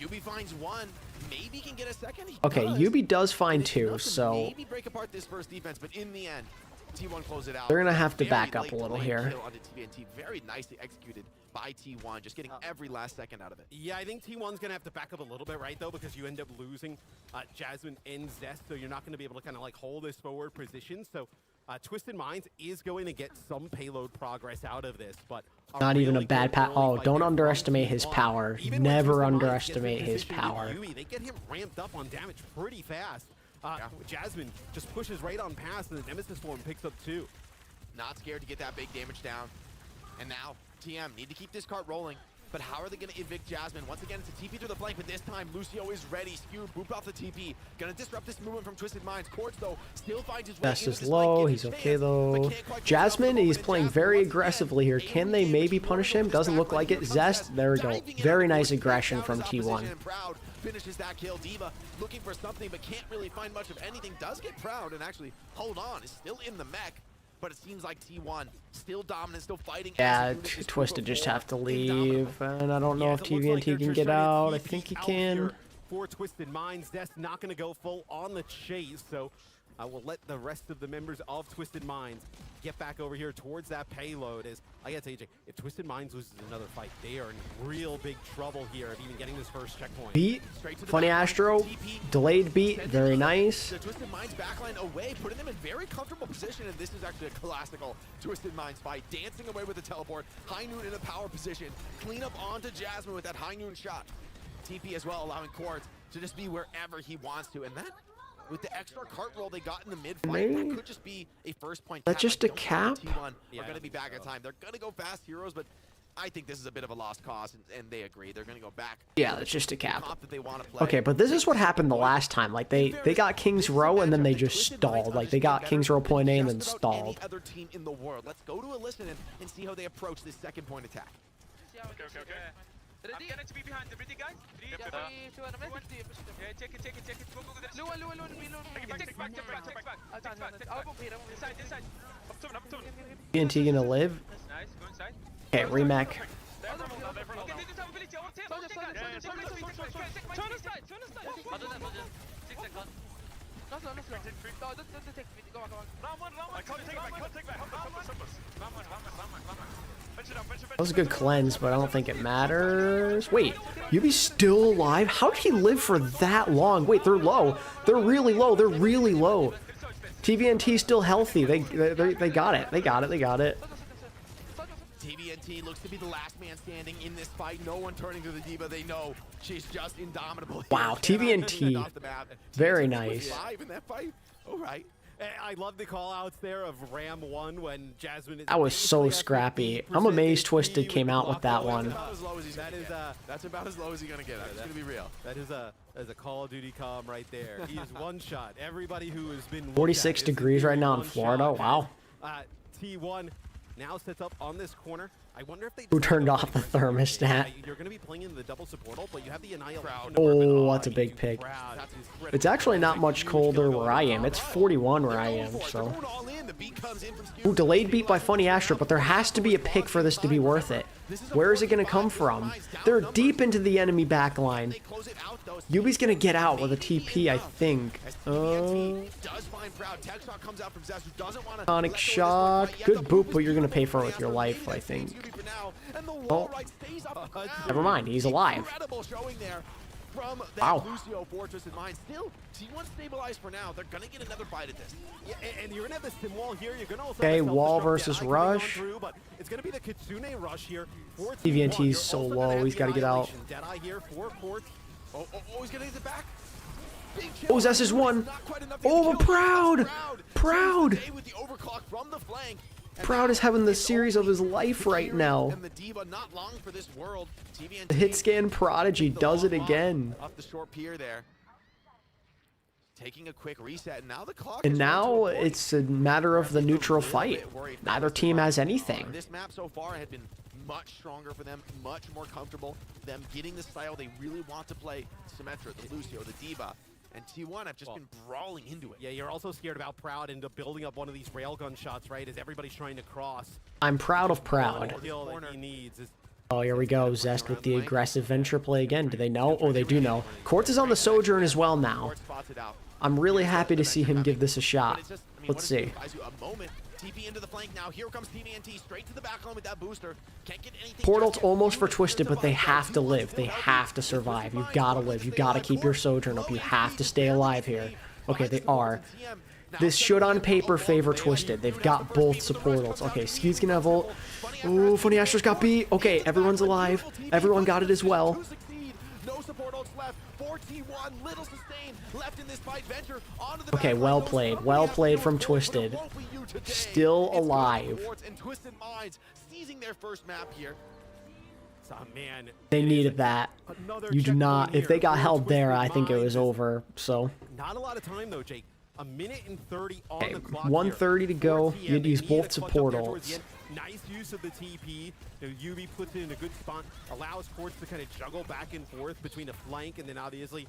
Yubi finds 1. Maybe can get a second. Okay, Yubi does find 2, so maybe break apart this first defense, but in the end, T1 close it out. They're gonna have to back up a little here. Very nicely executed by T1, just getting every last second out of it. Yeah, I think T1's gonna have to back up a little bit, right, though, because you end up losing Jasmine and Zest, so you're not gonna be able to kind of like hold this forward position. So Twisted Minds is going to get some payload progress out of this, but not even a bad pass. Oh, don't underestimate his power. Never underestimate his power. They get him ramped up on damage pretty fast. Jasmine just pushes right on past, and the Nemesis form picks up 2. Not scared to get that big damage down. And now, TM need to keep this cart rolling. But how are they going to evict Jasmine? Once again, it's a TP through the flank, but this time, Lucio is ready. Skew, booped off the TP. Going to disrupt this movement from Twisted Minds. Quartz, though, still finds his way. Best is low. He's okay, though. Jasmine, he's playing very aggressively here. Can they maybe punish him? Doesn't look like it. Zest, there we go. Very nice aggression from T1. Finishes that kill. D.Va looking for something, but can't really find much of anything. Does get Proud and actually hold on. Is still in the mech. But it seems like T1 still dominant, still fighting. Yeah, Twisted just have to leave, and I don't know if TVNT can get out. I think he can. For Twisted Minds, that's not going to go full on the chase, so I will let the rest of the members of Twisted Minds get back over here towards that payload. As I gotta say, AJ, if Twisted Minds loses another fight, they are in real big trouble here of even getting this first checkpoint. Beat, Funny Astro, delayed beat, very nice. The Twisted Minds backline away, putting them in very comfortable position, and this is actually a classical Twisted Minds fight. Dancing away with the teleport, High Noon in a power position, clean up onto Jasmine with that High Noon shot. TP as well, allowing Quartz to just be wherever he wants to, and that, with the extra cart roll they got in the mid-fight, that could just be a first point. That's just a cap? T1 are going to be back in time. They're going to go fast heroes, but I think this is a bit of a lost cause, and they agree. They're going to go back. Yeah, that's just a cap. That they want to play. Okay, but this is what happened the last time. Like, they got King's Row, and then they just stalled. Like, they got King's Row point A and then stalled. Any other team in the world. Let's go to a listen and see how they approach this second point attack. Okay. I'm gonna be behind the ready guys. 3, 2, 1. Yeah, take it. Go. Take back. Inside. Up to. TNT gonna live? Nice, go inside. Okay, remake. Okay, they just have ability. Turn aside. I can't take it back. That was a good cleanse, but I don't think it matters. Wait, Yubi's still alive? How did he live for that long? Wait, they're low. They're really low. TVNT still healthy. They got it. They got it. TVNT looks to be the last man standing in this fight. No one turning to the D.Va. They know she's just indomitable. Wow, TVNT. Very nice. Live in that fight. All right. I love the call-outs there of Ram 1 when Jasmine is... That was so scrappy. I'm amazed Twisted came out with that one. That's about as low as he's going to get. That's going to be real. That is a Call of Duty comm right there. He is one shot. Everybody who has been... 46 degrees right now in Florida. Wow. T1 now sets up on this corner. I wonder if they... Who turned off the thermostat? You're going to be playing in the double supportal, but you have the Annihilation. Oh, that's a big pick. It's actually not much colder where I am. It's 41 where I am, so... Ooh, delayed beat by Funny Astro, but there has to be a pick for this to be worth it. Where is it going to come from? They're deep into the enemy backline. Yubi's going to get out with a TP, I think. Sonic Shock. Good boop, but you're going to pay for it with your life, I think. Oh, never mind. He's alive. Wow. Still, T1 stabilized for now. They're going to get another bite at this. Yeah, and you're going to have the sim wall here. You're going to also okay, wall versus rush. But it's going to be the Kitsune rush here. TVNT's so low. He's got to get out. Deadeye here for Quartz. Oh, he's going to get it back. Oh, Zest is one. Oh, Proud. Proud is having the series of his life right now. The hit scan prodigy does it again. Off the short pier there. Taking a quick reset, and now the clock. And now it's a matter of the neutral fight. Neither team has anything. This map so far had been much stronger for them, much more comfortable. Them getting the style they really want to play. Symmetra, the Lucio, the D.Va. And T1 have just been brawling into it. Yeah, you're also scared about Proud into building up one of these railgun shots, right? As everybody's trying to cross. I'm proud of Proud. That he needs is oh, here we go. Zest with the aggressive venture play again. Do they know? Oh, they do know. Quartz is on the Sojourn as well now. I'm really happy to see him give this a shot. Let's see. TP into the flank now. Here comes TVNT straight to the back line with that booster. Can't get anything. Portal's almost for Twisted, but they have to live. They have to survive. You gotta live. You gotta keep your Sojourn up. You have to stay alive here. Okay, they are. This should on paper favor Twisted. They've got both support ults. Okay, Skeet's gonna have ult. Ooh, Funny Astro's got beat. Okay, everyone's alive. Everyone got it as well. No support ults left. 4T1, little sustain left in this fight. Venture onto the Okay, well played. Well played from Twisted. Still alive. And Twisted Minds seizing their first map here. Oh, man. They needed that. You do not. If they got held there, I think it was over. So. Not a lot of time though, Jake. A minute and 30 on the clock. 1:30 to go. You'd use both support ults. Nice use of the TP. UB puts it in a good spot, allows Quartz to kind of juggle back and forth between a flank and then obviously,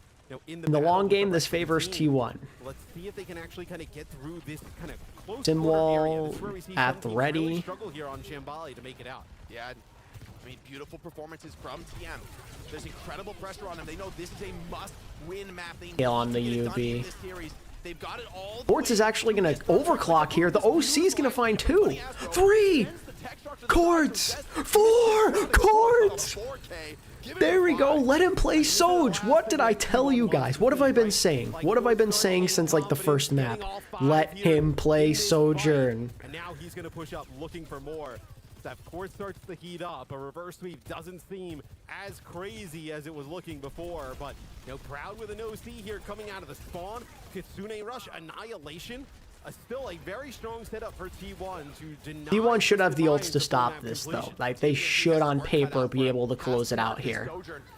in the long game, this favors T1. Let's see if they can actually kind of get through this kind of close Simwall at the ready. really struggle here on Shambali to make it out. Yeah, I mean, beautiful performances from TM. There's incredible pressure on them. They know this is a must-win map. They Kill on the UB. They've got it all. Quartz is actually going to overclock here. The OC is going to find 2. 3. Quartz. 4. Quartz. There we go. Let him play Soj. What did I tell you guys? What have I been saying? What have I been saying since like the first map? Let him play Sojourn. And now he's going to push up looking for more. That Quartz starts to heat up. A reverse sweep doesn't seem as crazy as it was looking before, but Proud with an OC here coming out of the spawn. Kitsune Rush, Annihilation. Still a very strong setup for T1 to deny. T1 should have the ults to stop this though. Like they should on paper be able to close it out here.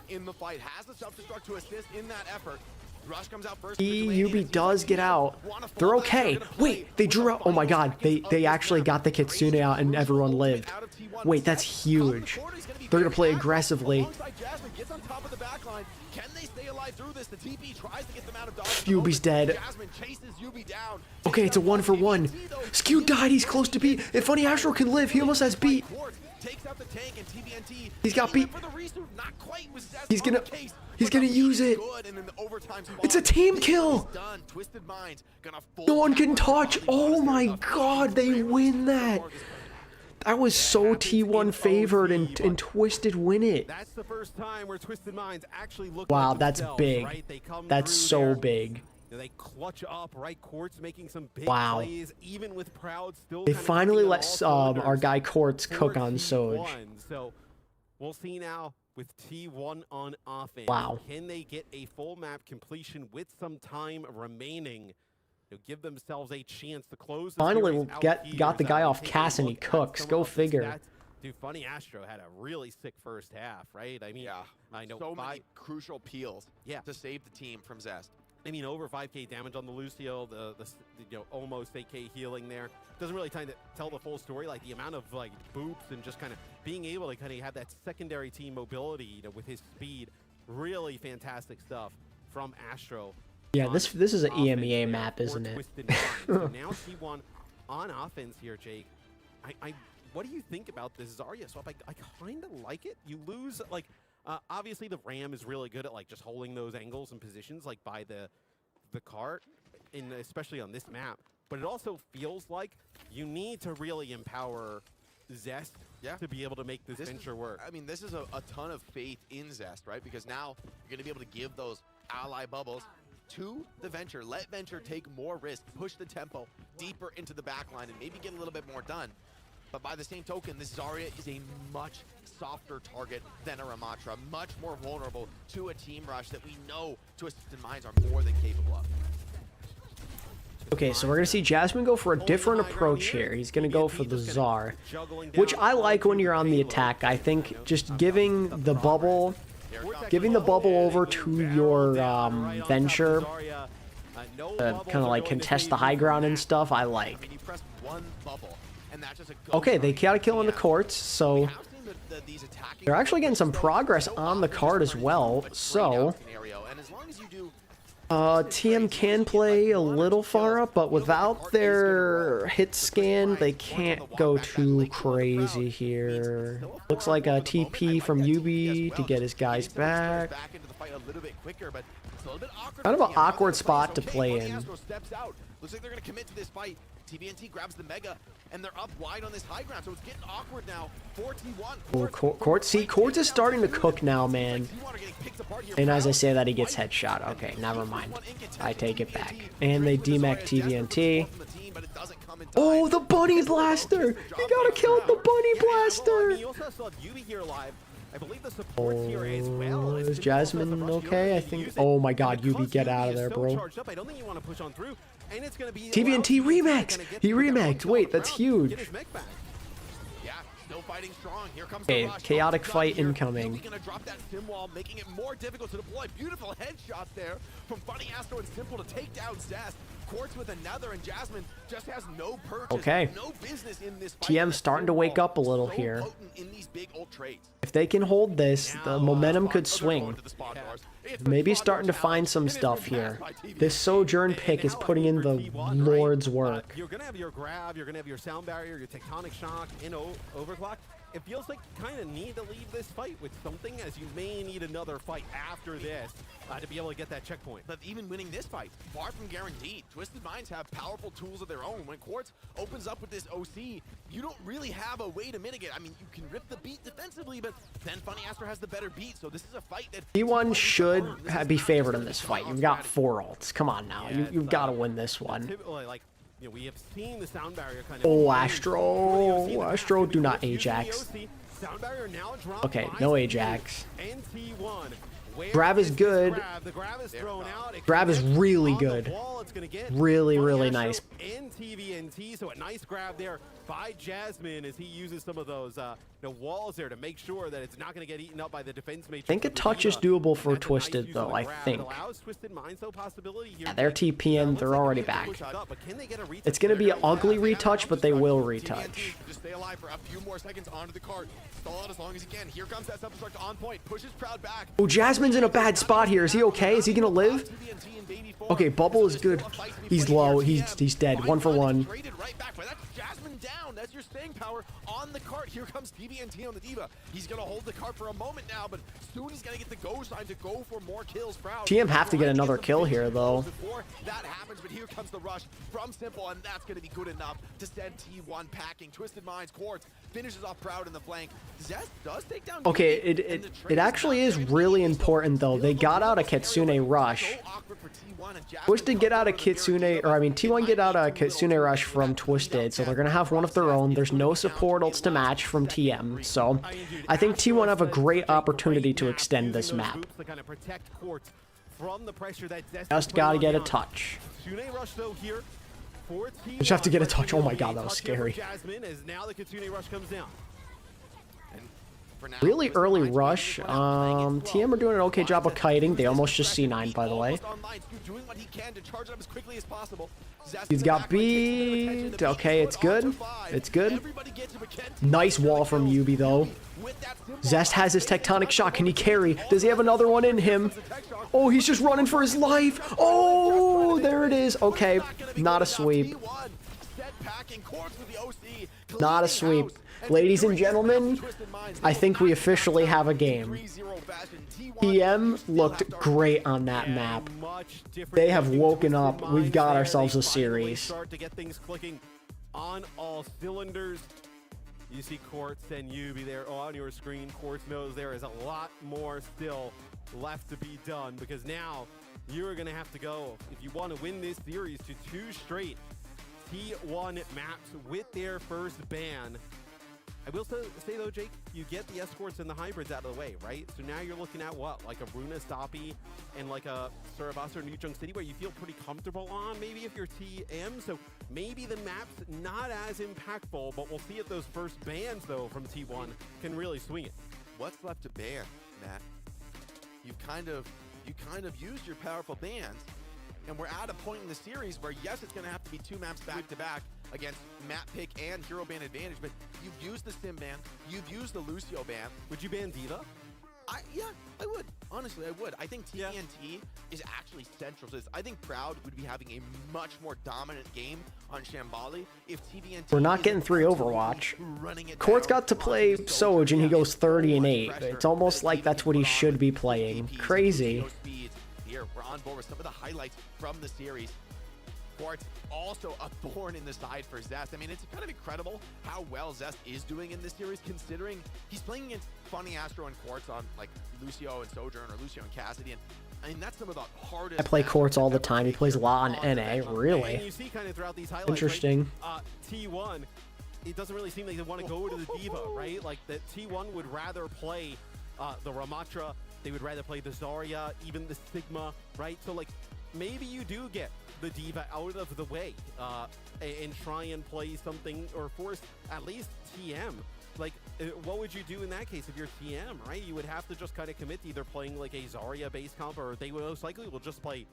In the fight, has the self-destruct to assist in that effort. Rush comes out first. UB does get out. They're okay. Wait, they drew out. Oh my god, they actually got the Kitsune out and everyone lived. Wait, that's huge. They're gonna play aggressively. UB's dead. Okay, it's a 1-for-1. Skew died. He's close to beat. If Funny Astro can live, he almost has beat. He's got beat. He's gonna use it. It's a team kill. No one can touch. Oh my god, they win that. That was so T1 favored and Twisted win it. That's the first time where Twisted Minds actually look. Wow, that's big. Right? That's so big. They clutch up, right? Quartz making some big wow. plays, even with Proud still. They finally let our guy Quartz cook on Soj. So we'll see now with T1 on offense. Wow. Can they get a full map completion with some time remaining? Give themselves a chance to close. Finally got the guy off Cass and he cooks. Go figure. Dude, Funny Astro had a really sick first half, right? I mean, I know so many crucial peels to save the team from Zest. I mean, over 5k damage on the Lucio, the almost 8k healing there. Doesn't really tell the full story, like the amount of like boops and just kind of being able to kind of have that secondary team mobility with his speed. Really fantastic stuff from Astro. Yeah, this is an EMEA map, isn't it? So now T1 on offense here, Jake. What do you think about this Zarya swap? I kind of like it. You lose, like, obviously the Ram is really good at, like, just holding those angles and positions, like, by the cart, especially on this map. But it also feels like you need to really empower Zest to be able to make this venture work. I mean, this is a ton of faith in Zest, right? Because now you're going to be able to give those ally bubbles to the Venture. Let Venture take more risk, push the tempo deeper into the backline, and maybe get a little bit more done. But by the same token, this Zarya is a much softer target than a Ramatra, much more vulnerable to a team rush that we know Twisted Minds are more than capable of. Okay, so we're going to see Jasmine go for a different approach here. He's going to go for the Czar, which I like when you're on the attack. I think just giving the bubble over to your Venture, kind of like contest the high ground and stuff, I like. Okay, they got a kill on the Quartz, so they're actually getting some progress on the card as well. So TM can play a little far up, but without their hit scan, they can't go too crazy here. Looks like a TP from UB to get his guys back. Kind of an awkward spot to play in. Looks like they're going to commit to this fight. TBNT grabs the Mega, and they're up wide on this high ground, so it's getting awkward now. 4T1. Quartz is starting to cook now, man. And as I say that, he gets headshot. Okay, never mind. I take it back. And they demech TVNT. Oh, the bunny blaster! You gotta kill the bunny blaster! Oh, is Jasmine okay? I think. Oh my god, Yubi, get out of there, bro. TVNT remix! He remixed. Wait, that's huge. Okay, chaotic fight incoming. Gonna drop that sim wall, making it more difficult to deploy. Beautiful headshot there from Funny Astro and Simple to take down Zest. Quartz with another, and Jasmine just has no purchase, okay. no business in this fight. TM's starting to wake up a little here. If they can hold this, the momentum could swing. Maybe starting to find some stuff here. This Sojourn pick is putting in the Lord's work. You're going to have your grab, you're going to have your sound barrier, your tectonic shock, and overclock. It feels like you kind of need to leave this fight with something, as you may need another fight after this to be able to get that checkpoint. But even winning this fight, far from guaranteed. Twisted Minds have powerful tools of their own. When Quartz opens up with this OC, you don't really have a way to mitigate. I mean, you can rip the beat defensively, but then Funny Astro has the better beat, so this is a fight that... T1 should be favored in this fight. You've got 4 ults. Come on now. You've got to win this one. You know, we have seen the sound barrier kind of... Oh, Astro. Astro, do not Ajax. Okay, no Ajax. Grab is good. Grab is really good. Really, really nice. TVNT, so a nice grab there by Jasmine as he uses some of those walls there to make sure that it's not going to get eaten up by the defense matrix. I think a touch is doable for Twisted, though, I think. Yeah, they're TPing, they're already back. It's going to be an ugly retouch, but they will retouch. Just stay alive for a few more seconds onto the cart. Stall out as long as he can. Here comes that self-destruct on point. Pushes Proud back. Oh, Jasmine's in a bad spot here. Is he okay? Is he going to live? Okay, Bubble is good. He's low. He's dead. 1 for 1. Jasmine down. That's your staying power on the cart. Here comes TVNT on the Diva. He's going to hold the cart for a moment now, but soon he's going to get the go sign to go for more kills. Proud. TM have to get another kill here, though. Before that happens, but here comes the rush from Simple, and that's going to be good enough to send T1 packing. Twisted Minds, Quartz finishes off Proud in the flank. Zest does take down... Okay, it actually is really important, though. They got out a Kitsune rush. Twisted get out a Kitsune, or I mean, T1 get out a Kitsune rush from Twisted, so they're going to have one of their own. There's no support ults to match from TM, so I think T1 have a great opportunity to extend this map. Just got to get a touch. Just have to get a touch. Oh my god, that was scary. Really early rush. TM are doing an okay job of kiting. They almost just C9, by the way. He's got beat. Okay, it's good. It's good. Nice wall from Yubi, though. Zest has his tectonic shot. Can he carry? Does he have another one in him? Oh, he's just running for his life. Oh, there it is. Okay, not a sweep. Not a sweep. Ladies and gentlemen, I think we officially have a game. TM looked great on that map. They have woken up. We've got ourselves a series. Start to get things clicking on all cylinders. You see Quartz and Yubi there on your screen. Quartz knows there is a lot more still left to be done, because now you're going to have to go, if you want to win this series, to 2 straight T1 maps with their first ban. I will say though, Jake, you get the escorts and the hybrids out of the way, right? So now you're looking at what, like a Runa Stoppy and like a Surabasa or New Junk City, where you feel pretty comfortable on, maybe if you're TM. So maybe the map's not as impactful, but we'll see if those first bans though from T1 can really swing it. What's left to ban, Matt? You kind of used your powerful bans, and we're at a point in the series where, yes, it's going to have to be 2 maps back-to-back against map pick and hero ban advantage, but you've used the Sim ban, you've used the Lucio ban. Would you ban Diva? Yeah, I would. Honestly, I would. I think TNT is actually central to this. I think Proud would be having a much more dominant game on Shambali if TVNT... We're not getting 3 Overwatch. Quartz got to play Soj and he goes 30-8. It's almost like that's what he should be playing. Crazy. Here, we're on board with some of the highlights from the series. Quartz, also a thorn in the side for Zest. I mean, it's kind of incredible how well Zest is doing in this series, considering he's playing against Funny Astro and Quartz on like Lucio and Sojourn or Lucio and Cassidy. And I mean, that's some of the hardest. I play Quartz all the time. He plays a lot on NA, really. And you see kind of throughout these highlights, Interesting. Right? T1, it doesn't really seem like they want to go to the Diva, right? Like that T1 would rather play the Ramatra, they would rather play the Zarya, even the Sigma, right? So like maybe you do get the Diva out of the way and try and play something or force at least TM. Like, what would you do in that case if you're TM, right? You would have to just kind of commit to either playing like a Zarya base comp, or they would most likely will just play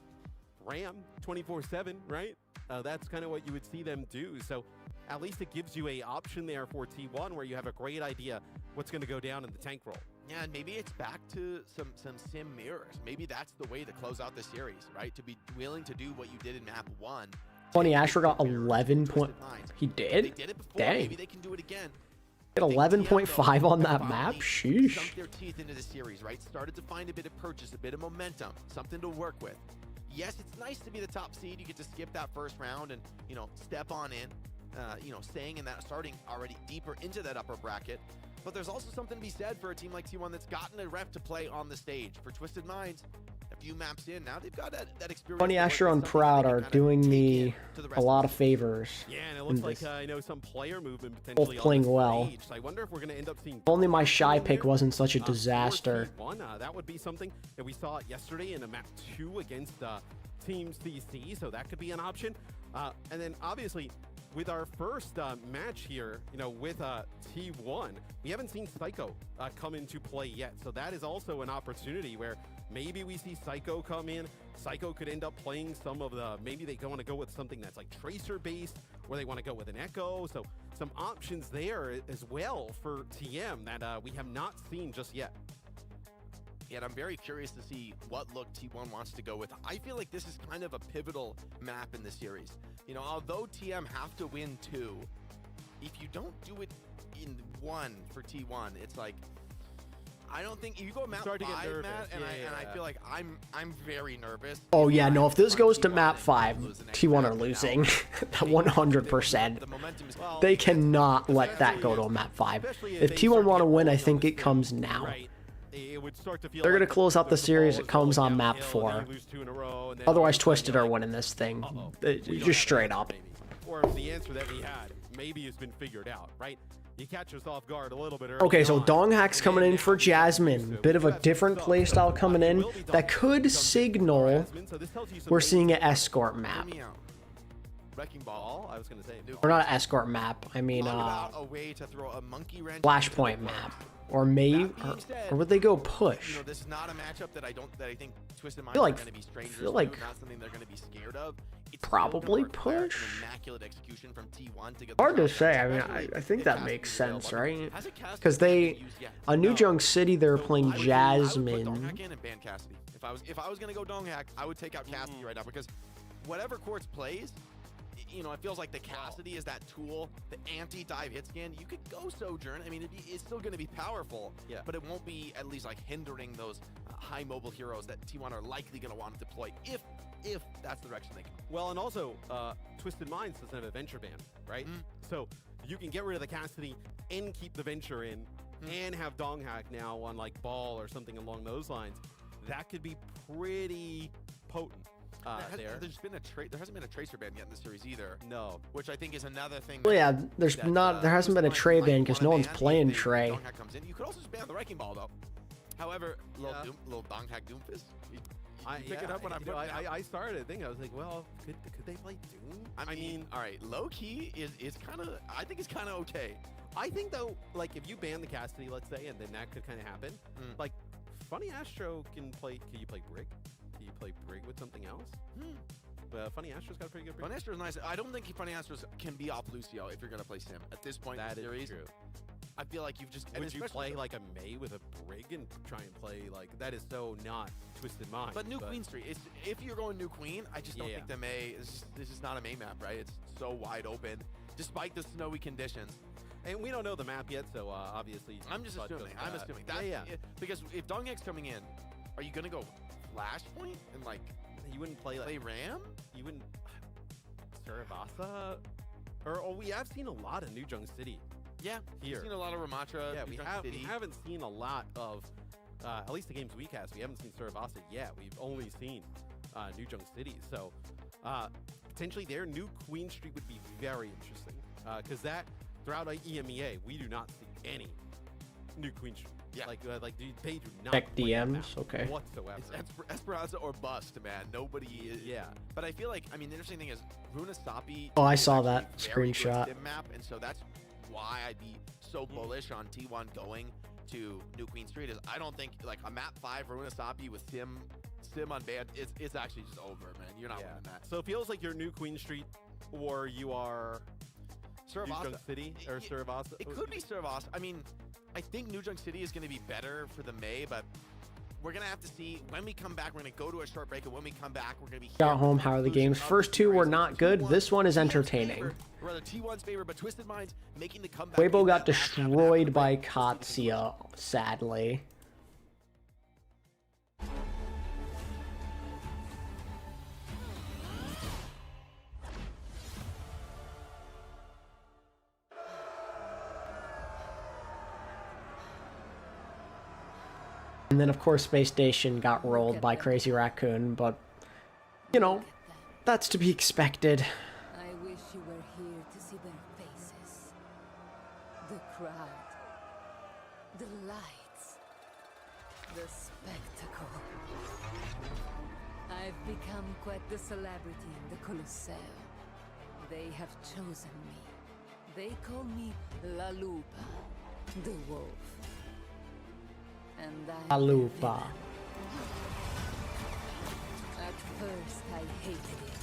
Ram 24/7, right? That's kind of what you would see them do. So at least it gives you a option there for T1 where you have a great idea what's going to go down in the tank role. Yeah, and maybe it's back to some sim mirrors. Maybe that's the way to close out the series, right? To be willing to do what you did in map 1. Funny Astro got 11 point. He did? They did it before. Dang. Maybe they can do it again. Get 11.5 on that map? Sheesh. Sunk their teeth into the series, right? Started to find a bit of purchase, a bit of momentum, something to work with. Yes, it's nice to be the top seed. You get to skip that first round and, you know, step on in, you know, staying in that, starting already deeper into that upper bracket. But there's also something to be said for a team like T1 that's gotten a rep to play on the stage. For Twisted Minds, a few maps in, now they've got that experience. Funny Astro and Proud are doing me a lot of favors. Yeah, and it looks like I know some player movement Both potentially playing on well. stage. So I wonder if we're going to end up seeing. If only my Shy pick wasn't such a disaster. That would be something that we saw yesterday in a map 2 against Team CC, so that could be an option. And then obviously with our first match here, you know, with T1, we haven't seen Psycho come into play yet. So that is also an opportunity where maybe we see Psycho come in. Psycho could end up playing some of the, maybe they want to go with something that's like Tracer based, or they want to go with an Echo. So some options there as well for TM that we have not seen just yet. And I'm very curious to see what look T1 wants to go with. I feel like this is kind of a pivotal map in the series. You know, although TM have to win 2, if you don't do it in 1 for T1, it's like, I don't think, if you go map 5, Matt, and I feel like I'm very nervous. Oh yeah, no, if this goes to map 5, T1 are losing. 100%. They cannot let that go to a map 5. If T1 want to win, I think it comes now. They're going to close out the series. It comes on map 4. Otherwise, Twisted are winning this thing. Just straight up. Or the answer that we had maybe has been figured out, right? You catch us off guard a little bit early. Okay, so Donghack's coming in for Jasmine. Bit of a different playstyle coming in that could signal we're seeing an escort map. Wrecking Ball, I was going to say. Or not an escort map. I mean, a way to throw a monkey wrench Flashpoint map. Or maybe, or would they go push? You know, this is not a matchup that I think Twisted Minds are going to be strangers to, not something they're going to be scared of. It's probably push. Immaculate execution from T1 to get Hard to say. I mean, I think that makes sense, right? Because they, on New Junk City, they're playing Jasmine. If I was going to go Donghack, I would take out Cassidy right now, because whatever Quartz plays, you know, it feels like the Cassidy is that tool, the anti-dive hit scan. You could go Sojourn. I mean, it's still going to be powerful, but it won't be at least like hindering those high mobile heroes that T1 are likely going to want to deploy if that's the direction they go. Well, and also, Twisted Minds doesn't have a Venture ban, right? So you can get rid of the Cassidy and keep the Venture in and have Donghack now on like Ball or something along those lines. That could be pretty potent. There hasn't been a Tracer ban yet in this series either. No, which I think is another thing. Well, yeah, there hasn't been a Trey ban because no one's playing Trey. Comes in. You could also just ban the Wrecking Ball though. However, little Donghack Doomfist. Pick it up when I started thinking, I was like, well, could they play Doom? I mean, all right, low key is kind of, I think it's kind of okay. I think though, like if you ban the Cassidy, let's say, and then that could kind of happen. Like, Funny Astro can you play Brig? Can you play Brig with something else? Funny Astro's got a pretty good Brig. Funny Astro's nice. I don't think Funny Astros can be off Lucio if you're gonna play Sim at this point in the series. True. I feel like you've just. Would you play like a Mei with a Brig and try and play like that? Is so not Twisted Mind. But New Queen Street. If you're going New Queen, I just don't think the Mei is. This is not a Mei map, right? It's so wide open, despite the snowy conditions. And we don't know the map yet, so obviously. I'm just assuming. I'm assuming. Because if Donghack's coming in, are you gonna go Flashpoint and like? You wouldn't play Ram? You wouldn't. Saravasa, or we have seen a lot of New Jung City. Yeah, here. We've seen a lot of Ramatra. Yeah, New we Junk have. City. We haven't seen a lot of, at least the games we cast. We haven't seen Saravasa yet. We've only seen New Jung City. So potentially their new Queen Street would be very interesting because that throughout EMEA we do not see any new Queen Street. Yeah. Like they do not Check play DMs, that okay. whatsoever. It's Esperanza or bust, man. Nobody is. Yeah. But I feel like, I mean, the interesting thing is Runa Sapi. Oh, I is saw actually that a very good screenshot. sim map, and so that's why I'd be so bullish on T1 going to New Queen Street. Is I don't think like a map 5 Runa Sapi with sim on band. It's actually just over, man. You're not winning that. So it feels like you're New Queen Street, or you are New Jung City or Saravasa. It could be Saravasa. I mean, I think New Junk City is going to be better for the May, but we're going to have to see when we come back. We're going to go to a short break, and when we come back, we're going to be Got home. How are the games? First two were not good. This one is entertaining. Or rather, T1's favor, but Twisted Minds making the comeback. Weibo got destroyed by Katsuya, sadly. And then, of course, Space Station got rolled by Crazy Raccoon, but, you know, that's to be expected. I wish you were here to see their faces. The crowd. The lights. The spectacle. I've become quite the celebrity in the Colosseum. They have chosen me. They call me La Lupa, the wolf. And La Lupa. At first, I hated it.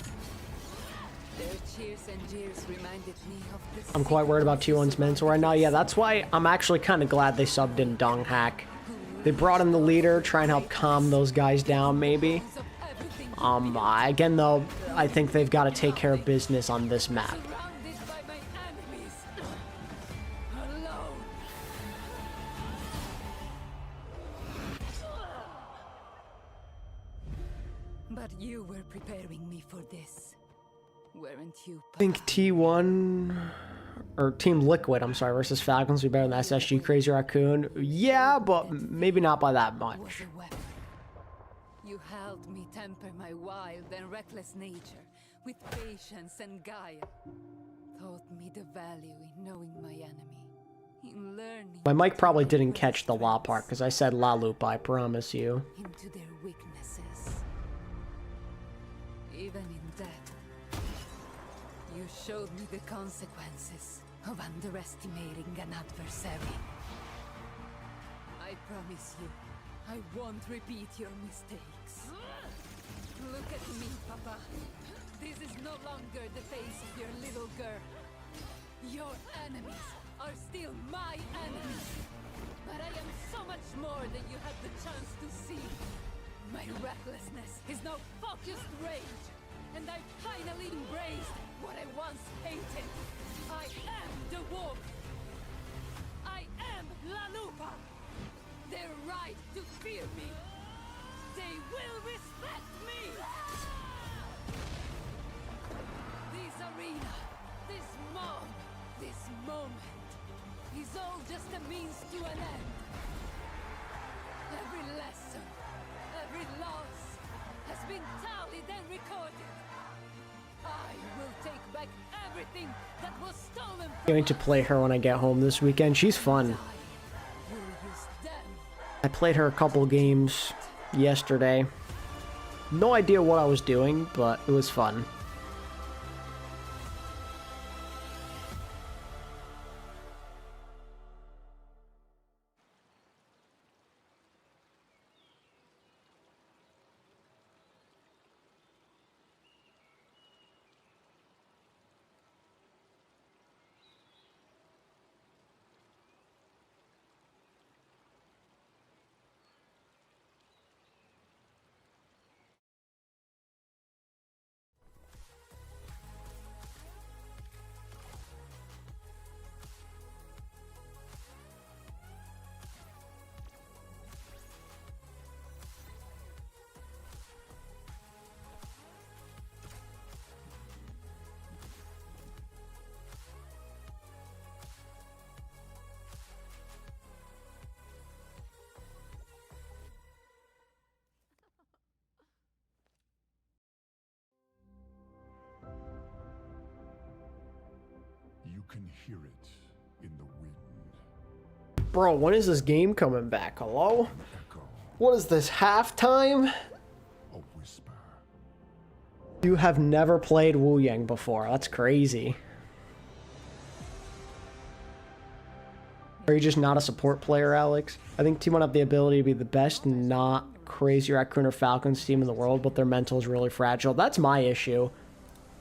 Their cheers and jeers reminded me of the. I'm quite worried about T1's mental right now. Yeah, that's why I'm actually kind of glad they subbed in Dong Hack. They brought in the leader, try and help calm those guys down, maybe. Again, though, I think they've got to take care of business on this map. Surrounded by my enemies. Alone. But you were preparing me for this, weren't you? I think T1 or Team Liquid, I'm sorry, versus Falcons would be better than SSG Crazy Raccoon. Yeah, but maybe not by that much. Was a weapon. You helped me temper my wild and reckless nature with patience and guile. Taught me the value in knowing my enemy, in learning. My mic probably didn't catch the La part because I said La Lupa, I promise you. Into their weaknesses. Even in death, you showed me the consequences of underestimating an adversary. I promise you, I won't repeat your mistakes. Look at me, Papa. This is no longer the face of your little girl. Your enemies are still my enemies. But I am so much more than you had the chance to see. My recklessness is now focused rage. And I finally embraced what I once hated. I am the wolf. I am La Lupa. They're right to fear me. They will respect me. This arena, this mob, this moment is all just a means to an end. Every lesson, every loss has been tallied and recorded. I will take back everything that was stolen from I'm going to play her when I get home this weekend. She's fun. I played her a couple games yesterday. No idea what I was doing, but it was fun. can hear it in the wind. Bro, when is this game coming back? Hello? Echo, What is this, halftime? a whisper. You have never played Wu Yang before. That's crazy. Are you just not a support player, Alex? I think T1 have the ability to be the best, not Crazy Raccoon or Falcons team in the world, but their mental is really fragile. That's my issue.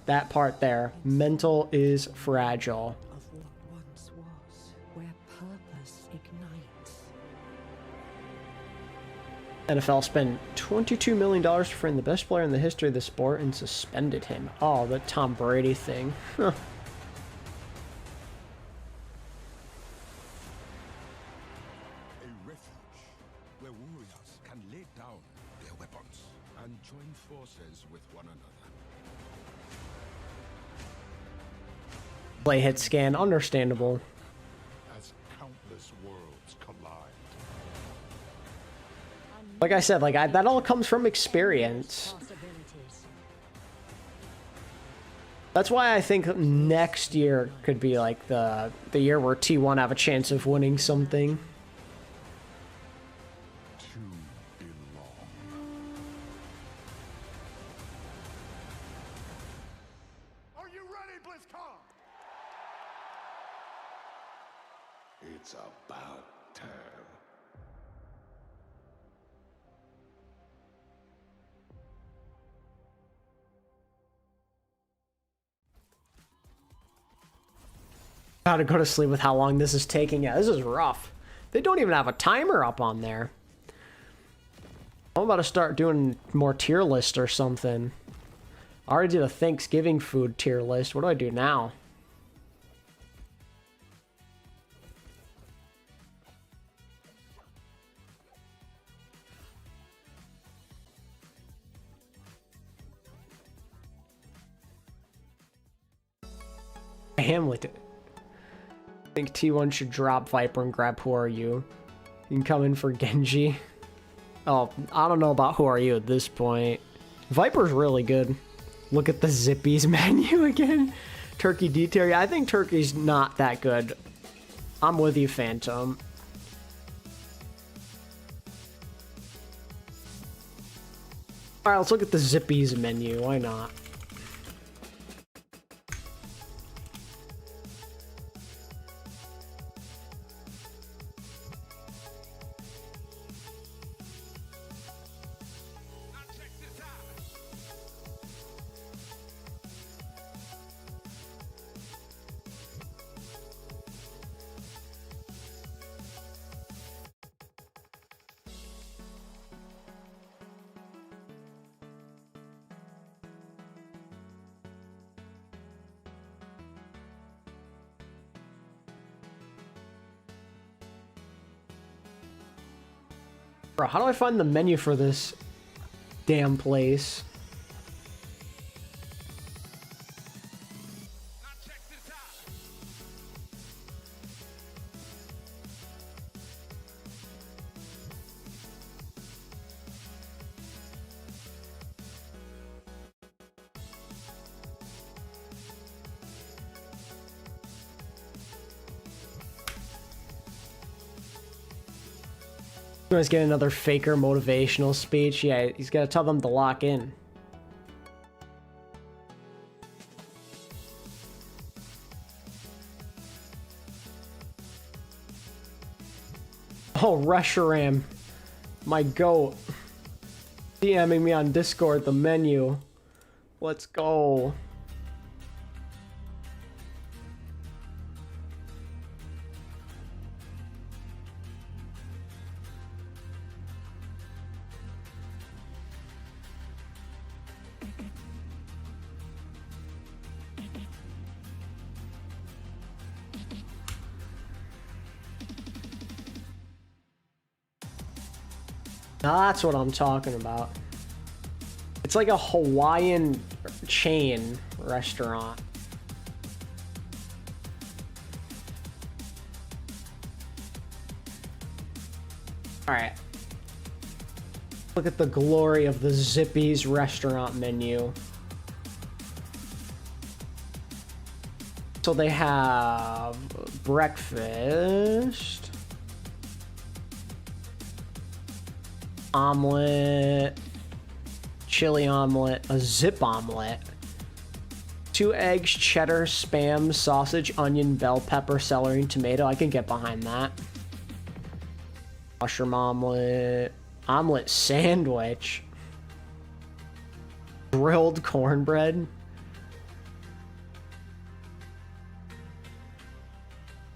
That part there. Mental is fragile. Of what once was, where purpose ignites. NFL spent $22 million to frame the best player in the history of the sport and suspended him. Oh, the Tom Brady thing. Huh. A refuge where warriors can lay down their weapons and join forces with one another. Play hit scan, understandable. As countless worlds collide. Like I said, that all comes from experience. That's why I think next year could be like the year where T1 have a chance of winning something. Two belong. Are you ready, BlizzCon? It's about time. Gotta go to sleep with how long this is taking. Yeah, this is rough. They don't even have a timer up on there. I'm about to start doing more tier list or something. I already did a Thanksgiving food tier list. What do I do now? Hamlet. I think T1 should drop Viper and grab Who Are You. You can come in for Genji. Oh, I don't know about Who Are You at this point. Viper's really good. Look at the Zippies menu again. Turkey detail. Yeah, I think Turkey's not that good. I'm with you, Phantom. Alright, let's look at the Zippies menu. Why not? Bro, how do I find the menu for this damn place? You guys get another faker motivational speech? Yeah, he's got to tell them to lock in. Oh, Reshiram. My goat. DMing me on Discord, the menu. Let's go. That's what I'm talking about. It's like a Hawaiian chain restaurant. Alright. Look at the glory of the Zippies restaurant menu. So they have breakfast, omelet, chili omelet, a zip omelet, 2 eggs, cheddar, spam, sausage, onion, bell pepper, celery, and tomato. I can get behind that. Mushroom omelet, omelet sandwich, grilled cornbread.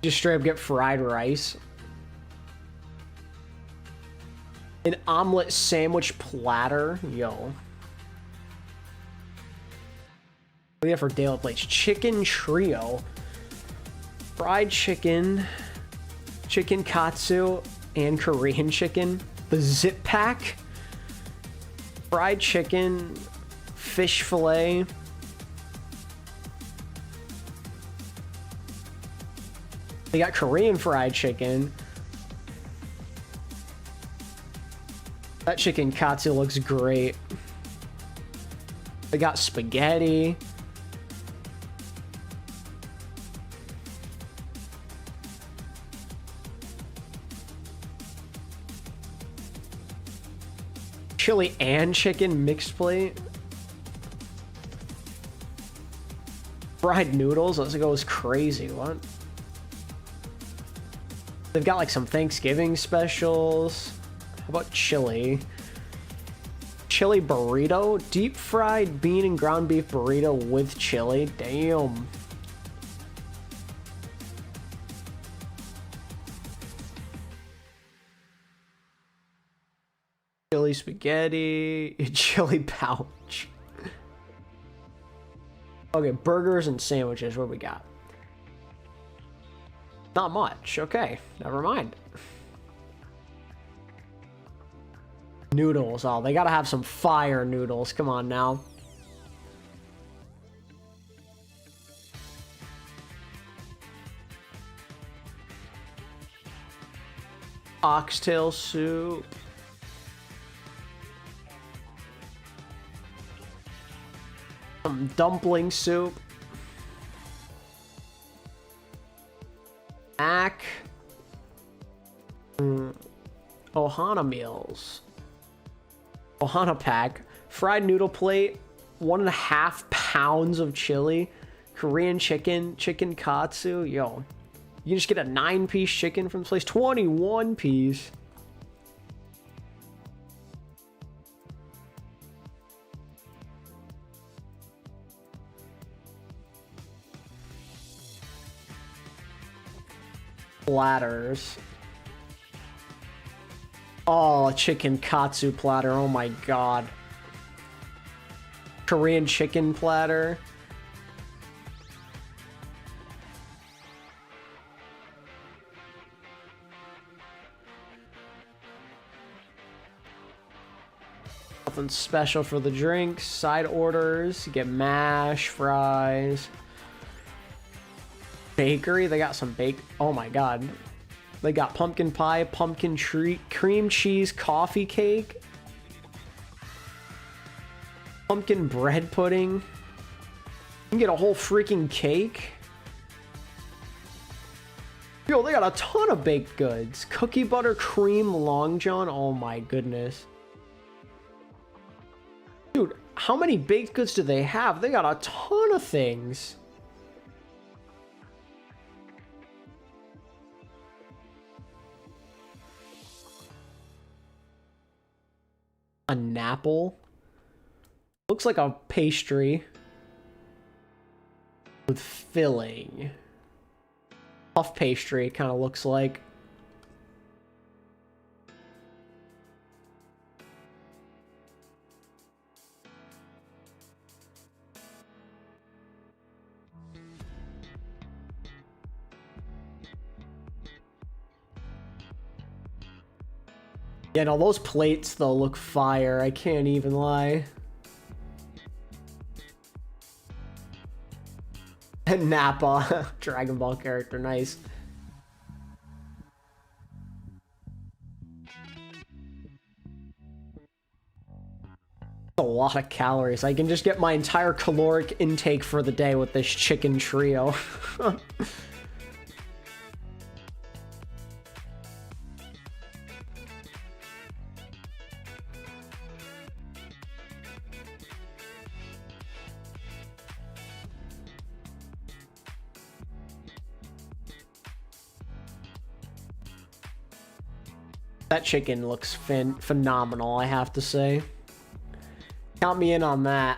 Just straight up get fried rice. An omelet sandwich platter. Yo. What do we have for daily plates? Chicken trio. Fried chicken. Chicken katsu. And Korean chicken. The zip pack. Fried chicken. Fish fillet. They got Korean fried chicken. That chicken katsu looks great. They got spaghetti. Chili and chicken mixed plate. Fried noodles. Let's go is crazy. What? They've got like some Thanksgiving specials. How about chili? Chili burrito? Deep fried bean and ground beef burrito with chili. Damn. Chili spaghetti. Chili pouch. Okay, burgers and sandwiches. What we got? Not much. Okay, never mind. Noodles. Oh, they gotta have some fire noodles. Come on now. Oxtail soup. Some dumpling soup. Mac. Ohana meals. Ohana pack. Fried noodle plate. 1.5 pounds of chili. Korean chicken. Chicken katsu. Yo. You can just get a 9-piece chicken from this place. 21 piece. Platters. Oh, a chicken katsu platter. Oh my god. Korean chicken platter. Nothing special for the drinks. Side orders. You get mash, fries. Bakery. They got some bake. Oh my god. They got pumpkin pie, pumpkin treat, cream cheese, coffee cake, pumpkin bread pudding. You can get a whole freaking cake. Yo, they got a ton of baked goods. Cookie butter cream long john. Oh my goodness. Dude, how many baked goods do they have? They got a ton of things. An apple. Looks like a pastry with filling. Puff pastry, it kind of looks like. Yeah, no, those plates, though, look fire. I can't even lie. And Nappa. Dragon Ball character, nice. A lot of calories. I can just get my entire caloric intake for the day with this chicken trio. That chicken looks phenomenal, I have to say. Count me in on that.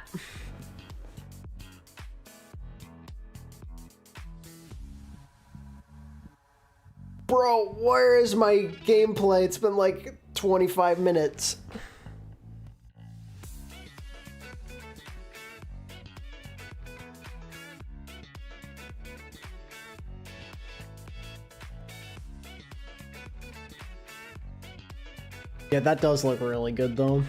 Bro, where is my gameplay? It's been like 25 minutes. Yeah, that does look really good though.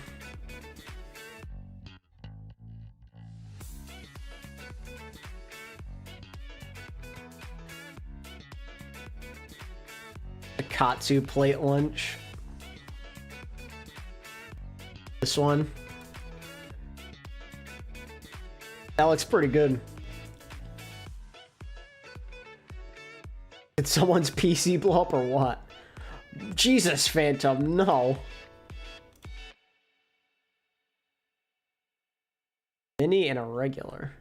A katsu plate lunch. This one. That looks pretty good. Did someone's PC blow up or what? Jesus, Phantom, no. Mini and a regular.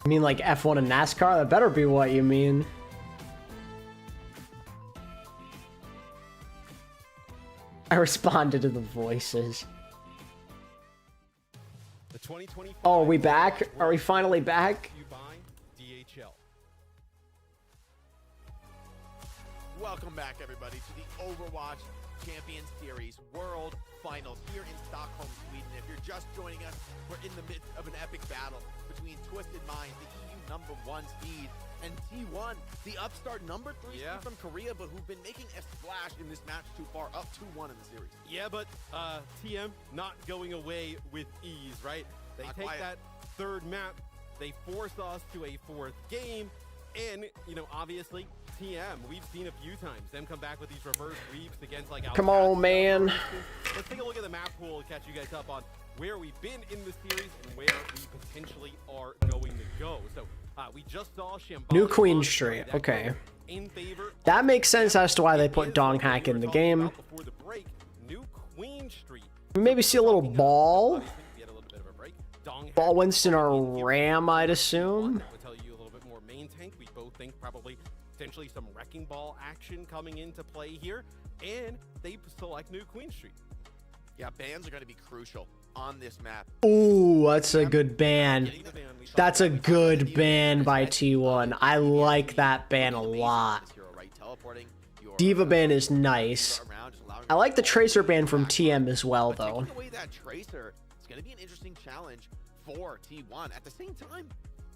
You mean like F1 and NASCAR? That better be what you mean. I responded to the voices. The 2025 oh, are we back? Are we finally back? You buy DHL. Welcome back, everybody, to the Overwatch Champions Series World Finals here in Stockholm, Sweden. If you're just joining us, we're in the midst of an epic battle between Twisted Minds, the EU #1 seed, and T1, the upstart #3 seed from Korea, but who've been making a splash in this match too far, up 2-1 in the series. Yeah, but TM not going away with ease, right? They Not take quiet. that third map, they force us to a fourth game, and, you know, obviously, TM, we've seen a few times them come back with these reverse sweeps against, like, Come on, man. Let's take a look at the map pool to catch you guys up on where we've been in the series and where we potentially are going to go. So, we just saw Shambhala. New Queen Street. Okay. That makes sense as to why they put Dong Hack in the game. Before the break, New Queen Street. We maybe see a little ball. Ball Winston or Ram, I'd assume. We'll tell you a little bit more main tank. We both think probably potentially some Wrecking Ball action coming into play here. And they select New Queen Street. Yeah, bans are going to be crucial on this map. Ooh, that's a good ban. That's a good ban by T1. I like that ban a lot. Diva ban is nice. I like the Tracer ban from TM as well, though. Taking away that Tracer, it's going to be an interesting challenge for T1. At the same time,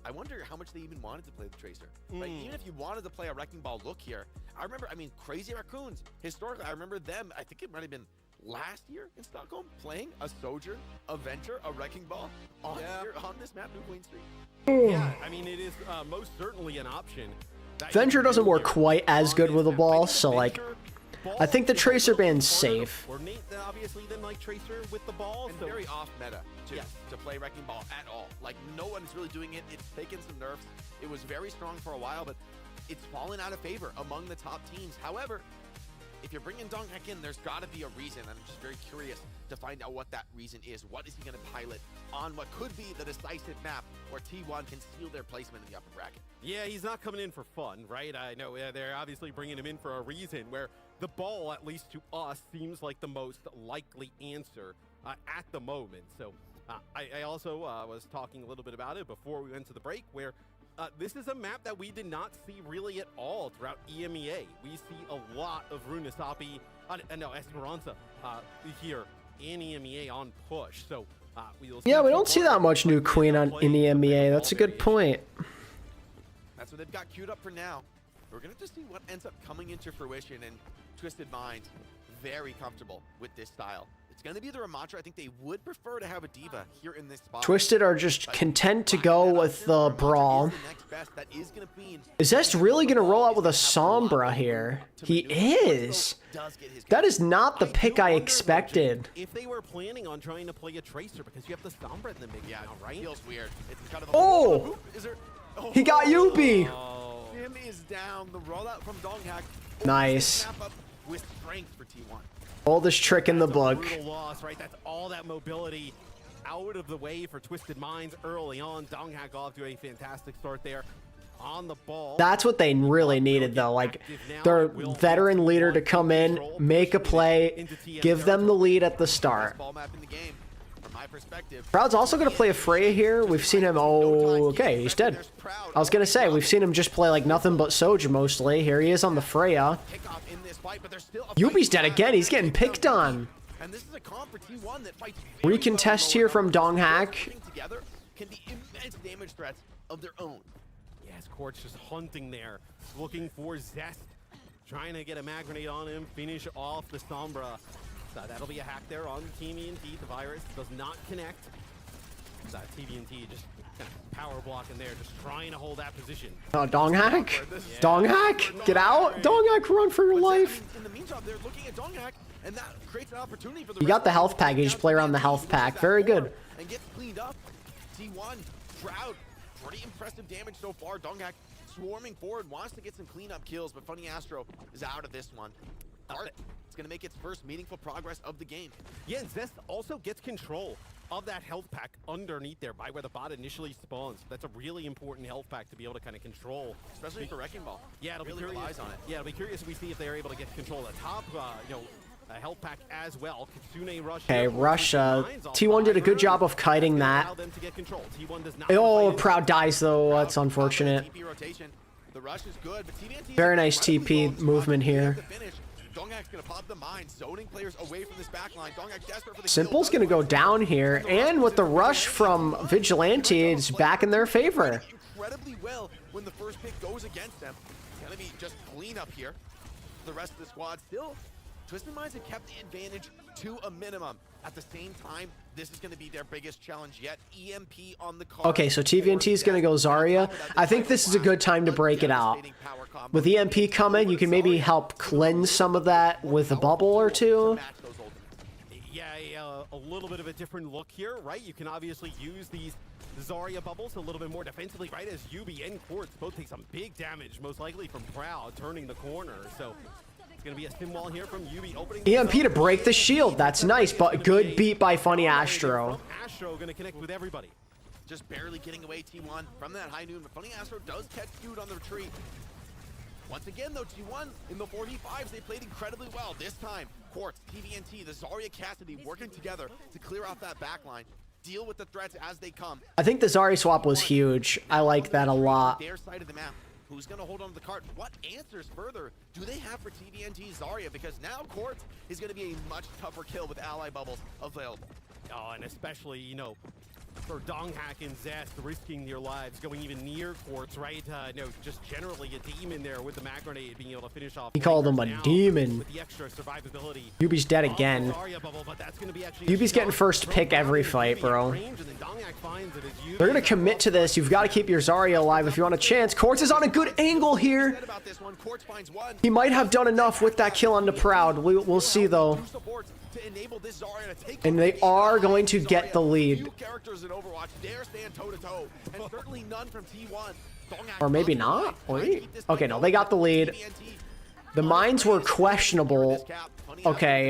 I wonder how much they even wanted to play the Tracer. Right? Even if you wanted to play a Wrecking Ball look here, I remember, I mean, Crazy Raccoons, historically, I remember them, I think it might have been last year in Stockholm, playing a Sojourn, a Venture, a Wrecking Ball on, on this map, New Queen Street. Yeah, I mean, it is most certainly an option. Venture doesn't work quite as good with a ball, so, like, I think the Tracer ban's safe. Or Nate, obviously, then like Tracer with the ball. And very off meta, too, to play Wrecking Ball at all. Like, no one's really doing it. It's taken some nerfs. It was very strong for a while, but it's fallen out of favor among the top teams. However, if you're bringing Dong Hack in, there's got to be a reason. I'm just very curious to find out what that reason is. What is he going to pilot on what could be the decisive map where T1 can steal their placement in the upper bracket? Yeah, he's not coming in for fun, right? I know they're obviously bringing him in for a reason where the ball, at least to us, seems like the most likely answer at the moment. So I also was talking a little bit about it before we went to the break, where this is a map that we did not see really at all throughout EMEA. We see a lot of Runesapi, no, Esperanza here in EMEA on push. So we don't see that much New Queen in EMEA. That's a good point. That's what they've got queued up for now. We're going to just see what ends up coming into fruition, and Twisted Minds very comfortable with this style. It's going to be the Ramattra. I think they would prefer to have a D.Va here in this spot. Twisted are just content to go with the Brawl. Is Zest really going to roll out with a Sombra here? He is. That is not the pick I expected. If they were planning on trying to play a Tracer, because you have the Sombra in the mix now, right? Feels weird. It's kind of Oh! He got Yubi! Jim is down. The rollout from Donghack. Nice. With strength for T1. Oldest trick in the book. Brutal loss, right? That's all that mobility out of the way for Twisted Minds early on. Donghack off to a fantastic start there on the ball. That's what they really needed, though. Like, their veteran leader to come in, make a play, give them the lead at the start. Proud's also going to play a Freya here. We've seen him. Oh, okay, he's dead. I was going to say, we've seen him just play like nothing but Soja mostly. Here he is on the Freya. Yubi's dead again. He's getting picked on. Recontest here from Donghack. Can be immense damage threats of their own. Yes, Court's just hunting there, looking for Zest, trying to get a mag grenade on him, finish off the Sombra. So that'll be a hack there on Team ENT. The virus does not connect. So TVNT just kind of power blocking there, just trying to hold that position. Donghack? Yeah. Donghack? Get out! Donghack, run for your life! In the meantime, they're looking at Donghack, and that creates an opportunity for the You got the health package, play around the health pack. Very good. And gets cleaned up. T1, Shroud, pretty impressive damage so far. Donghack swarming forward, wants to get some cleanup kills, but Funny Astro is out of this one. It's going to make its first meaningful progress of the game. Yeah, and Zest also gets control of that health pack underneath there by where the bot initially spawns. That's a really important health pack to be able to kind of control. Especially for Wrecking Ball. Yeah, it'll really be curious. Relies on it. Yeah, it'll be curious if we see if they're able to get control of the top, a health pack as well. Kitsune Rush. Okay, Rush. T1 did a good job of kiting that. Oh, Proud dies though. That's unfortunate. The rush is good, but very nice TP movement here. Donghack's gonna pop the mine, zoning players away from this backline. Donghack desperate for the Simple's gonna go down here, and with the rush from Vigilante, it's back in their favor. Incredibly well when the first pick goes against them. It's gonna be just clean up here. The rest of the squad still. Twisted Minds have kept the advantage to a minimum. At the same time, this is going to be their biggest challenge yet. EMP on the card. Okay, so TVNT is going to go Zarya. I think this is a good time to break it out. With EMP coming, you can maybe help cleanse some of that with a bubble or two. Yeah, a little bit of a different look here, right? You can obviously use these Zarya bubbles a little bit more defensively, right? As Yubi and Quartz both take some big damage, most likely from Proud turning the corner. So it's going to be a stim wall here from Yubi opening. EMP to break the shield. That's nice, but good beat by Funny Astro. Astro going to connect with everybody. Just barely getting away T1 from that high noon, but Funny Astro does catch Feud on the retreat. Once again, though, T1 in the 4v5s, they played incredibly well. This time, Quartz, TVNT, the Zarya Cassidy working together to clear off that backline, deal with the threats as they come. I think the Zarya swap was huge. I like that a lot. Their side of the map. Who's going to hold on to the cart? What answers further do they have for TVNT Zarya? Because now Quartz is going to be a much tougher kill with ally bubbles available. Oh, and especially, you know, for Donghack and Zest risking their lives, going even near Quartz, right? Just generally a demon there with the mag grenade being able to finish off. He called him a demon. With the extra survivability. Yubi's dead again. Yubi's getting first pick every fight, bro. They're going to commit to this. You've got to keep your Zarya alive if you want a chance. Quartz is on a good angle here. He might have done enough with that kill onto Proud. We'll see, though. And they are going to get the lead. Or maybe not? Wait. Okay, no, they got the lead. The mines were questionable. Okay,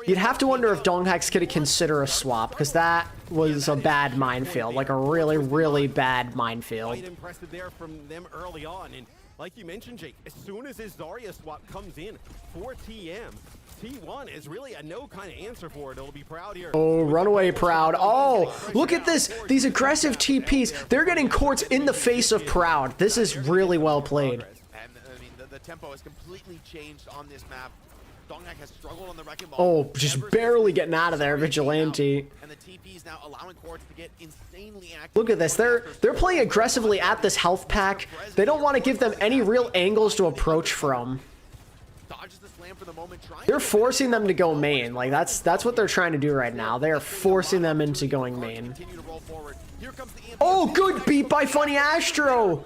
you'd have to wonder if Donghack's gonna consider a swap, because that was a bad minefield, like a really, really bad minefield. Quite impressive there from them early on, and like you mentioned, Jake, as soon as his Zarya swap comes in for TM, T1 is really a no kind of answer for it. It'll be Proud here. Oh, runaway Proud. Oh, look at this. These aggressive TPs. They're getting Quartz in the face of Proud. This is really well played. And I mean, the tempo has completely changed on this map. Donghak has struggled on the wrecking ball. Oh, just barely getting out of there, Vigilante. And the TP's now allowing Quartz to get insanely active. Look at this. They're playing aggressively at this health pack. They don't want to give them any real angles to approach from. Dodges the slam for the moment. They're forcing them to go main. Like that's what they're trying to do right now. They are forcing them into going main. Oh, good beat by Funny Astro.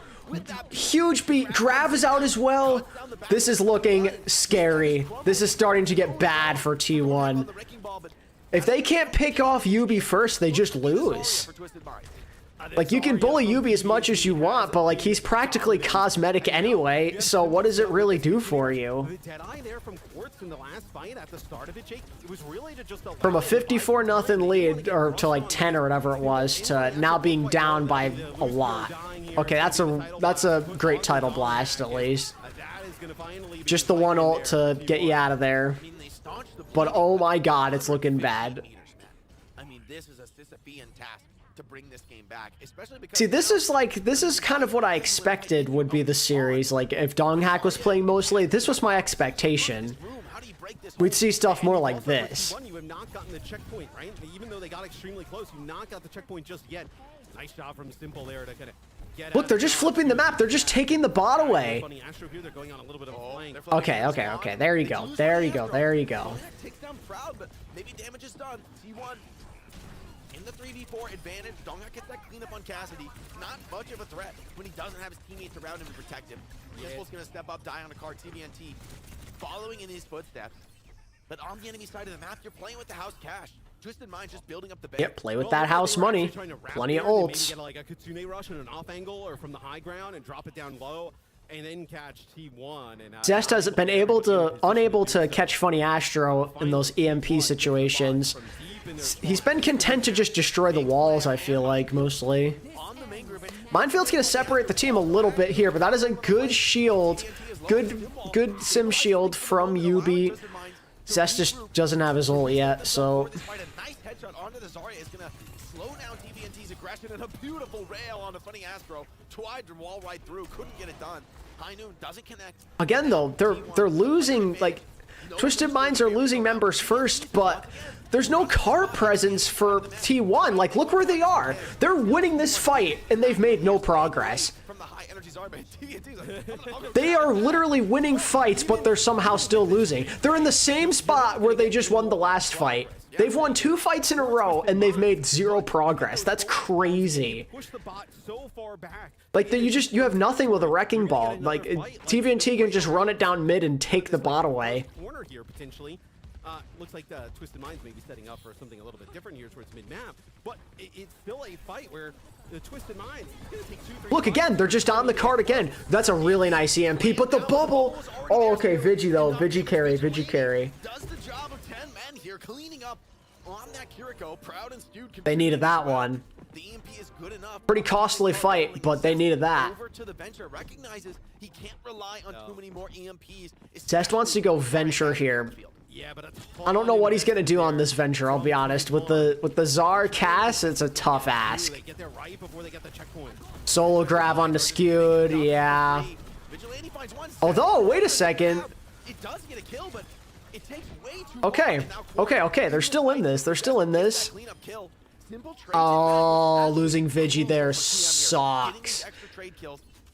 Huge beat. Grav is out as well. This is looking scary. This is starting to get bad for T1. If they can't pick off Yubi first, they just lose. Like, you can bully Yubi as much as you want, but, like, he's practically cosmetic anyway, so what does it really do for you? From a 54-0 lead, or to, like, 10 or whatever it was, to now being down by a lot. Okay, that's a great title blast, at least. Just the one ult to get you out of there. But, oh my god, it's looking bad. I mean, this is a Sisyphean task to bring this game back, especially because... See, this is kind of what I expected would be the series. Like, if Donghak was playing mostly, this was my expectation. We'd see stuff more like this. You have not gotten the checkpoint, right? Even though they got extremely close, you've not got the checkpoint just yet. Nice job from Simple there to kind of get Look, they're just flipping the map. They're just taking the bot away. Okay. There you go. There you go. There you go. Takes down Proud, but maybe damage is done. T1 in the 3v4 advantage. Donghak gets that cleanup on Cassidy. Not much of a threat when he doesn't have his teammates around him to protect him. Yeswell's going to step up, die on a card. TVNT following in his footsteps. But on the enemy side of the map, you're playing with the house cash. Twisted Mind just building up the base. Yep, play with that house money. Plenty of ults. Get like a Kitsune rush on an off angle or from the high ground and drop it down low, and then catch T1. And Zest has been unable to catch Funny Astro in those EMP situations. He's been content to just destroy the walls, I feel like, mostly. Minefield's going to separate the team a little bit here, but that is a good shield. Good sim shield from Yubi. Zest just doesn't have his ult yet, so... Despite a nice headshot onto the Zarya, is going to slow down TVNT's aggression, and a beautiful rail on a Funny Astro. Tried to wall right through, couldn't get it done. High Noon doesn't connect. Again, though, they're losing, like... Twisted Minds are losing members first, but there's no car presence for T1. Like, look where they are. They're winning this fight, and they've made no progress. They are literally winning fights, but they're somehow still losing. They're in the same spot where they just won the last fight. They've won 2 fights in a row, and they've made 0 progress. That's crazy. Like, you have nothing with a wrecking ball. Like, TVNT can just run it down mid and take the bot away. Corner here, potentially. Looks like the Twisted Minds may be setting up for something a little bit different here towards mid-map, but it's still a fight where the Twisted Minds is gonna take 2-3. Look, again, they're just on the card again. That's a really nice EMP, but the bubble... Oh, okay, Vigi, though. Vigi carry. Does the job of 10 men here, cleaning up on that Kiriko. Proud and Stewed. They needed that one. The EMP is good enough. Pretty costly fight, but they needed that. Over to the Venture, recognizes he can't rely on too many more EMPs. Zest wants to go Venture here. I don't know what he's gonna do on this Venture, I'll be honest. With the Czar Cass, it's a tough ask. Solo grab onto Skewed, yeah. Although, wait a second. Okay, they're still in this. Oh, losing Vigi there sucks.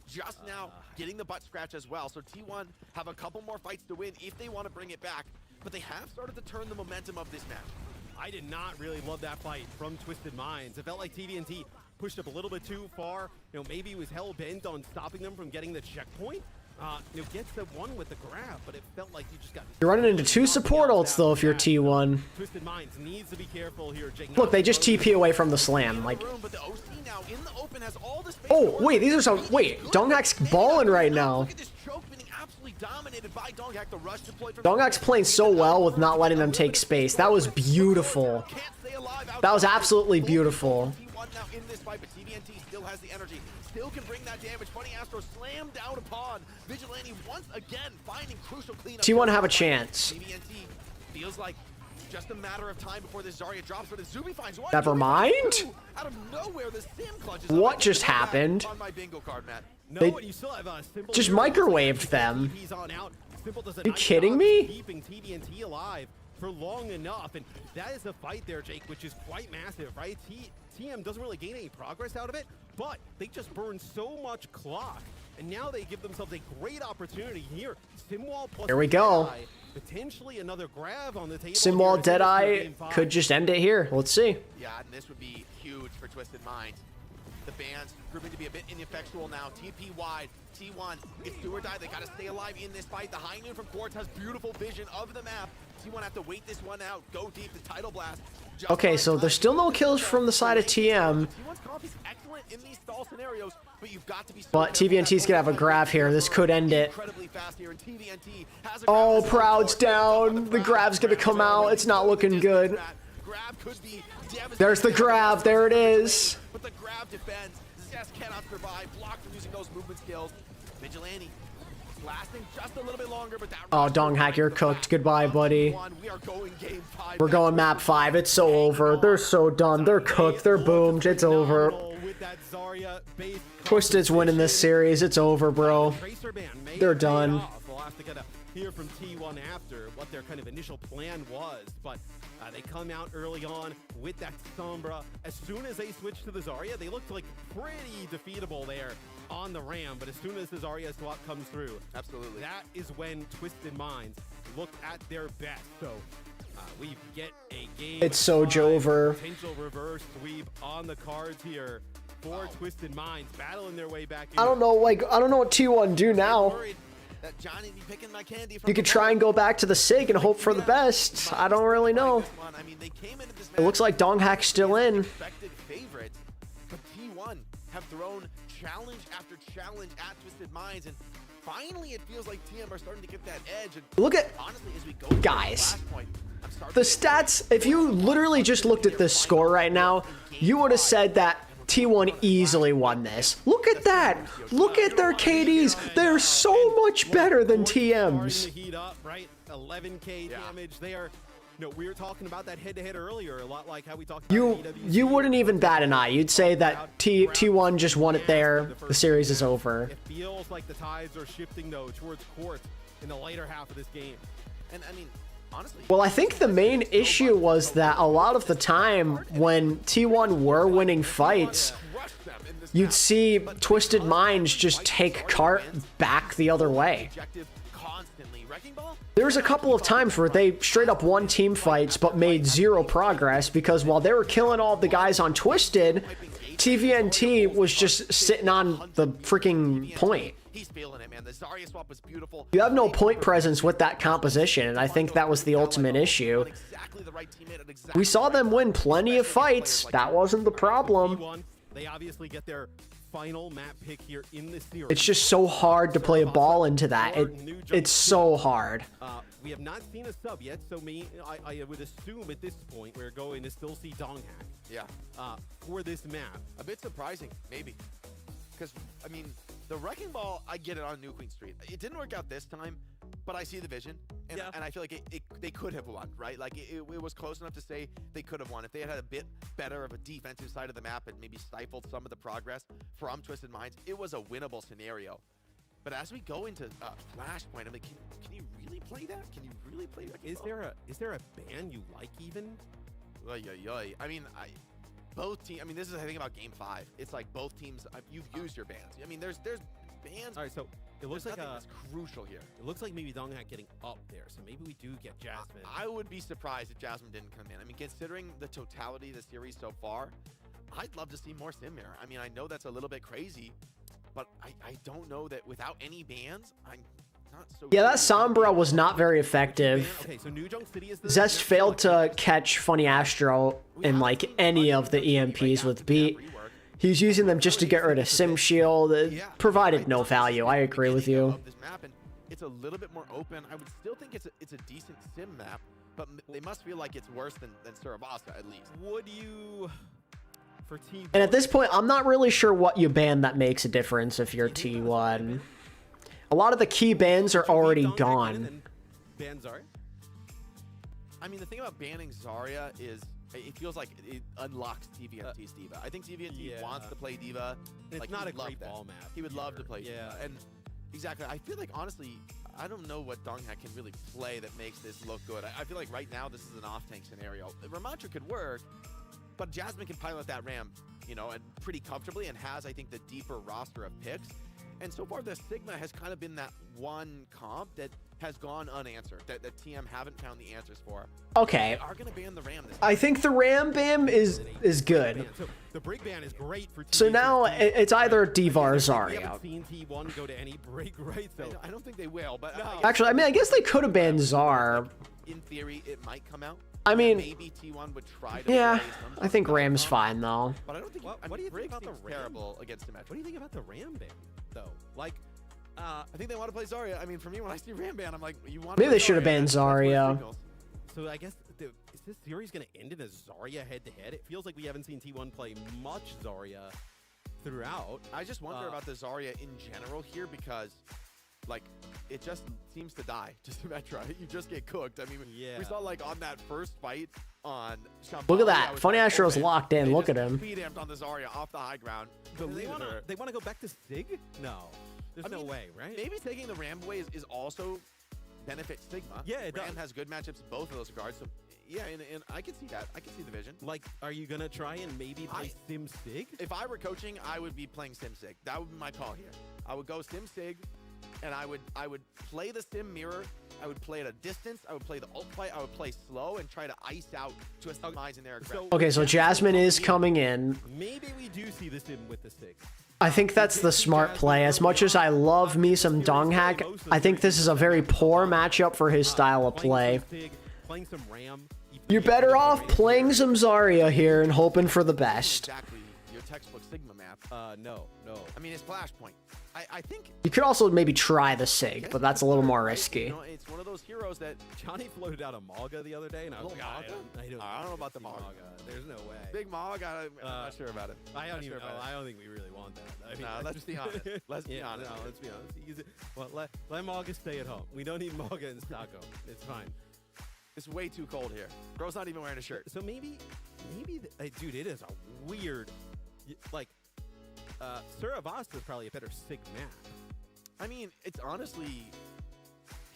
Just now getting the butt scratch as well. So T1 have a couple more fights to win if they want to bring it back. But they have started to turn the momentum of this match. I did not really love that fight from Twisted Minds. It felt like TVNT pushed up a little bit too far. You know, maybe he was hell-bent on stopping them from getting the checkpoint. You know, gets the one with the grab, but it felt like you just got... You're running into 2 support ults, though, if you're T1. Twisted Minds needs to be careful here. Look, they just TP away from the slam. Like... Oh, wait, these are some... Wait, Donghak's balling right now. Donghak's playing so well with not letting them take space. That was beautiful. That was absolutely beautiful. Still can bring that damage. Funny Astro slammed down upon Vigilante once again, finding crucial cleanup. T1 have a chance. Feels like just a matter of time before this Zarya drops, but Zuby finds one. Never mind. Out of nowhere, the sim clutches. What just happened? On my bingo card, Matt. They just microwaved them. Simple does a You nice kidding job me? keeping TVNT alive for long enough, and that is a fight there, Jake, which is quite massive, right? TM doesn't really gain any progress out of it, but they just burn so much clock, and now they give themselves a great opportunity here. Simwall plus Here we go. Deadeye, potentially another grab on the table. Simwall here. Deadeye could just end it here. Let's see. Yeah, and this would be huge for Twisted Minds. The band's proving to be a bit ineffectual now. TP wide, T1, it's do or die. They gotta stay alive in this fight. The High Noon from Quartz has beautiful vision of the map. T1 have to wait this one out, go deep, the Tidal Blast. Okay, so there's still no kills from the side of TM. T1's comp is excellent in these stall scenarios, but you've got to be so But TVNT's gonna have a grab here. This could end it. incredibly fast here, and TVNT has a Oh, grab. Proud's down. The grab's gonna come out. It's not looking good. Grab could be devastating. There's the grab. There it is. But the grab defends. Zest cannot survive. Blocked from using those movement skills. Vigilante lasting just a little bit longer, but that Oh, Donghack, you're cooked. Goodbye, buddy. we are going game 5. We're going map 5. It's so over. They're so done. They're cooked. They're boomed. It's over. With that Zarya base Twisted's winning this series. It's over, bro. Tracer ban may They're have paid done. off. We'll have to kind of hear from T1 after what their kind of initial plan was, but they come out early on with that Sombra. As soon as they switched to the Zarya, they looked like pretty defeatable there on the Ram, but as soon as the Zarya swap comes through, absolutely, that is when Twisted Minds look at their best. So we get a game. It's so Jover. Potential reverse sweep on the cards here for Twisted Minds, battling their way back. I don't know, I don't know what T1 do now. That Johnny be picking my candy from You could try and go back to the SIG and hope for the best. I don't really know. I mean, they came into this It looks like Donghack's still in. expected favorites, but T1 have thrown challenge after challenge at Twisted Minds, and finally it feels like TM are starting to get that edge. And Look at, honestly, as we go guys, the stats, if you literally just looked at this score right now, you would have said that T1 easily won this. Look at that. Look at their KDs. They're so much better than TM's. Heat up, right? 11k damage there. No, we were talking about that head-to-head earlier, a lot like how we talked about You wouldn't even bat an eye. You'd say that T1 just won it there. The series is over. It feels like the tides are shifting, though, towards Quartz in the later half of this game. And, I mean, honestly, well, I think the main issue was that a lot of the time when T1 were winning fights, you'd see Twisted Minds just take cart back the other way. There was a couple of times where they straight up won team fights but made zero progress because while they were killing all the guys on Twisted, TVNT was just sitting on the freaking point. He's feeling it, man. The Zarya swap was beautiful. You have no point presence with that composition, and I think that was the ultimate issue. We saw them win plenty of fights. That wasn't the problem. They obviously get their final map pick here in this series. It's just so hard to play a ball into that. It's so hard. We have not seen a sub yet, so I would assume at this point we're going to still see Donghack. Yeah. For this map. A bit surprising, maybe. Because, I mean, the Wrecking Ball, I get it on New Queen Street. It didn't work out this time, but I see the vision, and, and I feel like they could have won, right? Like, it was close enough to say they could have won. If they had a bit better of a defensive side of the map and maybe stifled some of the progress from Twisted Minds, it was a winnable scenario. But as we go into Flashpoint, I'm like, can you really play that? Can you really play that? Is there a ban you like even? I mean, both teams. I mean, this is the thing about Game 5. It's like both teams. You've used your bans. I mean, there's bans. All right, so it looks like that's crucial here. It looks like maybe Donghack getting up there, so maybe we do get Jasmine. I would be surprised if Jasmine didn't come in. I mean, considering the totality of the series so far, I'd love to see more Sim Mirror. I mean, I know that's a little bit crazy, but I don't know that without any bans, I'm not so. Yeah, that Sombra was not very effective. Okay, so New Junk City is the Zest failed to catch Funny Astro in like any of the EMPs with Beat. He was using them just to get rid of Sim Shield. It provided no value. I agree with you. It's a little bit more open. I would still think it's a decent Sim map, but they must feel like it's worse than Saravasa at least. Would you? For T1? And at this point, I'm not really sure what you ban that makes a difference if you're T1. A lot of the key bans are already gone. Ban Zarya? I mean, the thing about banning Zarya is it feels like it unlocks TVNT's Diva. I think TVNT wants to play Diva. It's like, not a great ball map. He would love to play Diva. And exactly. I feel like, honestly, I don't know what Donghack can really play that makes this look good. I feel like right now this is an off-tank scenario. Ramantra could work, but Jasmine can pilot that Ram, you know, and pretty comfortably, and has, I think, the deeper roster of picks. And so far, the Sigma has kind of been that one comp that has gone unanswered, that TM haven't found the answers for. Okay. They are going to ban the Ram this time. I think the Ram ban is good. So the Brig ban is great for So now it's either Diva or We Zarya. haven't seen T1 go to any Brig, right? So I don't think they will, but Actually, I mean, I guess they could have banned Zar. in theory, it might come out. I mean, Maybe T1 would try to yeah, play some I think sort of Ram's comp, fine though. But I don't think. What do you think about the Ram? Terrible against Symmetra. What do you think about the Ram ban, though? Like, I think they want to play Zarya. I mean, for me, when I see Ram ban, I'm like, you want? Maybe they should have banned Zarya. so I guess is this series going to end in a Zarya head-to-head? It feels like we haven't seen T1 play much Zarya throughout. I just wonder about the Zarya in general here because, like, it just seems to die to Symmetra. You just get cooked. I mean, we saw like on that first fight on Shambhala, Look at that. Funny Astro's locked in. Look at him. Speed amped on the Zarya off the high ground. They want to go back to Sig? No. There's no way, right? Maybe taking the Ram away is also benefit Sigma. Yeah, it Ram does. has good matchups in both of those regards. So yeah, and I can see that. I can see the vision. Like, are you gonna try and maybe play Sim Sig? If I were coaching, I would be playing Sim Sig. That would be my call here. I would go Sim Sig, and I would play the Sim Mirror. I would play at a distance. I would play the ult fight. I would play slow and try to ice out twist demise in their aggression. Okay, so Jasmine is coming in. Maybe we do see the Sim with the Sig. I think that's the smart play. As much as I love me some Donghack, I think this is a very poor matchup for his style of play. Playing some Ram. You're better off playing some Zarya here and hoping for the best. Exactly your textbook Sigma map. No. I mean, it's Flashpoint. I think You could also maybe try the Sig, but that's a little more risky. you know, it's one of those heroes that Johnny floated out a Maga the other day, and I was like, I don't know about the Maga. There's no way. Big Mog, I'm not sure about it. I don't even sure know. about it. I don't think we really want that. I mean, No, let's be honest. Let's be honest. No, let's be honest. Well, let Maga stay at home. We don't need Maga in Stockholm. It's fine. It's way too cold here. Bro's not even wearing a shirt. So maybe, dude, it is a weird, like, Suravasta is probably a better Sig map. I mean, it's honestly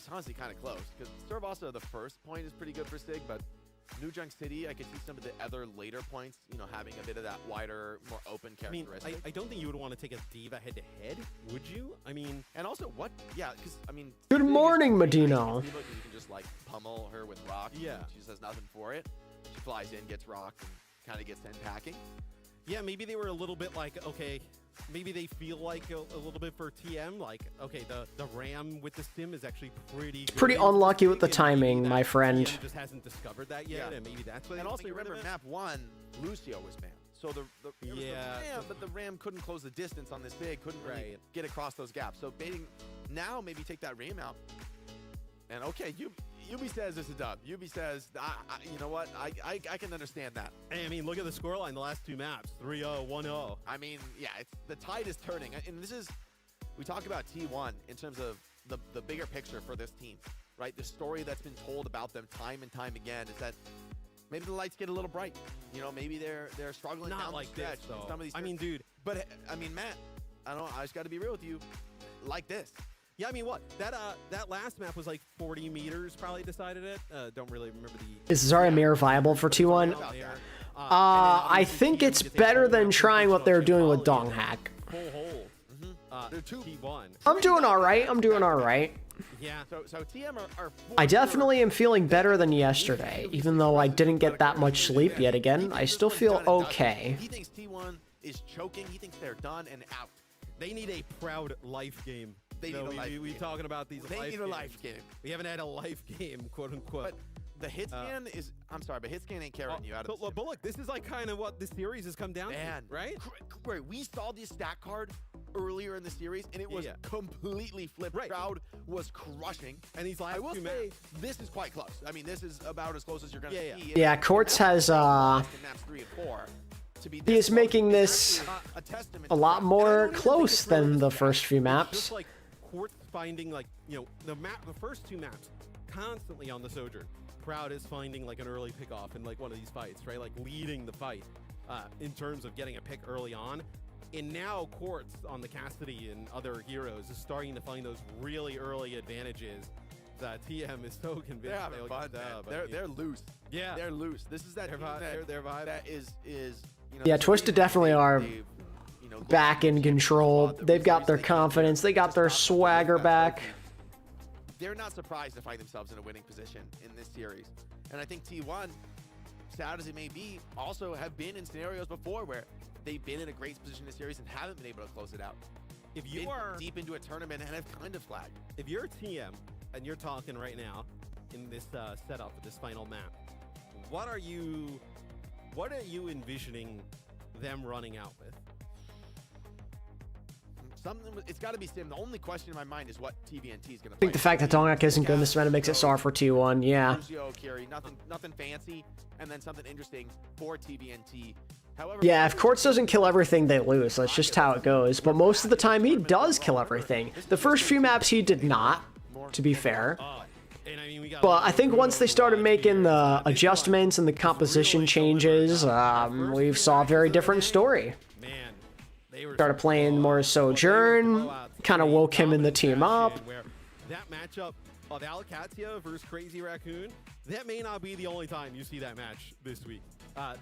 kind of close because Suravasta, the first point is pretty good for Sig, but New Junk City, I could see some of the other later points, you know, having a bit of that wider, more open I mean, characteristic. I don't think you would want to take a Diva head-to-head, would you? I mean, and also, what? Yeah, because, I mean... Good morning, Medino. You can just, like, pummel her with rock. Yeah. She just has nothing for it. She flies in, gets rocked, and kind of gets sent packing. Yeah, maybe they were a little bit like, okay, maybe they feel like a little bit for TM, like, okay, the Ram with the Sim is actually pretty good. Pretty unlucky with the timing, my friend. TM just hasn't discovered that yet, and maybe that's what. And also, remember, map 1, Lucio was banned. So the Ram, but the Ram couldn't close the distance on this big, couldn't really get across those gaps. So baiting now, maybe take that Ram out. And okay, Yubi says it's a dub. Yubi says, you know what? I can understand that. I mean, look at the scoreline the last two maps, 3-0, 1-0. I mean, yeah, the tide is turning. And this is, we talk about T1 in terms of the bigger picture for this team, right? The story that's been told about them time and time again is that maybe the lights get a little bright. You know, maybe they're struggling Not down like the stretch. this, though. Some of these I mean, dude. But, I mean, Matt, I just got to be real with you. Like this. Yeah, I mean, what? That last map was like 40 meters probably decided it. Don't really remember the... Is Zarya Mirror viable for T1? I think it's better than trying what they're doing with Donghack. Full hole. T1. I'm doing all right. Yeah. So TM are I definitely am feeling better than yesterday. Even though I didn't get that much sleep yet again, I still feel okay. He thinks T1 is choking. He thinks they're done and out. They need a proud life game. They need a life game. We talking about these They need a life game. We haven't had a life game, quote unquote. But the hit scan is, I'm sorry, but hit scan ain't carrying you out of but look, this is like kind of what the series has come down to, right? We saw this stat card earlier in the series, and it was completely flipped. Crowd was crushing. And these last I will two say, maps. this is quite close. I mean, this is about as close as you're going to see. Yeah, Quartz has, maps 3 and 4. he is making this a lot more close than the first few maps. Just like Quartz finding, like, you know, the first two maps constantly on the Sojourn. Proud is finding like an early pickoff in like one of these fights, right? Like leading the fight in terms of getting a pick early on. And now Quartz on the Cassidy and other heroes is starting to find those really early advantages that TM is so convinced They're having they'll fun, get man. dub. They're loose. Yeah. They're loose. This is that They're team they're vibe. that is you know, Yeah, this is Twisted the reason definitely are they've, you know, back in control. They've got their confidence. They got their swagger back. They're not surprised to find themselves in a winning position in this series. And I think T1, sad as it may be, also have been in scenarios before where they've been in a great position in the series and haven't been able to close it out. If you Been are deep into a tournament and have kind of flagged. if you're TM and you're talking right now in this setup for this final map, what are you envisioning them running out with? Something, it's got to be Sim. The only question in my mind is what TVNT is going to I think the fact that Dongak isn't good in this meta makes it sour for T1, yeah. Carry, nothing fancy, and then something interesting for TVNT. However, Yeah, if Quartz doesn't kill everything, they lose. That's just how it goes. But most of the time, he does kill everything. The first few maps, he did not, to be fair. And I mean, we got But I think once they started making the adjustments and the composition changes, we saw a very different story. man, they were Started playing more Sojourn, kind of woke him and the team up. where that matchup of AlexyOWL versus Crazy Raccoon, that may not be the only time you see that match this week.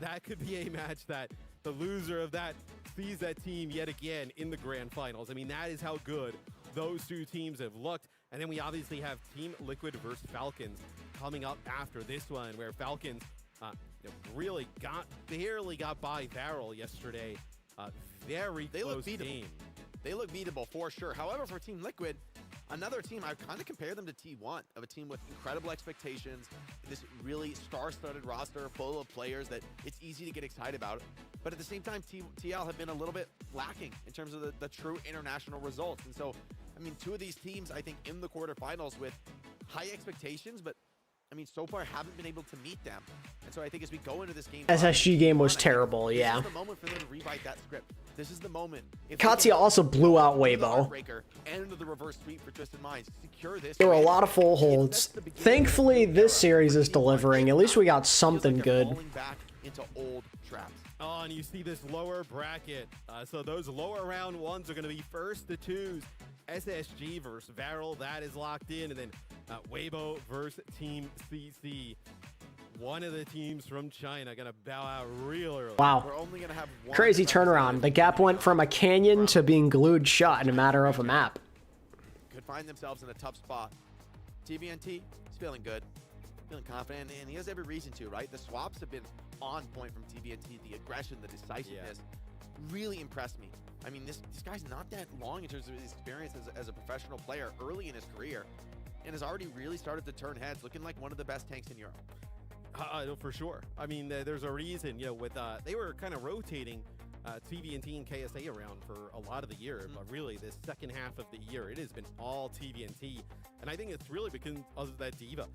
That could be a match that the loser of that sees that team yet again in the grand finals. I mean, that is how good those two teams have looked. And then we obviously have Team Liquid versus Falcons coming up after this one, where Falcons really barely got by Farrell yesterday. Very close game. They look beatable for sure. However, for Team Liquid, another team, I kind of compare them to T1, of a team with incredible expectations, this really star-studded roster full of players that it's easy to get excited about. But at the same time, TL have been a little bit lacking in terms of the true international results. And so, I mean, two of these teams, I think, in the quarterfinals with high expectations, but I mean, so far haven't been able to meet them. And so I think as we go into this game, SSG game was terrible, yeah. This is the moment for them to rewrite that script. This is the moment. Katya also blew out Weibo. End of the reverse sweep for Twisted Minds. Secure this. There were a lot of full holds. Thankfully, this series is delivering. At least we got something good. Falling back into old traps. Oh, and you see this lower bracket. So those lower round ones are going to be first to twos. SSG versus Varel, that is locked in. And then Weibo versus Team CC. One of the teams from China going to bow out real early. Wow. We're only going to have one Crazy turnaround. The gap went from a canyon to being glued shut in a matter of a map. Could find themselves in a tough spot. TVNT, he's feeling good, feeling confident, and he has every reason to, right? The swaps have been on point from TVNT. The aggression, the decisiveness really impressed me. I mean, this guy's not that long in terms of his experience as a professional player early in his career, and has already really started to turn heads, looking like one of the best tanks in Europe. For sure. I mean, there's a reason, with they were kind of rotating TVNT and KSA around for a lot of the year, but really this second half of the year, it has been all TVNT, and I think it's really because of that diva.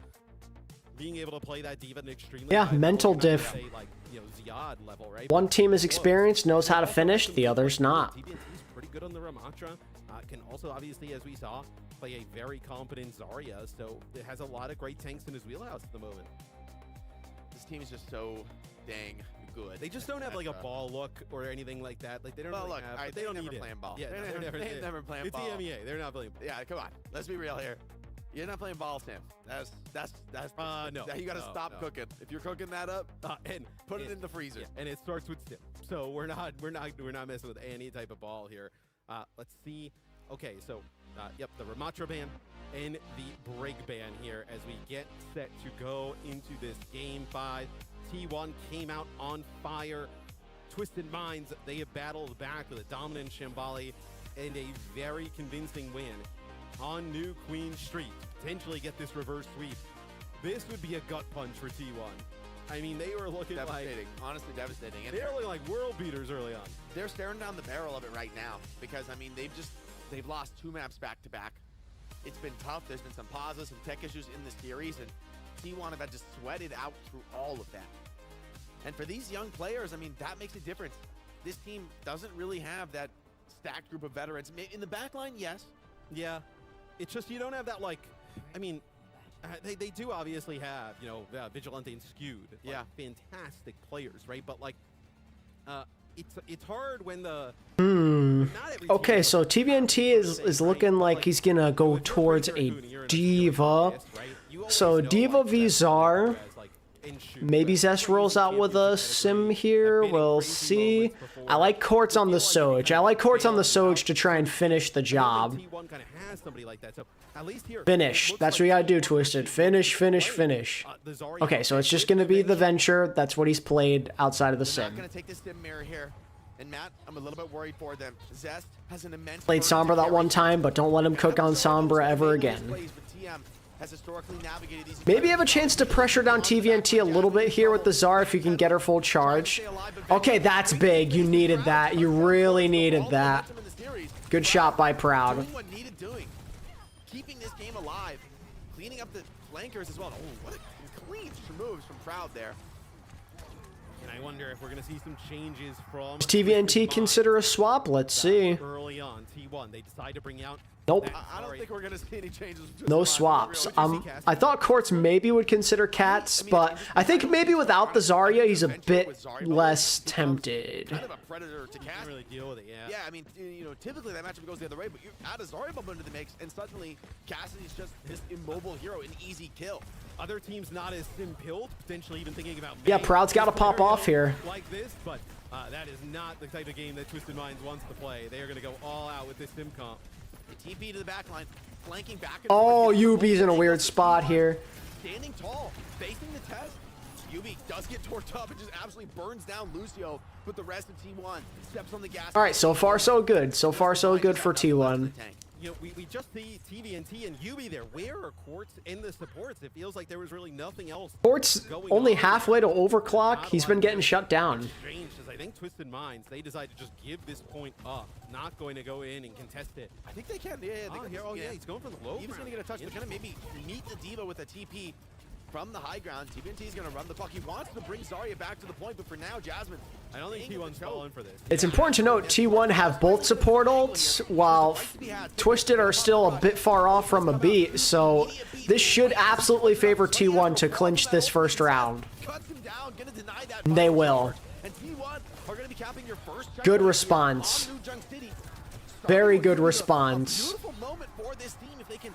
Being able to play that diva at an extremely high mental level, diff. say, like, Ziad level, right? One team is experienced, knows how to finish, the other's not. TVNT is pretty good on the Ramatra. Can also, obviously, as we saw, play a very competent Zarya, so it has a lot of great tanks in his wheelhouse at the moment. This team is just so dang good. They just don't have like a ball look or anything like that. Like they don't really have. But they don't need it. Playing ball. Yeah, they're never playing ball. It's EMEA. They're not playing. Yeah, come on. Let's be real here. You're not playing ball, Sam. That's no. You got to stop cooking. If you're cooking that up, and put it in the freezer. Yeah, and it starts with Sim. So we're not messing with any type of ball here. Let's see. Okay, so yep, the Ramatra ban and the break ban here as we get set to go into this game 5. T1 came out on fire. Twisted Minds, they have battled back with a dominant Shambali and a very convincing win on New Queen Street. Potentially get this reverse sweep. This would be a gut punch for T1. I mean, they were looking devastating. Honestly devastating. And they're looking like world beaters early on. They're staring down the barrel of it right now because, I mean, they've lost 2 maps back to back. It's been tough. There's been some pauses, some tech issues in the series, and T1 have had to sweat it out through all of that. And for these young players, I mean, that makes a difference. This team doesn't really have that stacked group of veterans. In the back line, yes. Yeah. It's just you don't have that, like, I mean, they do obviously have, Vigilante and Skewed. Like, fantastic players, right? But, like, it's hard when the Okay, so TVNT is looking like he's gonna go towards a Diva. So Diva v Czar. Maybe Zest rolls out with a Sim here. We'll see. I like Quartz on the Soj. I like Quartz on the Soj to try and finish the job. Finish. That's what you gotta do, Twisted. Finish, finish, finish. Okay, so it's just gonna be the Venture. That's what he's played outside of the Sim. Gonna take this Sim mirror here. And Matt, I'm a little bit worried for them. Zest has an immense Played Sombra that one time, but don't let him cook on Sombra ever again. Maybe have a chance to pressure down TVNT a little bit here with the Czar if you can get her full charge. Okay, that's big. You needed that. You really needed that. Good shot by Proud. Keeping this game alive, cleaning up the flankers as well. Oh, what a clean moves from Proud there. And I wonder if we're going to see some changes from Does TVNT consider a swap? Let's see. Early on, T1, they decide to bring out. Nope. I don't think we're going to see any changes. No swaps. I thought Quartz maybe would consider Cats, but I think maybe without the Zarya, he's a bit less tempted. Kind of a predator to Cass. Really deal with it, yeah. Yeah, I mean, you know, typically that matchup goes the other way, but you add a Zarya bump into the mix, and suddenly Cassidy's just this immobile hero, an easy kill. Other teams not as sim-pilled, potentially even thinking about. Yeah, Proud's got to pop off here. Like this, but that is not the type of game that Twisted Minds wants to play. They are going to go all out with this sim comp. TP to the back line, flanking back. Oh, Yubi's in a weird spot here. Standing tall, facing the test. Yubi does get torqued up and just absolutely burns down Lucio, but the rest of T1 steps on the gas. All right, so far so good. So far so good for T1. You know, we just see TVNT and Yubi there. Where are Quartz in the supports? It feels like there was really nothing else. Quartz only halfway to overclock. He's been getting shut down. Strange, as I think Twisted Minds, they decide to just give this point up. Not going to go in and contest it. I think they can. Yeah, he's going for the low. He's going to get a touch. They're going to maybe meet the Diva with a TP from the high ground. TVNT is going to run the puck. He wants to bring Zarya back to the point, but for now, Jasmine. I don't think T1's falling for this. It's important to note T1 have both support ults, while Twisted are still a bit far off from a beat, so this should absolutely favor T1 to clinch this first round. They will. Good response. Very good response. Beautiful moment for this team if they can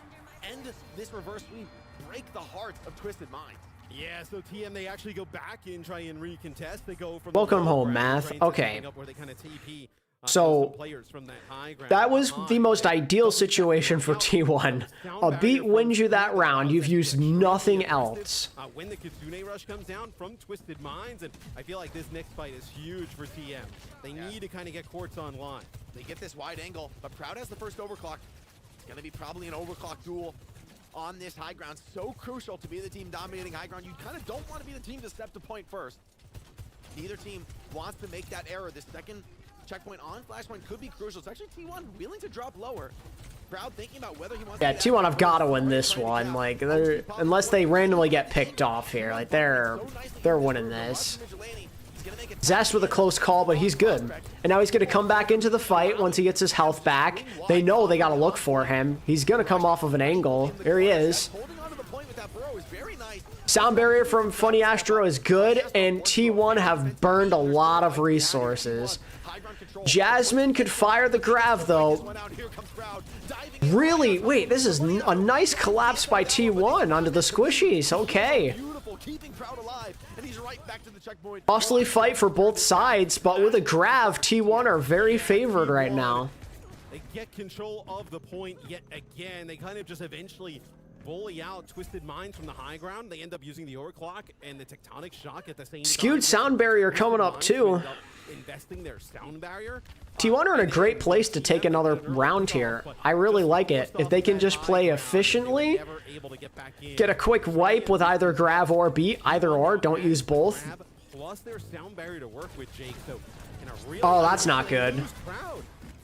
end this reverse sweep, break the heart of Twisted Minds. Yeah, so TM, they actually go back and try and recontest. They go from welcome home, Math. Okay. So that was the most ideal situation for T1. A beat wins you that round. You've used nothing else. When the Kitsune rush comes down from Twisted Minds, and I feel like this next fight is huge for TM. They need to kind of get Quartz online. They get this wide angle, but Proud has the first overclock. It's going to be probably an overclock duel on this high ground. So crucial to be the team dominating high ground. You kind of don't want to be the team to step to point first. Neither team wants to make that error. This second checkpoint on Flashpoint could be crucial. It's actually T1 willing to drop lower. Proud thinking about whether he wants to T1 have got to win this one. Like, unless they randomly get picked off here, like they're winning this. Zest with a close call, but he's good. And now he's going to come back into the fight once he gets his health back. They know they got to look for him. He's going to come off of an angle. There he is. Sound barrier from Funny Astro is good, and T1 have burned a lot of resources. Jasmine could fire the grab, though. Really? Wait, this is a nice collapse by T1 onto the squishies. Okay. Costly fight for both sides, but with a grab, T1 are very favored right now. They get control of the point yet again. They kind of just eventually bully out Twisted Minds from the high ground. They end up using the overclock and the tectonic shock at the same time. Skewed sound barrier coming up too. Investing their sound barrier. T1 are in a great place to take another round here. I really like it. If they can just play efficiently, get a quick wipe with either grab or beat, either or, don't use both. Plus their sound barrier to work with, Jake. So oh, that's not good.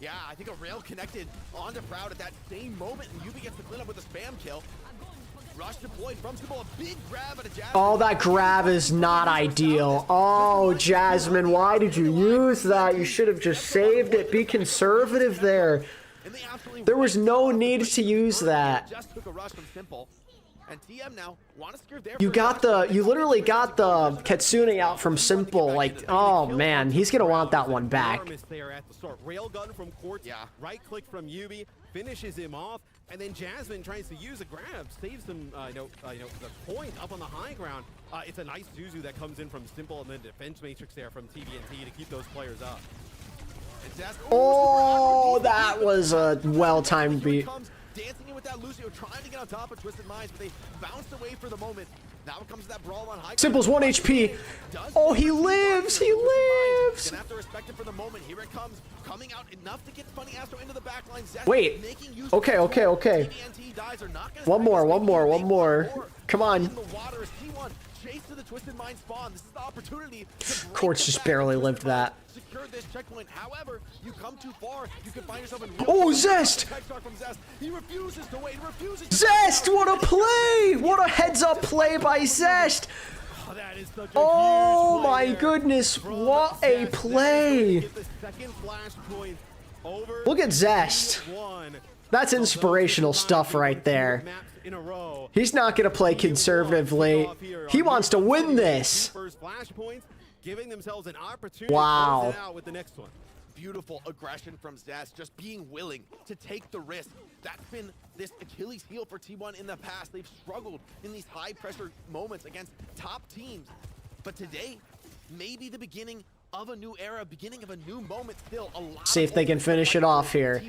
Yeah, I think a rail connected onto Proud at that same moment, and Yubi gets the clean up with a spam kill. Rush deployed from Sybil, a big grab at a Jasmine. Oh, that grab is not ideal. Oh, Jasmine, why did you use that? You should have just saved it. Be conservative there. There was no need to use that. Just took a rush from Simple. And TM now want to secure their You got the, you literally got the Kitsune out from Simple. Like, oh man, he's gonna want that one back. There at the start. Railgun from Quartz, right click from Yubi, finishes him off, and then Jasmine tries to use a grab, saves him, the point up on the high ground. It's a nice Zuzu that comes in from Simple, and then defense matrix there from TVNT to keep those players up. Oh, that was a well-timed beat. Dancing in with that Lucio, trying to get on top of Twisted Minds, but they bounced away for the moment. Now it comes to that brawl on high. Simple's 1 HP. Oh, he lives. He lives. Gonna have to respect it for the moment. Here it comes, coming out enough to get Funny Astro into the back line. Wait. Okay. One more. Come on. Chase to the Twisted Mind spawn. This is the opportunity. Quartz just barely lived that. Secure this checkpoint. However, you come too far, you can find yourself in. Oh, Zest! He refuses to wait. Zest! What a play! What a heads-up play by Zest! Oh my goodness! What a play! Look at Zest. That's inspirational stuff right there. He's not going to play conservatively. He wants to win this. Wow. Beautiful aggression from Zest, just being willing to take the risk. That's been this Achilles heel for T1 in the past. They've struggled in these high pressure moments against top teams. But today, maybe the beginning of a new era, beginning of a new moment still. See if they can finish it off here.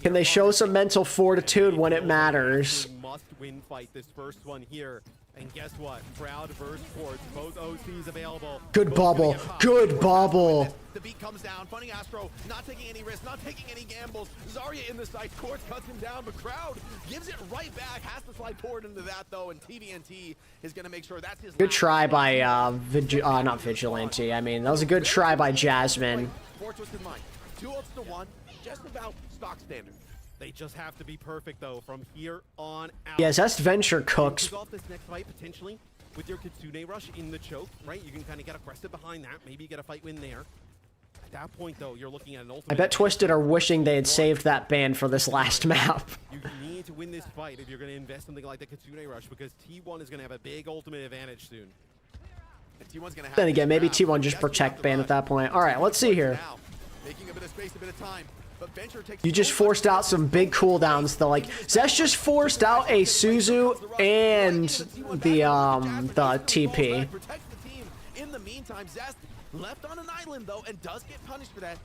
Can they show some mental fortitude when it matters? Must-win fight this first one here. And guess what? Proud versus Quartz, both OCs available. Good bubble. Good bubble. The beat comes down. Funny Astro not taking any risks, not taking any gambles. Zarya in the sight. Quartz cuts him down, but Crowd gives it right back. Has to slide forward into that though, and TVNT is going to make sure that's his. Good try by not Vigilante. I mean, that was a good try by Jasmine. 4 Twisted Mind. 2 ults to 1. Just about stock standard. They just have to be perfect though from here on out. Yeah, Zest Venture cooks. Off this next fight potentially with your Kitsune rush in the choke, right? You can kind of get aggressive behind that. Maybe get a fight win there. At that point though, you're looking at an ultimate. I bet Twisted are wishing they had saved that ban for this last map. You need to win this fight if you're going to invest something like the Kitsune rush, because T1 is going to have a big ultimate advantage soon. T1's gonna have Then again, maybe T1 just protect ban at that point. All right, let's see here. Making a bit of space, a bit of time. You just forced out some big cooldowns though. Like Zest just forced out a Suzu and the TP. In the meantime, Zest left on an island though and does get punished for that.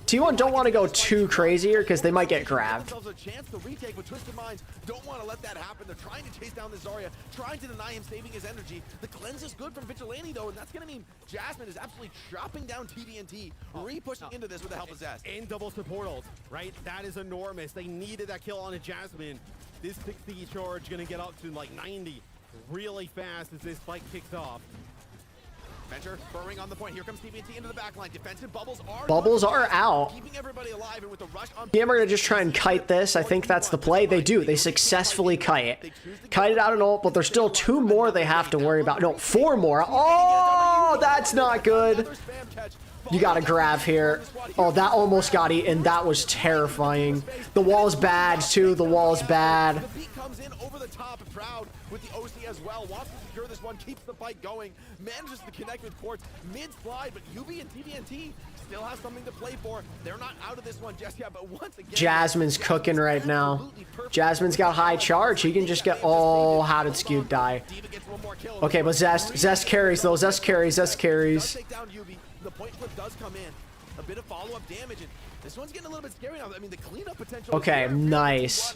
T1 don't want to go too crazy here because they might get grabbed. A chance to retake, but Twisted Minds don't want to let that happen. They're trying to chase down the Zarya, trying to deny him saving his energy. The cleanse is good from Vigilante though, and that's going to mean Jasmine is absolutely chopping down TVNT, re-pushing into this with the help of Zest. And double support ult, right? That is enormous. They needed that kill on a Jasmine. This 60 charge going to get up to like 90 really fast as this fight kicks off. Venture burrowing on the point. Here comes TVNT into the backline. Defensive bubbles are out. Keeping everybody alive, and with the rush on. TM are gonna just try and kite this. I think that's the play. They do. They successfully kite it. Kite it out an ult, but there's still 2 more they have to worry about. No, 4 more. Oh, that's not good. You gotta grab here. Oh, that almost got eaten. That was terrifying. The wall's bad too. The wall's bad. The beat comes in over the top. Proud with the OC as well. Wants to secure this one. Keeps the fight going. Manages to connect with Quartz mid-slide, but UB and TVNT still have something to play for. They're not out of this one just yet, but once again, Jasmine's cooking right now. Jasmine's got high charge. He can just get. Oh, how did Skewed die? Okay, but Zest carries though. Zest carries. The point flip does come in. A bit of follow-up damage, and this one's getting a little bit scary now. I mean, the cleanup potential. Okay, nice.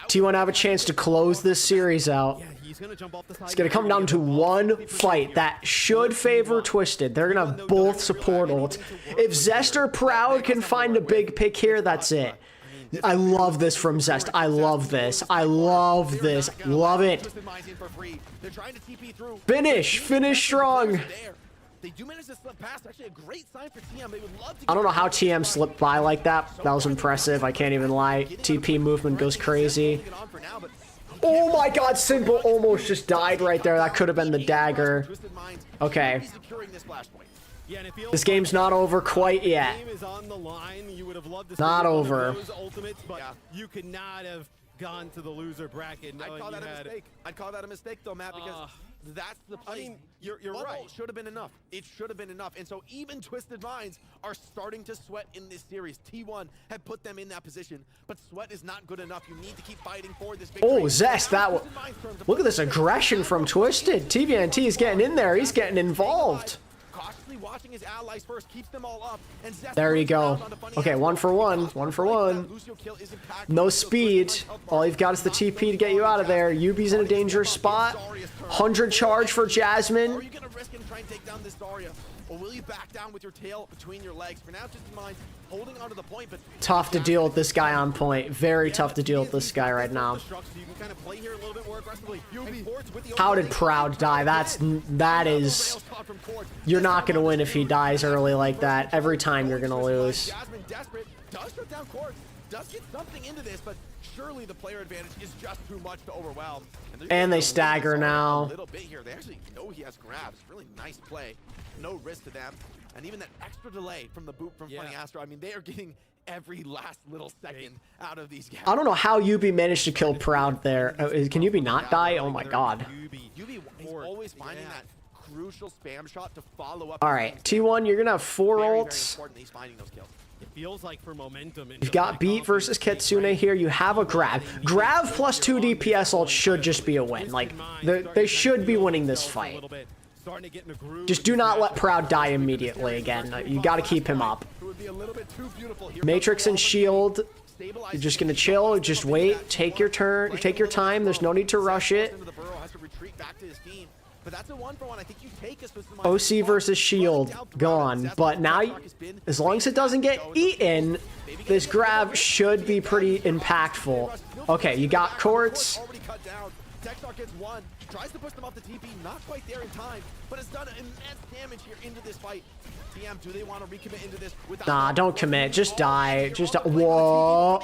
T1 have a chance to close this series out. It's gonna come down to one fight that should favor Twisted. They're gonna have both support ults. If Zest or Proud can find a big pick here, that's it. I love this from Zest. I love this. Love it. Finish strong. They do manage to slip past. Actually, a great sign for TM. They would love to. I don't know how TM slipped by like that. That was impressive. I can't even lie. TP movement goes crazy. Oh my god, Simple almost just died right there. That could have been the dagger. Okay. This game's not over quite yet. Not over. You could not have gone to the loser bracket. I'd call that a mistake. I'd call that a mistake, though, Matt, because that's the play. I mean, you're right. Should have been enough. It should have been enough. And so even Twisted Minds are starting to sweat in this series. T1 had put them in that position, but sweat is not good enough. You need to keep fighting for this victory. Oh, Zest, look at this aggression from Twisted. TVNT is getting in there. He's getting involved. Cautiously watching his allies first, keeps them all up. And Zest There you go. Okay, 1 for 1. 1 for 1. No speed. All you've got is the TP to get you out of there. Yubi's in a dangerous spot. 100 charge for Jasmine. Are you going to risk and try and take down this Zarya? Or will you back down with your tail between your legs? For now, just in mind, holding onto the point, but Tough to deal with this guy on point. Very tough to deal with this guy right now. How did Proud die? That is... You're not going to win if he dies early like that. Every time you're going to lose. Jasmine desperate, does shut down Court, does get something into this, but surely the player advantage is just too much to overwhelm. And they stagger now. A little bit here. They actually know he has grabs. Really nice play. No risk to them. And even that extra delay from the boot from Funny Astro. I mean, they are getting every last little second out of these guys. I don't know how Yubi managed to kill Proud there. Can Yubi not die? Oh my god. Yubi is always finding that crucial spam shot to follow up. All right, T1, you're going to have 4 ults. He's finding those kills. It feels like for momentum. You've got Beat versus Kitsune here. You have a Grab. Grab plus 2 DPS ult should just be a win. Like, they should be winning this fight. Just do not let Proud die immediately again. You got to keep him up. Matrix and Shield. You're just going to chill. Just wait. Take your turn. Take your time. There's no need to rush it. OC versus Shield, gone. But now, as long as it doesn't get eaten, this grab should be pretty impactful. Okay, you got Courts. Texar gets 1, tries to push them off the TP, not quite there in time, but has done immense damage here into this fight. TM, do they want to recommit into this? Nah, don't commit. Just die. Just die. Whoa.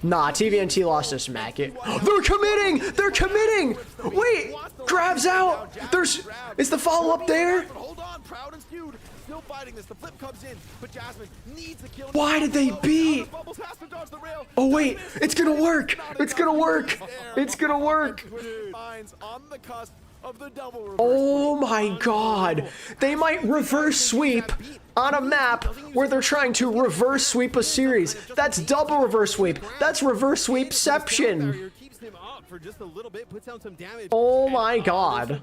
Nah, TVNT lost this smack. They're committing! They're committing! Wait! Grabs out! Is the follow-up there? Hold on, Proud and Skewed. Still fighting this. The flip comes in, but Jasmine needs the kill. Why did they beat? Oh wait, it's gonna work. It's gonna work. It's gonna work. Oh my god. They might reverse sweep on a map where they're trying to reverse sweep a series. That's double reverse sweep. That's reverse sweepception. Oh my god.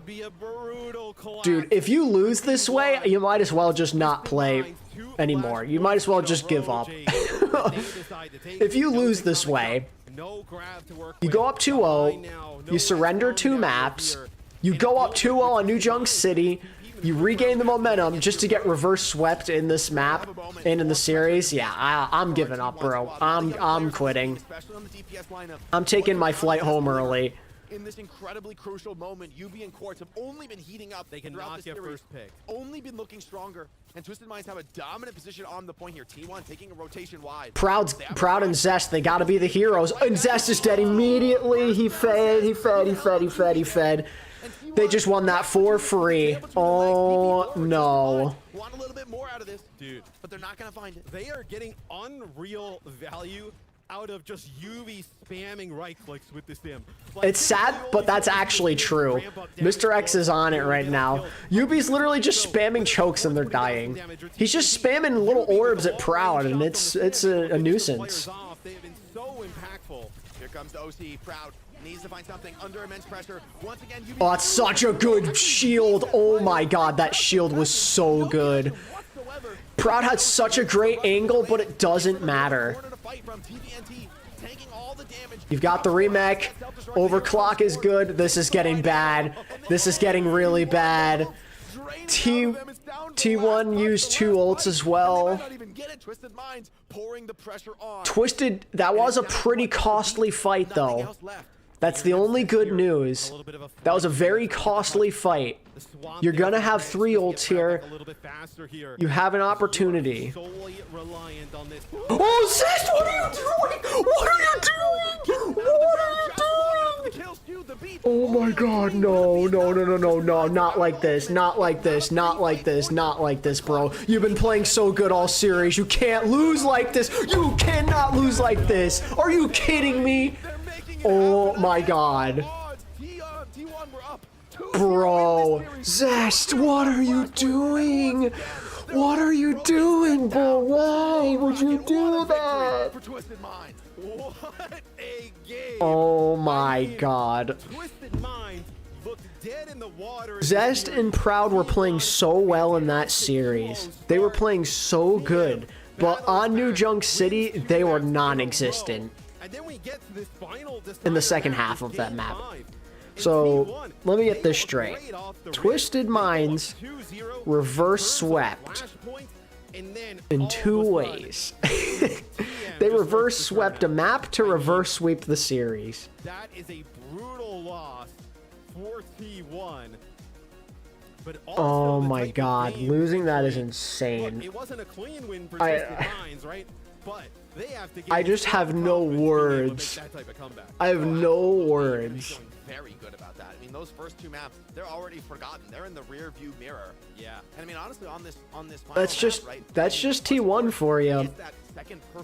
Dude, if you lose this way, you might as well just not play anymore. You might as well just give up. If you lose this way, you go up 2-0, you surrender 2 maps, you go up 2-0 on New Junk City, you regain the momentum just to get reverse swept in this map and in the series. Yeah, I'm giving up, bro. I'm quitting. I'm taking my flight home early. In this incredibly crucial moment, Yubi and Quartz have only been heating up. They cannot get first pick. Only been looking stronger. And Twisted Minds have a dominant position on the point here. T1 taking a rotation wide. Proud and Zest, they gotta be the heroes. And Zest is dead immediately. He fed. They just won that for free. Oh no. Want a little bit more out of this, dude, but they're not gonna find it. They are getting unreal value out of just UV spamming right clicks with the sim. It's sad, but that's actually true. Mr. X is on it right now. Yubi's literally just spamming chokes and they're dying. He's just spamming little orbs at Proud, and it's a nuisance. They've been so impactful. Here comes the OC. Proud needs to find something under immense pressure. Once again, oh, that's such a good shield. Oh my god, that shield was so good. Proud had such a great angle, but it doesn't matter. You've got the remake. Overclock is good. This is getting bad. This is getting really bad. T1 used 2 ults as well. Twisted, that was a pretty costly fight though. That's the only good news. That was a very costly fight. You're gonna have 3 ults here. You have an opportunity. Oh, Zest, what are you doing? What are you doing? What are you doing? Oh my god, no, not like this, not like this, not like this, not like this, bro. You've been playing so good all series. You can't lose like this. You cannot lose like this. Are you kidding me? Oh my god. T1 were up. Bro, Zest, what are you doing? What are you doing, bro? Why would you do that? For Twisted Mind. What a game. Oh my god. Twisted Mind looked dead in the water. Zest and Proud were playing so well in that series. They were playing so good. But on New Junk City, they were non-existent in the second half of that map. So, let me get this straight. Twisted Minds reverse swept in 2 ways. They reverse swept a map to reverse sweep the series. That is a brutal loss for T1. But oh my god, losing that is insane. Look, it wasn't a clean win for Twisted Minds, right? But they have to I just have no words. I have no words. Very good about that. I mean, those first 2 maps, they're already forgotten. They're in the rear view mirror. Yeah. And I mean, honestly, on this That's just T1 for you.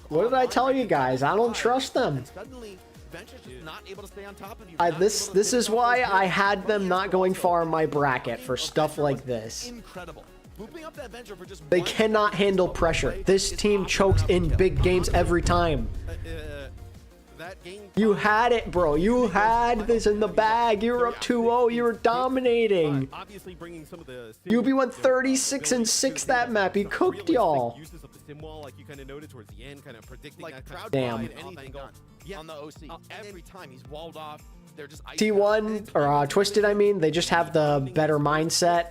What did I tell you guys? I don't trust them. Suddenly, Venture's just not able to stay on top of you. This is why I had them not going far in my bracket for stuff like this. Incredible. Booping up that Venture for just they cannot handle pressure. This team chokes in big games every time. You had it, bro. You had this in the bag. You were up 2-0. You were dominating. UB went 36-6 that map. He cooked y'all. Damn. On the OC, every time he's walled off. They're just T1 or Twisted, I mean, they just have the better mindset.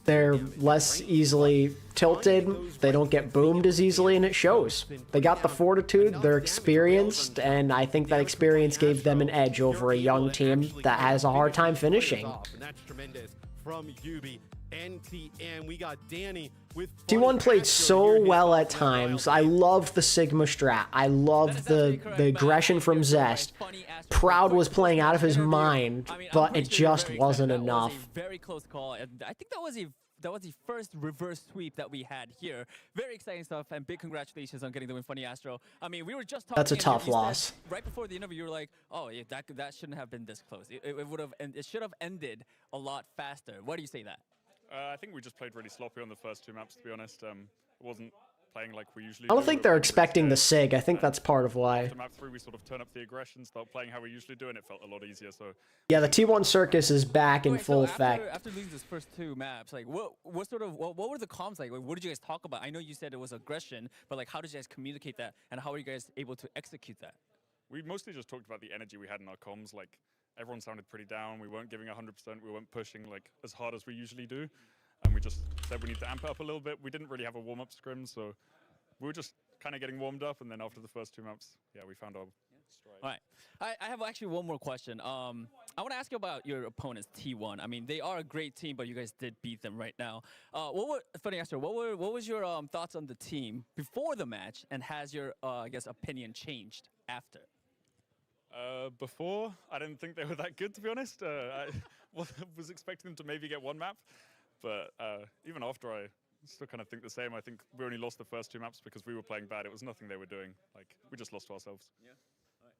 They're less easily tilted. They don't get boomed as easily, and it shows. They got the fortitude. They're experienced, and I think that experience gave them an edge over a young team that has a hard time finishing. That's tremendous from UB. NTM, we got Danny with T1 played so well at times. I loved the Sigma strat. I loved the aggression from Zest. Proud was playing out of his mind, but it just wasn't enough. Very close call, and I think that was the first reverse sweep that we had here. Very exciting stuff, and big congratulations on getting the win, Funny Astro. I mean, we were just talking. That's a tough loss. Right before the interview, you were like, "Oh, yeah, that shouldn't have been this close. It should have ended a lot faster." Why do you say that? I think we just played really sloppy on the first 2 maps, to be honest. It wasn't playing like we usually I don't think they're expecting the SIG. I think that's part of why. After map 3, we sort of turn up the aggression, start playing how we usually do, and it felt a lot easier. So yeah, the T1 circus is back in full effect. After losing those first 2 maps, like what were the comms like? What did you guys talk about? I know you said it was aggression, but like how did you guys communicate that, and how are you guys able to execute that? We mostly just talked about the energy we had in our comms. Like everyone sounded pretty down. We weren't giving 100%. We weren't pushing like as hard as we usually do. And we just said we need to amp it up a little bit. We didn't really have a warm-up scrim, so we were just kind of getting warmed up. And then after the first 2 maps, yeah, we found our stride. All right. I have actually one more question. I want to ask you about your opponents, T1. I mean, they are a great team, but you guys did beat them right now. Funny Astro, what was your thoughts on the team before the match, and has your, I guess, opinion changed after? Before, I didn't think they were that good, to be honest. I was expecting them to maybe get 1 map. But even after, I still kind of think the same. I think we only lost the first 2 maps because we were playing bad. It was nothing they were doing. Like, we just lost to ourselves. Yeah. Right.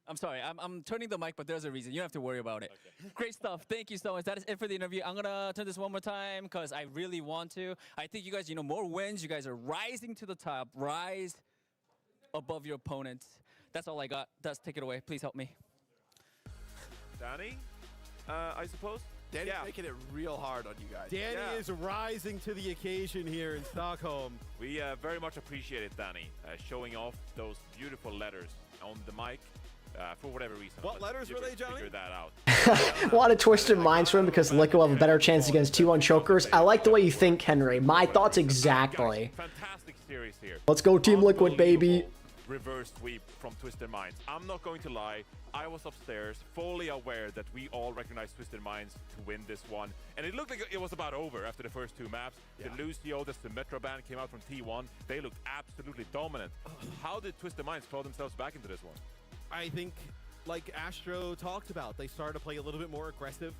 I'm sorry. I'm turning the mic, but there's a reason. You don't have to worry about it. Okay. Great stuff. Thank you so much. That is it for the interview. I'm going to turn this one more time because I really want to. I think you guys, more wins. You guys are rising to the top. Rise above your opponents. That's all I got. Let's take it away. Please help me. Danny, I suppose? Danny's making it real hard on you guys. Danny is rising to the occasion here in Stockholm. We very much appreciate it, Danny, showing off those beautiful letters on the mic for whatever reason. What letters were they, Johnny? Figure that out. A lot of Twisted Minds for him because Lick will have a better chance against T1 Chokers. I like the way you think, Henry. My thoughts exactly. Fantastic series here. Let's go Team Liquid, baby. Reverse sweep from Twisted Minds. I'm not going to lie, I was upstairs fully aware that we all recognized Twisted Minds to win this one, and it looked like it was about over after the first 2 maps. The Lucio, the Symmetra ban came out from T1. They looked absolutely dominant. How did Twisted Minds claw themselves back into this one? I think, like Astro talked about, they started to play a little bit more aggressive.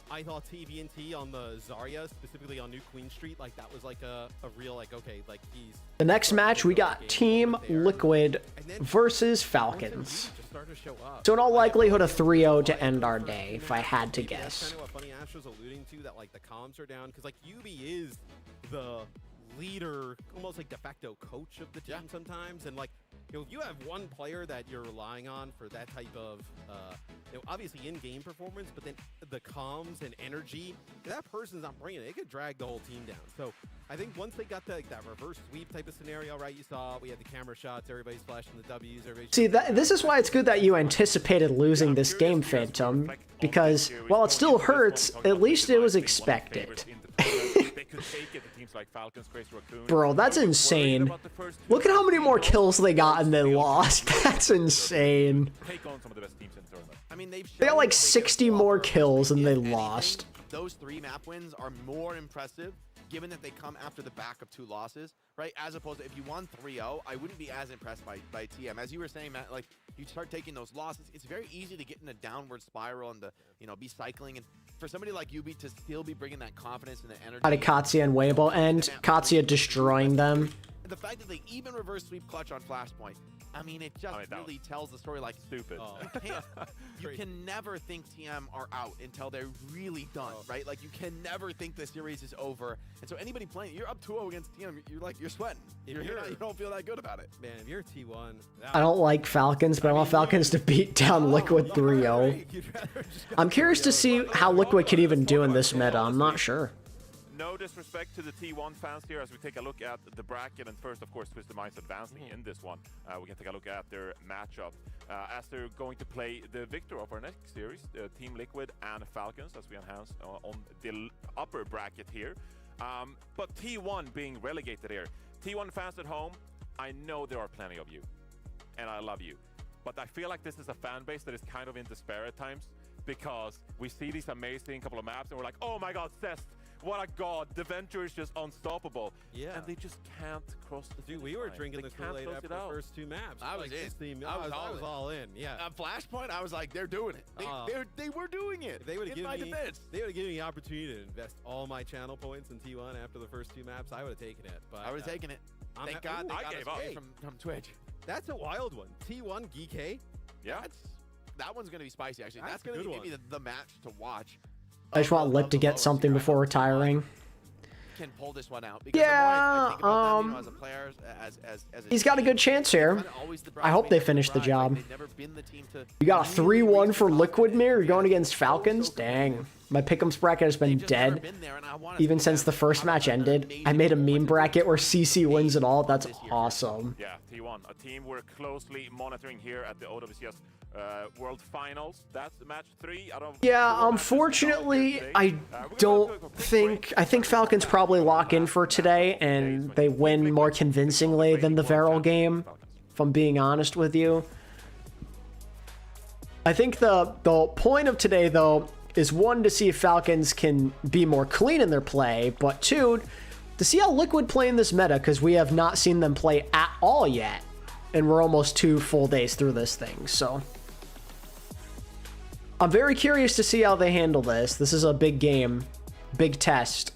I thought TVNT on the Zarya, specifically on New Queen Street, like that was like a real, like, okay, like he's... The next match, we got Team Liquid versus Falcons. just show up. So in all likelihood, a 3-0 to end our day, if I had to Maybe guess. That's kind of what Funny Ash was alluding to, that like the comms are down, because like Yubi is the leader, almost like de facto coach of the team sometimes, and like, you know, if you have one player that you're relying on for that type of, you know, obviously in-game performance, but then the comms and energy, if that person's not bringing it, it could drag the whole team down. So I think once they got like that reverse sweep type of scenario, right? You saw we had the camera shots, everybody's flashing the W's. See, this is why it's good that you anticipated losing this game, Phantom, because while it still hurts, at least it was expected. Bro, that's insane. Look at how many more kills they got and they lost. That's insane. I mean, They got like 60 more kills and they lost. Those 3 map wins are more impressive given that they come after the back of 2 losses, right? As opposed to if you won 3-0, I wouldn't be as impressed by TM. As you were saying, Matt, like you start taking those losses, it's very easy to get in a downward spiral and be cycling. And for somebody like Yubi to still be bringing that confidence and the energy. Out of Katsuya and Weibo, and Katsuya destroying them. And the fact that they even reverse sweep clutch on Flashpoint, I mean, it just really tells the story like stupid. You can never think TM are out until they're really done, right? Like you can never think the series is over. And so anybody playing, you're up 2-0 against TM, you're sweating. You don't feel that good about it. Man, if you're T1, I don't like Falcons, but I want Falcons to beat down Liquid 3-0. I'm curious to see how Liquid can even do in this meta. I'm not sure. No disrespect to the T1 fans here as we take a look at the bracket, and first, of course, Twisted Minds advancing in this one. We can take a look at their matchup as they're going to play the victor of our next series, Team Liquid and Falcons, as we enhance on the upper bracket here. But T1 being relegated here. T1 fans at home, I know there are plenty of you, and I love you. But I feel like this is a fan base that is kind of in despair at times, because we see these amazing couple of maps, and we're like, oh my god, Cest, what a god, the Venture is just unstoppable. Yeah. And they just can't cross the Dude, we were drinking the Kool-Aid after the first 2 maps. I was in. I was all in. Yeah. At Flashpoint, I was like, they're doing it. They were doing it. If they would have given me, defense. they would have given me the opportunity to invest all my channel points in T1 after the first 2 maps. I would have taken it. But I would have taken it. Thank God they got us away from Twitch. That's a wild one. T1 GK. Yeah. That one's gonna be spicy. Actually, that's a gonna good be maybe the match to watch. I just want Lip to get something before retiring. Can pull this one out. Because Yeah, the more I think about them, as a player, as he's got a good chance here. I hope they finish the job. You got a 3-1 for Liquid Mirror. You're going against Falcons? Dang. My pick'ems bracket has been dead even since the first match ended. I made a meme bracket where CC wins it all. That's awesome. Yeah, T1, a team we're closely monitoring here at the OWCS World Finals. That's match 3 out of... Yeah, unfortunately, I think Falcons probably lock in for today, and they win more convincingly than the Varel game, if I'm being honest with you. I think the point of today, though, is 1, to see if Falcons can be more clean in their play, but 2, to see how Liquid play in this meta, because we have not seen them play at all yet, and we're almost 2 full days through this thing, so... I'm very curious to see how they handle this. This is a big game, big test.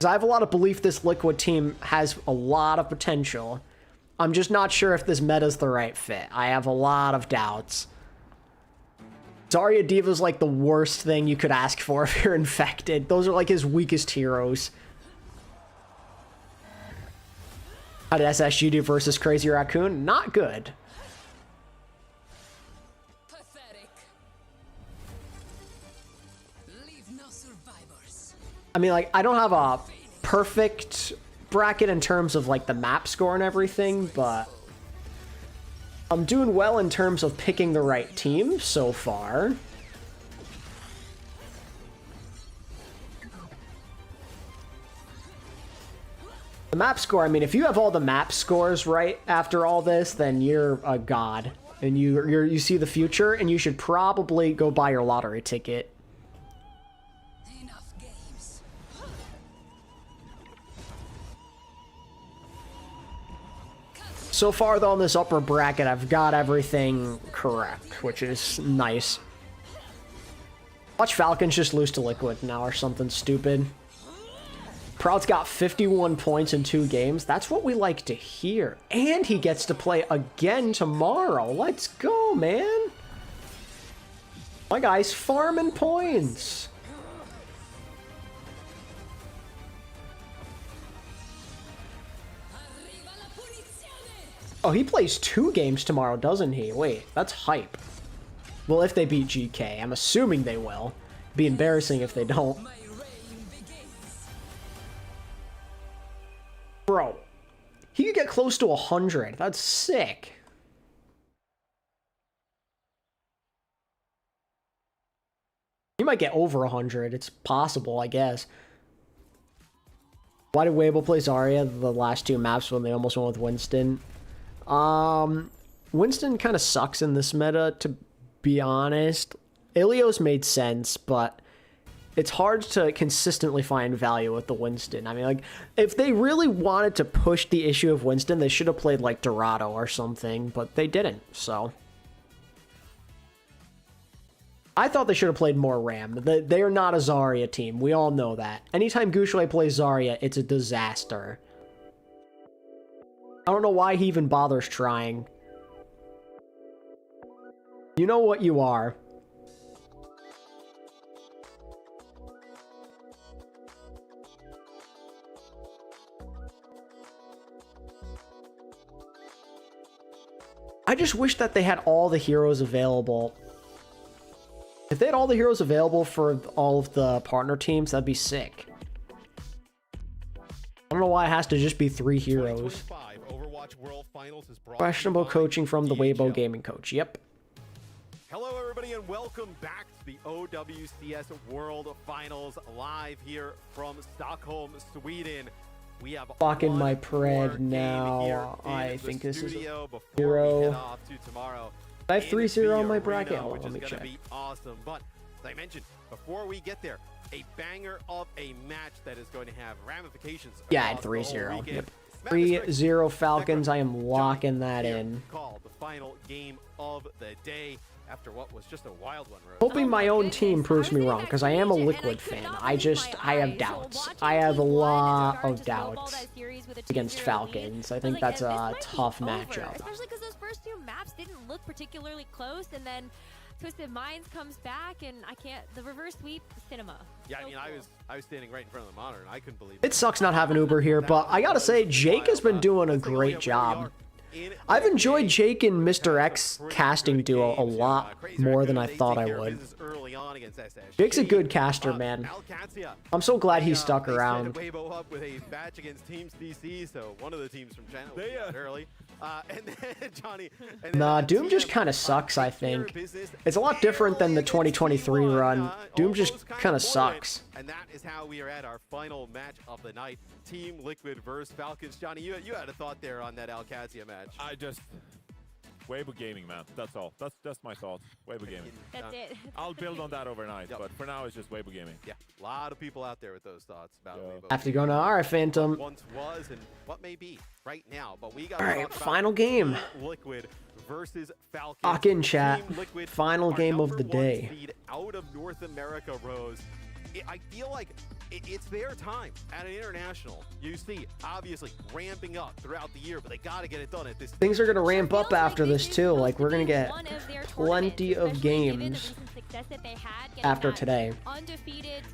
I have a lot of belief this Liquid team has a lot of potential. I'm just not sure if this meta's the right fit. I have a lot of doubts. Zarya Diva's like the worst thing you could ask for if you're infected. Those are like his weakest heroes. How did SSG do versus Crazy Raccoon? Not good. I mean, like, I don't have a perfect bracket in terms of, like, the map score and everything, but I'm doing well in terms of picking the right team so far. The map score, I mean, if you have all the map scores right after all this, then you're a god. And you see the future, and you should probably go buy your lottery ticket. So far, though, in this upper bracket, I've got everything correct, which is nice. Watch Falcons just lose to Liquid now or something stupid. Proud's got 51 points in 2 games. That's what we like to hear. And he gets to play again tomorrow. Let's go, man. My guy's farming points. Oh, he plays 2 games tomorrow, doesn't he? Wait, that's hype. Well, if they beat GK. I'm assuming they will. Be embarrassing if they don't. Bro, he could get close to 100. That's sick. He might get over 100. It's possible, I guess. Why did Weibo play Zarya the last 2 maps when they almost went with Winston? Winston kind of sucks in this meta, to be honest. Ilios made sense, but it's hard to consistently find value with the Winston. I mean, like, if they really wanted to push the issue of Winston, they should have played, like, Dorado or something, but they didn't, so. I thought they should have played more Ram. They are not a Zarya team. We all know that. Anytime Gushui plays Zarya, it's a disaster. I don't know why he even bothers trying. You know what you are. I just wish that they had all the heroes available. If they had all the heroes available for all of the partner teams, that'd be sick. I don't know why it has to just be 3 heroes. Overwatch World Finals is brought Questionable coaching from the Weibo gaming coach. Yep. Hello, everybody, and welcome back to the OWCS World Finals live here from Stockholm, Sweden. We have Fucking my pred now. I think this is a 0. I have 3-0 on my bracket. Hold on, let me check. Be awesome, but as I mentioned, before we get there, a banger of a match that is going to have ramifications. Yeah, I had 3-0. Yep. 3-0 Falcons. I am locking that in. Called the final game of the day after what was just a wild one. Hoping my own team proves me wrong, because I am a Liquid fan. I have doubts. I have a lot of doubts against Falcons. I think that's a tough matchup. Especially because those first 2 maps didn't look particularly close, and then Twisted Minds comes back, and I can't. The reverse sweep cinema. Yeah, I mean, I was standing right in front of the monitor, and I couldn't believe it. It sucks not having Uber here, but I gotta say, Jake has been doing a great job. I've enjoyed Jake and Mr. X casting duo a lot more than I thought I would. Jake's a good caster, man. I'm so glad he stuck around. Weibo up with a match against Team CC, so one of the teams from channel early. And then Johnny. Nah, Doom just kind of sucks, I think. It's a lot different than the 2023 run. Doom just kind of sucks. And that is how we are at our final match of the night. Team Liquid versus Falcons. Johnny, you had a thought there on that alexyOWL match. I just... Weibo Gaming, man. That's all. That's my thought. Weibo Gaming. That's it. I'll build on that overnight, but for now it's just Weibo Gaming. Yeah, a lot of people out there with those thoughts about Weibo. Have to go now. All right, Phantom. Once was and what may be right now, but we got. All right, final game. Liquid versus Falcons. Lock in, chat. Final game of the day. Seed out of North America, Rose. I feel like it's their time at an international. You see, obviously, ramping up throughout the year, but they got to get it done at this. Things are going to ramp up after this, too. Like, we're going to get plenty of games after today.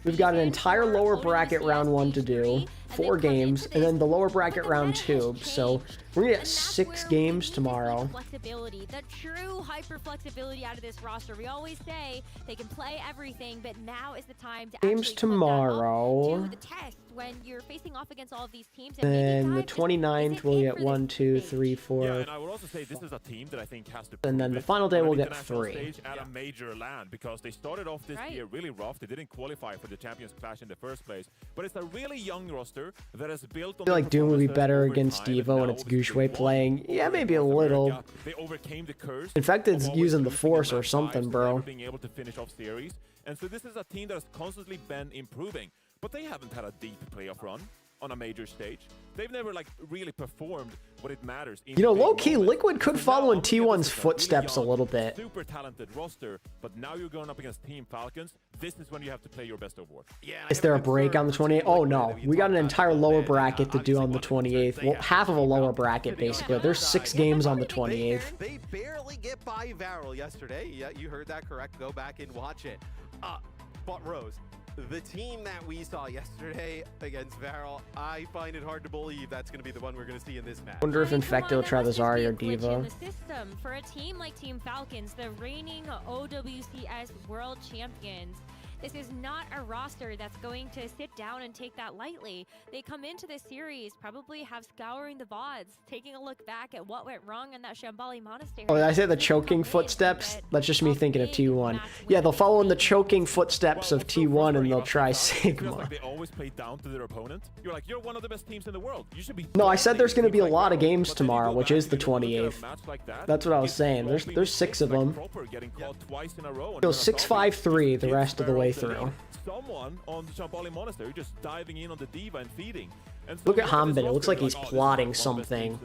We've got an entire lower bracket round 1 to do, 4 games, and then the lower bracket round 2. So we're going to get 6 games tomorrow. The true hyper flexibility out of this roster. We always say they can play everything, but now is the time to games tomorrow. Do the test when you're facing off against all of these teams. And the 29th we'll get 1, 2, 3, 4. Yeah, and I would also say this is a team that I think has to. And then the final day we'll get 3. At a major land, because they started off this year really rough. They didn't qualify for the Champions Clash in the first place, but it's a really young roster that has built. I feel like Doom would be better against Devo and it's Gushui playing. Yeah, maybe a little. They overcame the curse. In fact, it's using the Force or something, bro. Being able to finish off series, and so this is a team that has constantly been improving, but they haven't had a deep playoff run on a major stage. They've never like really performed what it matters. You know, low-key, Liquid could follow in T1's footsteps a little bit. Super talented roster, but now you're going up against Team Falcons. this is when you have to play your best Overwatch. Yeah, Is there a break on the 28th? Oh no, we got an entire lower bracket to do on the 28th. Well, half of a lower bracket basically. There's 6 games on the 28th. They barely get by Varel yesterday. Yeah, you heard that correct. Go back and watch it. But Rose, the team that we saw yesterday against Varel, I find it hard to believe that's going to be the one we're going to see in this match. Wonder if Infected will try the Zarya or Diva. In the system for a team like Team Falcons, the reigning OWCS world champions. This is not a roster that's going to sit down and take that lightly. They come into this series, probably have scouring the VODs, taking a look back at what went wrong in that Shambali Monastery. Oh, did I say the choking footsteps? That's just me thinking of T1. Yeah, they'll follow in the choking footsteps of T1 and they'll try Sigma. Like they always play down to their opponent. You're like, you're one of the best teams in the world. You should be. No, I said there's going to be a lot of games tomorrow, which is the 28th. That's what I was saying. There's 6 of them. Go 6-5-3 the rest of the way through. Someone on the Shambali Monastery just diving in on the Diva and feeding. And look at Hanbin. It looks like he's plotting something.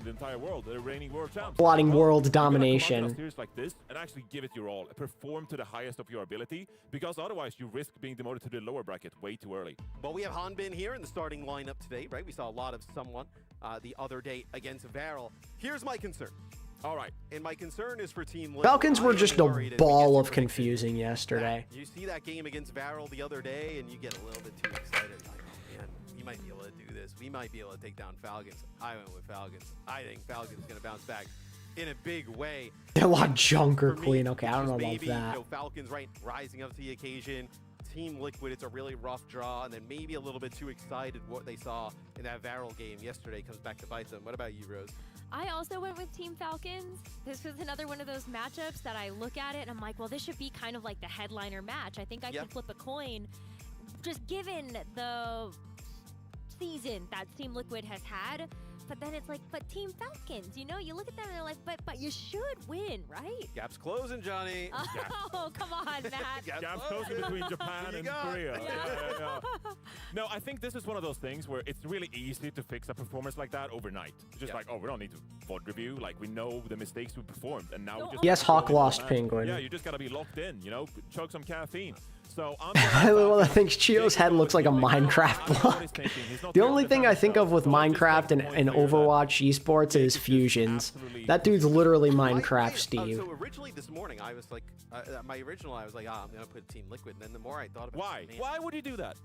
Plotting world world domination. Like this and actually give it your all. Perform to the highest of your ability, because otherwise you risk being demoted to the lower bracket way too early. But we have Hanbin here in the starting lineup today, right? We saw a lot of someone the other day against Varel. Here's my concern. All right, and my concern is for Team Liquid. Falcons were just a ball of confusing yesterday. You see that game against Varel the other day, and you get a little bit too excited. Like, oh man, we might be able to do this. We might be able to take down Falcons. I went with Falcons. I think Falcons going to bounce back in a big way. A lot of Junker Queen. Okay, I don't know about that. You know, Falcons, right, rising up to the occasion. Team Liquid, it's a really rough draw, and then maybe a little bit too excited what they saw in that Varel game yesterday comes back to bite them. What about you, Rose? I also went with Team Falcons. This was another one of those matchups that I look at it and I'm like, well, this should be kind of like the headliner match. I think I could flip a coin. Just given the season that Team Liquid has had. But then it's like, but Team Falcons, you know, you look at them and they're like, but you should win, right? Gap's closing, Johnny. Oh, come on, Matt. Gap's closing between Japan and Korea. Yeah. No, I think this is one of those things where it's really easy to fix a performance like that overnight. It's just like, oh, we don't need to VOD review. Like, we know the mistakes we performed, and now we just... Yes, Hawk lost Penguin. Yeah, you just gotta be locked in, you know, chug some caffeine. So well, I think Chio's head looks like a Minecraft block. The only thing I think of with Minecraft and Overwatch esports is fusions. That dude's literally Minecraft Steve. So originally this morning, I was like, I was like, I'm gonna put Team Liquid. And then the more I thought about it, why would you do that?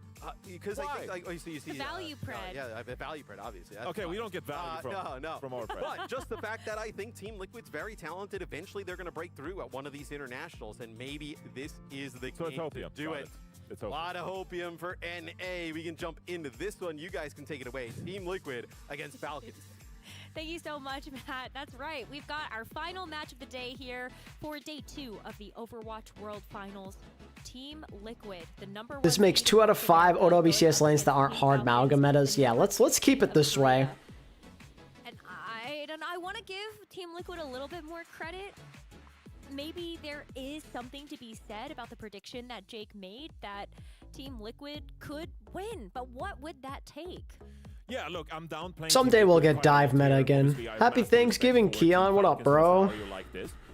Because I think, like, you see, the value pred. Yeah, I have a value pred, obviously. That's okay, we don't get value from our pred. But just the fact that I think Team Liquid's very talented. Eventually, they're gonna break through at one of these internationals, and maybe this is the game to do it. It's a lot of hopium for NA. We can jump into this one. You guys can take it away. Team Liquid against Falcons. Thank you so much, Matt. That's right. We've got our final match of the day here for day 2 of the Overwatch World Finals. Team Liquid, the #1. This makes 2 out of 5 OWCS lanes that aren't hard Malga metas. Yeah, let's keep it this way. And I want to give Team Liquid a little bit more credit. Maybe there is something to be said about the prediction that Jake made that Team Liquid could win, but what would that take? Yeah, look, I'm down playing. Someday we'll get dive meta again. Happy Thanksgiving, Keon. What up, bro?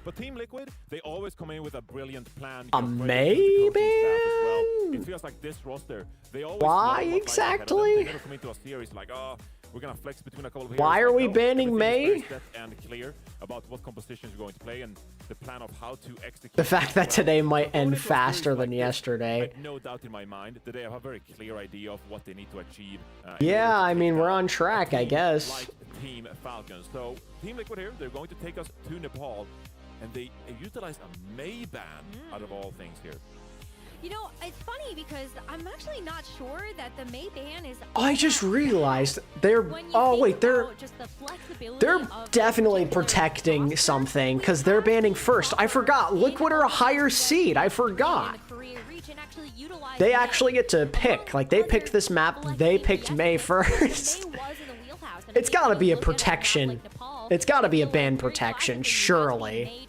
But Team Liquid, they always come in with a brilliant plan. A Mayban? It feels like this roster. They always why exactly? They never come into a series like, oh, we're gonna flex between a couple of heroes. Why are we banning May? And clear about what compositions you're going to play and the plan of how to execute. The fact that today might end faster than yesterday. I have no doubt in my mind that they have a very clear idea of what they need to achieve. Yeah, I mean, we're on track, I guess. Like Team Falcons. So Team Liquid here, they're going to take us to Nepal, and they utilize a May ban out of all things here. You know, it's funny because I'm actually not sure that the May ban is... I just realized they're... Oh, wait, they're definitely protecting something because they're banning first. I forgot. Liquid are a higher seed. I forgot. They actually get to pick. Like, they picked this map. They picked May first. It's got to be a protection. It's got to be a ban protection, surely.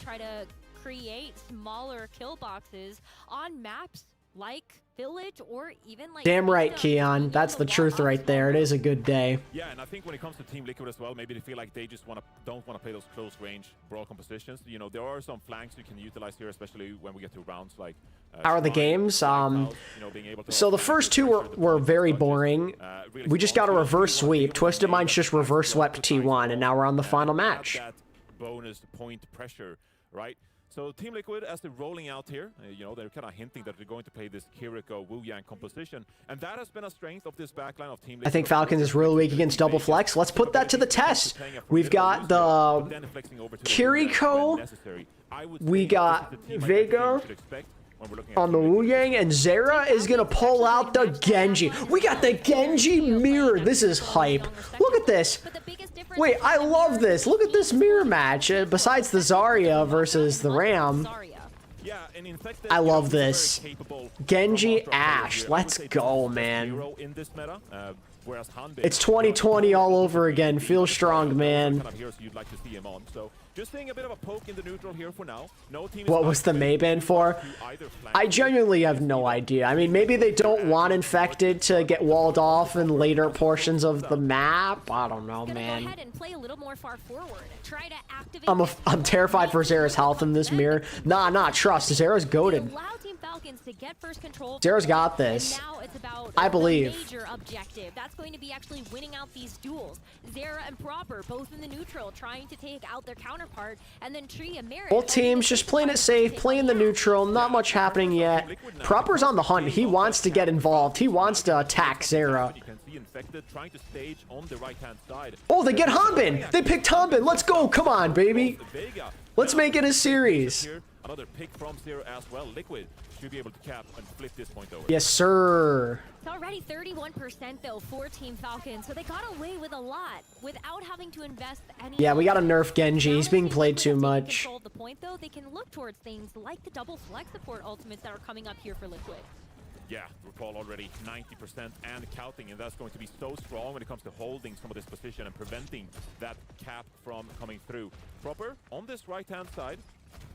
Create smaller kill boxes on maps like Village or even like... Damn right, Keon. That's the truth right there. It is a good day. Yeah, and I think when it comes to Team Liquid as well, maybe they feel like they just don't want to play those close range brawl compositions. You know, there are some flanks you can utilize here, especially when we get to rounds like... How are the games? So the first two were very boring. We just got a reverse sweep. Twisted Minds just reverse swept T1, and now we're on the final match. That bonus point pressure, right? So Team Liquid, as they're rolling out here, you know, they're kind of hinting that they're going to play this Kiriko Wu Yang composition, and that has been a strength of this backline of Team Liquid. I think Falcons is really weak against double flex. Let's put that to the test. We've got the Kiriko, we got Vega on the Wu Yang, and Zera is gonna pull out the Genji. We got the Genji mirror. This is hype. Look at this. Wait, I love this. Look at this mirror match. Besides the Zarya versus the Ram, I love this. Genji Ashe. Let's go, man. It's 2020 all over again. Feel strong, man. Just seeing a bit of a poke in the neutral here for now. No team. What was the Mayban for? I genuinely have no idea. I mean, maybe they don't want Infected to get walled off in later portions of the map. I don't know, man. Go ahead and play a little more far forward. Try to activate I'm terrified for Zera's health in this mirror. Nah, trust. Zera's goated. Zera's got this. Now it's about I believe. Major objective. That's going to be actually winning out these duels. Zera and Proper both in the neutral, trying to take out their counterpart, and then Tree and Merit. Both teams just playing it safe, playing the neutral. Not much happening yet. Proper's on the hunt. He wants to get involved. He wants to attack Zera. Oh, they get Hanbin. They picked Hanbin. Let's go. Come on, baby. Let's make it a series. Another pick from Zero as well. Liquid should be able to cap and flip this point over. Yes, sir. It's already 31% though for Team Falcons, so they got away with a lot without having to invest any. Yeah, we gotta nerf Genji. He's being played too much. Control the point though, they can look towards things like the double flex support ultimates that are coming up here for Liquid. Yeah, recall already 90% and counting, and that's going to be so strong when it comes to holding some of this position and preventing that cap from coming through. Proper on this right-hand side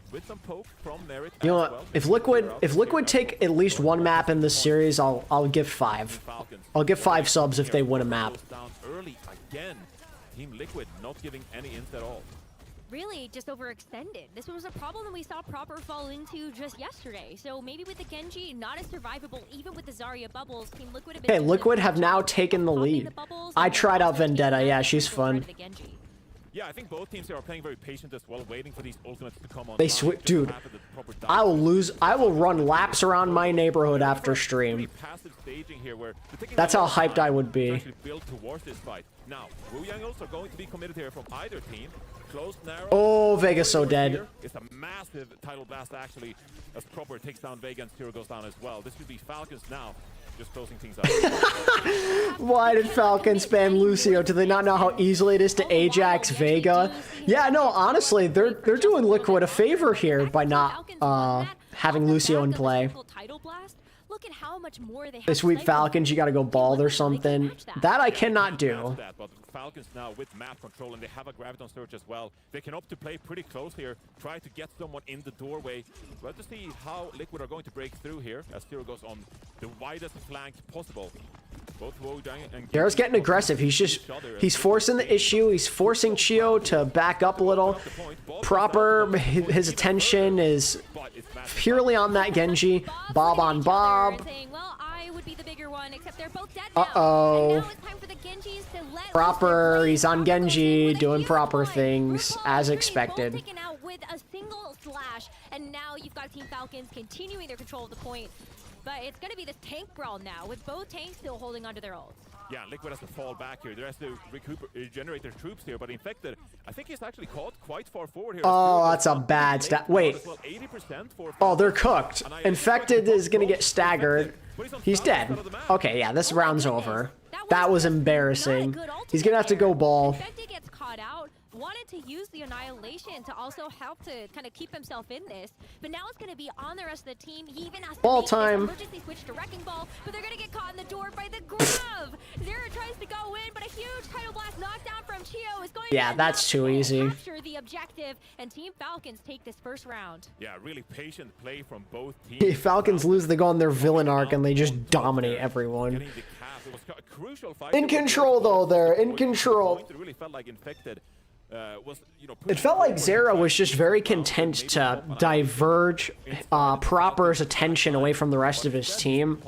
with some poke from Merit. You know what? If Liquid take at least one map in this series, I'll give 5. I'll give 5 subs if they win a map. Down early again. Team Liquid not giving any hints at all. Really just overextended. This was a problem that we saw Proper fall into just yesterday. So maybe with the Genji, not as survivable, even with the Zarya bubbles. Team Liquid have been Liquid have now taken the lead. I tried out Vendetta. Yeah, she's fun. Yeah, I think both teams here are playing very patient as well, waiting for these ultimates to come on. They switch, dude. I will run laps around my neighborhood after stream. That's how hyped I would be. Now, Wu Yang are going to be committed here from either team. Close, narrow. Oh, Vega's so dead. It's a massive title blast actually, as Proper takes down Vega and Zero goes down as well. This should be Falcons now. Just closing things up. Why did Falcons spam Lucio? Do they not know how easily it is to Ajax Vega? Yeah, no, honestly, they're doing Liquid a favor here by not having Lucio in play. Look at how much more they have. They sweep Falcons, you gotta go bald or something. That I cannot do. Falcons now with map control, and they have a Graviton Surge as well. They can opt to play pretty close here, try to get someone in the doorway. We'll have to see how Liquid are going to break through here as Zero goes on the widest flank possible. Both Wojang and Jared's getting aggressive. He's forcing the issue. He's forcing Chio to back up a little. Proper, his attention is purely on that Genji. Bob on Bob. Uh-oh. Proper, he's on Genji, doing proper things, as expected. With a single slash, and now you've got Team Falcons continuing their control of the point. But it's going to be this tank brawl now, with both tanks still holding onto their ults. Yeah, Liquid has to fall back here. They has to regenerate their troops here, but Infected, I think he's actually caught quite far forward here. Oh, that's a bad stat. Wait. Oh, they're cooked. Infected is going to get staggered. He's dead. Okay, yeah, this round's over. That was embarrassing. He's going to have to go ball. Infected gets caught out. wanted to use the Annihilation to also help to kind of keep himself in this, but now it's going to be on the rest of the team. He even has to Ball make time. this emergency switch to Wrecking Ball, but they're going to get caught in the door by the Grove. Zero tries to go in, but a huge Tidal Blast knockdown from Chio is going Yeah, to that's too easy. capture the objective, and Team Falcons take this first round. Yeah, really patient play from both teams. Falcons lose, they go on their villain arc and they just dominate everyone. In control though, they're in control. It really felt like Infected was, you know, It felt like Zera was just very content to diverge Proper's attention away from the rest of his team.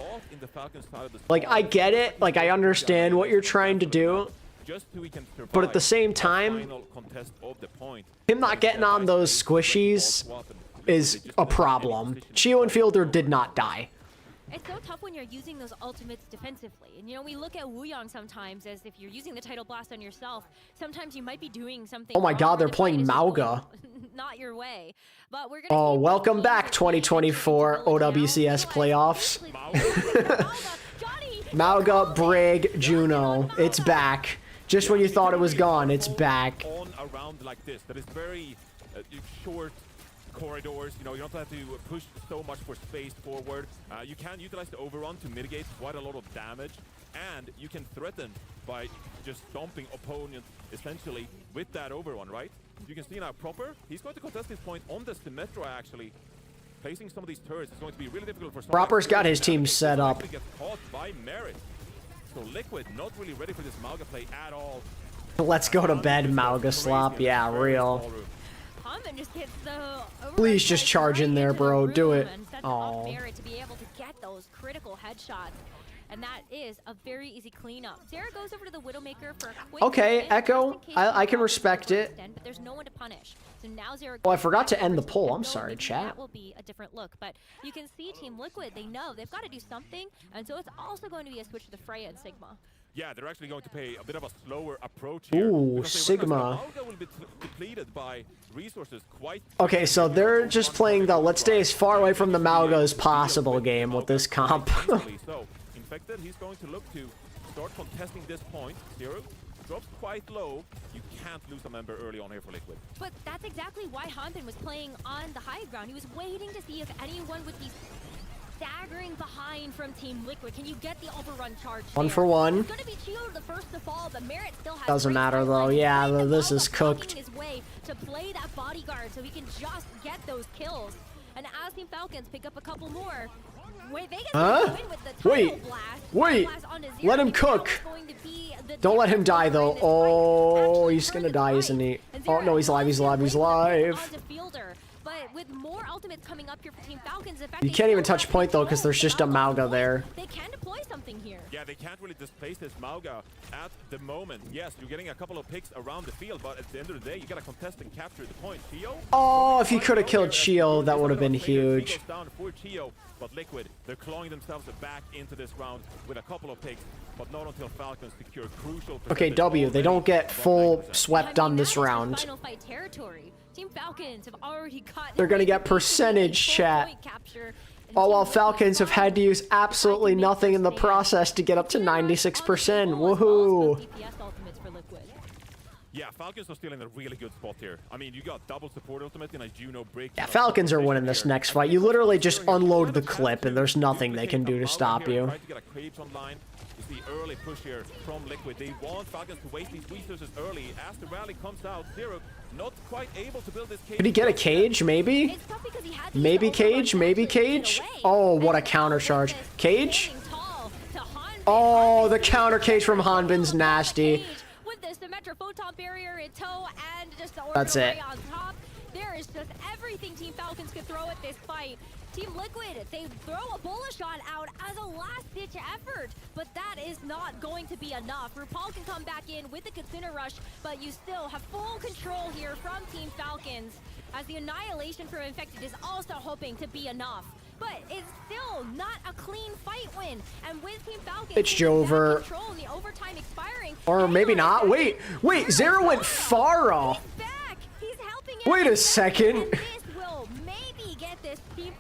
Like, I get it, like I understand what you're trying to do, but at the same time, him not getting on those squishies is a problem. Chio and Fielder did not die. It's so tough when you're using those ultimates defensively. And, you know, we look at Wuyong sometimes as if you're using the Tidal Blast on yourself. Sometimes you might be doing something. Oh my wrong, god, they're the fight playing is just Mauga. not your way. But we're gonna Oh, welcome back 2024 OWCS playoffs. Mauga, Brig, Juno. It's back. Just when you thought it was gone, it's back. On around like this, that is very short corridors. You know, you don't have to push so much for space forward. You can utilize the overrun to mitigate quite a lot of damage, and you can threaten by just stomping opponents essentially with that overrun, right? You can see now Proper, he's going to contest this point on the Symmetra actually. Placing some of these turrets is going to be really difficult for someone. Proper's got his team set up. Gets caught by Merit. So Liquid not really ready for this Mauga play at all. Let's go to bed, Mauga Slop. Yeah, real. Just gets the Please just charge in there, bro. Do it. Oh. To be able to get those critical headshots. And that is a very easy cleanup. Sarah goes over to the Widowmaker for a quick Okay, moment, Echo, just in case I can he respect it. extend, but there's no one to punish. So now Sarah Oh, I goes forgot to back end the over poll. Echo, I'm sorry, maybe chat. That will be a different look. But you can see Team Liquid, they know they've got to do something. And so it's also going to be a switch to the Freya and Sigma. Yeah, they're actually going to pay a bit of a slower approach here. Ooh, Sigma. Mauga will be depleted by resources quite. Okay, so they're just playing the let's stay as far away from the Mauga as possible game with this comp. So, Infected, he's going to look to start contesting this point. Zero drops quite low. You can't lose a member early on here for Liquid. But that's exactly why Hanbin was playing on the high ground. He was waiting to see if anyone would be staggering behind from Team Liquid. Can you get the overrun charge? One for one. It's gonna be Chio the first to fall, but Merit still has Doesn't matter though. Yeah, this is cooked. his way to play that bodyguard so he can just get those kills. And as Team Falcons pick up a couple more, wait, they get the win with the Wait, blast. wait. Blast onto Zero. Let him cook. Don't let him die though. Oh, he's gonna die, isn't he? Oh no, he's alive. He's alive. He's alive. But with more ultimates coming up here for Team Falcons, in fact, You can't even touch point though, because there's just a Mauga there. they can deploy something here. Yeah, they can't really displace this Mauga at the moment. Yes, you're getting a couple of picks around the field, but at the end of the day, you gotta contest and capture the point. Chio? Oh, if he could have killed Chio, that would have been huge. Down for Chio, but Liquid, they're clawing themselves back into this round with a couple of picks, but not until Falcons secure crucial. Okay, W, they don't get full swept on this round. Final fight territory. Team Falcons have already got. They're gonna get percentage, chat. Oh, while Falcons have had to use absolutely nothing in the process to get up to 96%. Woohoo! Yeah, Falcons are still in a really good spot here. I mean, you got double support ultimate and a Juno break. Yeah, Falcons are winning this next fight. You literally just unload the clip and there's nothing they can do to stop you. Try to get a creeps online. You see early push here from Liquid. They want Falcons to waste these resources early. As the rally comes out, Zero not quite able to build this cage. Did he get a cage, maybe? Maybe cage, maybe cage? Oh, what a counter charge. Cage? Oh, the counter cage from Hanbin's nasty. With the Symmetra photon barrier in tow and just the That's it. on top, there is just everything Team Falcons could throw at this fight. Team Liquid, they throw a bullet shot out as a last-ditch effort, but that is not going to be enough. RuPaul can come back in with the Kitsuna Rush, but you still have full control here from Team Falcons, as the Annihilation from Infected is also hoping to be enough. But it's still not a clean fight win, and with Team Falcons, It's Jover. control and the overtime expiring. Or maybe not. Wait, Zero went Pharah. Wait a second.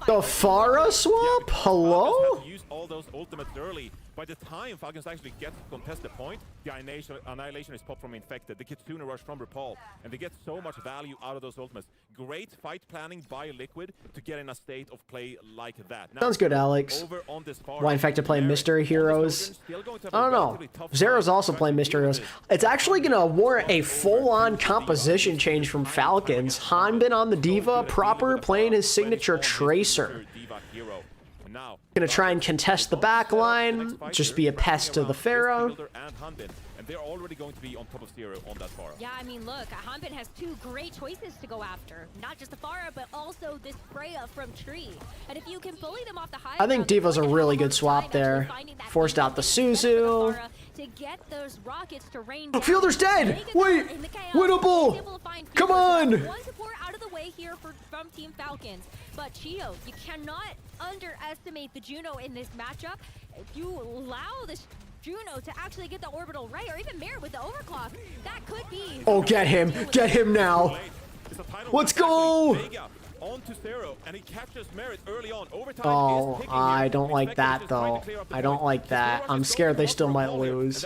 The Pharah swap? Hello? Use all those ultimates early By the time Falcons actually get to contest the point, the Annihilation is popped from Infected, the Kitsune Rush from RuPaul, and they get so much value out of those ultimates. Great fight planning by Liquid to get in a state of play like that. Now, Sounds good, Alex. over on this far Why Infected playing Mystery Heroes? I don't know. Zero's also playing Mystery Heroes. It's actually going to warrant a full-on composition change from Falcons. Hanbin on the Diva, Proper playing his signature Tracer. Gonna try and contest the back line, just be a pest to the Pharaoh. And they're already going to be on top of Zero on that Pharah. Yeah, I mean, look, Hanbin has two great choices to go after. Not just the Pharah, but also this Freya from Tree. And if you can bully them off the high I think Diva's a really good swap there. Forced out the Suzu. To get those rockets to rain Oh, Fielder's dead! Wait! Winnable! Come on! One support out of the way here from Team Falcons. But Chio, you cannot underestimate the Juno in this matchup. If you allow this Juno to actually get the orbital right, or even Mare with the overclock, that could be... Oh, get him! Get him now! Let's go! On to Zero, and he catches Merit early on. Overtime Oh, I don't like that, though. I don't like that. I'm scared they still might lose.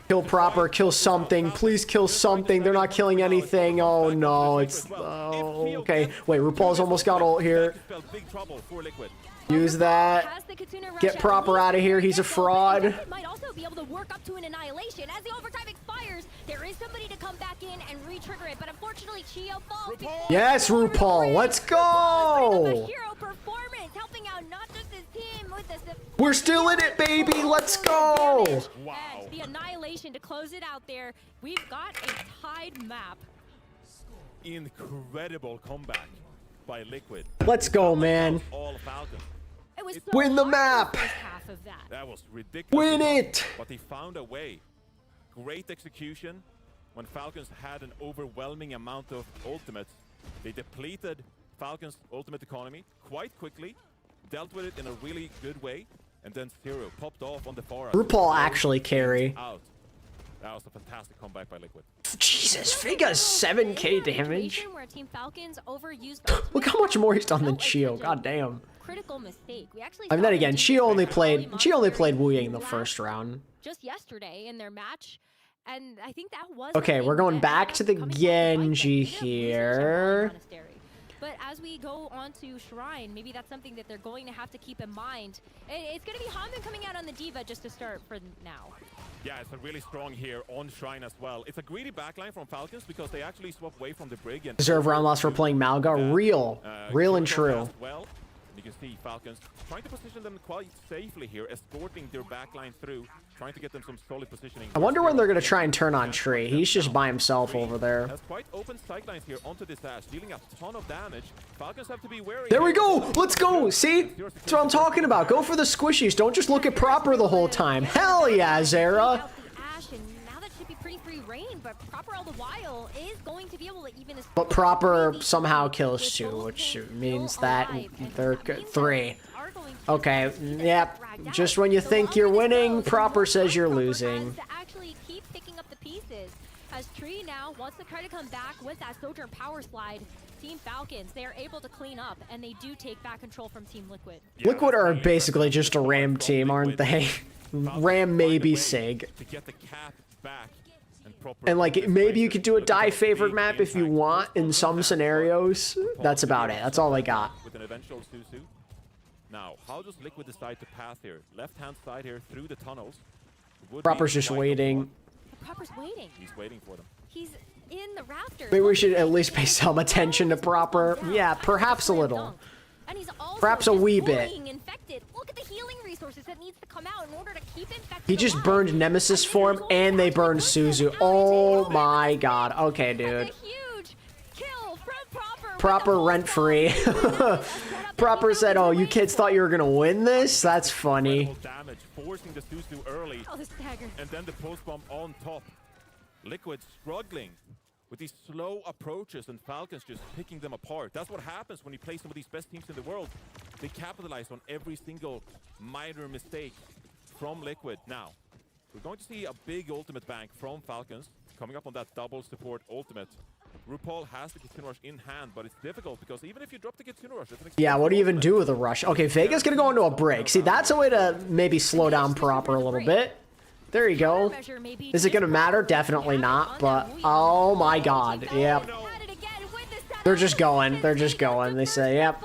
Kill Proper, kill something. Please kill something. They're not killing anything. Oh, no. It's... Oh, okay. Wait, RuPaul's almost got ult here. Use that. Get Proper out of here. He's a fraud. Might also be able to work up to an annihilation. As the overtime expires, there is somebody to come back in and re-trigger it, but unfortunately Chio falls. Yes, RuPaul. Let's go. Hero performance, helping out not just his team with the... We're still in it, baby. Let's go. Wow. And the annihilation to close it out there. We've got a tied map. Incredible comeback by Liquid. Let's go, man. All Falcons. It was so Win the hard map. the first half of that. That was ridiculous. Win it. But they found a way. Great execution. When Falcons had an overwhelming amount of ultimates, they depleted Falcons' ultimate economy quite quickly, dealt with it in a really good way, and then Zero popped off on the far. RuPaul actually carry. Out. That was a fantastic comeback by Liquid. Jesus, Figa's 7k damage. Where Team Falcons overused Look how much more he's done than Chio. God damn. critical mistake. We actually I mean, then again, Chio only played Wu Ying the first round. Just yesterday in their match, and I think that was Okay, we're going back to the Genji here. But as we go on to Shrine, maybe that's something that they're going to have to keep in mind. It's going to be Hanbin coming out on the Diva just to start for now. Yeah, it's a really strong here on Shrine as well. It's a greedy backline from Falcons because they actually swap away from the Brig. And Deserve round loss for playing Malga. Real and true. Well, you can see Falcons trying to position them quite safely here, escorting their backline through, trying to get them some solid positioning. I wonder when they're going to try and turn on Tree. He's just by himself over there. Has quite open sightlines here onto this dash, dealing a ton of damage. Falcons have to be wary. There we go. Let's go. See? That's what I'm talking about. Go for the squishies. Don't just look at Proper the whole time. Hell yeah, Zera. But Proper all the while is going to be able to even this. But Proper somehow kills 2, which means that they're 3. Okay, yep. Just when you think you're winning, Proper says you're losing. To actually keep picking up the pieces. As Tree now wants to try to come back with that Sojourn power slide. Team Falcons, they are able to clean up, and they do take back control from Team Liquid. Liquid are basically just a Ram team, aren't they? Ram, maybe Sig. To get the cap back. And like, maybe you could do a die favored map if you want in some scenarios. That's about it. That's all they got. With an eventual Suzu. Now, how does Liquid decide to path here? Left-hand side here through the tunnels. Proper's just waiting. Proper's waiting. He's waiting for them. He's in the rafters. Maybe we should at least pay some attention to Proper. Yeah, perhaps a little. And he's also perhaps a wee bit. Infected. Look at the healing resources that needs to come out in order to keep infected. He just burned Nemesis form and they burned Suzu. Oh my god. Okay, dude. Huge kill from Proper. Proper rent free. Proper said, "Oh, you kids thought you were gonna win this? That's funny." Damage, forcing the Suzu early. Oh, the stagger. And then the post bomb on top. Liquid struggling with these slow approaches and Falcons just picking them apart. That's what happens when you play some of these best teams in the world. They capitalize on every single minor mistake from Liquid. Now, we're going to see a big ultimate bank from Falcons coming up on that double support ultimate. RuPaul has the Kitsune Rush in hand, but it's difficult because even if you drop the Kitsune Rush, it's an Yeah, what do you even do with a rush? Okay, Vega's gonna go into a break. See, that's a way to maybe slow down Proper a little bit. There you go. Is it gonna matter? Definitely not, but oh my god, yep. They're just going, they say, yep.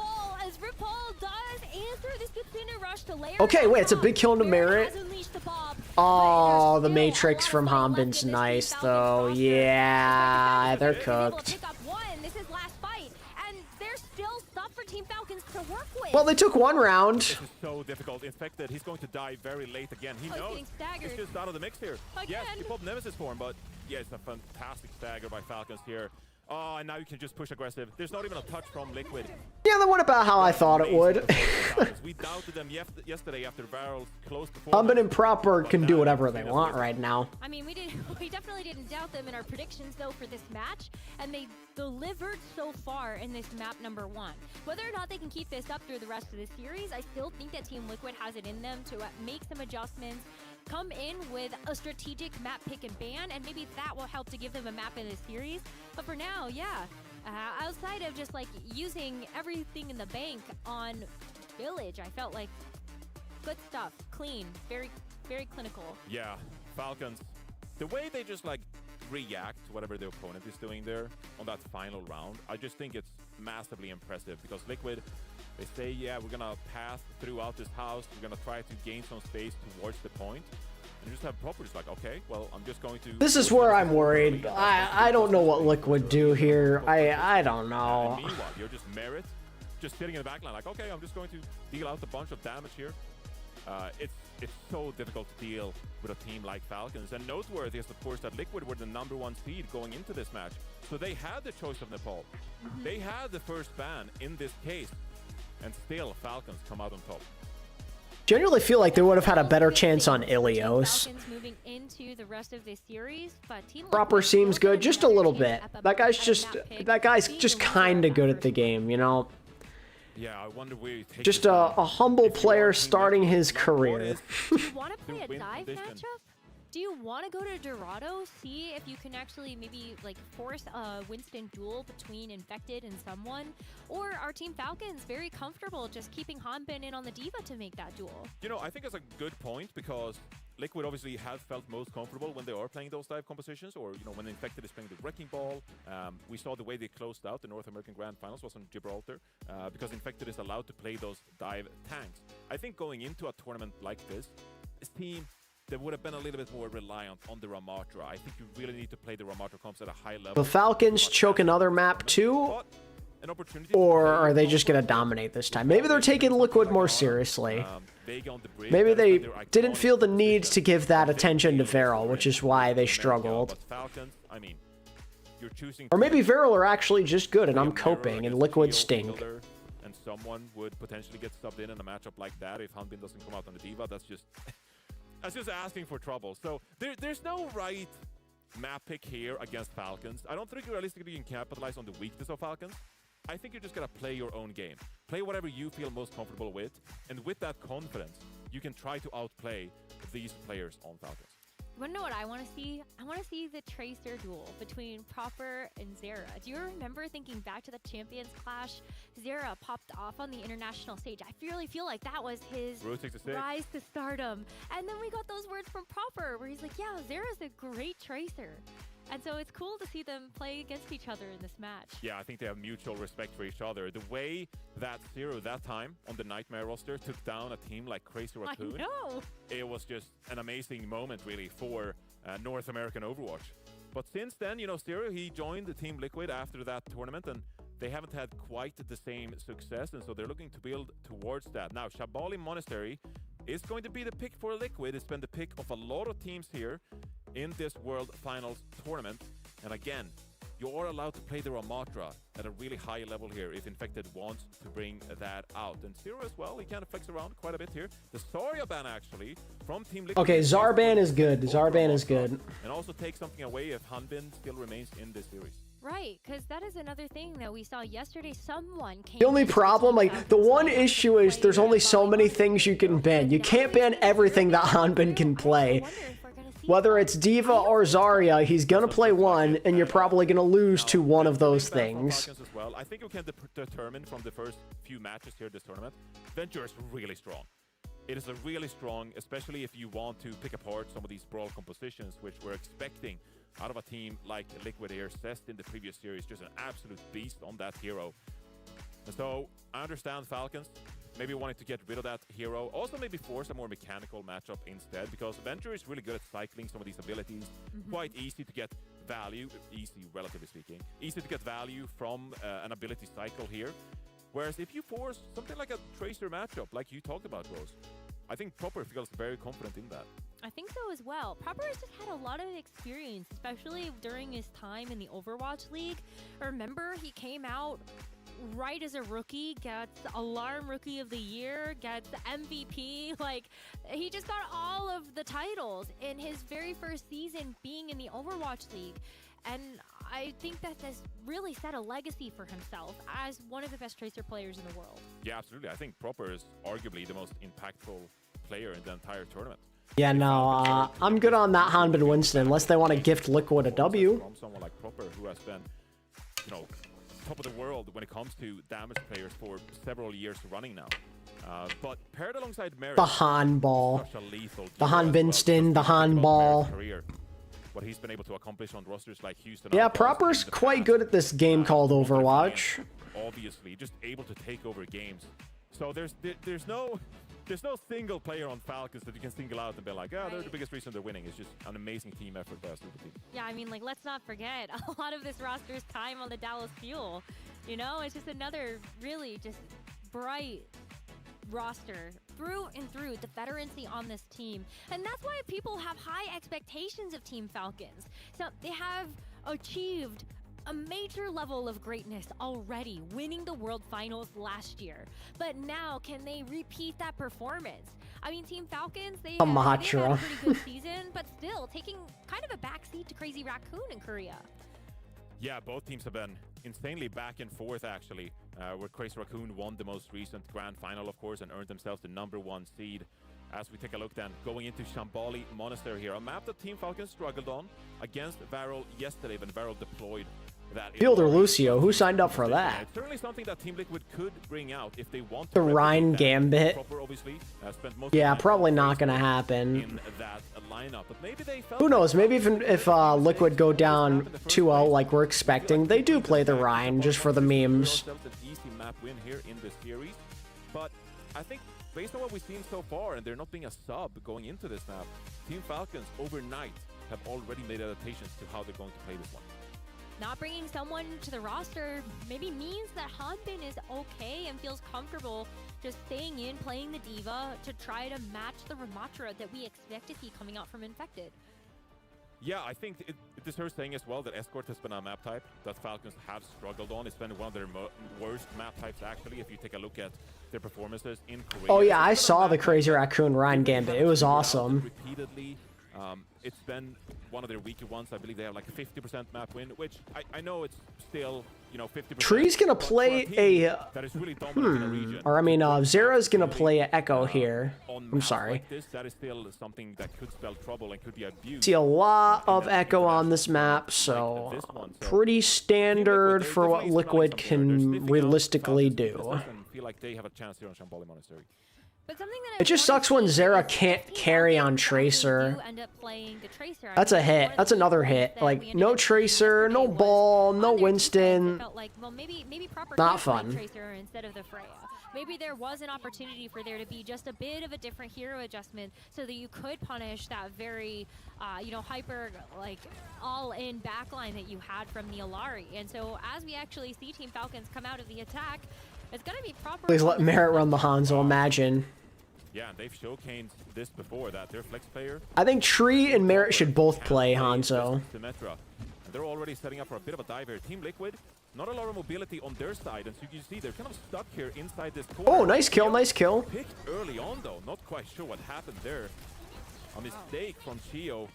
Okay, wait, it's a big kill into Merit. Oh, the Matrix from Hanbin's nice, though. Yeah, they're cooked. Well, they took one round. This is so difficult. Infected, he's going to die very late again. He knows he's just out of the mix here. Yes, he popped Nemesis for him, but yeah, it's a fantastic stagger by Falcons here. Oh, and now you can just push aggressive. There's not even a touch from Liquid. Yeah, that went about how I thought it would. We doubted them yesterday after Barrels closed before. Hanbin and Proper can do whatever they want right now. I mean, we definitely didn't doubt them in our predictions, though, for this match, and they delivered so far in this map number 1. Whether or not they can keep this up through the rest of the series, I still think that Team Liquid has it in them to make some adjustments, come in with a strategic map pick and ban, and maybe that will help to give them a map in the series. But for now, yeah, outside of just like using everything in the bank on Village, I felt like good stuff, clean, very, very clinical. Yeah, Falcons, the way they just like react to whatever the opponent is doing there on that final round, I just think it's massively impressive because Liquid, they say, yeah, we're gonna pass throughout this house, we're gonna try to gain some space towards the point. And you just have Proper just like, okay, well, I'm just going to... This is where I'm worried. I don't know what Liquid do here. I don't know. And meanwhile, you're just Merit, just sitting in the backline like, okay, I'm just going to deal out a bunch of damage here. It's so difficult to deal with a team like Falcons. And noteworthy is, of course, that Liquid were the #1 seed going into this match. So they had the choice of Nepal. They had the first ban in this case. And still, Falcons come out on top. Generally feel like they would have had a better chance on Ilios. Moving into the rest of the series, but Proper seems good, just a little bit. That guy's just kind of good at the game, you know. Yeah, I wonder where he takes just a humble player starting his career. Do you want to play a dive matchup? Do you want to go to Dorado, see if you can actually maybe like force a Winston duel between Infected and someone? Or are Team Falcons very comfortable just keeping Hanbin in on the D.Va to make that duel? You know, I think that's a good point because Liquid obviously have felt most comfortable when they are playing those dive compositions, or, you know, when Infected is playing the Wrecking Ball. We saw the way they closed out the North American Grand Finals was on Gibraltar because Infected is allowed to play those dive tanks. I think going into a tournament like this team, they would have been a little bit more reliant on the Ramatra. I think you really need to play the Ramatra comps at a high level. The Falcons choke another map too? Or are they just going to dominate this time? Maybe they're taking Liquid more seriously. Maybe they didn't feel the need to give that attention to Viral, which is why they struggled. Or maybe Viral are actually just good and I'm coping and Liquid stink. And someone would potentially get subbed in a matchup like that if Hanbin doesn't come out on the D.Va. That's just asking for trouble. So there's no right map pick here against Falcons. I don't think realistically you can capitalize on the weakness of Falcons. I think you're just going to play your own game. Play whatever you feel most comfortable with. And with that confidence, you can try to outplay these players on Falcons. You want to know what I want to see? I want to see the Tracer duel between Proper and Zera. Do you remember thinking back to the Champions Clash? Zera popped off on the international stage. I really feel like that was his rise to stardom. And then we got those words from Proper where he's like, yeah, Zera's a great Tracer. And so it's cool to see them play against each other in this match. Yeah, I think they have mutual respect for each other. The way that Zero that time on the Nightmare roster took down a team like Crazy Raccoon, I know. It was just an amazing moment really for North American Overwatch. But since then, you know, Zero, he joined the Team Liquid after that tournament and they haven't had quite the same success, and so they're looking to build towards that. Now, Shabali Monastery is going to be the pick for Liquid. It's been the pick of a lot of teams here in this World Finals tournament. And again, you are allowed to play the Ramatra at a really high level here if Infected wants to bring that out. And Zero as well, he kind of flex around quite a bit here. The Zarya ban actually from Team Liquid. Okay, Zarban is good. Zarban is good. And also take something away if Hanbin still remains in this series. Right, because that is another thing that we saw yesterday. Someone came. The only problem, like, the one issue is there's only so many things you can ban. You can't ban everything that Hanbin can play. Whether it's Diva or Zarya, he's gonna play one, and you're probably gonna lose to one of those things. As well. I think we can determine from the first few matches here this tournament, Venture is really strong. It is a really strong, especially if you want to pick apart some of these brawl compositions, which we're expecting out of a team like Liquid here. Cest in the previous series, just an absolute beast on that hero. And so I understand Falcons maybe wanting to get rid of that hero. Also maybe force a more mechanical matchup instead, because Venture is really good at cycling some of these abilities. Quite easy to get value, easy relatively speaking, easy to get value from an ability cycle here. Whereas if you force something like a Tracer matchup, like you talked about, Rose, I think Proper feels very confident in that. I think so as well. Proper has just had a lot of experience, especially during his time in the Overwatch League. Remember, he came out right as a rookie, gets Alarm Rookie of the Year, gets MVP. Like, he just got all of the titles in his very first season being in the Overwatch League. And I think that this really set a legacy for himself as one of the best Tracer players in the world. Yeah, absolutely. I think Proper is arguably the most impactful player in the entire tournament. Yeah, no, I'm good on that Hanbin Winston, unless they want to gift Liquid a W. From someone like Proper, who has been, you know, top of the world when it comes to damage players for several years running now. But paired alongside Merit, The Han Ball, the Han Winston, the Han Ball. What he's been able to accomplish on rosters like Houston. Yeah, Proper's quite good at this game called Overwatch. Obviously, just able to take over games. So there's no single player on Falcons that you can single out and be like, oh, they're the biggest reason they're winning. It's just an amazing team effort by a super team. Yeah, I mean, like, let's not forget a lot of this roster's time on the Dallas Fuel. You know, it's just another really just bright roster through and through, the veterancy on this team. And that's why people have high expectations of Team Falcons. So they have achieved a major level of greatness already, winning the World Finals last year. But now, can they repeat that performance? I mean, Team Falcons, they've had a pretty good season, but still taking kind of a backseat to Crazy Raccoon in Korea. Yeah, both teams have been insanely back and forth, actually, where Crazy Raccoon won the most recent grand final, of course, and earned themselves the #1 seed. As we take a look then, going into Shambali Monastery here, a map that Team Falcons struggled on against Varel yesterday when Varel deployed that. Fielder Lucio, who signed up for that? It's certainly something that Team Liquid could bring out if they want to. The Rhine Gambit. Proper, obviously, spent most Yeah, of the probably not gonna happen. in that lineup, but maybe they felt Who knows? Maybe even if Liquid go down 2-0 like we're expecting, they do play the Rhine just for the memes. an easy map win here in this series, but I think based on what we've seen so far, and there not being a sub going into this map, Team Falcons overnight have already made adaptations to how they're going to play this one. Not bringing someone to the roster maybe means that Hanbin is okay and feels comfortable just staying in, playing the Diva to try to match the Ramatra that we expect to see coming out from Infected. Yeah, I think it deserves saying as well that Escort has been a map type that Falcons have struggled on. It's been one of their worst map types, actually, if you take a look at their performances in Korea. Oh yeah, I saw the Crazy Raccoon Rhine Gambit. It was awesome. Repeatedly. It's been one of their weaker ones. I believe they have like a 50% map win, which I know it's still, you know, 50%. Tree's gonna play a that is really dominant in the region. or I mean, Zera's gonna play an Echo here. I'm sorry. Like this, that is still something that could spell trouble and could be abused. See a lot of Echo on this map, so pretty standard for what Liquid can realistically do. Feel like they have a chance here on Shambali Monastery. But something that It just sucks when Zera can't carry on Tracer. That's a hit. That's another hit. Like, no Tracer, no Ball, no Winston. Not fun. Tracer instead of the Freya. Maybe there was an opportunity for there to be just a bit of a different hero adjustment so that you could punish that very, you know, hyper, like, all-in backline that you had from the Alari. And so as we actually see Team Falcons come out of the attack, it's going to be proper. Please let Merit run the Hanzo, imagine. Yeah, and they've showcased this before, that their flex player. I think Tree and Merit should both play Hanzo. Symmetra. And they're already setting up for a bit of a dive here. Team Liquid, not a lot of mobility on their side, and so you can see they're kind of stuck here inside this corner. Oh, nice kill, nice kill. Picked early on, though. Not quite sure what happened there. A mistake from Chio,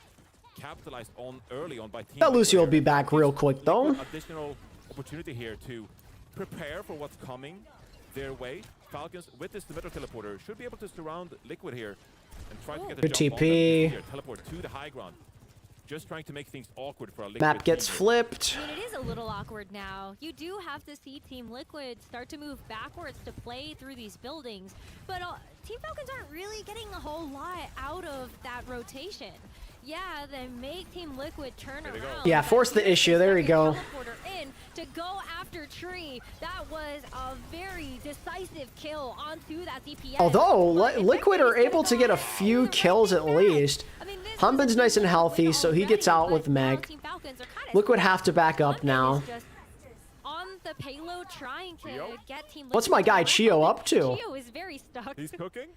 capitalized on early on by Team That Lucio will Liquid. be back real quick, though. Additional opportunity here to prepare for what's coming their way. Falcons, with this Symmetra teleporter, should be able to surround Liquid here. and try to get a Good jump on them. TP. Here, teleport to the high ground. Just trying to make things awkward for a Liquid Map gets team here. flipped. I mean, it is a little awkward now. You do have to see Team Liquid start to move backwards to play through these buildings, but Team Falcons aren't really getting a whole lot out of that rotation. Yeah, they make Team Liquid turn around. Yeah, force the issue. There we go. Teleporter in to go after Tree. That was a very decisive kill onto that DPS. Although Liquid are able to get a few kills at least. Humbin's nice and healthy, so he gets out with Meg. Liquid have to back up now. On the payload, trying to get Team Liquid. What's my guy Chio up to? Chio is very stuck. He's cooking.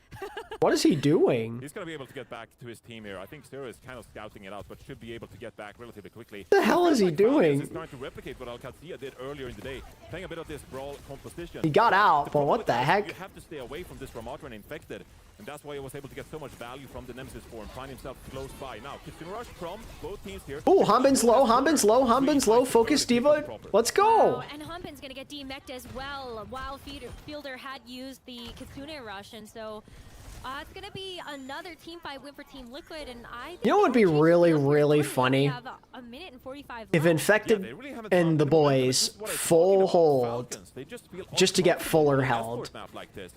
What is he doing? He's going to be able to get back to his team here. I think Zero is kind of scouting it out, but should be able to get back relatively quickly. What the hell is he doing? He's trying to replicate what alexyOWL did earlier in the day, playing a bit of this brawl composition. He got out, but what the heck? You have to stay away from this Ramatra and Infected, and that's why he was able to get so much value from the Nemesis form, find himself close by. Now, Kitsune Rush from both teams here. Ooh, Humbin's low, Humbin's low, Humbin's low. Focus Diva. Let's go. And Humbin's going to get demeched as well, while Fielder had used the Kitsune Rush, and so it's going to be another team fight win for Team Liquid, and I think You know what would be really, really funny? we have a minute and 45 If left. Infected and the boys full hold just to get fuller held. Like this.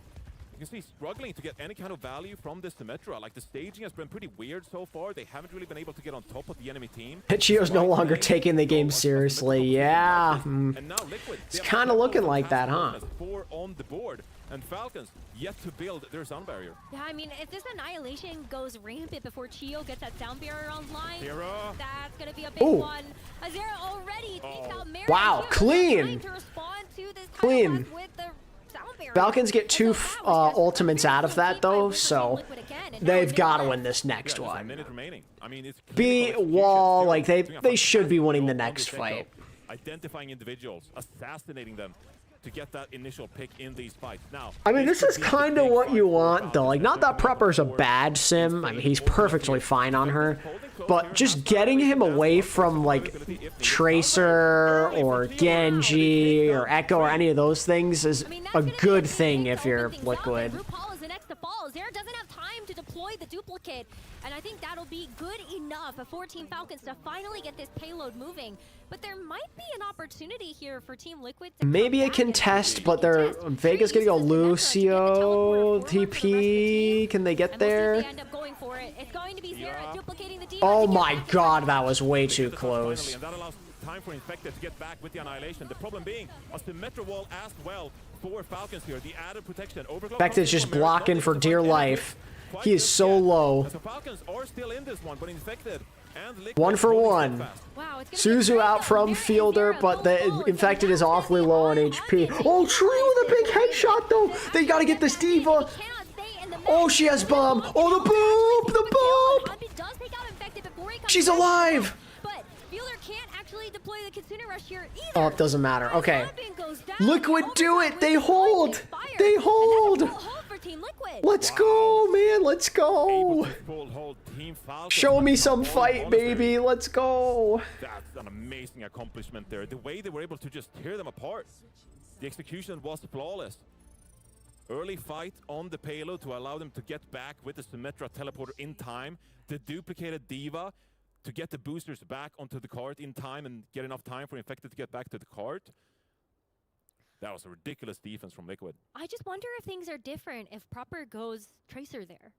You can see struggling to get any kind of value from this Symmetra. Like the staging has been pretty weird so far. They haven't really been able to get on top of the enemy team. Chio's no longer taking the game seriously. Yeah. And now Liquid, It's kind of looking like that, huh? 4 on the board, and Falcons yet to build their sound barrier. Yeah, I mean, if this Annihilation goes rampant before Chio gets that sound barrier online, Zero. that's going to be a big Ooh. one. Azera already takes out Mary. Wow, Chio clean. trying to respond to this Clean. title with the sound barrier. Falcons get 2 ultimates out of that though, so they've got to win this next Yeah, there's a one. minute remaining. I mean, it's Be clinical wall, execution. like Doing a they should be fantastic winning the job on next this fight. setup. Identifying individuals, assassinating them to get that initial pick in these fights. Now, I mean, this is kind of what you want, though. Like, not that Prepper's a bad sim. I mean, he's perfectly fine on her. But just getting him away from, like, Tracer or Genji or Echo or any of those things is a good thing if you're Liquid. RuPaul is the next to fall. Zera doesn't have time to deploy the duplicate, and I think that'll be good enough for Team Falcons to finally get this payload moving. But there might be an opportunity here for Team Liquid to Maybe a contest, but they're Vega's gonna go Lucio TP. Can they get there? They end up going for it. It's going to be Zera duplicating the Oh my god, that was way too close. And that allows time for Infected to get back with the Annihilation. The problem being a Symmetra wall as well for Falcons here. The added protection. Infected's just blocking for dear life. He is so low. So Falcons are still in this one, but Infected and Liquid 1 for 1. Wow, it's Suzu out from Fielder, but the Infected is awfully low on HP. Oh, Tree with a big headshot, though. They gotta get this Diva. Oh, she has bomb. Oh, the boop. Humbin does take out Infected before he comes She's back. alive. But Fielder can't actually deploy the Kitsune Rush here either. Oh, it doesn't matter. Okay. Humbin goes down. Liquid do it. They hold. They hold. Full hold for Team Liquid. Let's go, man. Let's go. full hold Team Falcons. Show me some fight, baby. Let's go. That's an amazing accomplishment there. The way they were able to just tear them apart. The execution was flawless. Early fight on the payload to allow them to get back with the Symmetra teleporter in time. The duplicated Diva to get the boosters back onto the cart in time and get enough time for Infected to get back to the cart. That was a ridiculous defense from Liquid. I just wonder if things are different if Proper goes Tracer there.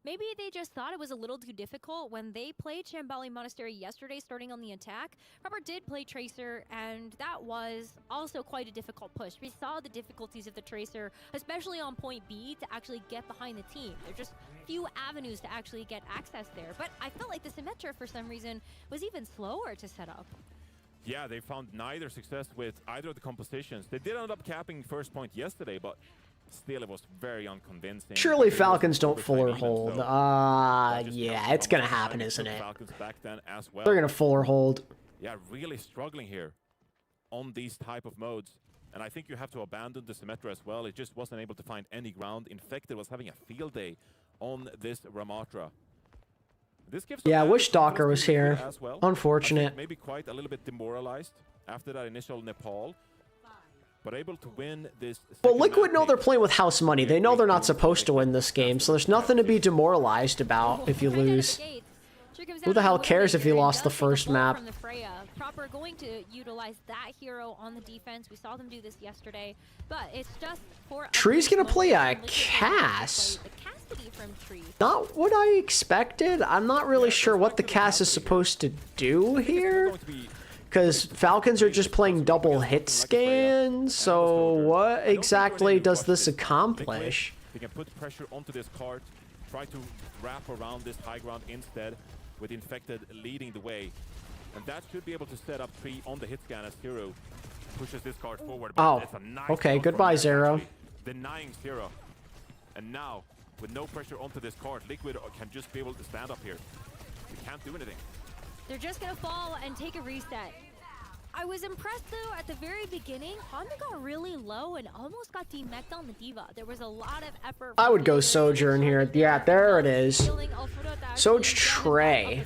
Maybe they just thought it was a little too difficult when they played Shambali Monastery yesterday starting on the attack. Proper did play Tracer, and that was also quite a difficult push. We saw the difficulties of the Tracer, especially on point B, to actually get behind the team. There's just few avenues to actually get access there. But I felt like the Symmetra, for some reason, was even slower to set up. Yeah, they found neither success with either of the compositions. They did end up capping first point yesterday, but still it was very unconvincing. Surely Falcons don't fuller hold. Yeah, it's gonna happen, isn't it? Falcons back then as well. They're gonna fuller hold. Yeah, really struggling here on these type of modes. And I think you have to abandon the Symmetra as well. It just wasn't able to find any ground. Infected was having a field day on this Ramatra. This gives Yeah, I wish Docker was here. as well. Unfortunate. Maybe quite a little bit demoralized after that initial Nepal. but able to win this. Well, Liquid know they're playing with house money. They know they're not supposed to win this game, so there's nothing to be demoralized about if you lose. Who the hell cares if you lost the first map? Proper going to utilize that hero on the defense. We saw them do this yesterday, but it's just for Tree's gonna play a Cass. Not what I expected. I'm not really sure what the Cass is supposed to do here, because Falcons are just playing double hit scans. So what exactly does this accomplish? They can put pressure onto this cart, try to wrap around this high ground instead, with Infected leading the way. And that should be able to set up Tree on the hit scan as Zero pushes this card forward. Oh, it's a nice okay. Goodbye, Zero. Denying Zero. And now, with no pressure onto this card, Liquid can just be able to stand up here. They can't do anything. They're just going to fall and take a reset. I was impressed, though, at the very beginning. Honda got really low and almost got demeched on the D.Va. There was a lot of effort. I would go Sojourn here. Yeah, there it is. Soj Trey.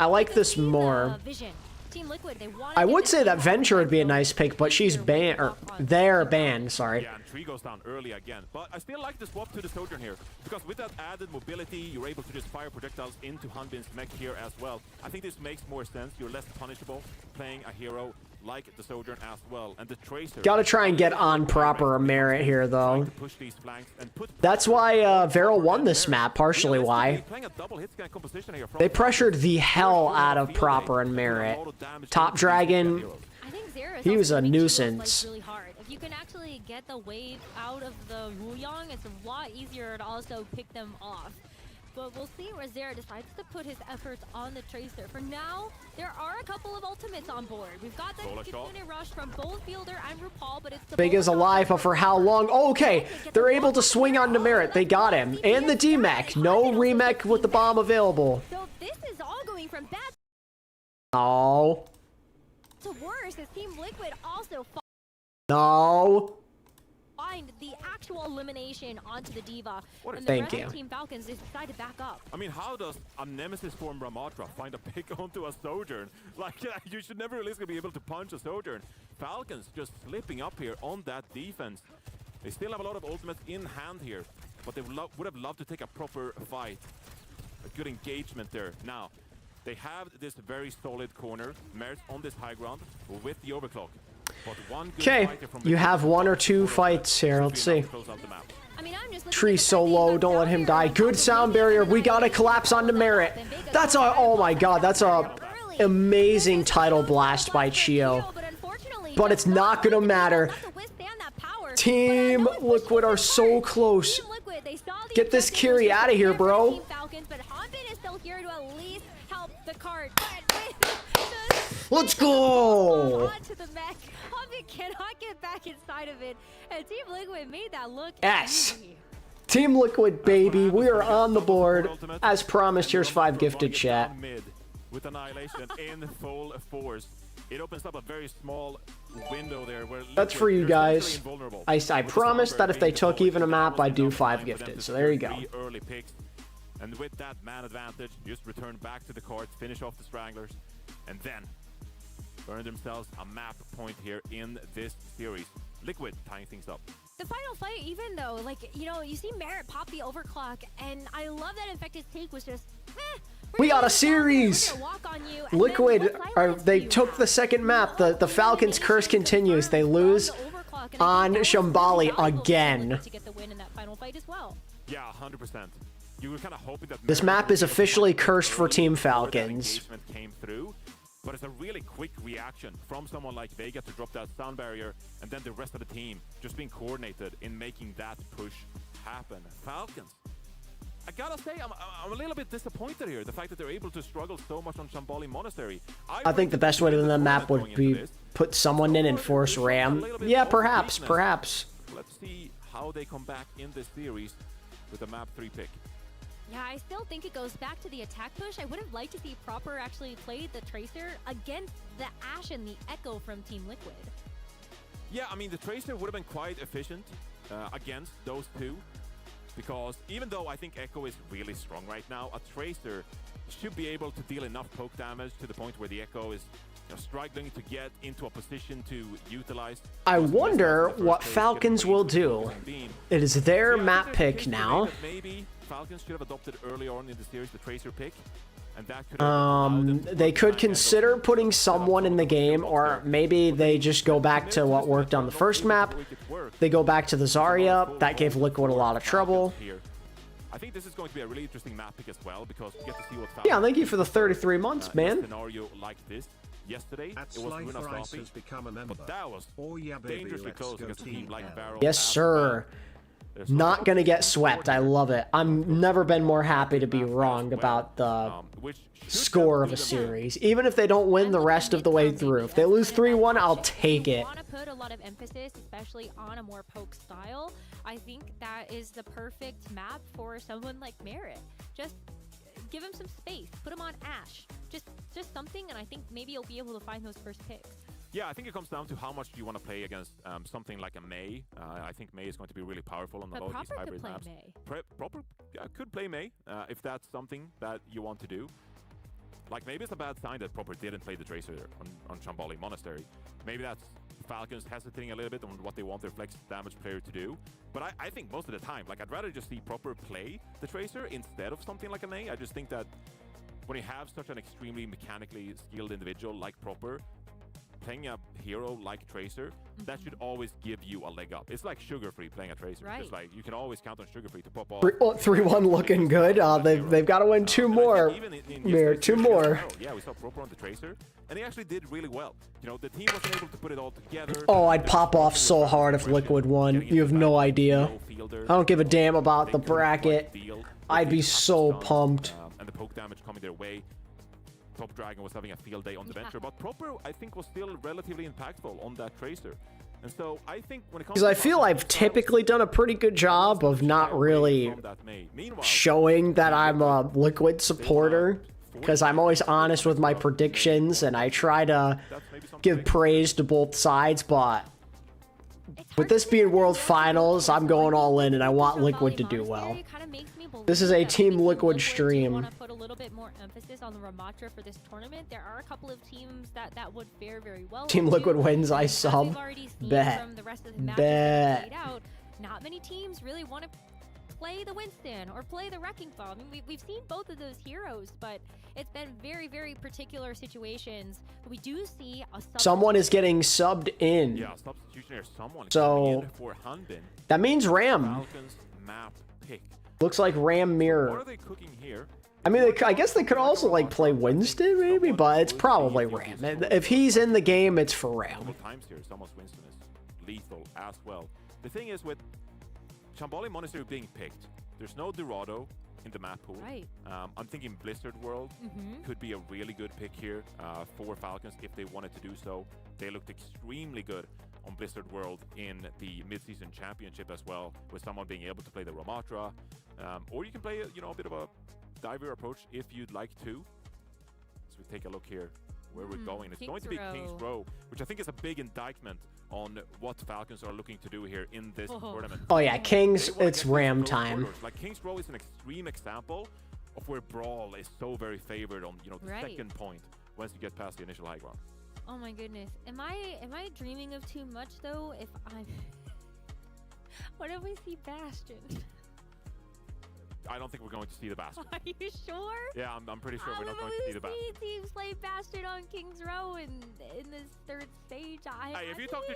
I like this more. I would say that Venture would be a nice pick, but she's banned, or they're banned, sorry. Yeah, and Tree goes down early again. But I still like the swap to the Sojourn here, because with that added mobility, you're able to just fire projectiles into Hanbin's mech here as well. I think this makes more sense. You're less punishable playing a hero like the Sojourn as well. And the Tracer... Gotta try and get on proper merit here, though. That's why Varel won this map, partially why. They pressured the hell out of proper and merit. Top Dragon, he was a nuisance. Really hard. If you can actually get the wave out of the Wuyong, it's a lot easier to also pick them off. But we'll see where Zera decides to put his efforts on the Tracer. For now, there are a couple of ultimates on board. We've got the unit rush from both Fielder and RuPaul, but it's the Big is alive, but for how long? Oh, okay, they're able to swing on Merit. They got him. And the D-Mech. No remech with the bomb available. So this is all going from bad No. to worse as Team Liquid also No. find the actual elimination onto the D.Va. And the Thank rest you. of Team Falcons, they decide to back up. I mean, how does a Nemesis form Ramatra find a pick onto a Sojourn? Like, you should never realistically be able to punch a Sojourn. Falcons just slipping up here on that defense. They still have a lot of ultimates in hand here, but they would have loved to take a proper fight. A good engagement there. Now, they have this very solid corner. Merit's on this high ground with the overclock. Okay, you have one or two fights here. Let's see. Tree so low, don't let him die. Good sound barrier. We gotta collapse onto Merit. That's a, oh my god, that's a amazing title blast by Chio. But it's not gonna matter. Team Liquid are so close. Get this Kiri out of here, bro. Let's go! Cannot get back inside of it, and Team Liquid made that look yes. easy. Team Liquid, baby, we are on the board. As promised, here's 5 gifted, chat. With Annihilation in full force. It opens up a very small window there where that's for you guys. I promised that if they took even a map, I'd do 5 gifted. So there you go. Early picks. And with that man advantage, just return back to the court, finish off the Stranglers, and then earn themselves a map point here in this series. Liquid tying things up. The final fight, even though, like, you know, you see Merit pop the overclock, and I love that Infected's take was just, we got a series! Liquid, they took the second map. The Falcons' curse continues. They lose on Shambali again. Yeah, 100%. You were kind of hoping that this map is officially cursed for Team Falcons. Came through. But it's a really quick reaction from someone like Vega to drop that sound barrier, and then the rest of the team just being coordinated in making that push happen. Falcons, I gotta say, I'm a little bit disappointed here. The fact that they're able to struggle so much on Shambali Monastery. I think the best way to win the map would be put someone in and force Ram. Yeah, perhaps. Let's see how they come back in this series with a map 3 pick. Yeah, I still think it goes back to the attack push. I would have liked to see Proper actually play the Tracer against the Ashe and the Echo from Team Liquid. Yeah, I mean, the Tracer would have been quite efficient against those two. because even though I think Echo is really strong right now, a Tracer should be able to deal enough poke damage to the point where the Echo is struggling to get into a position to utilize. I wonder what Falcons will do. It is their map pick now. Maybe Falcons should have adopted early on in the series the Tracer pick. And that could they could consider putting someone in the game, or maybe they just go back to what worked on the first map. They go back to the Zarya. That gave Liquid a lot of trouble. I think this is going to be a really interesting map pick as well, because we get to see what yeah, thank you for the 33 months, man. Scenario like this yesterday, it was Runa Stoppy, but that was dangerously close against a team like Barrel. Yes, sir. Not gonna get swept. I love it. I'm never been more happy to be wrong about the score of a series. Even if they don't win the rest of the way through. If they lose 3-1, I'll take it. I want to put a lot of emphasis, especially on a more poke style. I think that is the perfect map for someone like Merit. Just give him some space. Put him on Ashe. Just something, and I think maybe you'll be able to find those first picks. Yeah, I think it comes down to how much do you want to play against something like a Mei. I think Mei is going to be really powerful on a lot of these hybrid maps. Proper could play Mei if that's something that you want to do. Like, maybe it's a bad sign that Proper didn't play the Tracer on Shambali Monastery. Maybe that's Falcons hesitating a little bit on what they want their flex damage player to do. But I think most of the time, like, I'd rather just see Proper play the Tracer instead of something like a Mei. I just think that when you have such an extremely mechanically skilled individual like Proper, playing a hero like Tracer, that should always give you a leg up. It's like Sugar Free playing a Tracer. Right. It's like you can always count on Sugar Free to pop off. 3-1 looking good. They've got to win 2 more. Mirror, 2 more. Yeah, we saw Proper on the Tracer, and he actually did really well. You know, the team wasn't able to put it all together. Oh, I'd pop off so hard if Liquid won. You have no idea. I don't give a damn about the bracket. I'd be so pumped. And the poke damage coming their way. Top Dragon was having a field day on the venture, but Proper, I think, was still relatively impactful on that Tracer. And so I think when it comes because I feel I've typically done a pretty good job of not really showing that I'm a Liquid supporter, because I'm always honest with my predictions and I try to give praise to both sides, but with this being World Finals, I'm going all in and I want Liquid to do well. This is a Team Liquid stream. I want to put a little bit more emphasis on the Ramatra for this tournament. There are a couple of teams that would fare very well. Team Liquid wins, I sub. Bet. Bet. Not many teams really want to play the Winston or play the Wrecking Ball. I mean, we've seen both of those heroes, but it's been very, very particular situations. We do see a someone is getting subbed in. Yeah, substitutionary someone. So for Hanbin. That means Ram. Falcons map pick. Looks like Ram Mirror. What are they cooking here? I mean, I guess they could also like play Winston maybe, but it's probably Ram. If he's in the game, it's for Ram. Couple times here, almost Winston is lethal as well. The thing is with Shambali Monastery being picked, there's no Dorado in the map pool. Right. I'm thinking Blizzard World could be a really good pick here for Falcons if they wanted to do so. They looked extremely good on Blizzard World in the mid-season championship as well, with someone being able to play the Ramatra, or you can play a bit of a diver approach if you'd like to. So we take a look here where we're going. It's going to be King's Row, which I think is a big indictment on what Falcons are looking to do here in this tournament. Oh yeah, Kings, it's Ram time. Like King's Row is an extreme example of where Brawl is so very favored on the second point once you get past the initial high ground. Oh my goodness. Am I dreaming of too much though? If I'm what if we see Bastion? I don't think we're going to see the Bastion. Are you sure? Yeah, I'm pretty sure we're not going to see the Bastion. Teams play Bastion on King's Row in this third stage. Hey, if you talk to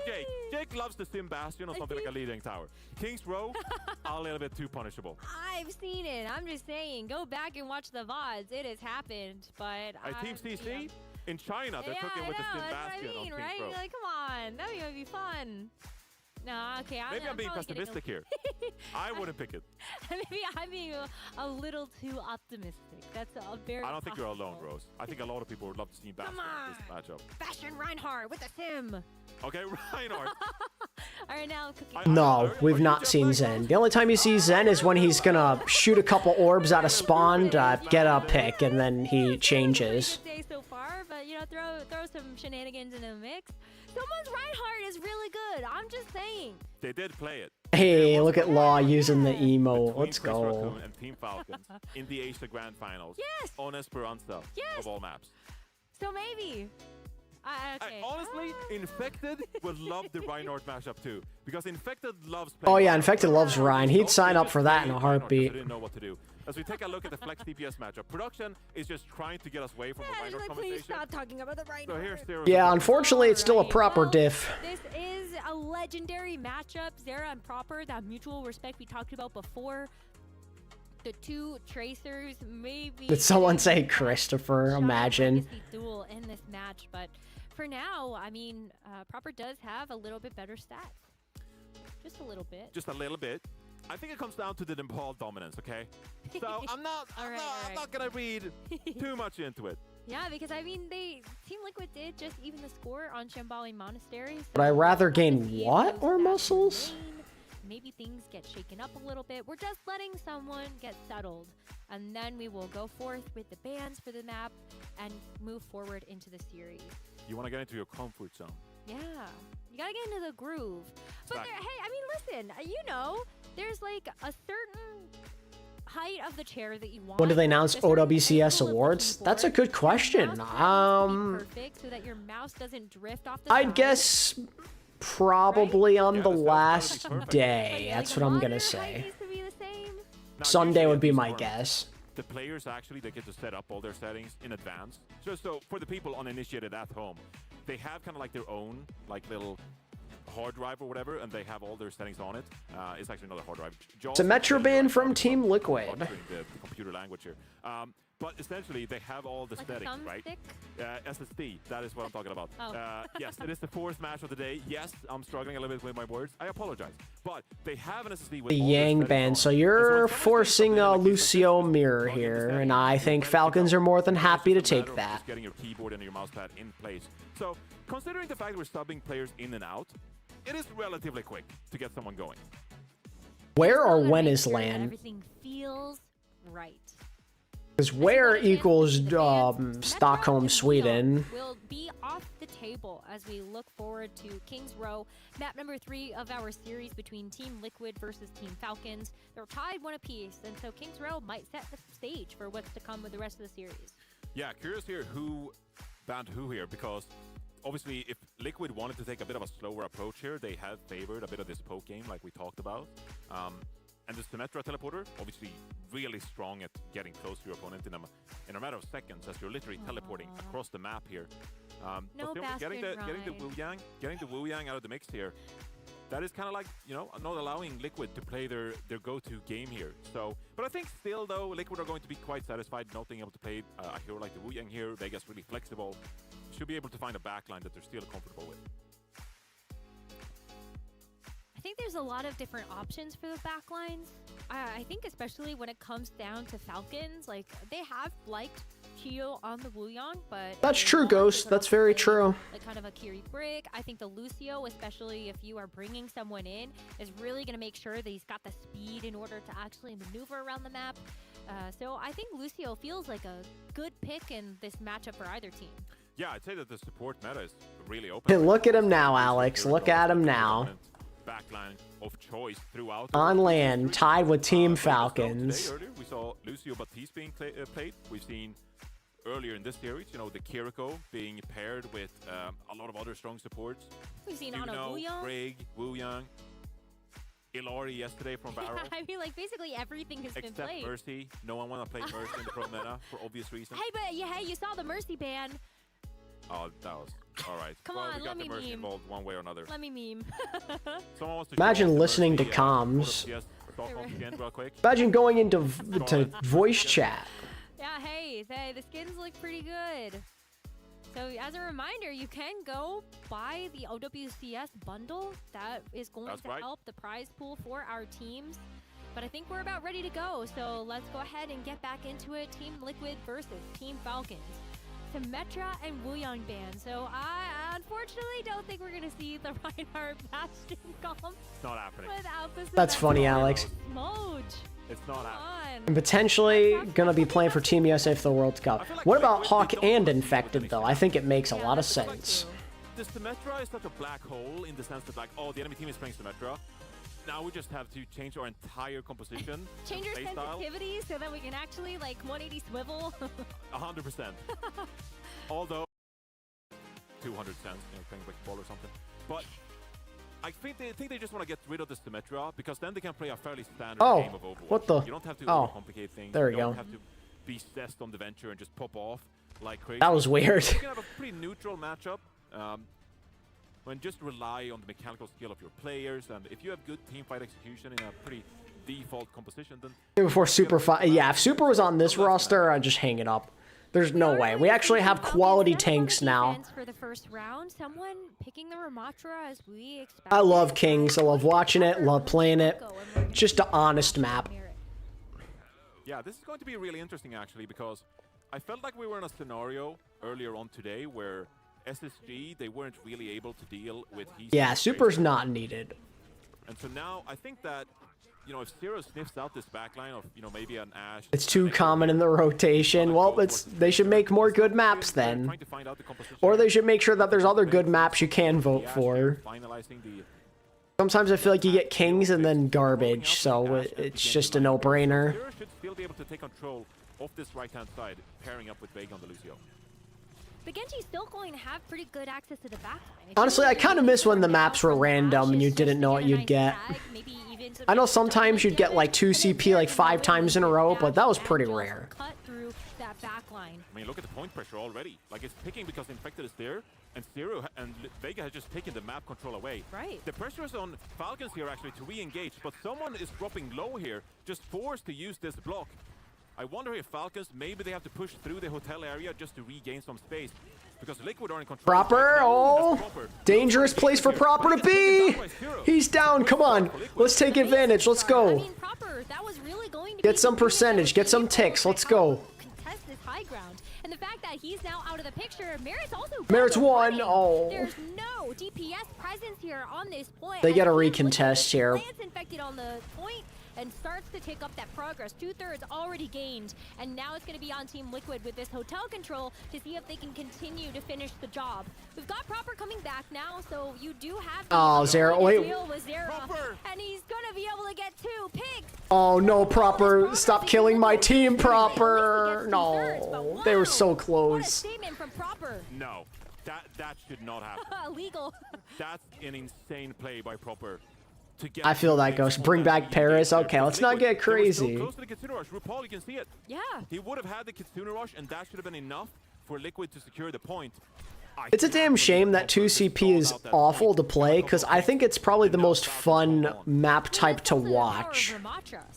Jake loves the sim Bastion or something like a leading tower. King's Row, a little bit too punishable. I've seen it. I'm just saying, go back and watch the VODs. It has happened, but Team CC in China, they're cooking with the sim Bastion on King's Row. Like, come on, that would be fun. No, okay. Maybe I'm being pessimistic here. I wouldn't pick it. Maybe I'm being a little too optimistic. That's a very. I don't think you're alone, Rose. I think a lot of people would love to see Bastion in this matchup. Bastion Reinhardt with the sim. Okay, Reinhardt. All right, now cooking. No, we've not seen Zen. The only time you see Zen is when he's gonna shoot a couple orbs out of spawn to get a pick, and then he changes. Day so far, but throw some shenanigans in the mix. Someone's Reinhardt is really good. I'm just saying. They did play it. Hey, look at Law using the emo. Between Let's Chris go. Raccoon and Team Falcons in the Asia Grand Finals. Yes. On Esperanza of all maps. So maybe. Okay. Honestly, Infected would love the Reinhardt matchup too, because Infected loves playing. Oh yeah, Infected loves Ryan. He'd sign up for that in a heartbeat. They didn't know what to do. As we take a look at the Flex DPS matchup, production is just trying to get us away from the Reinhardt Please conversation. stop talking about the Reinhardt. So here's Sarah. Yeah, unfortunately, it's still a proper Well, diff. This is a legendary matchup. Zera and Proper, that mutual respect we talked about before. The two Tracers, maybe. Did someone say Christopher? Imagine. Legacy duel in this match, but for now, I mean, Proper does have a little bit better stats. Just a little bit. Just a little bit. I think it comes down to the Nepal dominance, okay? So I'm not gonna read too much into it. Yeah, because I mean, Team Liquid did just even the score on Shambali Monastery. Would I rather gain see if what those or stats muscles? remain. Maybe things get shaken up a little bit. We're just letting someone get settled. And then we will go forth with the bans for the map and move forward into the series. You want to get into your comfort zone. Yeah, you gotta get into the groove. But Exactly. hey, I mean, listen, you know, there's like a certain height of the chair that you want. When do they announce a certain OWCS angle of the awards? That's a keyboard. good question. Your mouse has to be perfect so that your mouse doesn't drift off the I'd side. guess probably on the Yeah, last that'd be perfect. day. Like, That's the what I'm monitor gonna height say. needs to be the same. Now, Sunday usually would at be these my tournaments, guess. The players actually, they get to set up all their settings in advance. So for the people uninitiated at home, they have kind of like their own like little hard drive or whatever, and they have all their settings on it. It's actually not a hard drive. Symmetra ban from Team Liquid. The computer language here. But essentially, they have all the Like a settings, right? thumbstick? SSD, that is what I'm talking about. Oh. Yes, it is the fourth match of the day. Yes, I'm struggling a little bit with my words. I apologize. But they have an SSD with The all their Yang settings ban. on So it. And you're when someone says forcing something a like this, Lucio just mirror plug in the here, settings, and I you're think ready to Falcons go. are more than It's happy to just a matter take of that. just getting your keyboard and your mousepad in place. So considering the fact that we're subbing players in and out, it is relatively quick to get someone going. Where or Gotta when make is sure that LAN? Everything feels right. Because where equals Metro Stockholm, and Sweden. Leon will be off the table as we look forward to Kings Row, map number 3 of our series between Team Liquid versus Team Falcons. They're tied one apiece, and so Kings Row might set the stage for what's to come with the rest of the series. Yeah, curious here who banned who here, because obviously if Liquid wanted to take a bit of a slower approach here, they have favored a bit of this poke game like we talked about. And the Symmetra teleporter, obviously really strong at getting close to your opponent in a matter of seconds as you're literally teleporting across the map here. No but still, getting the Wu Yang out of the mix here, that is kind of like, you know, not allowing Liquid to play their go-to game here. So, but I think still though, Liquid are going to be quite satisfied not being able to play a hero like the Wu Yang here. Vegas really flexible. Should be able to find a backline that they're still comfortable with. I think there's a lot of different options for the backlines. I think especially when it comes down to Falcons, like they have liked Chio on the Wuyang, but That's true, Ghost. That's very true. like kind of a Kiri Brick. I think the Lucio, especially if you are bringing someone in, is really going to make sure that he's got the speed in order to actually maneuver around the map. So I think Lucio feels like a good pick in this matchup for either team. Yeah, I'd say that the support meta is really open. Look at him now, Alex. Look at him now. Backline of choice throughout. On land, tied with Team Today, Falcons. earlier, we saw Lucio Batiste being played. We've seen earlier in this series, you know, the Kiriko being paired with a lot of other strong supports. We've seen on a Wuyang. Brig, Wuyang, Ilari yesterday from Barrel. I mean, like basically everything has been Except played. Mercy. No one want to play Mercy in the pro meta for obvious reasons. Hey, but you saw the Mercy ban. Oh, that was all right. Come well, on, we got let the me Mercy meme. involved one way or another. Let me meme. Someone wants to Imagine show off the listening to Mercy, comms. OWCS Stockholm again, real quick. Imagine going into voice chat. Yeah, hey, the skins look pretty good. So as a reminder, you can go buy the OWCS bundle. That is going to help the prize pool for our teams. But I think we're about ready to go. So let's go ahead and get back into it. Team Liquid versus Team Falcons. Symmetra and Wuyang ban. So I unfortunately don't think we're going to see the Reinhardt Bastion comp. It's not happening. Without the That's Symmetra. funny, Alex. Smoj. It's not happening. And potentially gonna be playing for Team USA for the World Cup. What about Hawk and Infected though? I think it makes a lot of sense. the Symmetra is such a black hole in the sense that, like, oh, the enemy team is playing Symmetra. Now we just have to change our entire composition. Change our sensitivity so that we can actually, like, 180 swivel. 100%. Although, 200 cents, you know, playing like ball or something. But I think they just want to get rid of the Symmetra because then they can play a fairly standard game of Overwatch. What the? You don't have to complicate things. There we you go. don't have to be cessed on the venture and just pop off like crazy. That was weird. You can have a pretty neutral matchup. When just rely on the mechanical skill of your players, and if you have good teamfight execution in a pretty default composition, then Before Super yeah, if Super was on this roster, I'd just hang it up. There's no way. We actually have quality tanks now. For the first round, someone picking the Ramatra as we expect. I love Kings. I love watching it, love playing it. Just an honest map. yeah, this is going to be really interesting actually, because I felt like we were in a scenario earlier on today where SSG, they weren't really able to deal with heat. Yeah, Super's not needed. And so now I think that, you know, if Zero sniffs out this backline of, you know, maybe an Ashe. It's too common in the rotation. Well, they should make more good maps then. Or they should make sure that there's other good maps you can vote for. Sometimes I feel like you get Kings and then garbage, so it's just a no-brainer. Zero should still be able to take control of this right-hand side, pairing up with Vega on the Lucio. But Genji's still going to have pretty good access to the backline. Honestly, I kind of miss when the maps were random and you didn't know what you'd get. I know sometimes you'd get like 2 CP like 5 times in a row, but that was pretty rare. Cut through that backline. I mean, look at the point pressure already. Like, it's picking because Infected is there, and Zero and Vega has just taken the map control away. Right. The pressure is on Falcons here actually to re-engage, but someone is dropping low here, just forced to use this block. I wonder if Falcons, maybe they have to push through the hotel area just to regain some space. Because Liquid are in control. Proper, oh, dangerous place for Proper to be. He's down, come on. Let's take advantage, let's go. Get some percentage, get some ticks, let's go. Contest this high ground. And the fact that he's now out of the picture, Merit's also Merit's one, oh. There's no DPS presence here on this point. They get a recontest here. Lance Infected on the point and starts to take up that progress. 2/3 already gained, and now it's going to be on Team Liquid with this hotel control to see if they can continue to finish the job. We've got Proper coming back now, so you do have Zero, wait. deal with Zero, and he's going to be able to get 2 picks. Oh no, Proper, stop killing my team, Proper. No, they were so close. What a statement from Proper. No, that should not happen. Illegal. That's an insane play by Proper. I feel that goes. Bring back Paris. Okay, let's not get crazy. Close to the Kitsune Rush. RuPaul, you can see it. Yeah. He would have had the Kitsune Rush, and that should have been enough for Liquid to secure the point. It's a damn shame that 2 CP is awful to play, because I think it's probably the most fun map type to watch.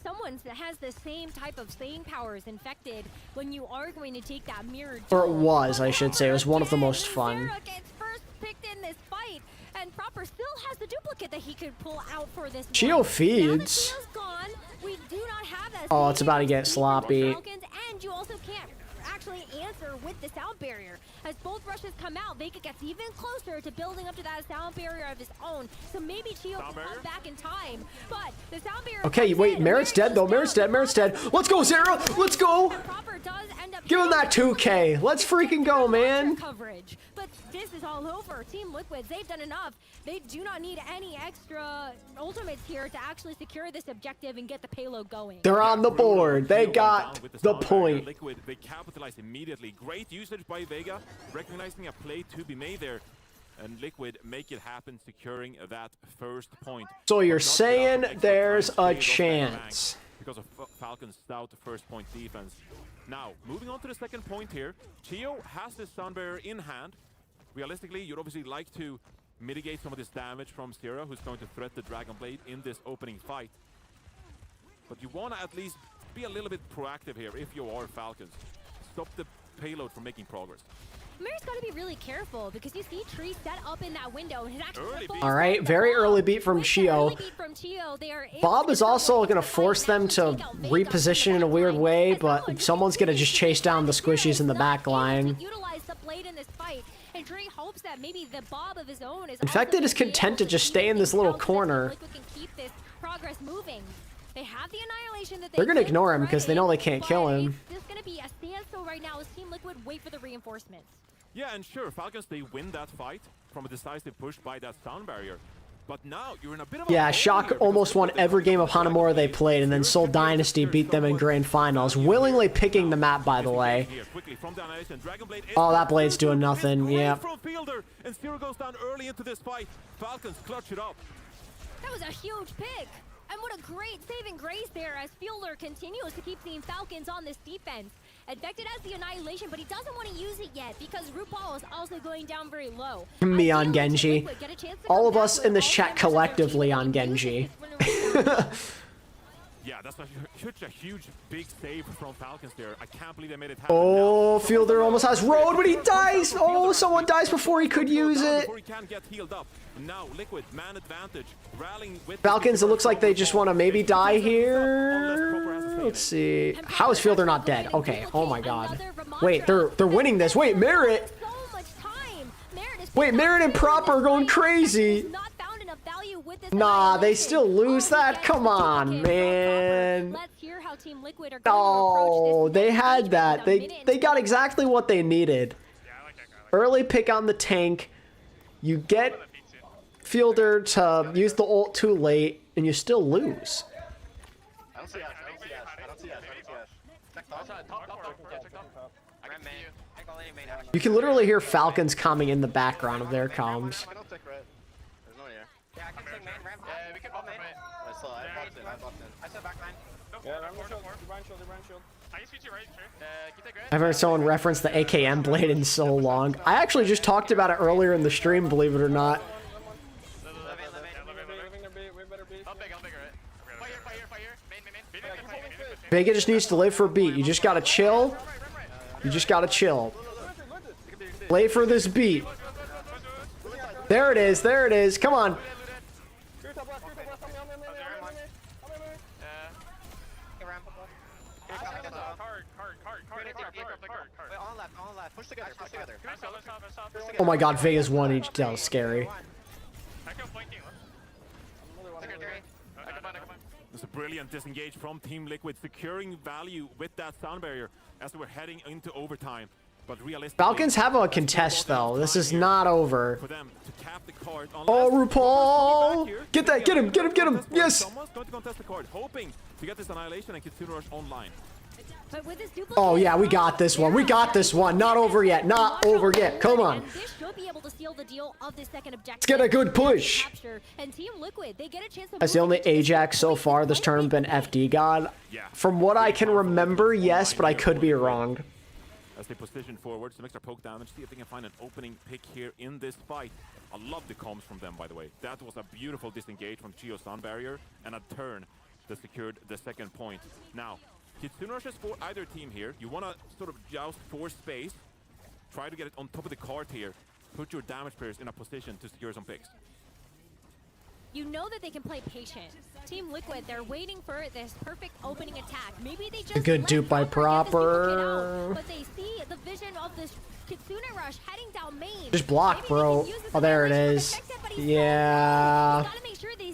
Someone that has the same type of staying power is Infected when you are going to take that mirror. Or it was, I should say. It was one of the most fun. Zero gets first picked in this fight, and Proper still has the duplicate that he could pull out for this. Geo feeds. Now that Geo's gone, we do not have that. Oh, it's about to get sloppy. Falcons, and you also can't actually answer with the sound barrier. As both rushes come out, Vega gets even closer to building up to that sound barrier of his own. So maybe Chio can come back in time. But the sound barrier. Okay, wait, Merit's dead though. Merit's dead. Merit's dead. Let's go, Zero. Let's go. Give him that 2K. Let's freaking go, man. Coverage. But this is all over. Team Liquids, they've done enough. They do not need any extra ultimates here to actually secure this objective and get the payload going. They're on the board. They got the point. Liquid, they capitalize immediately. Great usage by Vega, recognizing a play to be made there. And Liquid make it happen, securing that first point. So you're saying there's a chance. Because of Falcon's stout first point defense. Now, moving on to the second point here, Chio has this sound barrier in hand. Realistically, you'd obviously like to mitigate some of this damage from Zero, who's going to threat the Dragon Blade in this opening fight. But you want to at least be a little bit proactive here if you are Falcons. Stop the payload from making progress. Mary's got to be really careful because you see Tree set up in that window. And it actually all right, very early beat from Chio. Bob is also going to force them to reposition in a weird way, but someone's going to just chase down the squishies in the back line. Infected is content to just stay in this little corner. They're going to ignore him because they know they can't kill him. There's going to be a standstill right now as Team Liquid wait for the reinforcements. Yeah, and sure, Falcons, they win that fight from a decisive push by that sound barrier. But now you're in a bit of a Yeah, hole Shock here almost because won every game of Hanamura they played, and then Seoul Dynasty beat them in Grand Finals, willingly picking the map, by the way. Oh, that blade's doing nothing. Yeah. And Zero goes down early into this fight. Falcons clutch it up. That was a huge pick. And what a great saving grace there as Fielder continues to keep Team Falcons on this defense. Infected has the Annihilation, but he doesn't want to use it yet because RuPaul is also going down very low. Me on Genji. All of us in the chat collectively on Genji. Yeah, that's such a huge, big save from Falcons there. I can't believe they made it happen. Oh, Fielder almost has Road, but he dies. Oh, someone dies before he could use it. Before he can get healed up. Now, Liquid, man advantage, rallying with Falcons, it looks like they just want to maybe die here. Let's see. How is Fielder not dead? Okay. Oh my God. Wait, they're winning this. Wait, Merit. Wait, Merit and Proper are going crazy. Nah, they still lose that? Come on, man. Oh, they had that. They got exactly what they needed. Early pick on the tank. You get Fielder to use the ult too late, and you still lose. I don't see us. I don't see us. You can literally hear Falcons coming in the background of their comms. I've heard someone reference the AKM blade in so long. I actually just talked about it earlier in the stream, believe it or not. Vega just needs to live for a beat. You just gotta chill. You just gotta chill. Play for this beat. There it is. There it is. Come on. Oh my God, Vega's one each. That was scary. It's a brilliant disengage from Team Liquid, securing value with that sound barrier as we're heading into overtime. But realistically, Falcons have a contest though. This is not over. Oh, RuPaul! Get that! Get him! Get him! Get him! Yes! Someone's going to contest the card, hoping to get this Annihilation and Kitsune Rush online. Oh yeah, we got this one. We got this one. Not over yet. Not over yet. Come on. Let's get a good push. That's the only Ajax so far this tournament been FD God. From what I can remember, yes, but I could be wrong. As they position forward, some extra poke damage, see if they can find an opening pick here in this fight. I love the comms from them, by the way. That was a beautiful disengage from Chio Sun Barrier and a turn that secured the second point. Now, Kitsune Rush is for either team here. You want to sort of joust for space. Try to get it on top of the card here. Put your damage players in a position to secure some picks. You know that they can play patient. Team Liquid, they're waiting for this perfect opening attack. Maybe they just a good dupe by Proper. But they see the vision of this Kitsune Rush heading down main. Just block, bro. Oh, there it is. Yeah.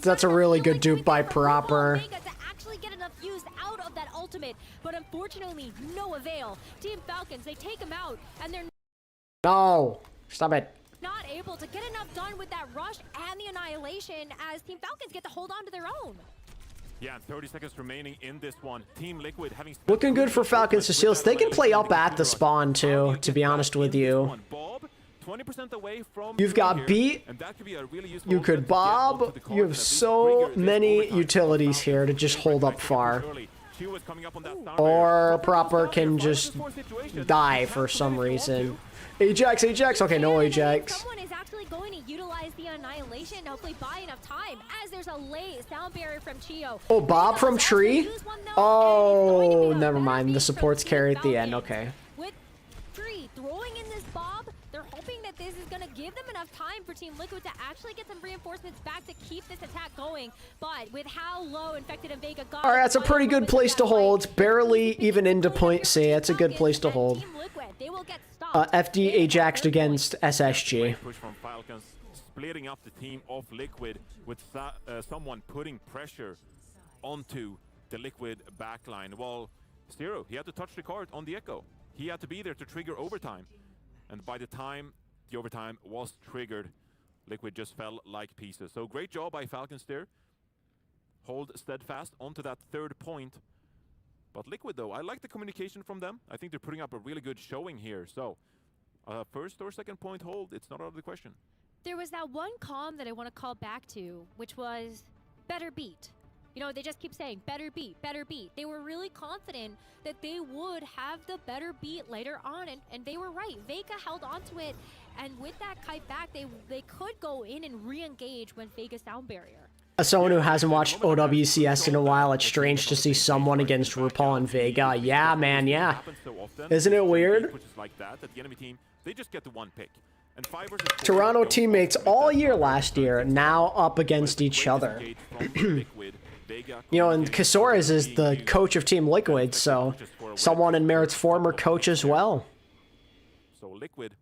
That's a really good dupe by Proper. Get enough use out of that ultimate, but unfortunately no avail. Team Falcons, they take him out and they're no, stop it. Not able to get enough done with that rush and the Annihilation as Team Falcons get to hold on to their own. Yeah, 30 seconds remaining in this one. Team Liquid having looking good for Falcons to Seals. They can play up at the spawn too, to be honest with you. 20% away from you've got beat, you could bob, you have so many utilities here to just hold up far. Or Proper can just die for some reason. Ajax, Ajax, okay, no Ajax. Someone is actually going to utilize the Annihilation to hopefully buy enough time as there's a late sound barrier from Chio. Oh, Bob from Tree? Oh, never mind, the supports carry at the end, okay. With Tree throwing in this Bob, they're hoping that this is going to give them enough time for Team Liquid to actually get some reinforcements back to keep this attack going. But with how low Infected and Vega got... Alright, that's a pretty good place to hold. Barely even into point C. That's a good place to hold. FD Ajaxed against SSG. Push from Falcons, splitting up the team of Liquid with someone putting pressure onto the Liquid backline. Well, Zero, he had to touch the card on the Echo. He had to be there to trigger overtime. And by the time the overtime was triggered, Liquid just fell like pieces. So great job by Falcons there. Hold steadfast onto that third point. But Liquid, though, I like the communication from them. I think they're putting up a really good showing here. So first or second point hold, it's not out of the question. There was that one comm that I want to call back to, which was better beat. You know, they just keep saying better beat, better beat. They were really confident that they would have the better beat later on, and they were right. Vega held onto it, and with that kite back, they could go in and re-engage when Vega sound barrier. As someone who hasn't watched OWCS in a while, it's strange to see someone against RuPaul and Vega. Yeah, man, yeah. Isn't it weird? They just get the one pick. Toronto teammates all year last year, now up against each other. You know, and Kasores is the coach of Team Liquid, so someone in Merit's former coach as well. So Liquid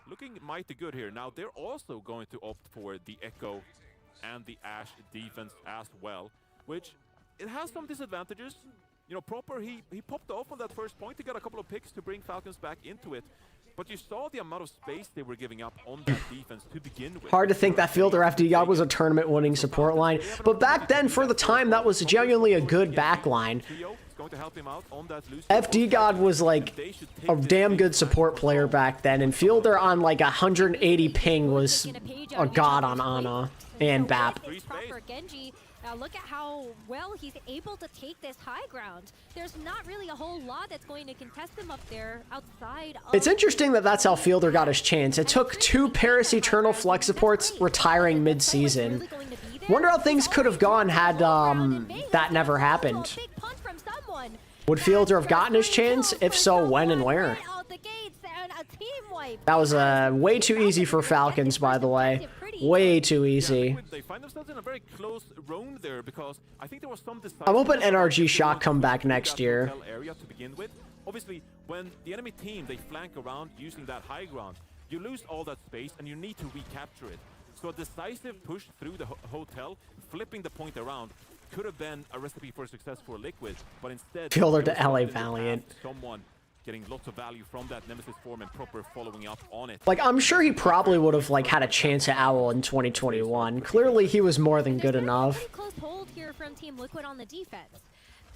looking mighty good here. Now they're also going to opt for the Echo and the Ashe defense as well, which it has some disadvantages. You know, Proper, he popped off on that first point. He got a couple of picks to bring Falcons back into it. But you saw the amount of space they were giving up on that defense to begin with. Hard to think that Fielder FD God was a tournament-winning support line. But back then, for the time, that was genuinely a good back line. FD God was like a damn good support player back then, and Fielder on like 180 ping was a god on Ana and BAP. Now look at how well he's able to take this high ground. There's not really a whole lot that's going to contest him up there outside of... It's interesting that that's how Fielder got his chance. It took 2 Paris Eternal flex supports retiring mid-season. Wonder how things could have gone had that never happened. Would Fielder have gotten his chance? If so, when and where? That was way too easy for Falcons, by the way. Way too easy. They find themselves in a very close round there because I think there was some I'm hoping NRG Shock come back next year. Area to begin with. Obviously, when the enemy team they flank around using that high ground, you lose all that space and you need to recapture it. So a decisive push through the hotel, flipping the point around, could have been a recipe for success for Liquid, but instead Fielder to LA Valiant. Someone getting lots of value from that Nemesis form and Proper following up on it. Like, I'm sure he probably would have like had a chance at OWL in 2021. Clearly, he was more than good enough. Close hold here from Team Liquid on the defense.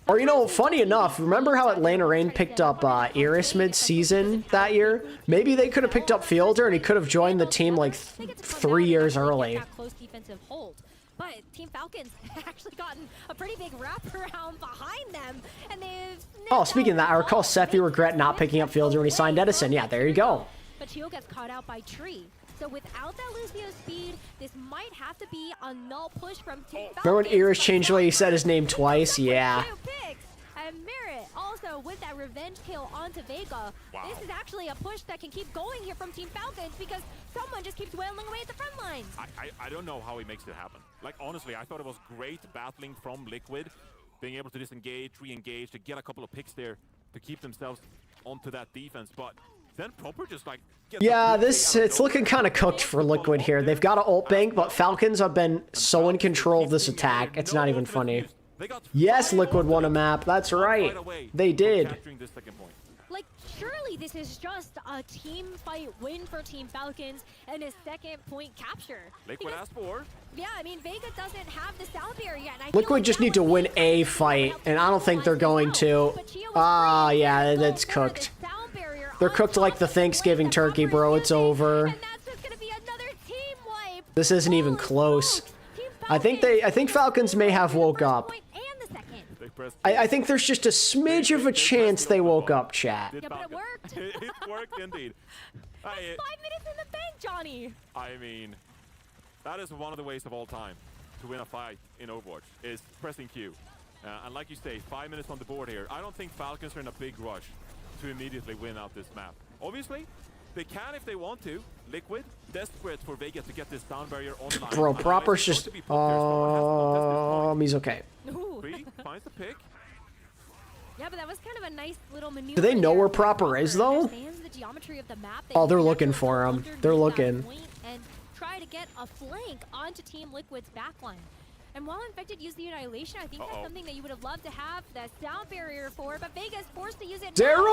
Or, you know, funny enough, remember how Atlanta Reign picked up Iris mid-season that year? Maybe they could have picked up Fielder and he could have joined the team like 3 years early. Close defensive hold. But Team Falcons actually gotten a pretty big wraparound behind them, and they've... Oh, speaking of that, I recall Sephi regret not picking up Fielder when he signed Edison. Yeah, there you go. But Chio gets caught out by Tree. So without that Lucio speed, this might have to be a null push from Team Falcons. Remember when Iris changed the way he said his name twice? Yeah. And Merit also with that revenge kill onto Vega. Wow. This is actually a push that can keep going here from Team Falcons because someone just keeps wailing away at the front lines. I don't know how he makes it happen. Like, honestly, I thought it was great battling from Liquid, being able to disengage, re-engage, to get a couple of picks there to keep themselves onto that defense. But then Proper just like... Yeah, it's looking kind of cooked for Liquid here. They've got an ult bank, but Falcons have been so in control of this attack. It's not even funny. Yes, Liquid won a map. That's right. They did. Like, surely this is just a team fight win for Team Falcons and a second point capture. Liquid has 4. Yeah, I mean, Vega doesn't have the sound barrier yet. And Liquid just need to win a fight, and I don't think they're going to. Ah, yeah, that's cooked. They're cooked like the Thanksgiving turkey, bro. It's over. This isn't even close. I think Falcons may have woke up. I think there's just a smidge of a chance they woke up, chat. Yeah, but it worked. It worked indeed. 5 minutes in the bank, Johnny. I mean, that is one of the ways of all time to win a fight in Overwatch, is pressing Q. And like you say, 5 minutes on the board here. I don't think Falcons are in a big rush to immediately win out this map. Obviously, they can if they want to. Liquid, desperate for Vega to get this down barrier online. Bro, Proper's just... he's okay. Free finds the pick. Yeah, but that was kind of a nice little maneuver. Do they know where Proper is, though? Oh, they're looking for him. They're looking. And try to get a flank onto Team Liquid's backline. And while Infected used the Annihilation, I think that's something that you would have loved to have that sound barrier for, but Vega's forced to use it. Zero, now.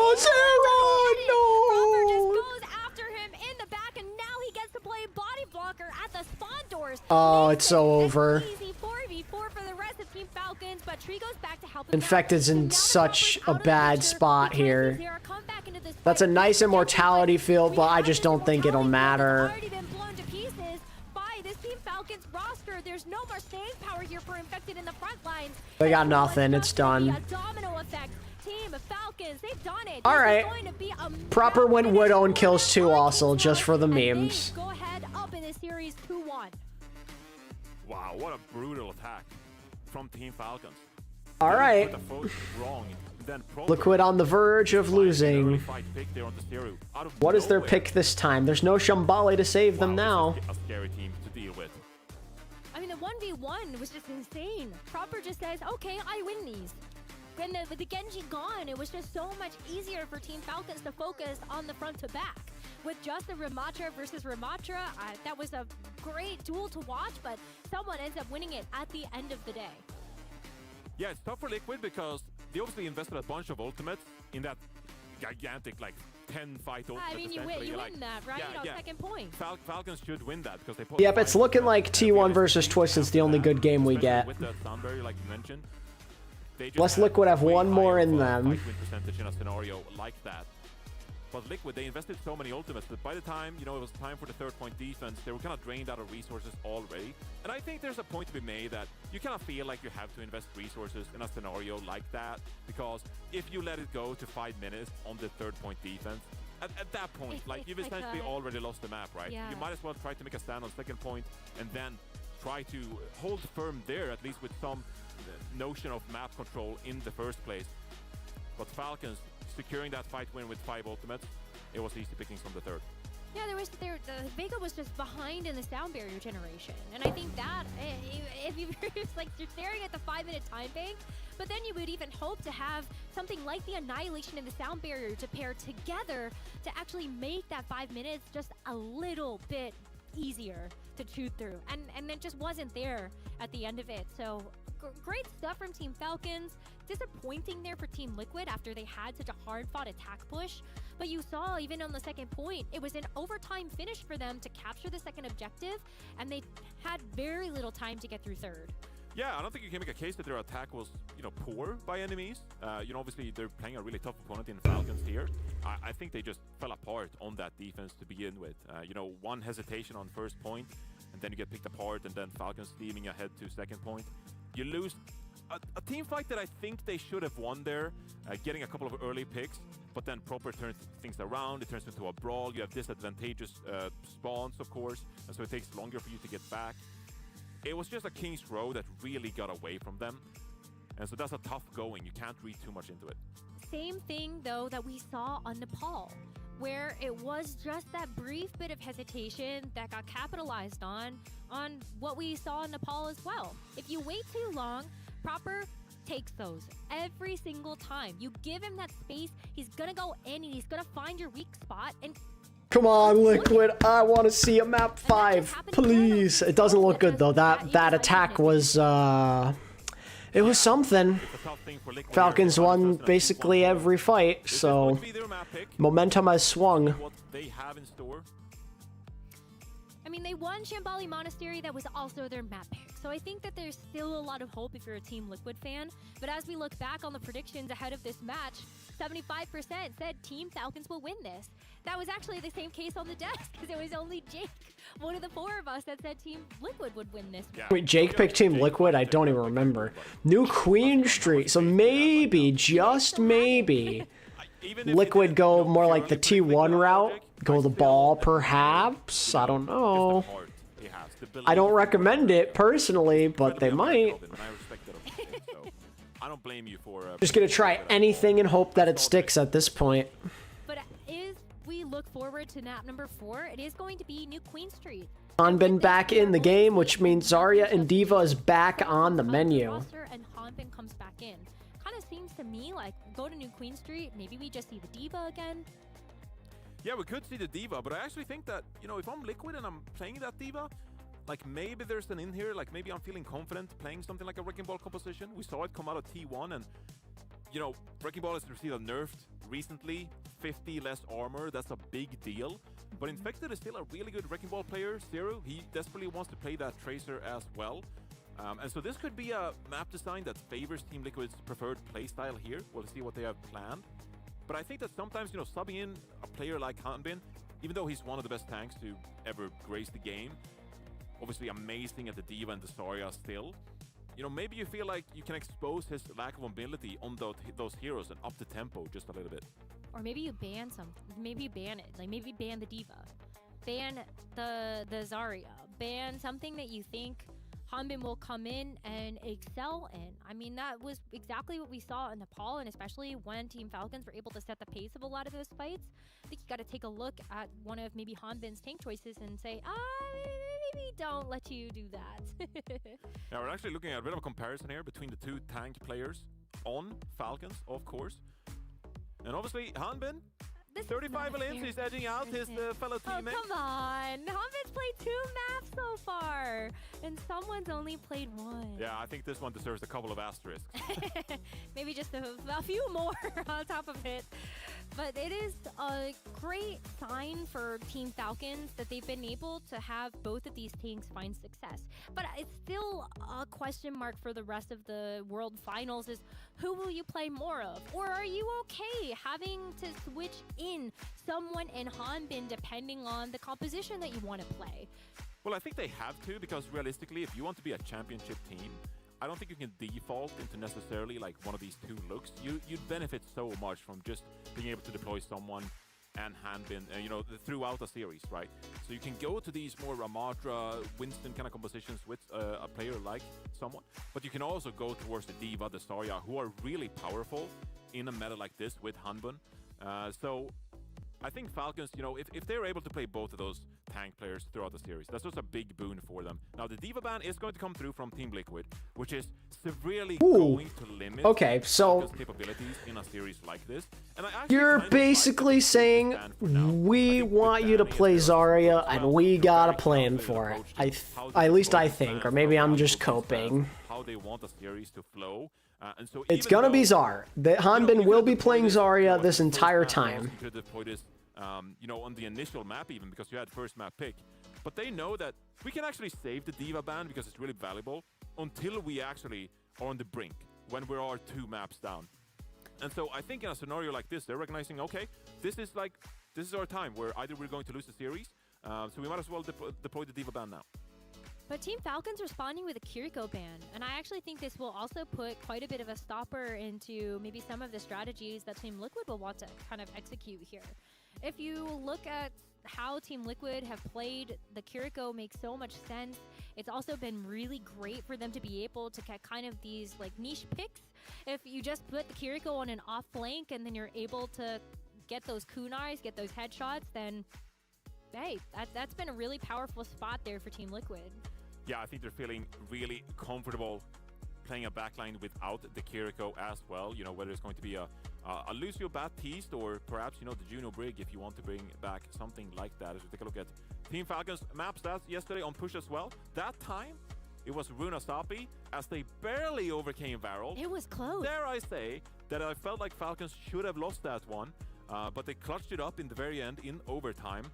no! Proper just goes after him in the back, and now he gets to play body blocker at the spawn doors. Oh, it's so over. Easy 4v4 for the rest of Team Falcons, but Tree goes back to help him Infected's in such a bad spot here. That's a nice immortality field, but I just don't think it'll matter. There's no more staying power here for Infected in the front lines. They got nothing. It's done. Domino effect. Team Falcons, they've done it. All right. Proper win Widow and kills 2 also, just for the memes. Go ahead up in this series 2-1. Wow, what a brutal attack from Team Falcons. All right. Liquid on the verge of losing. What is their pick this time? There's no Shambali to save them now. A scary team to deal with. I mean, the 1v1 was just insane. Proper just says, okay, I win these. And with the Genji gone, it was just so much easier for Team Falcons to focus on the front to back. With just the Ramatra versus Ramatra, that was a great duel to watch, but someone ends up winning it at the end of the day. Yeah, it's tough for Liquid because they obviously invested a bunch of ultimates in that gigantic, like, 10-fight ultimate. I mean, you win that, right? Yeah. Second point. Falcons should win that because they put. Yep, it's looking like T1 versus Twisted is the only good game we get. With the Sunbury, like you mentioned, Let's Liquid have one more in them. Win percentage in a scenario like that. But Liquid, they invested so many ultimates that by the time, it was time for the 3rd-point defense, they were kind of drained out of resources already. And I think there's a point to be made that you kind of feel like you have to invest resources in a scenario like that, because if you let it go to 5 minutes on the 3rd-point defense, at that point, like, you've essentially already lost the map, right? Yeah. You might as well try to make a stand on 2nd point and then try to hold firm there, at least with some notion of map control in the first place. But Falcons, securing that fight win with 5 ultimates, it was easy pickings from the 3rd. Yeah, the Vega was just behind in the sound barrier generation, and I think that if you're staring at the 5-minute time bank, but then you would even hope to have something like the Annihilation and the sound barrier to pair together to actually make that 5 minutes just a little bit easier to chew through, and it just wasn't there at the end of it. So great stuff from Team Falcons. Disappointing there for Team Liquid after they had such a hard-fought attack push. But you saw, even on the 2nd point, it was an overtime finish for them to capture the 2nd objective, and they had very little time to get through 3rd. Yeah, I don't think you can make a case that their attack was, poor by any means. Obviously they're playing a really tough opponent in Falcons here. I think they just fell apart on that defense to begin with. One hesitation on 1st point, and then you get picked apart, and then Falcons steaming ahead to 2nd point. You lose a team fight that I think they should have won there, getting a couple of early picks, but then Proper turns things around. It turns into a brawl. You have disadvantageous spawns, of course, and so it takes longer for you to get back. It was just a King's Row that really got away from them, and so that's a tough going. You can't read too much into it. Same thing, though, that we saw on Nepal, where it was just that brief bit of hesitation that got capitalized on what we saw in Nepal as well. If you wait too long, Proper takes those every single time. You give him that space, he's gonna go in and he's gonna find your weak spot. And come on, Liquid, I want to see a map 5, please. It doesn't look good though. That attack was it was something. Falcons won basically every fight, so momentum has swung. What they have in store. I mean, they won Shambali Monastery, that was also their map pick. So I think that there's still a lot of hope if you're a Team Liquid fan. But as we look back on the predictions ahead of this match, 75% said Team Falcons will win this. That was actually the same case on the desk, because it was only Jake, one of the 4 of us, that said Team Liquid would win this. Wait, Jake picked Team Liquid? I don't even remember. New Queen Street, so maybe, just maybe, Liquid go more like the T1 route, go the ball perhaps, I don't know. I don't recommend it personally, but they might. I don't blame you for just gonna try anything and hope that it sticks at this point. But if we look forward to map number 4, it is going to be New Queen Street. Hanbin back in the game, which means Zarya and D.Va is back on the menu. And Hanbin comes back in. Kind of seems to me like go to New Queen Street, maybe we just see the D.Va again. Yeah, we could see the D.Va, but I actually think that, if I'm Liquid and I'm playing that D.Va, like maybe there's an in here, like maybe I'm feeling confident playing something like a Wrecking Ball composition. We saw it come out of T1, and you know, Wrecking Ball has received a nerfed recently, 50 less armor, that's a big deal. But Infected is still a really good Wrecking Ball player, Zero. He desperately wants to play that Tracer as well. And so this could be a map design that favors Team Liquid's preferred playstyle here. We'll see what they have planned. But I think that sometimes, you know, subbing in a player like Hanbin, even though he's one of the best tanks to ever grace the game, obviously amazing at the D.Va and the Zarya still, you know, maybe you feel like you can expose his lack of mobility on those heroes and up the tempo just a little bit. Or maybe you ban something. Maybe you ban it. Like maybe ban the D.Va. Ban the Zarya. Ban something that you think Hanbin will come in and excel in. I mean, that was exactly what we saw in Nepal, and especially when Team Falcons were able to set the pace of a lot of those fights. I think you got to take a look at one of maybe Hanbin's tank choices and say, maybe don't let you do that. Now, we're actually looking at a bit of a comparison here between the two tank players on Falcons, of course. And obviously, Hanbin, 35 Ilios, he's edging out his fellow teammate. Oh, come on. Hanbin's played 2 maps so far, and someone's only played 1. Yeah, I think this one deserves a couple of asterisks. Maybe just a few more on top of it. But it is a great sign for Team Falcons that they've been able to have both of these tanks find success. But it's still a question mark for the rest of the World Finals is who will you play more of? Or are you okay having to switch in someone in Hanbin depending on the composition that you want to play? Well, I think they have to, because realistically, if you want to be a championship team, I don't think you can default into necessarily like one of these two looks. You'd benefit so much from just being able to deploy someone and Hanbin, you know, throughout a series, right? So you can go to these more Ramadra, Winston kind of compositions with a player like someone, but you can also go towards the D.Va, the Zarya, who are really powerful in a meta like this with Hanbin. So I think Falcons, you know, if they're able to play both of those tank players throughout the series, that's just a big boon for them. Now, the D.Va ban is going to come through from Team Liquid, which is severely going to limit so capabilities in a series like this. And you're basically saying we want you to play Zarya and we got a plan for it. At least I think, or maybe I'm just coping. How they want the series to flow. And so it's gonna be Zar. The Hanbin will be playing Zarya this entire time. You could deploy this, you know, on the initial map even, because you had first map pick. But they know that we can actually save the D.Va ban because it's really valuable until we actually are on the brink, when we are 2 maps down. And so I think in a scenario like this, they're recognizing, okay, this is our time where either we're going to lose the series, so we might as well deploy the D.Va ban now. But Team Falcons responding with a Kiriko ban, and I actually think this will also put quite a bit of a stopper into maybe some of the strategies that Team Liquid will want to kind of execute here. If you look at how Team Liquid have played, the Kiriko makes so much sense. It's also been really great for them to be able to get kind of these like niche picks. If you just put the Kiriko on an off flank and then you're able to get those kunais, get those headshots, then hey, that's been a really powerful spot there for Team Liquid. Yeah, I think they're feeling really comfortable playing a backline without the Kiriko as well. You know, whether it's going to be a Lucio Baptiste or perhaps, you know, the Juno Brig if you want to bring back something like that. As we take a look at Team Falcons map stats yesterday on push as well. That time, it was Runa Sapi as they barely overcame Varel. It was close. Dare I say that I felt like Falcons should have lost that one, but they clutched it up in the very end in overtime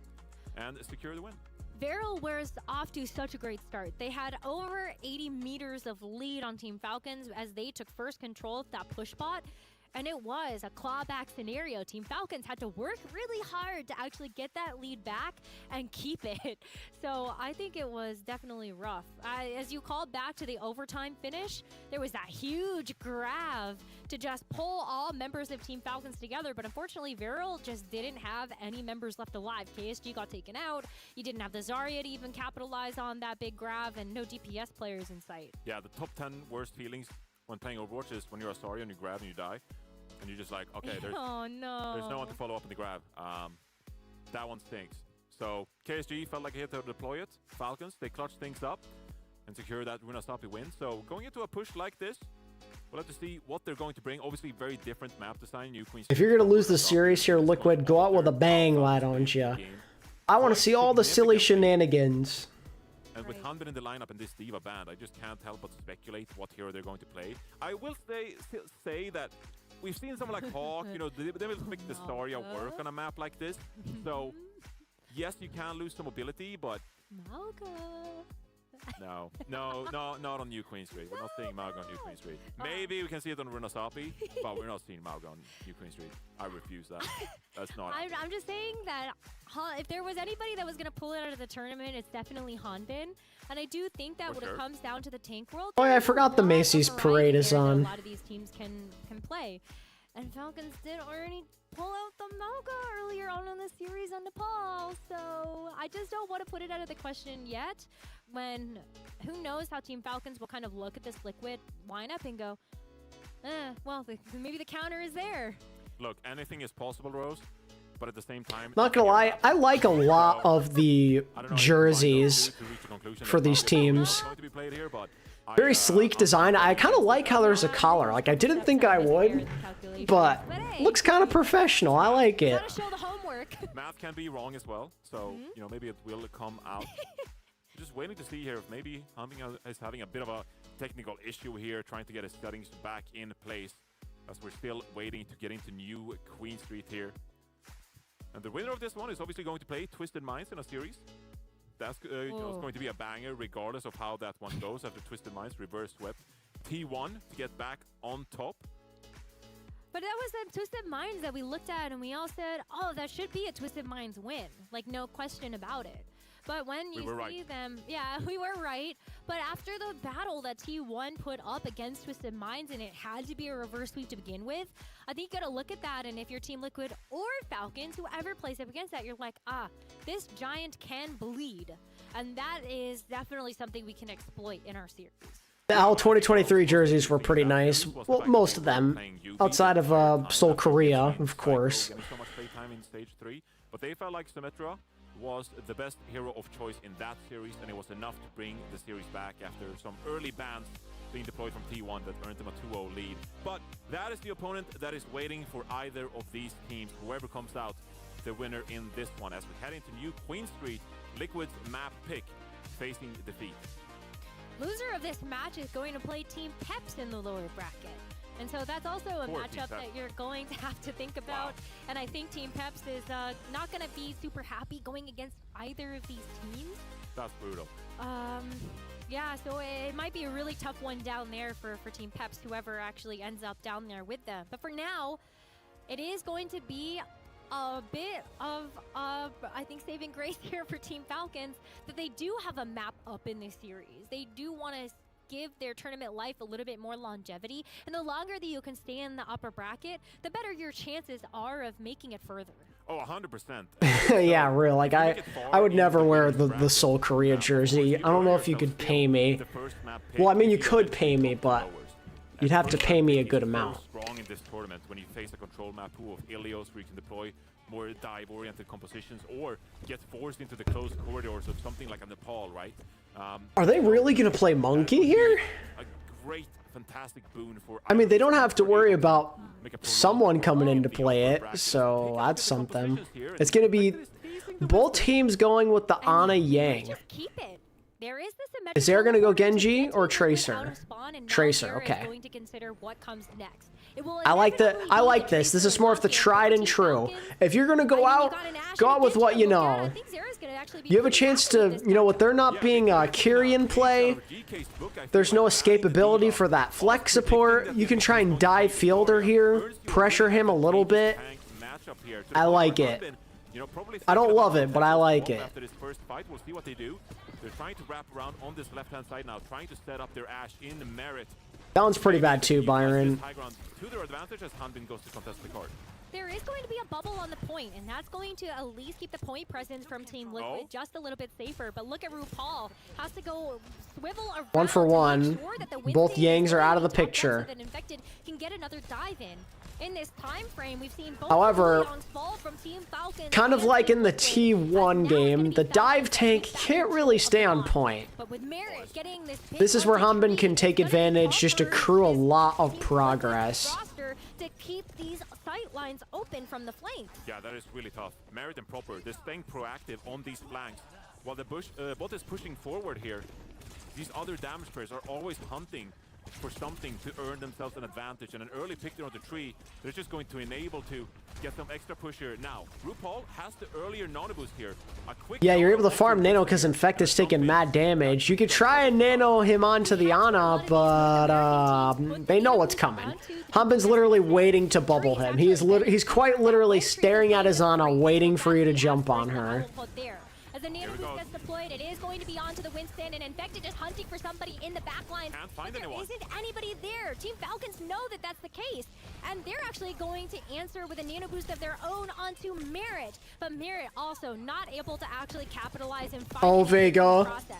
and secured the win. Varel was off to such a great start. They had over 80 meters of lead on Team Falcons as they took first control of that push bot. And it was a clawback scenario. Team Falcons had to work really hard to actually get that lead back and keep it. So I think it was definitely rough. As you called back to the overtime finish, there was that huge grab to just pull all members of Team Falcons together. But unfortunately, Varel just didn't have any members left alive. KSG got taken out. You didn't have the Zarya to even capitalize on that big grab, and no DPS players in sight. Yeah, the top 10 worst feelings when playing Overwatch is when you're a Zarya and you grab and you die. And you're just like, okay, there's no one to follow up in the grab. That one stinks. So KSG felt like he had to deploy it. Falcons, they clutched things up and secure that Runa Sapi win. So going into a push like this, we'll have to see what they're going to bring. Obviously, very different map design. New Queen's if you're going to lose the series here, Liquid, go out with a bang, why don't you? I want to see all the silly shenanigans. And with Hanbin in the lineup and this Diva band, I just can't help but speculate what hero they're going to play. I will say that we've seen someone like Hawk, you know, they will make the Zarya work on a map like this. So, yes, you can lose some mobility, but... No, not on New Queen Street. We're not seeing Mauga on New Queen Street. Maybe we can see it on Runasapi, but we're not seeing Mauga on New Queen Street. I refuse that. That's not. I'm just saying that if there was anybody that was going to pull it out of the tournament, it's definitely Hanbin. And I do think that when it comes down to the tank world... Oh, yeah, I forgot the Macy's parade is on. A lot of these teams can play. And Falcons did already pull out the Mauga earlier on in the series on Nepal. So I just don't want to put it out of the question yet. When who knows how Team Falcons will kind of look at this Liquid lineup and go, well, maybe the counter is there. Look, anything is possible, Rose. But at the same time... Not gonna lie, I like a lot of the jerseys for these teams. Very sleek design. I kind of like how there's a collar. Like, I didn't think I would, but looks kind of professional. I like it. Math can be wrong as well, so, you know, maybe it will come out. Just waiting to see here if maybe Hanbin is having a bit of a technical issue here, trying to get his settings back in place, as we're still waiting to get into New Queen Street here. And the winner of this one is obviously going to play Twisted Minds in a series. That's you know, it's going to be a banger regardless of how that one goes after Twisted Minds reverse swept T1 to get back on top. But that was a Twisted Minds that we looked at and we all said, oh, that should be a Twisted Minds win. Like, no question about it. But when you see them, yeah, we were right. But after the battle that T1 put up against Twisted Minds, and it had to be a reverse sweep to begin with, I think you gotta look at that, and if you're Team Liquid or Falcons, whoever plays up against that, you're like, this giant can bleed. And that is definitely something we can exploit in our series. The OWL 2023 jerseys were pretty nice. Well, most of them. Outside of Seoul, Korea, of course. So much playtime in stage 3, but they felt like Symmetra was the best hero of choice in that series, and it was enough to bring the series back after some early bans being deployed from T1 that earned them a 2-0 lead. But that is the opponent that is waiting for either of these teams, whoever comes out the winner in this one. As we head into New Queen Street, Liquid's map pick facing defeat. Loser of this match is going to play Team Peps in the lower bracket. And so that's also a matchup that you're going to have to think about. And I think Team Peps is not going to be super happy going against either of these teams. That's brutal. Yeah, so it might be a really tough one down there for Team Peps, whoever actually ends up down there with them. But for now, it is going to be a bit of, I think, saving grace here for Team Falcons, that they do have a map up in this series. They do want to give their tournament life a little bit more longevity, and the longer that you can stay in the upper bracket, the better your chances are of making it further. Oh, 100%. Yeah, real. Like, I would never wear the Seoul Korea jersey. I don't know if you could pay me. Well, I mean, you could pay me, but you'd have to pay me a good amount. Strong in this tournament when you face a control map pool of Ilios, where you can deploy more dive-oriented compositions or get forced into the closed corridors of something like a Nepal, right? Are they really going to play Monkey here? A great, fantastic boon for... I mean, they don't have to worry about someone coming in to play it, so that's something. It's going to be both teams going with the Ana Yang. Just keep it. There is this Is there going to go Genji or Tracer? Tracer, okay. Going to consider what comes next. I like this. This is more of the tried and true. If you're going to go out with what you know. You have a chance to, you know, with there not being a Kyrian play, there's no escapability for that flex support. You can try and dive Fielder here, pressure him a little bit. I like it. I don't love it, but I like it. After this first fight, we'll see what they do. They're trying to wrap around on this left-hand side now, trying to set up their Ashe in merit. That one's pretty bad too, Byron. To their advantage as Hanbin goes to contest the card. There is going to be a bubble on the point, and that's going to at least keep the point presence from Team Liquid just a little bit safer. But look at RuPaul. Has to go swivel around 1 for 1. Both Yangs are out of the picture. So that Infected can get another dive in. In this time frame, we've seen both however, fall from Team Falcons, kind of like in the T1 game, the dive tank can't really stay on point. But with Merit getting this is where Hanbin can take advantage, just accrue a lot of progress. To keep these sight lines open from the flank. Yeah, that is really tough. Merit and Proper, they're staying proactive on these flanks while the bot is pushing forward here, these other damage players are always hunting for something to earn themselves an advantage, and an early pick there on the tree, they're just going to enable to get some extra push here. Now, RuPaul has the earlier nano boost here. A quick Yeah, you're able to farm Nano because Infect is taking mad damage. You could try and Nano him onto the Ana, but they know what's coming. Hanbin's literally waiting to bubble him. He's quite literally staring at his Ana, waiting for you to jump on her. As the Nano boost gets deployed, it is going to be onto the Winston, and Infected just hunting for somebody in the back line. But there isn't anybody there. Team Falcons know that that's the case, and they're actually going to answer with a Nano boost of their own onto Merit. But Merit also not able to actually capitalize and find Oh, Vega. process.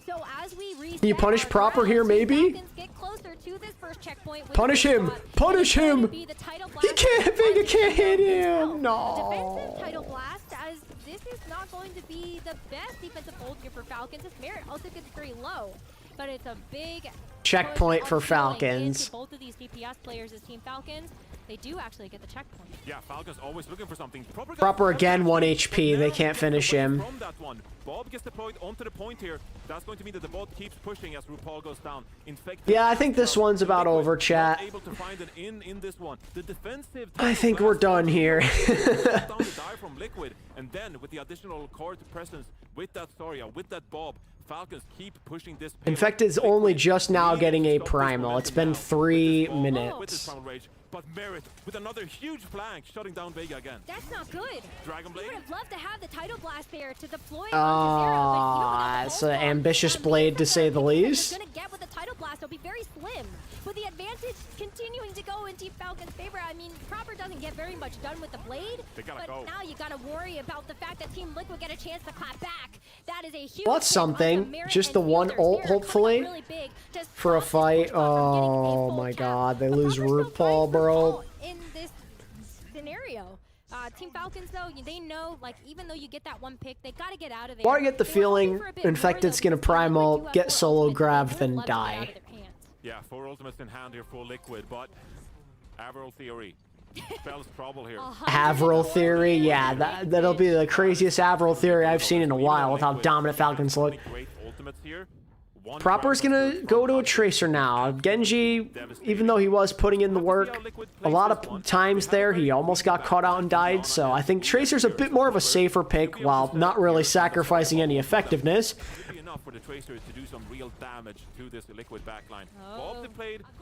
So as we reset, Can you punish Proper here, maybe? get closer to this first checkpoint with Punish him! Punish him! He can't, Vega can't hit him! No. Defensive title blast, as this is not going to be the best defensive hold here for Falcons. This Merit also gets very low, but it's a big Checkpoint for push on healing Falcons. into both of these DPS players as Team Falcons. They do actually get the checkpoint. Yeah, Falcons always looking for something. Proper again, 1 HP. They can't finish him. From that one, Bob gets deployed onto the point here. That's going to mean that the bot keeps pushing as RuPaul goes down. Yeah, I think this one's about over, chat. Able to find an in this one. The defensive I think we're done here. down the dive from Liquid, and then with the additional court presence, with that Soria, with that Bob, Falcons keep pushing this. Infected's only just now getting a primal. It's been 3 With this minutes. primal rage, but Merit with another huge flank, shutting down Vega again. That's not good. Dragon Blade. We would have loved to have the title blast there to deploy. It's an ambitious blade to say the least. Gonna get with the title blast, it'll be very slim. With the advantage continuing to go in Team Falcon's favor, I mean, Proper doesn't get very much done with the blade, They gotta but go. now you gotta worry about the fact that Team Liquid get a chance to clap back. That is a huge. Well, that's something. Just the one ult, hopefully, for a fight. Oh my god, they lose RuPaul, bro. In this scenario, Team Falcons, though, they know, like, even though you get that one pick, they gotta get out of there. Or I get the feeling Infected's gonna primal, get solo grab, then die. Yeah, 4 ultimates in hand here for Liquid, but Avril Theory spells trouble here. Avril Theory, yeah, that'll be the craziest Avril Theory I've seen in a while with how dominant Falcons look. Great ultimates here. Proper's gonna go to a Tracer now. Genji, even though he was putting in the work, a lot of times there he almost got caught out and died, so I think Tracer's a bit more of a safer pick while not really sacrificing any effectiveness. Enough for the Tracer to do some real damage to this Liquid backline. Bob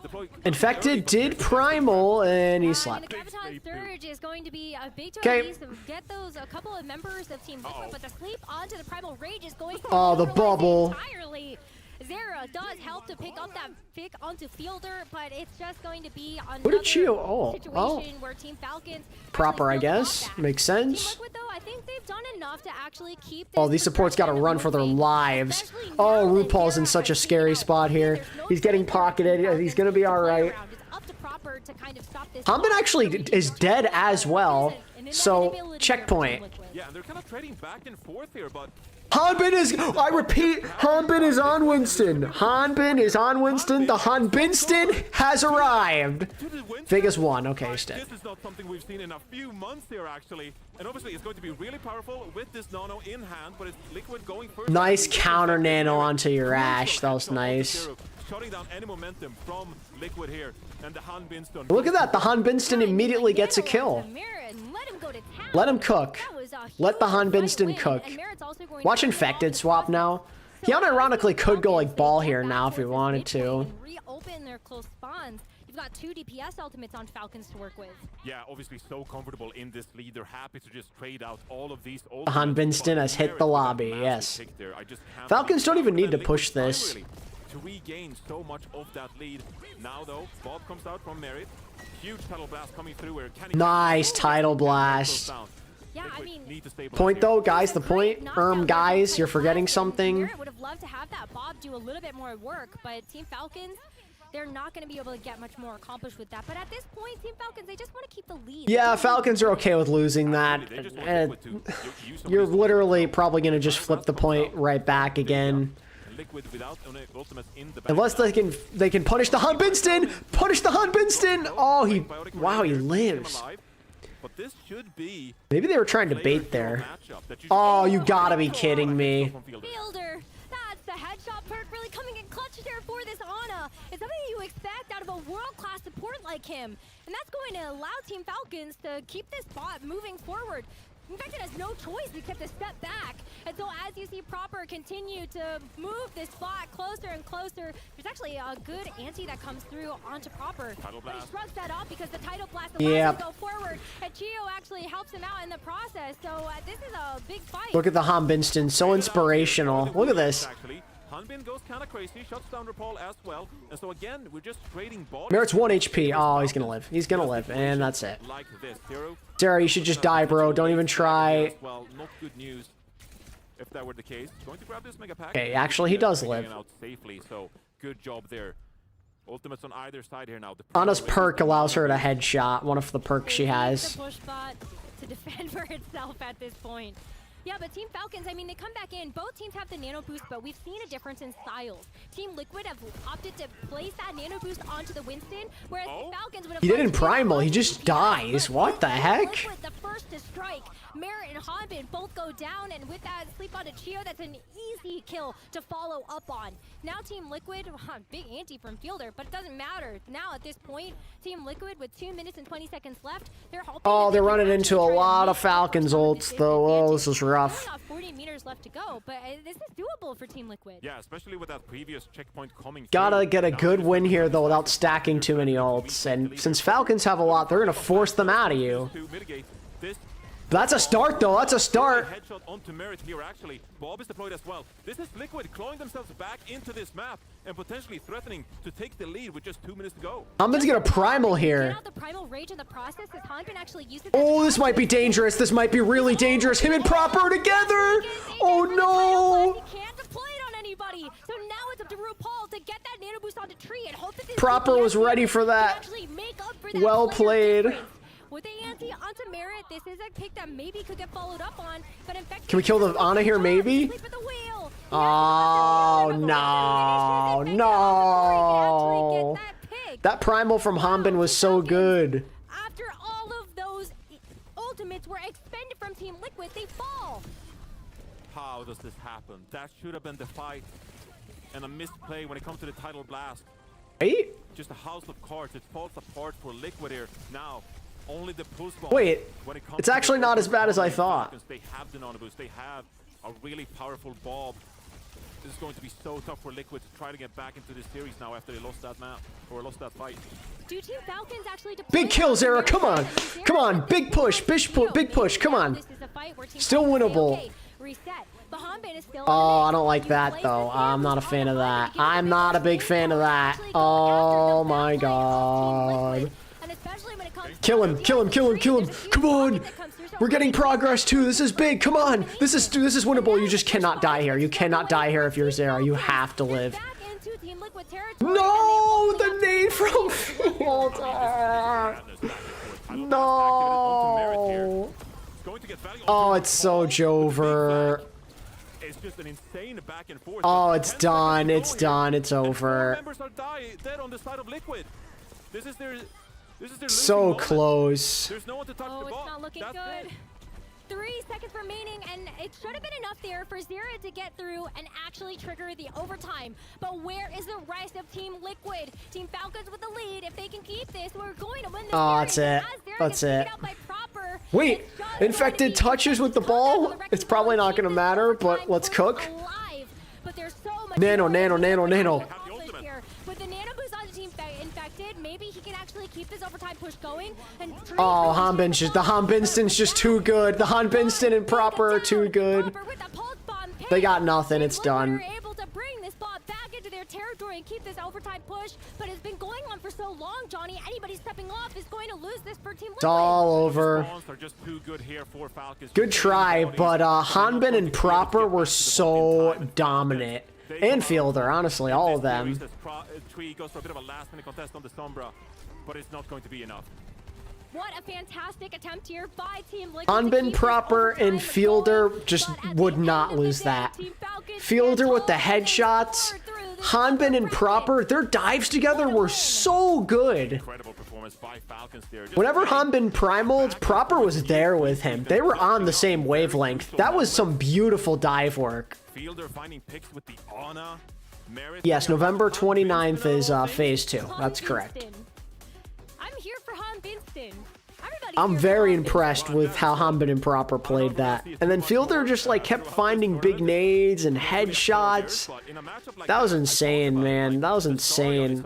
deployed. Infected did primal and he slept. The Capitan Surge is going to be a big Okay. to get those a couple of members of Team Liquid, but the sleep onto the Primal Rage is going to Oh, the bubble. entirely. Zera does help to pick up that pick onto Fielder, but it's just going to be Who did she? another situation Oh. Where Team Falcons Proper, I actually still guess. got that. Makes sense. Team Liquid, though, I think they've done enough to actually keep Oh, these supports gotta run for their lives. Oh, RuPaul's in such a scary spot here. He's getting pocketed. He's gonna be alright. Hanbin actually is dead as well. So, checkpoint. Yeah, and they're kind of trading back and forth here, but Hanbin is, I repeat, Hanbin is on Winston. Hanbin is on Winston. The Hanbinston has arrived. Vegas won. Okay, he's dead. this is not something we've seen in a few months here, actually. And obviously, it's going to be really powerful with this Nano in hand, but it's Liquid going first. Nice counter nano onto your Ash. That was nice. Shutting down any momentum from Liquid here, and the Hanbinston. Look at that. The Hanbinston immediately gets a kill. Let him cook. Let the Hanbinston cook. Watch Infected swap now. He unironically could go like ball here now if he wanted to. Reopen their close spawns. You've got 2 DPS ultimates on Falcons to work with. Yeah, obviously so comfortable in this lead. They're happy to just trade out all of these. The Hanbinston has hit the lobby, yes. Falcons don't even need to push this. To regain so much of that lead. Now though, Bob comes out from Merit. Huge title blast coming through where Nice title blast. Yeah, I mean, Point though, guys, the point. Guys, you're forgetting something. Would have loved to have that Bob do a little bit more work, but Team Falcons, they're not going to be able to get much more accomplished with that. But at this point, Team Falcons, they just want to keep the lead. Yeah, Falcons are okay with losing that. You're literally probably going to just flip the point right back again. Unless they can punish the Hanbinston! Punish the Hanbinston! Oh, wow, he lives. this should be Maybe they were trying to bait there. Oh, you gotta be kidding me. Fielder, that's the headshot perk really coming in clutch there for this Ana. It's something you expect out of a world-class support like him. And that's going to allow Team Falcons to keep this bot moving forward. In fact, it has no choice except to step back. And so as you see Proper continue to move this bot closer and closer, there's actually a good anti that comes through onto Proper. But he shrugs that off because the Tidal Blast allows him to go forward. And Chio actually helps him out in the process. So this is a big fight. Look at the Hambinston, so inspirational. Look at this. Hanbin goes kind of crazy, shuts down Rapol as well. And so again, we're just trading balls. Merritt's 1 HP. Oh, he's gonna live. He's gonna live, and that's it. Like this, Hero. Sarah, you should just die, bro. Don't even try. Well, not good news. If that were the case, going to grab this mega pack. Okay, actually, he does live. Out safely, so good job there. Ultimates on either side here now. Ana's perk allows her to headshot. One of the perks she has. The push bot to defend for itself at this point. Yeah, but Team Falcons, I mean, they come back in. Both teams have the nano boost, but we've seen a difference in styles. Team Liquid have opted to place that nano boost onto the Winston, whereas the Falcons would have... He didn't primal, he just dies. What the heck? Liquid, the first to strike. Merritt and Hanbin both go down, and with that sleep onto Chio, that's an easy kill to follow up on. Now Team Liquid, big anti from Fielder, but it doesn't matter. Now at this point, Team Liquid with 2 minutes and 20 seconds left, they're hoping... Oh, they're running into a lot of Falcons ults, though. Oh, this is rough. Only got 40 meters left to go, but this is doable for Team Liquid. Yeah, especially with that previous checkpoint coming. Gotta get a good win here, though, without stacking too many ults. And since Falcons have a lot, they're gonna force them out of you. That's a start, though. That's a start. Headshot onto Merritt here, actually. Bob is deployed as well. This is Liquid clawing themselves back into this map and potentially threatening to take the lead with just 2 minutes to go. Hanbin's gonna primal here. Oh, this might be dangerous. This might be really dangerous. Him and Proper together. Oh, no. So now it's up to RuPaul to get that nano boost onto Tree and hope that this Proper was ready for that. Well played. With the anti onto Merritt, this is a pick that maybe could get followed up on, but in fact, can we kill the Ana here, maybe? Oh, no, no. That primal from Hanbin was so good. After all of those ultimates were expended from Team Liquid, they fall. How does this happen? That should have been the fight. And a misplay when it comes to the Tidal Blast. Right? Just a house of cards. It falls apart for Liquid here. Now, only the pulse bomb. Wait, it's actually not as bad as I thought. They have the nano boost. They have a really powerful Bob. This is going to be so tough for Liquid to try to get back into this series now after they lost that map or lost that fight. Do Team Falcons actually big kill, Zera. Come on. Come on. Big push. Big push. Come on. Still winnable. Oh, I don't like that, though. I'm not a fan of that. I'm not a big fan of that. Oh, my God. Kill him. Kill him. Kill him. Kill him. Come on. We're getting progress, too. This is big. Come on. This is winnable. You just cannot die here. You cannot die here if you're Zera. You have to live. No! The nade from Fielder. No. Oh, it's so Jover. It's just an insane back and forth. Oh, it's done. It's done. It's over. Members are dead on the side of Liquid. This is their so close. There's no one to touch the ball. It's not looking good. 3 seconds remaining, and it should have been enough there for Zera to get through and actually trigger the overtime. But where is the rest of Team Liquid? Team Falcons with the lead. If they can keep this, we're going to win this. Oh, that's it. That's it. Wait, Infected touches with the ball? It's probably not going to matter, but let's cook. Nano. With the nano boost on the Team Infected, maybe he can actually keep this overtime push going. And oh, the Hanbinston's just too good. The Hanbinston and Proper are too good. They got nothing. It's done. Able to bring this bot back into their territory and keep this overtime push, but it's been going on for so long, Johnny. Anybody stepping off is going to lose this for Team Liquid. It's all over. Good try, but Hanbin and Proper were so dominant. And Fielder, honestly, all of them. Tree goes for a bit of a last-minute contest on the Sombra, but it's not going to be enough. What a fantastic attempt here by Team Liquid. Hanbin, Proper, and Fielder just would not lose that. Fielder with the headshots. Hanbin and Proper, their dives together were so good. Incredible performance performance by Falcons there. Whenever Hanbin primaled, Proper was there with him. They were on the same wavelength. That was some beautiful dive work. Fielder finding picks with the Ana. Yes, November 29th is Phase 2. That's correct. I'm here for Han Binston. I'm very impressed with how Hanbin and Proper played that. And then Fielder just like kept finding big nades and headshots. That was insane, man. That was insane.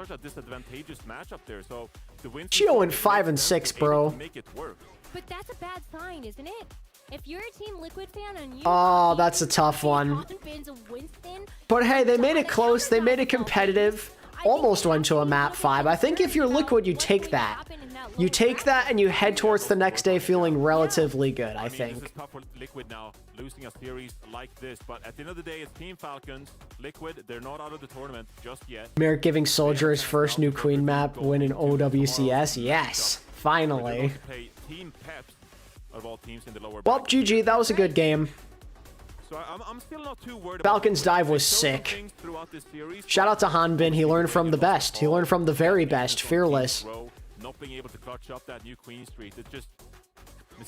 Gio went 5 and 6, bro. But that's a bad sign, isn't it? If you're a Team Liquid fan and you Oh, that's a tough one. But hey, they made it close. They made it competitive. Almost went to a map 5. I think if you're Liquid, you take that. You take that and you head towards the next day feeling relatively good, I think. This is tough for Liquid now, losing a series like this. But at the end of the day, it's Team Falcons. Liquid, they're not out of the tournament just yet. Merrick giving Soldier his first new Queen map win in OWCS. Yes, finally. Team Peps of all teams in the lower Well, GG, that was a good game. So I'm still not too worried. Falcons dive was sick. Shout out to Hanbin. He learned from the best. He learned from the very best. Fearless. Not being able to clutch up that new Queen Street. It's just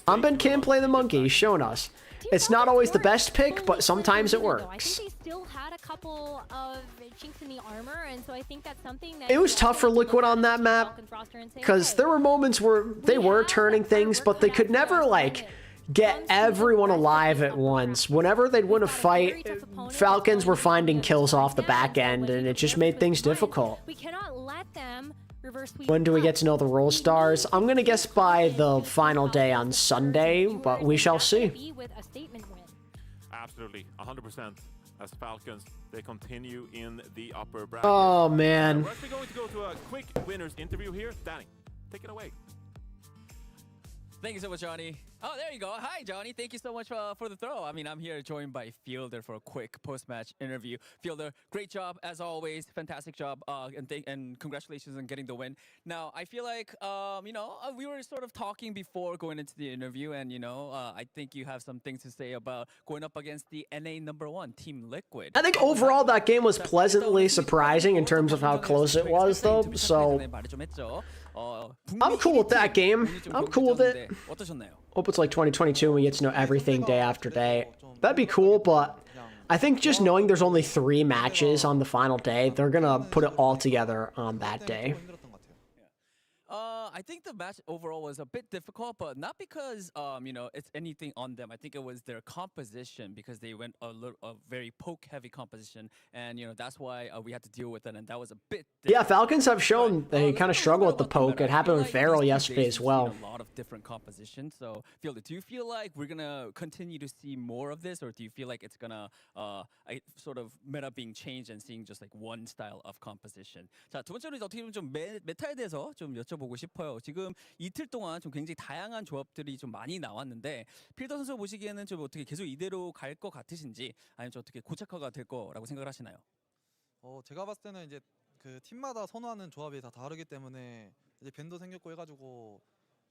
Hanbin can play the monkey. He's shown us. It's not always the best pick, but sometimes it works. I think they still had a couple of chinks in the armor, and so I think that's something that It was tough for Liquid on that map because there were moments where they were turning things, but they could never like get everyone alive at once. Whenever they'd win a fight, Falcons were finding kills off the back end, and it just made things difficult. We cannot let them reverse sweep. When do we get to know the role stars? I'm gonna guess by the final day on Sunday, but we shall see. absolutely 100%. As Falcons, they continue in the upper bracket. Oh man. We're actually going to go to a quick winners interview here. Danny, take it away. Thank you so much, Johnny. Oh, there you go. Hi, Johnny. Thank you so much for the throw. I mean, I'm here joined by Fielder for a quick post-match interview. Fielder, great job as always. Fantastic job. And congratulations on getting the win. Now, I feel like, we were sort of talking before going into the interview, and, I think you have some things to say about going up against the NA #1, Team Liquid. I think overall that game was pleasantly surprising in terms of how close it was, though, so I'm cool with that game. I'm cool with it. Hope it's like 2022 and we get to know everything day after day. That'd be cool, but I think just knowing there's only 3 matches on the final day, they're gonna put it all together on that day. I think the match overall was a bit difficult, but not because it's anything on them. I think it was their composition, because they went a very poke-heavy composition, and that's why we had to deal with it, and that was a bit difficult. Yeah, Falcons have shown they kind of struggle with the poke. It happened with Feral yesterday as well. A lot of different compositions. So, Fielder, do you feel like we're gonna continue to see more of this, or do you feel like it's gonna sort of meta being changed and seeing just like one style of composition? 자, 두 번째로 어떻게 보면 좀 메타에 대해서 좀 여쭤보고 싶어요. 지금 이틀 동안 좀 굉장히 다양한 조합들이 좀 많이 나왔는데 필더 선수 보시기에는 좀 어떻게 계속 이대로 갈 것 같으신지, 아니면 좀 어떻게 고착화가 될 거라고 생각을 하시나요? 제가 봤을 때는 이제 그 팀마다 선호하는 조합이 다 다르기 때문에 이제 밴도 생겼고 해가지고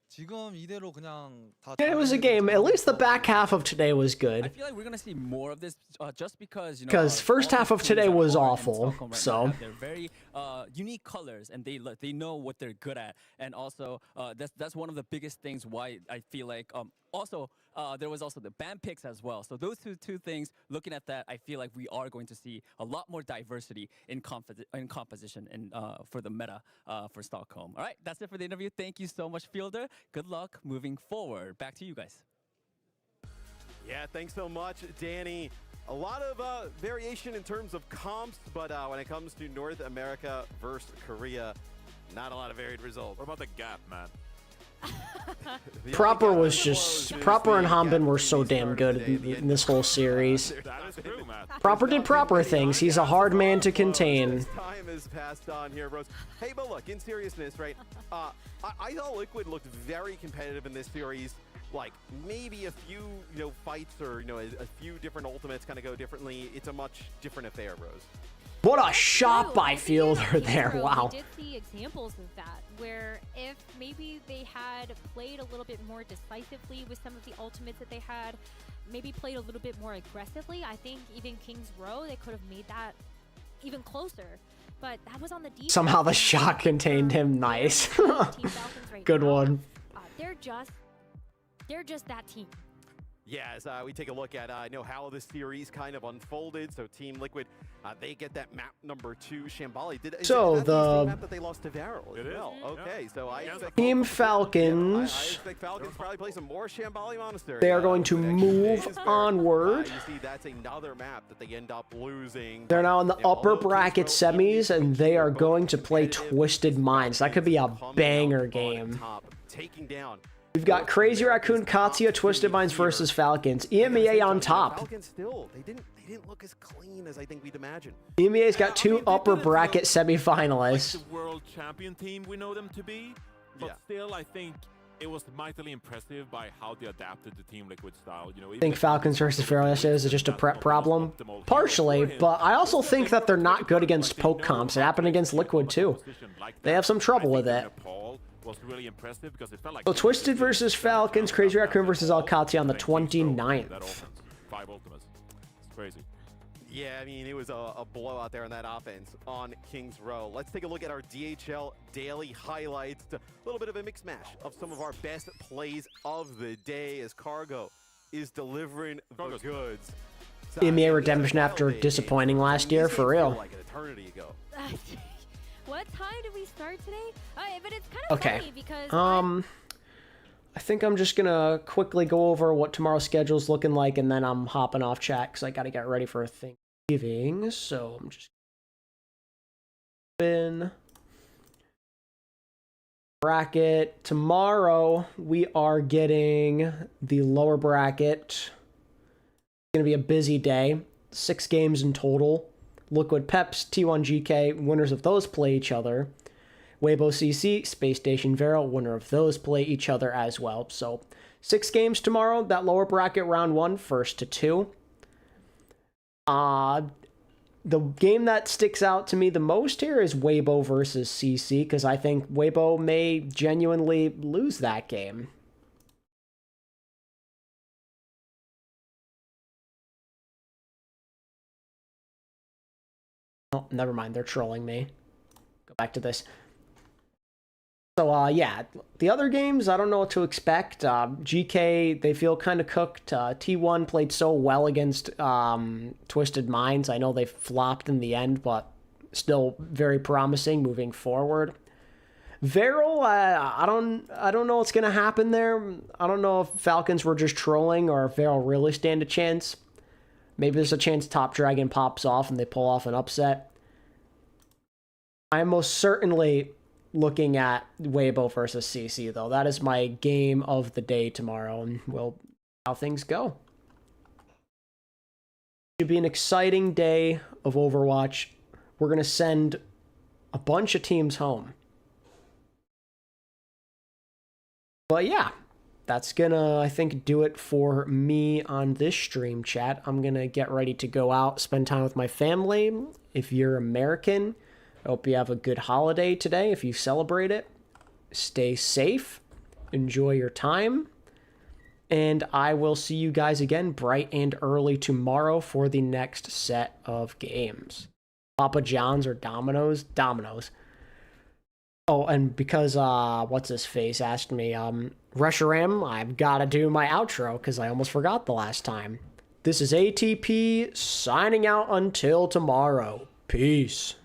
지금 이대로 그냥 다. It was a game. At least the back half of today was good. I feel like we're gonna see more of this, just because first half of today was awful. So they're very unique colors, and they know what they're good at, and also that's one of the biggest things why I feel like also there was also the ban picks as well. So those two things, looking at that, I feel like we are going to see a lot more diversity in composition and for the meta for Stockholm. All right, that's it for the interview. Thank you so much, Fielder. Good luck moving forward. Back to you guys. Yeah, thanks so much, Danny. A lot of variation in terms of comps, but when it comes to North America versus Korea, not a lot of varied results. What about the gap, man? Proper was just Proper and Hanbin were so damn good in this whole series. Proper did proper things. He's a hard man to contain. Time is passed on here, Rose. Hey, but look, in seriousness, right? I thought Liquid looked very competitive in this series. Like maybe a few, fights or a few different ultimates kind of go differently. It's a much different affair, Rose. What a shot by Fielder there! Wow. We did see examples of that, where if maybe they had played a little bit more decisively with some of the ultimates that they had, maybe played a little bit more aggressively, I think even King's Row, they could have made that even closer. but that was on the defense. Somehow the shot contained him. Nice. Team Falcons right Good now, one. They're just that team. Yeah, as we take a look at how this series kind of unfolded. So Team Liquid, they get that map number 2. Shambali did. So the map that they lost to Varel as well. Okay, so I expect Team Falcons. I expect Falcons probably play some more Shambali Monastery. They are going to move onward. You see, that's another map that they end up losing. They're now in the upper bracket semis, and they are going to play Twisted Minds. That could be a banger game. Taking down. We've got Crazy Raccoon, Katya, Twisted Minds versus Falcons. EMEA on top. Falcons still, they didn't look as clean as I think we'd imagine. EMEA's got 2 upper bracket semifinalists. Like the world champion team we know them to be, but still I think it was mightily impressive by how they adapted the Team Liquid style. I think Falcons versus Varel is just a prep problem. Partially, but I also think that they're not good against poke comps. It happened against Liquid too. They have some trouble with it. Was really impressive because it felt like So Twisted versus Falcons, Crazy Raccoon versus Alcati on the 29th. 5 ultimates. It's crazy. Yeah, I mean, it was a blowout there on that offense on Kings Row. Let's take a look at our DHL daily highlights. A little bit of a mix mash of some of our best plays of the day as Cargo is delivering the goods. EMEA redemption after disappointing last year, for real. Like an eternity ago. What time did we start today? But it's kind of funny because I think I'm just gonna quickly go over what tomorrow's schedule's looking like, and then I'm hopping off chat because I gotta get ready for Thanksgiving. So I'm just in bracket. Tomorrow we are getting the lower bracket. It's gonna be a busy day. 6 games in total. Liquid Peps, T1 GK, winners of those play each other. Weibo CC, Space Station Varel, winner of those play each other as well. So 6 games tomorrow. That lower bracket round 1, 1st to 2. The game that sticks out to me the most here is Weibo versus CC, because I think Weibo may genuinely lose that game. Oh, never mind. They're trolling me. Go back to this. So, yeah, the other games, I don't know what to expect. GK, they feel kind of cooked. T1 played so well against Twisted Minds. I know they flopped in the end, but still very promising moving forward. Varel, I don't know what's going to happen there. I don't know if Falcons were just trolling or if Varel really stand a chance. Maybe there's a chance Top Dragon pops off and they pull off an upset. I'm most certainly looking at Weibo versus CC, though. That is my game of the day tomorrow, and we'll see how things go. Should be an exciting day of Overwatch. We're going to send a bunch of teams home. But yeah, that's gonna, I think, do it for me on this stream chat. I'm gonna get ready to go out, spend time with my family. If you're American, I hope you have a good holiday today. If you celebrate it, stay safe, enjoy your time, and I will see you guys again bright and early tomorrow for the next set of games. Papa John's or Domino's? Domino's. Oh, and because, what's his face asked me, Reshiram, I've got to do my outro because I almost forgot the last time. This is ATP signing out until tomorrow. Peace.